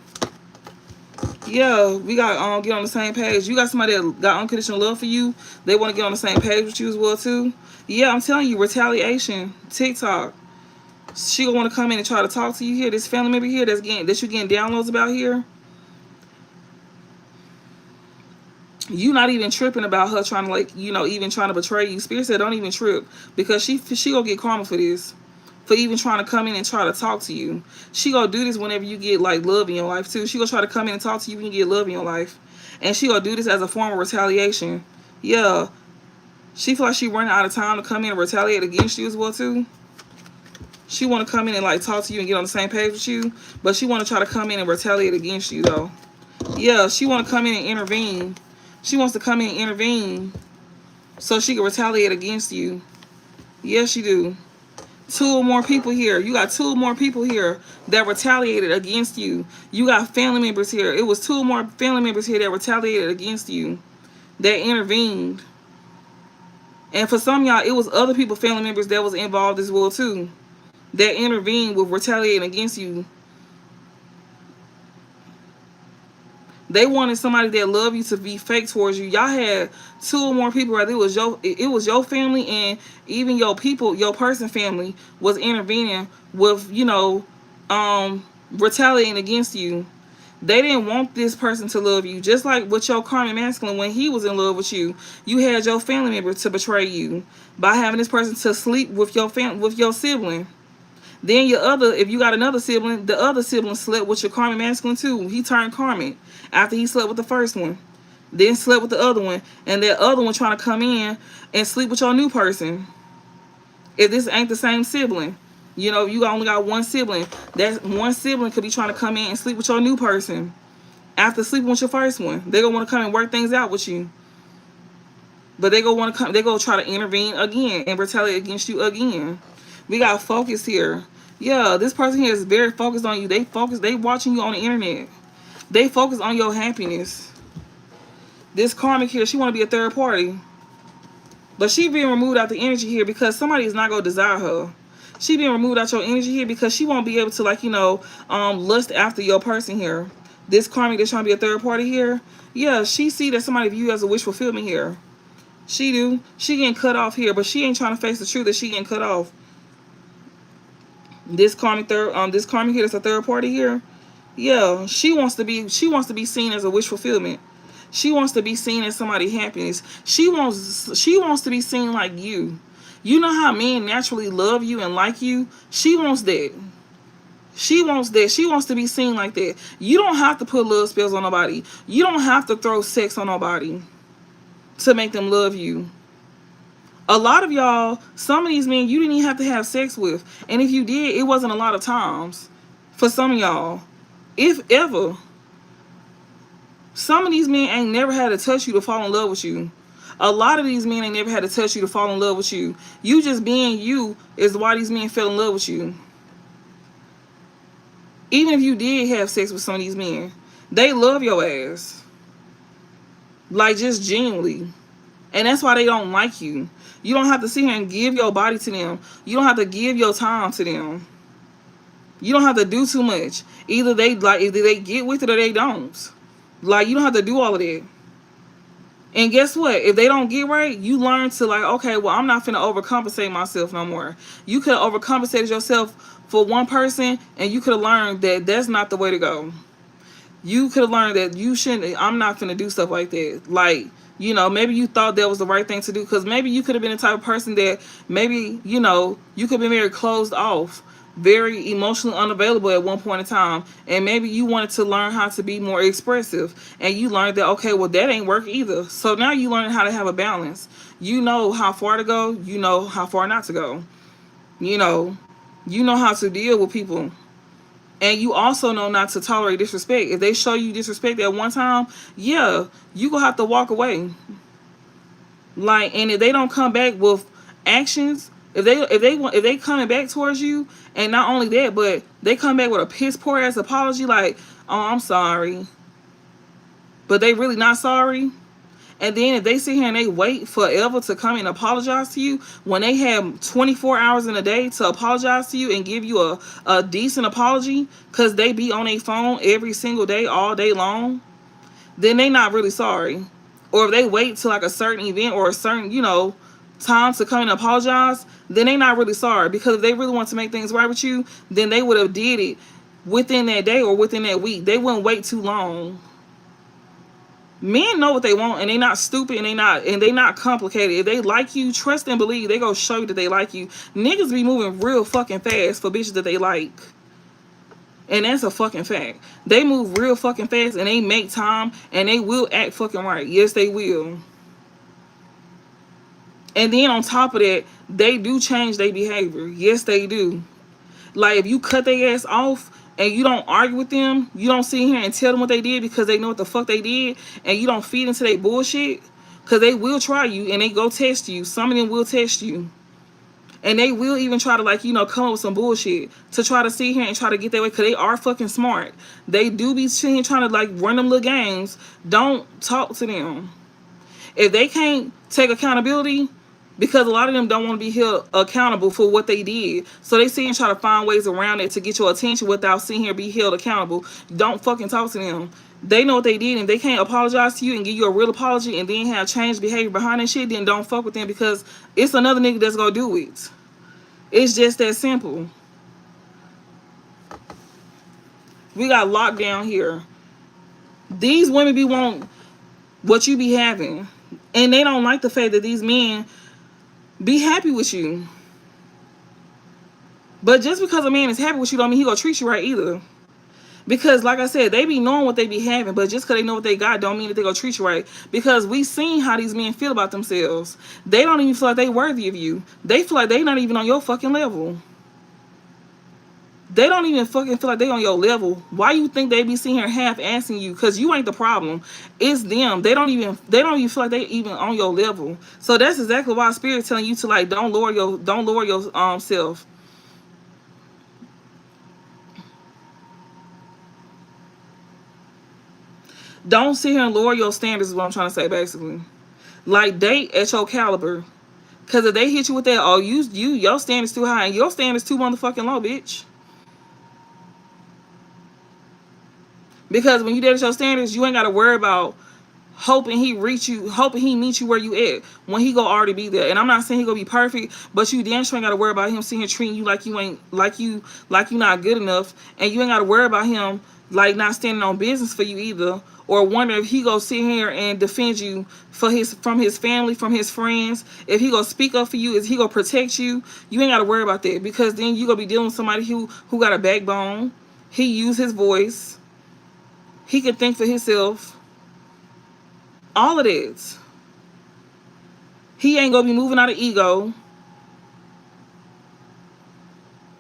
Yeah, we got get on the same page. You got somebody that got unconditional love for you. They want to get on the same page with you as well too. Yeah, I'm telling you, retaliation, TikTok. She gonna want to come in and try to talk to you here. This family member here that you getting downloads about here. You not even tripping about her trying to, like, even trying to betray you. Spirit said don't even trip, because she gonna get karma for this. For even trying to come in and try to talk to you. She gonna do this whenever you get, like, love in your life too. She gonna try to come in and talk to you when you get love in your life. And she gonna do this as a form of retaliation. Yeah. She feel like she running out of time to come in and retaliate against you as well too. She wanna come in and, like, talk to you and get on the same page with you. But she wanna try to come in and retaliate against you though. Yeah, she wanna come in and intervene. She wants to come in and intervene so she can retaliate against you. Yes, she do. 2 or more people here. You got 2 or more people here that retaliated against you. You got family members here. It was 2 or more family members here that retaliated against you, that intervened. And for some of y'all, it was other people, family members, that was involved as well too, that intervened with retaliating against you. They wanted somebody that loved you to be fake towards you. Y'all had 2 or more people, right? It was your family, and even your people, your person family was intervening with, retaliating against you. They didn't want this person to love you. Just like with your karmic masculine, when he was in love with you, you had your family member to betray you by having this person to sleep with your sibling. Then if you got another sibling, the other sibling slept with your karmic masculine too. He turned karmic after he slept with the first one. Then slept with the other one. And that other one trying to come in and sleep with your new person. If this ain't the same sibling. You only got one sibling. That one sibling could be trying to come in and sleep with your new person after sleeping with your first one. They gonna want to come and work things out with you. But they gonna want to come. They gonna try to intervene again and retaliate against you again. We got focus here. Yeah, this person here is very focused on you. They watching you on the internet. They focus on your happiness. This karmic here, she want to be a third party. But she being removed out the energy here because somebody is not going to desire her. She being removed out your energy here because she won't be able to, like, lust after your person here. This karmic that's trying to be a third party here. Yeah, she see that somebody view you as a wish fulfillment here. She do. She getting cut off here, but she ain't trying to face the truth that she getting cut off. This karmic here that's a third party here. Yeah, she wants to be seen as a wish fulfillment. She wants to be seen as somebody's happiness. She wants to be seen like you. You know how men naturally love you and like you? She wants that. She wants that. She wants to be seen like that. You don't have to put love spells on nobody. You don't have to throw sex on nobody to make them love you. A lot of y'all, some of these men, you didn't even have to have sex with. And if you did, it wasn't a lot of times. For some of y'all. If ever. Some of these men ain't never had to touch you to fall in love with you. A lot of these men ain't never had to touch you to fall in love with you. You just being you is why these men fell in love with you. Even if you did have sex with some of these men, they love your ass. Like, just genuinely. And that's why they don't like you. You don't have to sit here and give your body to them. You don't have to give your time to them. You don't have to do too much. Either they get with it or they don't. Like, you don't have to do all of that. And guess what? If they don't get right, you learn to, like, okay, well, I'm not finna overcompensate myself no more. You could have overcompensated yourself for one person, and you could have learned that that's not the way to go. You could have learned that you shouldn't. I'm not finna do stuff like that. Like, maybe you thought that was the right thing to do, because maybe you could have been the type of person that maybe, you could have been very closed off, very emotionally unavailable at one point in time, and maybe you wanted to learn how to be more expressive, and you learned that, okay, well, that ain't work either. So now you learn how to have a balance. You know how far to go. You know how far not to go. You know, you know how to deal with people. And you also know not to tolerate disrespect. If they show you disrespect at one time, yeah, you gonna have to walk away. Like, and if they don't come back with actions, if they coming back towards you, and not only that, but they come back with a piss poor ass apology, like, oh, I'm sorry, but they really not sorry. And then if they sit here and they wait forever to come and apologize to you, when they have 24 hours in a day to apologize to you and give you a decent apology, because they be on their phone every single day, all day long, then they not really sorry. Or if they wait till like a certain event or a certain, time to come and apologize, then they not really sorry. Because if they really want to make things right with you, then they would have did it within that day or within that week. They wouldn't wait too long. Men know what they want, and they not stupid, and they not complicated. If they like you, trust and believe, they go show you that they like you. Niggas be moving real fucking fast for bitches that they like. And that's a fucking fact. They move real fucking fast, and they make time, and they will act fucking right. Yes, they will. And then on top of that, they do change their behavior. Yes, they do. Like, if you cut their ass off and you don't argue with them, you don't sit here and tell them what they did because they know what the fuck they did, and you don't feed into their bullshit, because they will try you and they go test you. Some of them will test you. And they will even try to, like, come up with some bullshit to try to sit here and try to get their way, because they are fucking smart. They do be sitting here trying to, like, run them little games. Don't talk to them. If they can't take accountability, because a lot of them don't want to be held accountable for what they did, so they sit and try to find ways around it to get your attention without sitting here and be held accountable. Don't fucking talk to them. They know what they did, and they can't apologize to you and give you a real apology and then have changed behavior behind that shit, then don't fuck with them, because it's another nigga that's gonna do it. It's just that simple. We got locked down here. These women be wanting what you be having, and they don't like the fact that these men be happy with you. But just because a man is happy with you don't mean he gonna treat you right either. Because, like I said, they be knowing what they be having, but just because they know what they got don't mean that they gonna treat you right. Because we seen how these men feel about themselves. They don't even feel like they worthy of you. They feel like they not even on your fucking level. They don't even fucking feel like they on your level. Why you think they be sitting here half-assing you? Because you ain't the problem. It's them. They don't even feel like they even on your level. So that's exactly why Spirit telling you to, like, don't lower your self. Don't sit here and lower your standards is what I'm trying to say, basically. Like, date at your caliber. Because if they hit you with that, oh, your standards too high, and your standards too motherfucking low, bitch. Because when you date at your standards, you ain't got to worry about hoping he meet you where you at, when he go already be there. And I'm not saying he gonna be perfect, but you damn sure ain't gotta worry about him sitting here treating you like you not good enough, and you ain't gotta worry about him, like, not standing on business for you either, or wonder if he go sit here and defend you from his family, from his friends. If he gonna speak up for you, is he gonna protect you? You ain't gotta worry about that, because then you gonna be dealing with somebody who got a backbone. He use his voice. He can think for himself. All of this. He ain't gonna be moving out of ego.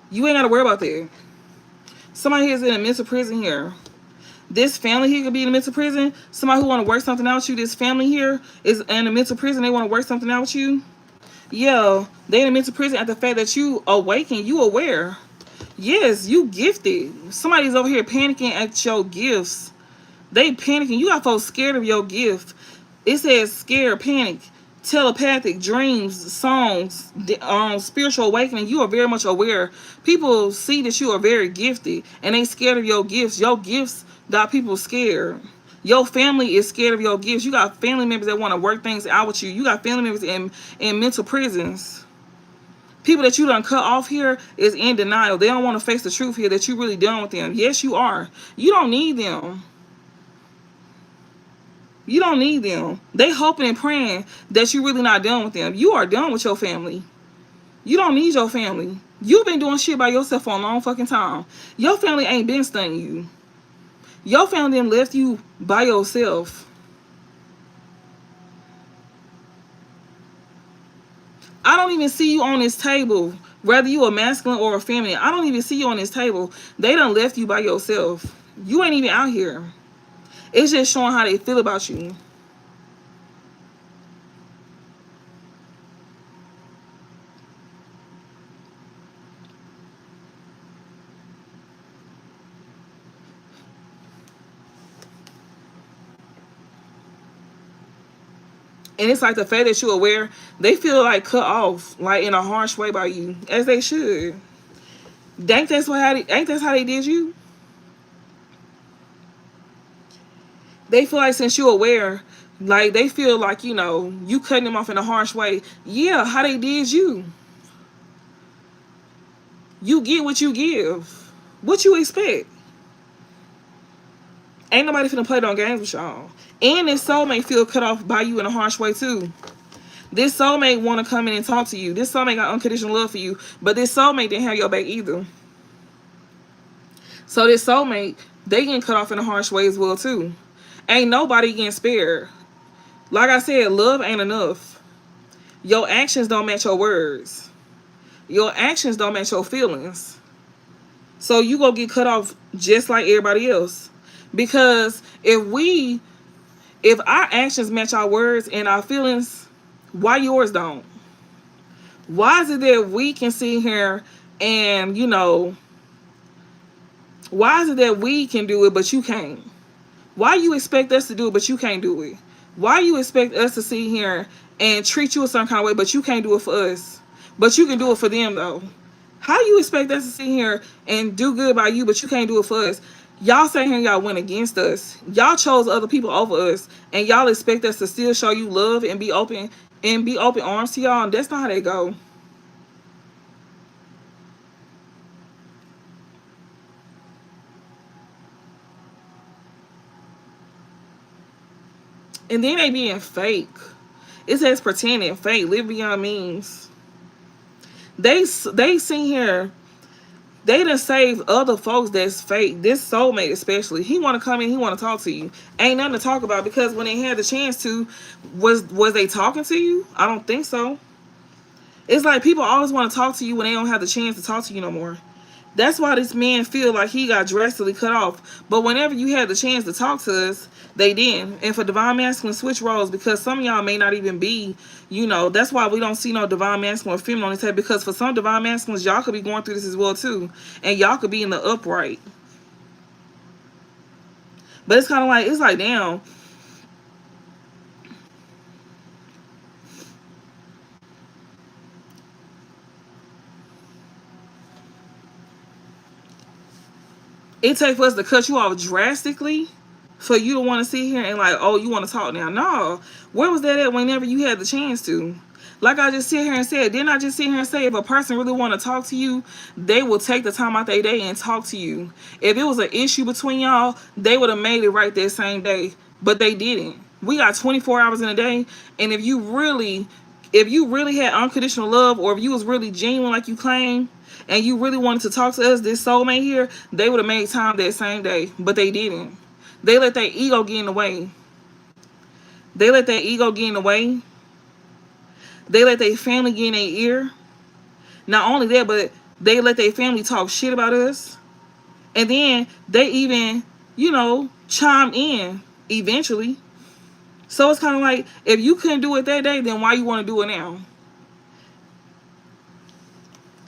You ain't gotta worry about that. Somebody here's in a mental prison here. This family here could be in a mental prison. Somebody who want to work something out with you. This family here is in a mental prison. They want to work something out with you. Yeah, they in a mental prison at the fact that you awaken, you aware. Yes, you gifted. Somebody's over here panicking at your gifts. They panicking. You got folks scared of your gift. It says scared, panic, telepathic, dreams, songs, spiritual awakening. You are very much aware. People see that you are very gifted and they scared of your gifts. Your gifts got people scared. Your family is scared of your gifts. You got family members that want to work things out with you. You got family members in mental prisons. People that you done cut off here is in denial. They don't want to face the truth here that you really done with them. Yes, you are. You don't need them. You don't need them. They hoping and praying that you really not done with them. You are done with your family. You don't need your family. You've been doing shit by yourself for a long fucking time. Your family ain't been stunning you. Your family done left you by yourself. I don't even see you on this table. Whether you a masculine or a feminine, I don't even see you on this table. They done left you by yourself. You ain't even out here. It's just showing how they feel about you. And it's like the fact that you're aware, they feel like cut off, like in a harsh way by you, as they should. Ain't that's how they did you? They feel like since you're aware, like they feel like, you know, you cutting them off in a harsh way. Yeah, how they did you. You get what you give. What you expect? Ain't nobody finna play no games with y'all. And this soulmate feel cut off by you in a harsh way too. This soulmate want to come in and talk to you. This soulmate got unconditional love for you. But this soulmate didn't have your back either. So this soulmate, they getting cut off in a harsh way as well too. Ain't nobody getting spared. Like I said, love ain't enough. Your actions don't match your words. Your actions don't match your feelings. So you gonna get cut off just like everybody else. Because if our actions match our words and our feelings, why yours don't? Why is it that we can sit here and, you know, why is it that we can do it but you can't? Why you expect us to do it but you can't do it? Why you expect us to sit here and treat you a certain kind of way but you can't do it for us? But you can do it for them though. How you expect us to sit here and do good by you but you can't do it for us? Y'all sitting here, y'all went against us. Y'all chose other people over us, and y'all expect us to still show you love and be open arms to y'all. And that's not how they go. And then they being fake. It says pretending, fake, live beyond means. They seen here. They done saved other folks that's fake. This soulmate especially. He want to come in. He want to talk to you. Ain't nothing to talk about because when they had the chance to, was they talking to you? I don't think so. It's like people always want to talk to you when they don't have the chance to talk to you no more. That's why this man feel like he got drastically cut off. But whenever you had the chance to talk to us, they didn't. And for divine masculine, switch roles because some of y'all may not even be, you know, that's why we don't see no divine masculine or feminine on this head because for some divine masculines, y'all could be going through this as well too. And y'all could be in the upright. But it's kind of like, it's like, damn. It takes for us to cut you off drastically for you to want to sit here and like, oh, you want to talk now. No. Where was that at whenever you had the chance to? Like I just sit here and said, didn't I just sit here and say if a person really want to talk to you, they will take the time out their day and talk to you. If it was an issue between y'all, they would have made it right that same day. But they didn't. We got 24 hours in a day. And if you really had unconditional love or if you was really genuine like you claim, and you really wanted to talk to us, this soulmate here, they would have made time that same day. But they didn't. They let their ego get in the way. They let their ego get in the way. They let their family get in their ear. Not only that, but they let their family talk shit about us. And then they even, you know, chime in eventually. So it's kind of like, if you couldn't do it that day, then why you want to do it now?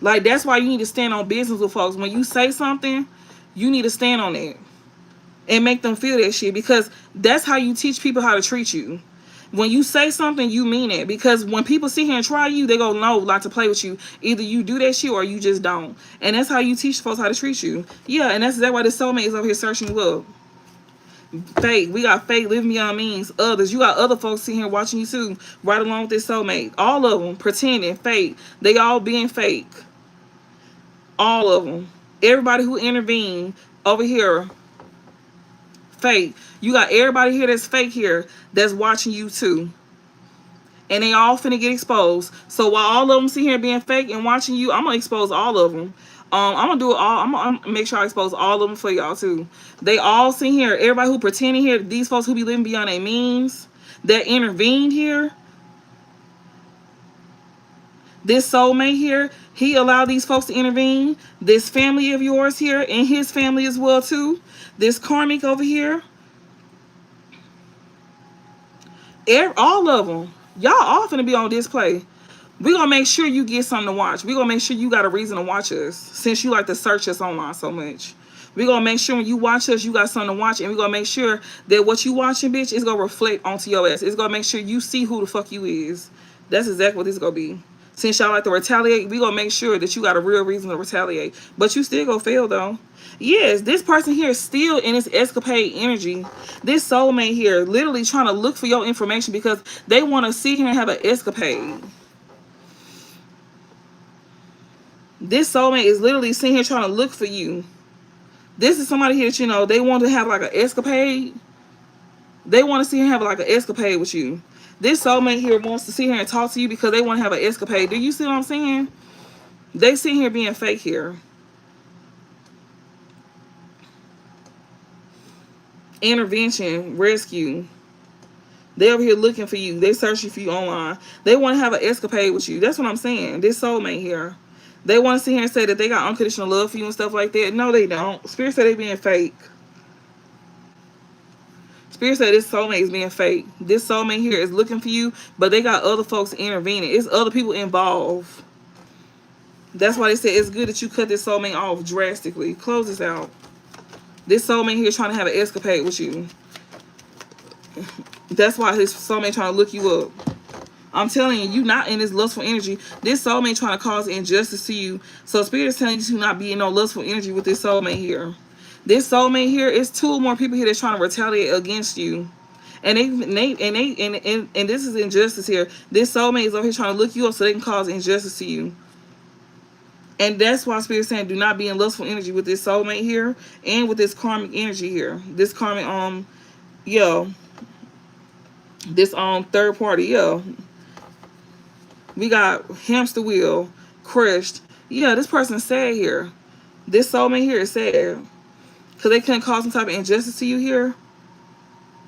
Like, that's why you need to stand on business with folks. When you say something, you need to stand on it and make them feel that shit, because that's how you teach people how to treat you. When you say something, you mean it. Because when people sit here and try you, they go no, like to play with you. Either you do that shit or you just don't. And that's how you teach folks how to treat you. Yeah, and that's exactly why the soulmate is over here searching you up. Fake. We got fake, living beyond means. Others. You got other folks sitting here watching you too, right along with this soulmate. All of them pretending, fake. They all being fake. All of them. Everybody who intervened over here, fake. You got everybody here that's fake here that's watching you too. And they all finna get exposed. So while all of them sit here being fake and watching you, I'm gonna expose all of them. I'm gonna do it all. I'm gonna make sure I expose all of them for y'all too. They all sit here. Everybody who pretending here, these folks who be living beyond their means, that intervened here. This soulmate here, he allowed these folks to intervene. This family of yours here, and his family as well too. This karmic over here. All of them. Y'all all finna be on display. We're gonna make sure you get something to watch. We're gonna make sure you got a reason to watch us, since you like to search us online so much. We're gonna make sure when you watch us, you got something to watch, and we're gonna make sure that what you watching, bitch, is gonna reflect onto your ass. It's gonna make sure you see who the fuck you is. That's exactly what this is gonna be. Since y'all like to retaliate, we gonna make sure that you got a real reason to retaliate. But you still gonna fail though. Yes, this person here is still in this escapade energy. This soulmate here literally trying to look for your information because they want to sit here and have an escapade. This soulmate is literally sitting here trying to look for you. This is somebody here that, you know, they want to have like an escapade. They want to sit here and have like an escapade with you. This soulmate here wants to sit here and talk to you because they want to have an escapade. Do you see what I'm saying? They sit here being fake here. Intervention, rescue. They over here looking for you. They searching for you online. They want to have an escapade with you. That's what I'm saying. This soulmate here. They want to sit here and say that they got unconditional love for you and stuff like that. No, they don't. Spirit said they being fake. Spirit said this soulmate is being fake. This soulmate here is looking for you, but they got other folks intervening. It's other people involved. That's why they said it's good that you cut this soulmate off drastically. Close this out. This soulmate here trying to have an escapade with you. That's why his soulmate trying to look you up. I'm telling you, you not in this lustful energy. This soulmate trying to cause injustice to you. So Spirit is telling you to not be in no lustful energy with this soulmate here. This soulmate here is two more people here that's trying to retaliate against you. And this is injustice here. This soulmate is over here trying to look you up so they can cause injustice to you. And that's why Spirit is saying do not be in lustful energy with this soulmate here and with this karmic energy here. This karmic this third party, we got hamster wheel, crushed. Yeah, this person's sad here. This soulmate here is sad. Because they couldn't cause some type of injustice to you here.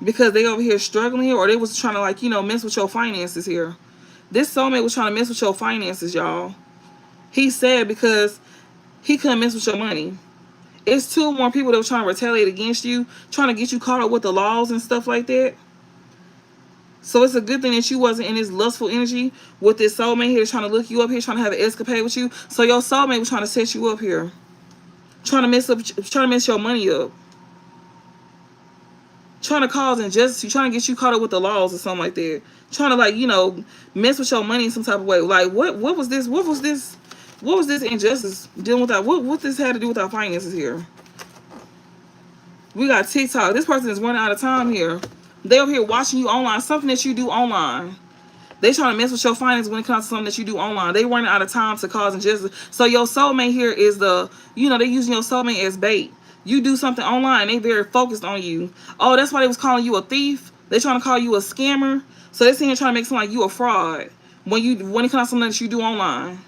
Because they over here struggling here. Or they was trying to, like, you know, mess with your finances here. This soulmate was trying to mess with your finances, y'all. He's sad because he couldn't mess with your money. It's two more people that were trying to retaliate against you. Trying to get you caught up with the laws and stuff like that. So it's a good thing that you wasn't in this lustful energy with this soulmate here trying to look you up here, trying to have an escapade with you. So your soulmate was trying to set you up here. Trying to mess your money up. Trying to cause injustice. Trying to get you caught up with the laws or something like that. Trying to, like, you know, mess with your money in some type of way. Like, what was this? What was this injustice dealing with that? What this had to do with our finances here? We got TikTok. This person is running out of time here. They over here watching you online. Something that you do online. They trying to mess with your finances when it comes to something that you do online. They running out of time to cause injustice. So your soulmate here is the, you know, they using your soulmate as bait. You do something online, they very focused on you. Oh, that's why they was calling you a thief. They trying to call you a scammer. So they sitting here trying to make something like you a fraud when it comes to something that you do online.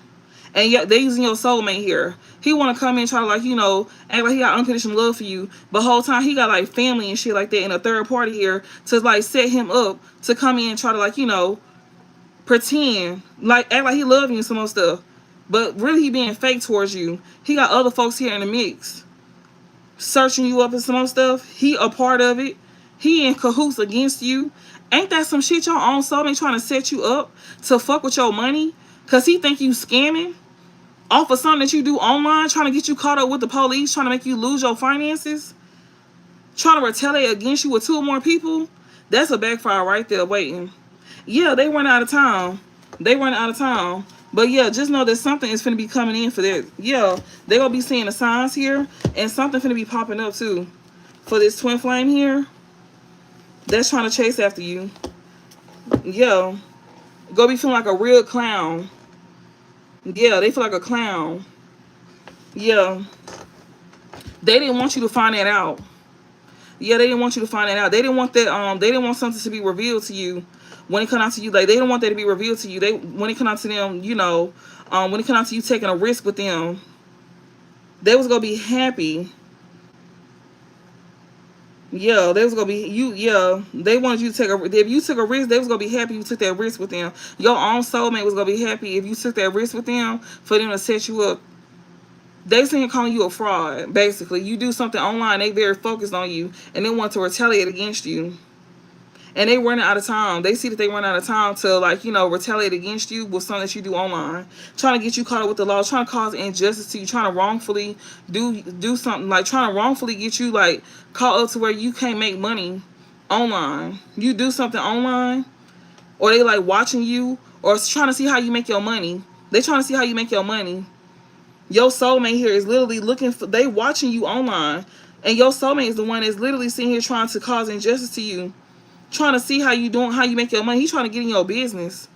And yet they using your soulmate here. He want to come in and try to, like, you know, act like he got unconditional love for you. But whole time he got, like, family and shit like that and a third party here to, like, set him up to come in and try to, like, you know, pretend, like, act like he love you and some more stuff. But really he being fake towards you. He got other folks here in the mix. searching you up and some more stuff. He a part of it. He in cahoots against you. Ain't that some shit your own soulmate trying to set you up to fuck with your money? Cause he think you scamming off of something that you do online, trying to get you caught up with the police, trying to make you lose your finances, trying to retaliate against you with 2 or more people. That's a backfire right there waiting. Yeah, they run out of time. They run out of time. But yeah, just know that something is finna be coming in for that. Yeah, they gonna be seeing the signs here, and something finna be popping up too. For this twin flame here, that's trying to chase after you. Yeah, go be feeling like a real clown. Yeah, they feel like a clown. Yeah, they didn't want you to find that out. Yeah, they didn't want you to find that out. They didn't want that. They didn't want something to be revealed to you when it come out to you. Like they didn't want that to be revealed to you. They when it come out to them, you know, when it come out to you taking a risk with them, they was gonna be happy. Yeah, they was gonna be you. Yeah, they wanted you to take a. If you took a risk, they was gonna be happy you took that risk with them. Your own soulmate was gonna be happy if you took that risk with them for them to set you up. They saying calling you a fraud. Basically, you do something online, they very focused on you, and they want to retaliate against you. And they running out of time. They see that they run out of time to, like, you know, retaliate against you with something that you do online, trying to get you caught up with the law, trying to cause injustice to you, trying to wrongfully do something, like trying to wrongfully get you like caught up to where you can't make money online. You do something online, or they like watching you, or trying to see how you make your money. They trying to see how you make your money. Your soulmate here is literally looking for. They watching you online, and your soulmate is the one that's literally sitting here trying to cause injustice to you, trying to see how you doing, how you make your money. He's trying to get in your business,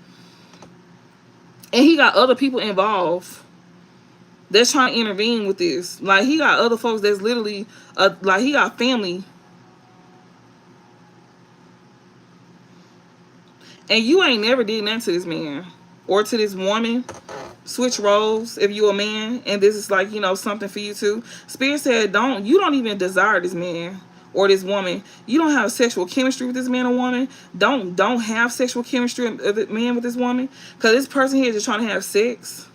and he got other people involved that's trying to intervene with this. Like he got other folks that's literally, like he got family, and you ain't never did nothing to this man or to this woman. Switch roles if you a man, and this is like, you know, something for you too. Spirit said you don't even desire this man or this woman. You don't have sexual chemistry with this man or woman. Don't have sexual chemistry of the man with this woman, because this person here is just trying to have sex.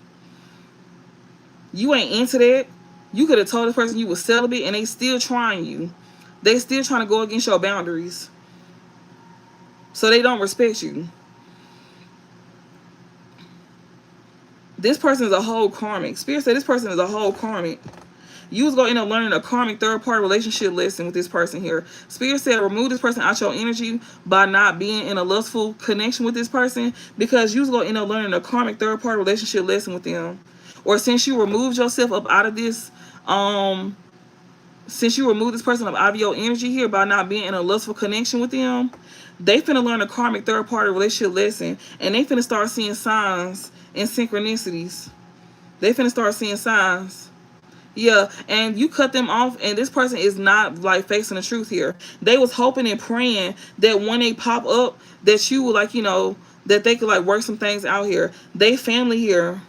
You ain't into that. You could have told this person you was celibate, and they still trying you. They still trying to go against your boundaries, so they don't respect you. This person is a whole karmic. Spirit said this person is a whole karmic. You was going to end up learning a karmic third-party relationship lesson with this person here. Spirit said remove this person out your energy by not being in a lustful connection with this person, because you was going to end up learning a karmic third-party relationship lesson with them. Or since you removed yourself up out of this, since you removed this person up out of your energy here by not being in a lustful connection with them, they finna learn a karmic third-party relationship lesson, and they finna start seeing signs and synchronicities. They finna start seeing signs. Yeah, and you cut them off, and this person is not like facing the truth here. They was hoping and praying that when they pop up, that you would, like, you know, that they could like work some things out here. They family here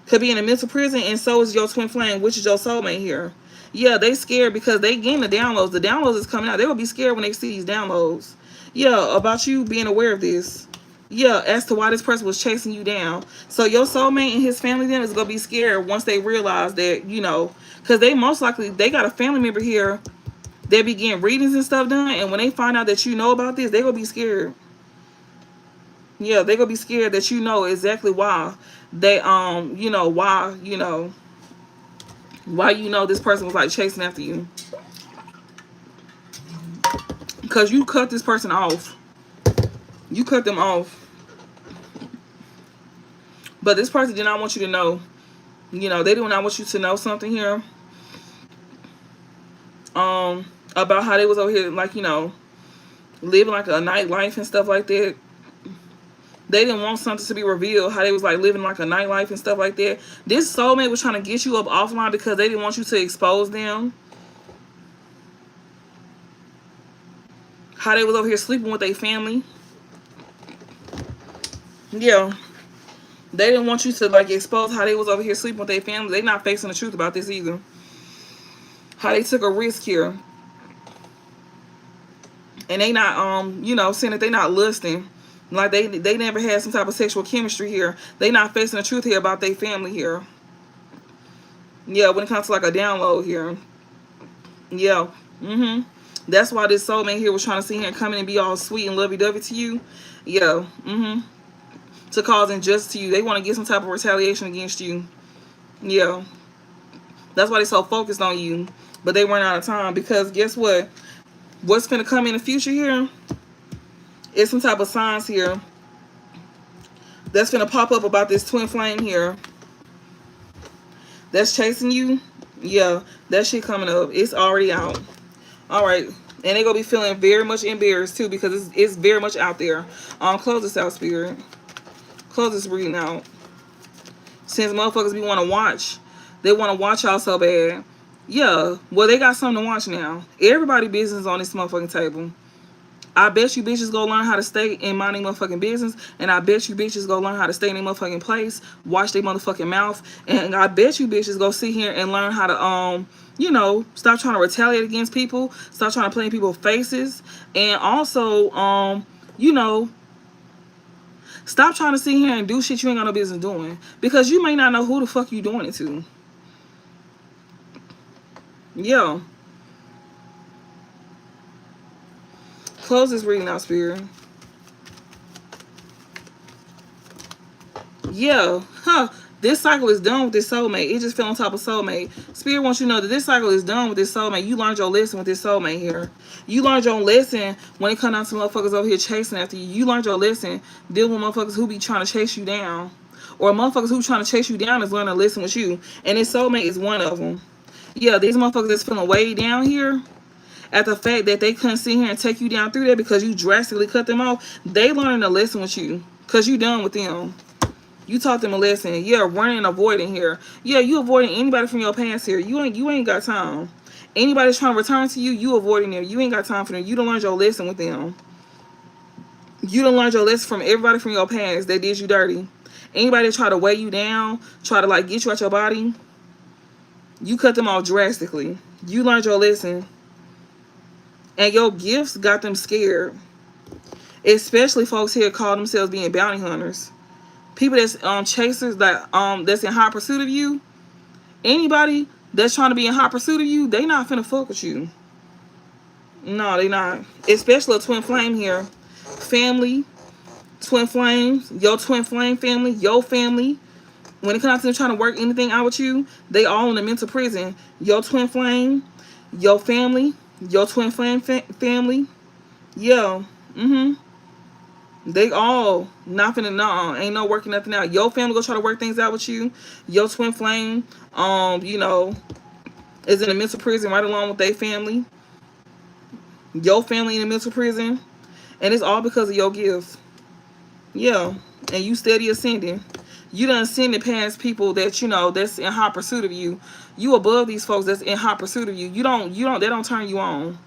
could be in a mental prison, and so is your twin flame, which is your soulmate here. Yeah, they scared because they getting the downloads. The downloads is coming out. They will be scared when they see these downloads. Yeah, about you being aware of this. Yeah, as to why this person was chasing you down. So your soulmate and his family then is going to be scared once they realize that, you know, because they most likely, they got a family member here that be getting readings and stuff done, and when they find out that you know about this, they going to be scared. Yeah, they going to be scared that you know exactly why they, you know, why this person was like chasing after you. Because you cut this person off. You cut them off. But this person did not want you to know. You know, they do not want you to know something here. About how they was over here, like, you know, living like a nightlife and stuff like that. They didn't want something to be revealed, how they was like living like a nightlife and stuff like that. This soulmate was trying to get you up offline because they didn't want you to expose them. How they was over here sleeping with their family. Yeah. They didn't want you to like expose how they was over here sleeping with their family. They not facing the truth about this either. How they took a risk here. And they not you know, saying that they not lusting. Like they never had some type of sexual chemistry here. They not facing the truth here about their family here. Yeah, when it comes to like a download here. Yeah. That's why this soulmate here was trying to sit here and come in and be all sweet and lovey-dovey to you. Yeah. To cause injustice to you. They want to get some type of retaliation against you. Yeah. That's why they so focused on you. But they run out of time because guess what? What's going to come in the future here is some type of signs here that's going to pop up about this twin flame here that's chasing you. Yeah, that shit coming up. It's already out. All right. And they're going to be feeling very much embarrassed too because it's very much out there. Close this out, Spirit. Close this reading out. Since motherfuckers be want to watch, they want to watch y'all so bad. Yeah, well, they got something to watch now. Everybody business on this motherfucking table. I bet you bitches go learn how to stay in minding motherfucking business. And I bet you bitches go learn how to stay in their motherfucking place. Watch their motherfucking mouth. And I bet you bitches go sit here and learn how to, you know, stop trying to retaliate against people. Stop trying to play in people's faces. And also, you know, stop trying to sit here and do shit you ain't got no business doing. Because you may not know who the fuck you doing it to. Yeah. Close this reading out, Spirit. Yeah. Huh. This cycle is done with this soulmate. It just fell on top of soulmate. Spirit wants you to know that this cycle is done with this soulmate. You learned your lesson with this soulmate here. You learned your lesson when it comes down to motherfuckers over here chasing after you. You learned your lesson dealing with motherfuckers who be trying to chase you down. Or motherfuckers who trying to chase you down is learning to listen with you. And this soulmate is one of them. Yeah, these motherfuckers that's feeling way down here at the fact that they couldn't sit here and take you down through there because you drastically cut them off, they learning to listen with you because you done with them. You taught them a lesson. Yeah, running and avoiding here. Yeah, you avoiding anybody from your past here. You ain't got time. Anybody trying to return to you, you avoiding them. You ain't got time for them. You don't learn your lesson with them. You don't learn your lesson from everybody from your past that did you dirty. Anybody that try to weigh you down, try to like get you out your body, you cut them off drastically. You learned your lesson. And your gifts got them scared. Especially folks here call themselves being bounty hunters. People that's chasers that's in hot pursuit of you. Anybody that's trying to be in hot pursuit of you, they not finna fuck with you. No, they not. Especially a twin flame here. Family, twin flames, your twin flame family, your family. When it comes to them trying to work anything out with you, they all in a mental prison. Your twin flame, your family, your twin flame family. Yeah. They all not finna ain't no working nothing out. Your family go try to work things out with you. Your twin flame, you know, is in a mental prison right along with their family. Your family in a mental prison. And it's all because of your gifts. Yeah. And you steady ascending. You done ascended past people that, you know, that's in hot pursuit of you. You above these folks that's in hot pursuit of you. They don't turn you on.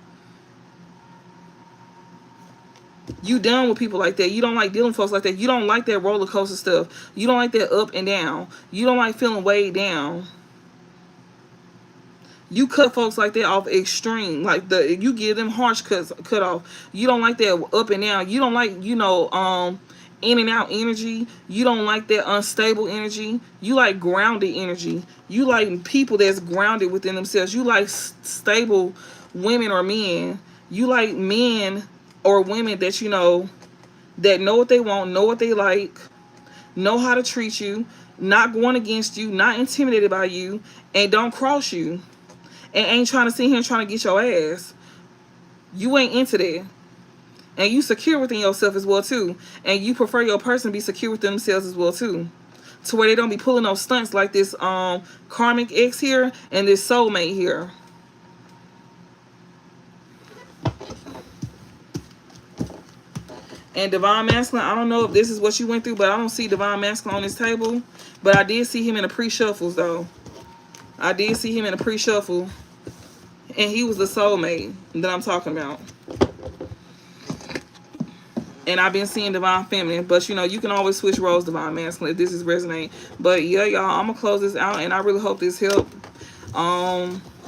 You done with people like that. You don't like dealing with folks like that. You don't like that roller coaster stuff. You don't like that up and down. You don't like feeling weighed down. You cut folks like that off extreme. Like you give them harsh cut off. You don't like that up and down. You don't like, you know, in and out energy. You don't like that unstable energy. You like grounded energy. You like people that's grounded within themselves. You like stable women or men. You like men or women that, you know, that know what they want, know what they like, know how to treat you, not going against you, not intimidated by you, and don't cross you, and ain't trying to sit here and trying to get your ass. You ain't into that. And you secure within yourself as well too. And you prefer your person to be secure within themselves as well too. To where they don't be pulling those stunts like this karmic ex here and this soulmate here. And divine masculine, I don't know if this is what you went through, but I don't see divine masculine on this table. But I did see him in the pre-shuffles though. I did see him in the pre-shuffle. And he was the soulmate that I'm talking about. And I've been seeing divine feminine. But you know, you can always switch roles, divine masculine, if this is resonate. But yeah, y'all, I'm gonna close this out, and I really hope this helped.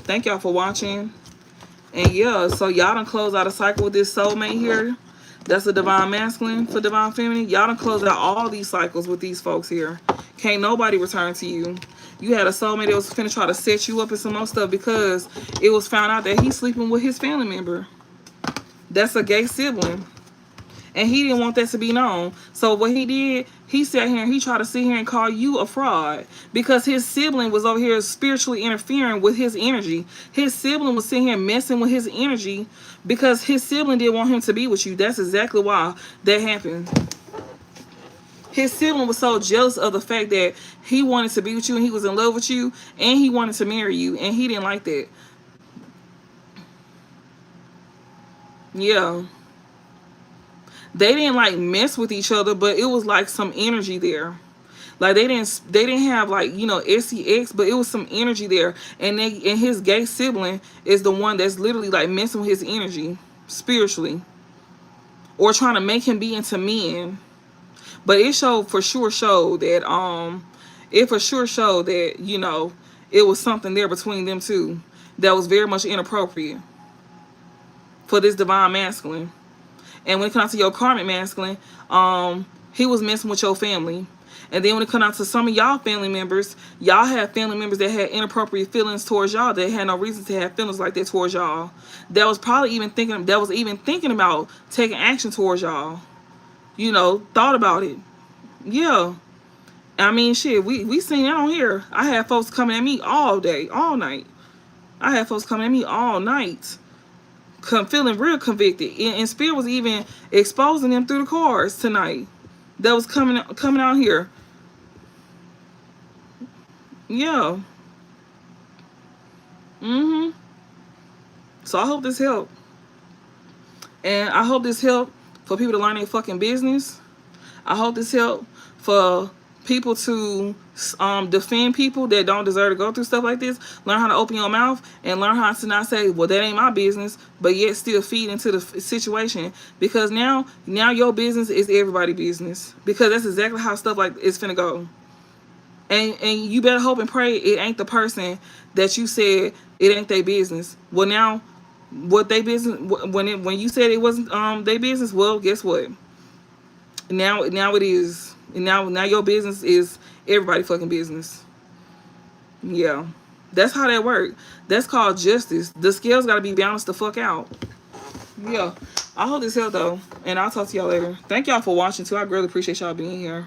Thank y'all for watching. And yeah, so y'all done close out a cycle with this soulmate here. That's a divine masculine for divine feminine. Y'all done close out all these cycles with these folks here. Can't nobody return to you. You had a soulmate that was finna try to set you up and some more stuff because it was found out that he's sleeping with his family member. That's a gay sibling. And he didn't want that to be known. So what he did, he sat here and he tried to sit here and call you a fraud because his sibling was over here spiritually interfering with his energy. His sibling was sitting here messing with his energy because his sibling didn't want him to be with you. That's exactly why that happened. His sibling was so jealous of the fact that he wanted to be with you and he was in love with you and he wanted to marry you and he didn't like that. Yeah. They didn't like mess with each other, but it was like some energy there. Like they didn't have like, you know, sex, but it was some energy there. And his gay sibling is the one that's literally like messing with his energy spiritually or trying to make him be into men. But it for sure showed that you know, it was something there between them two that was very much inappropriate for this divine masculine. And when it comes to your karmic masculine, he was messing with your family. And then when it comes out to some of y'all family members, y'all have family members that had inappropriate feelings towards y'all. That had no reason to have feelings like that towards y'all. That was even thinking about taking action towards y'all. You know, thought about it. Yeah. I mean, shit, we seen that on here. I had folks coming at me all day, all night. I had folks coming at me all night, feeling real convicted. And Spirit was even exposing them through the cards tonight. That was coming out here. Yeah. So I hope this helped. And I hope this helped for people to learn their fucking business. I hope this helped for people to defend people that don't deserve to go through stuff like this. Learn how to open your mouth and learn how to not say, well, that ain't my business, but yet still feed into the situation. Because now your business is everybody's business. Because that's exactly how stuff like it's finna go. And you better hope and pray it ain't the person that you said it ain't their business. Well, now, what they business, when you said it wasn't their business, well, guess what? Now it is. And now your business is everybody fucking business. Yeah. That's how that works. That's called justice. The scales gotta be balanced the fuck out. Yeah. I hope this helped though. And I'll talk to y'all later. Thank y'all for watching too. I greatly appreciate y'all being here.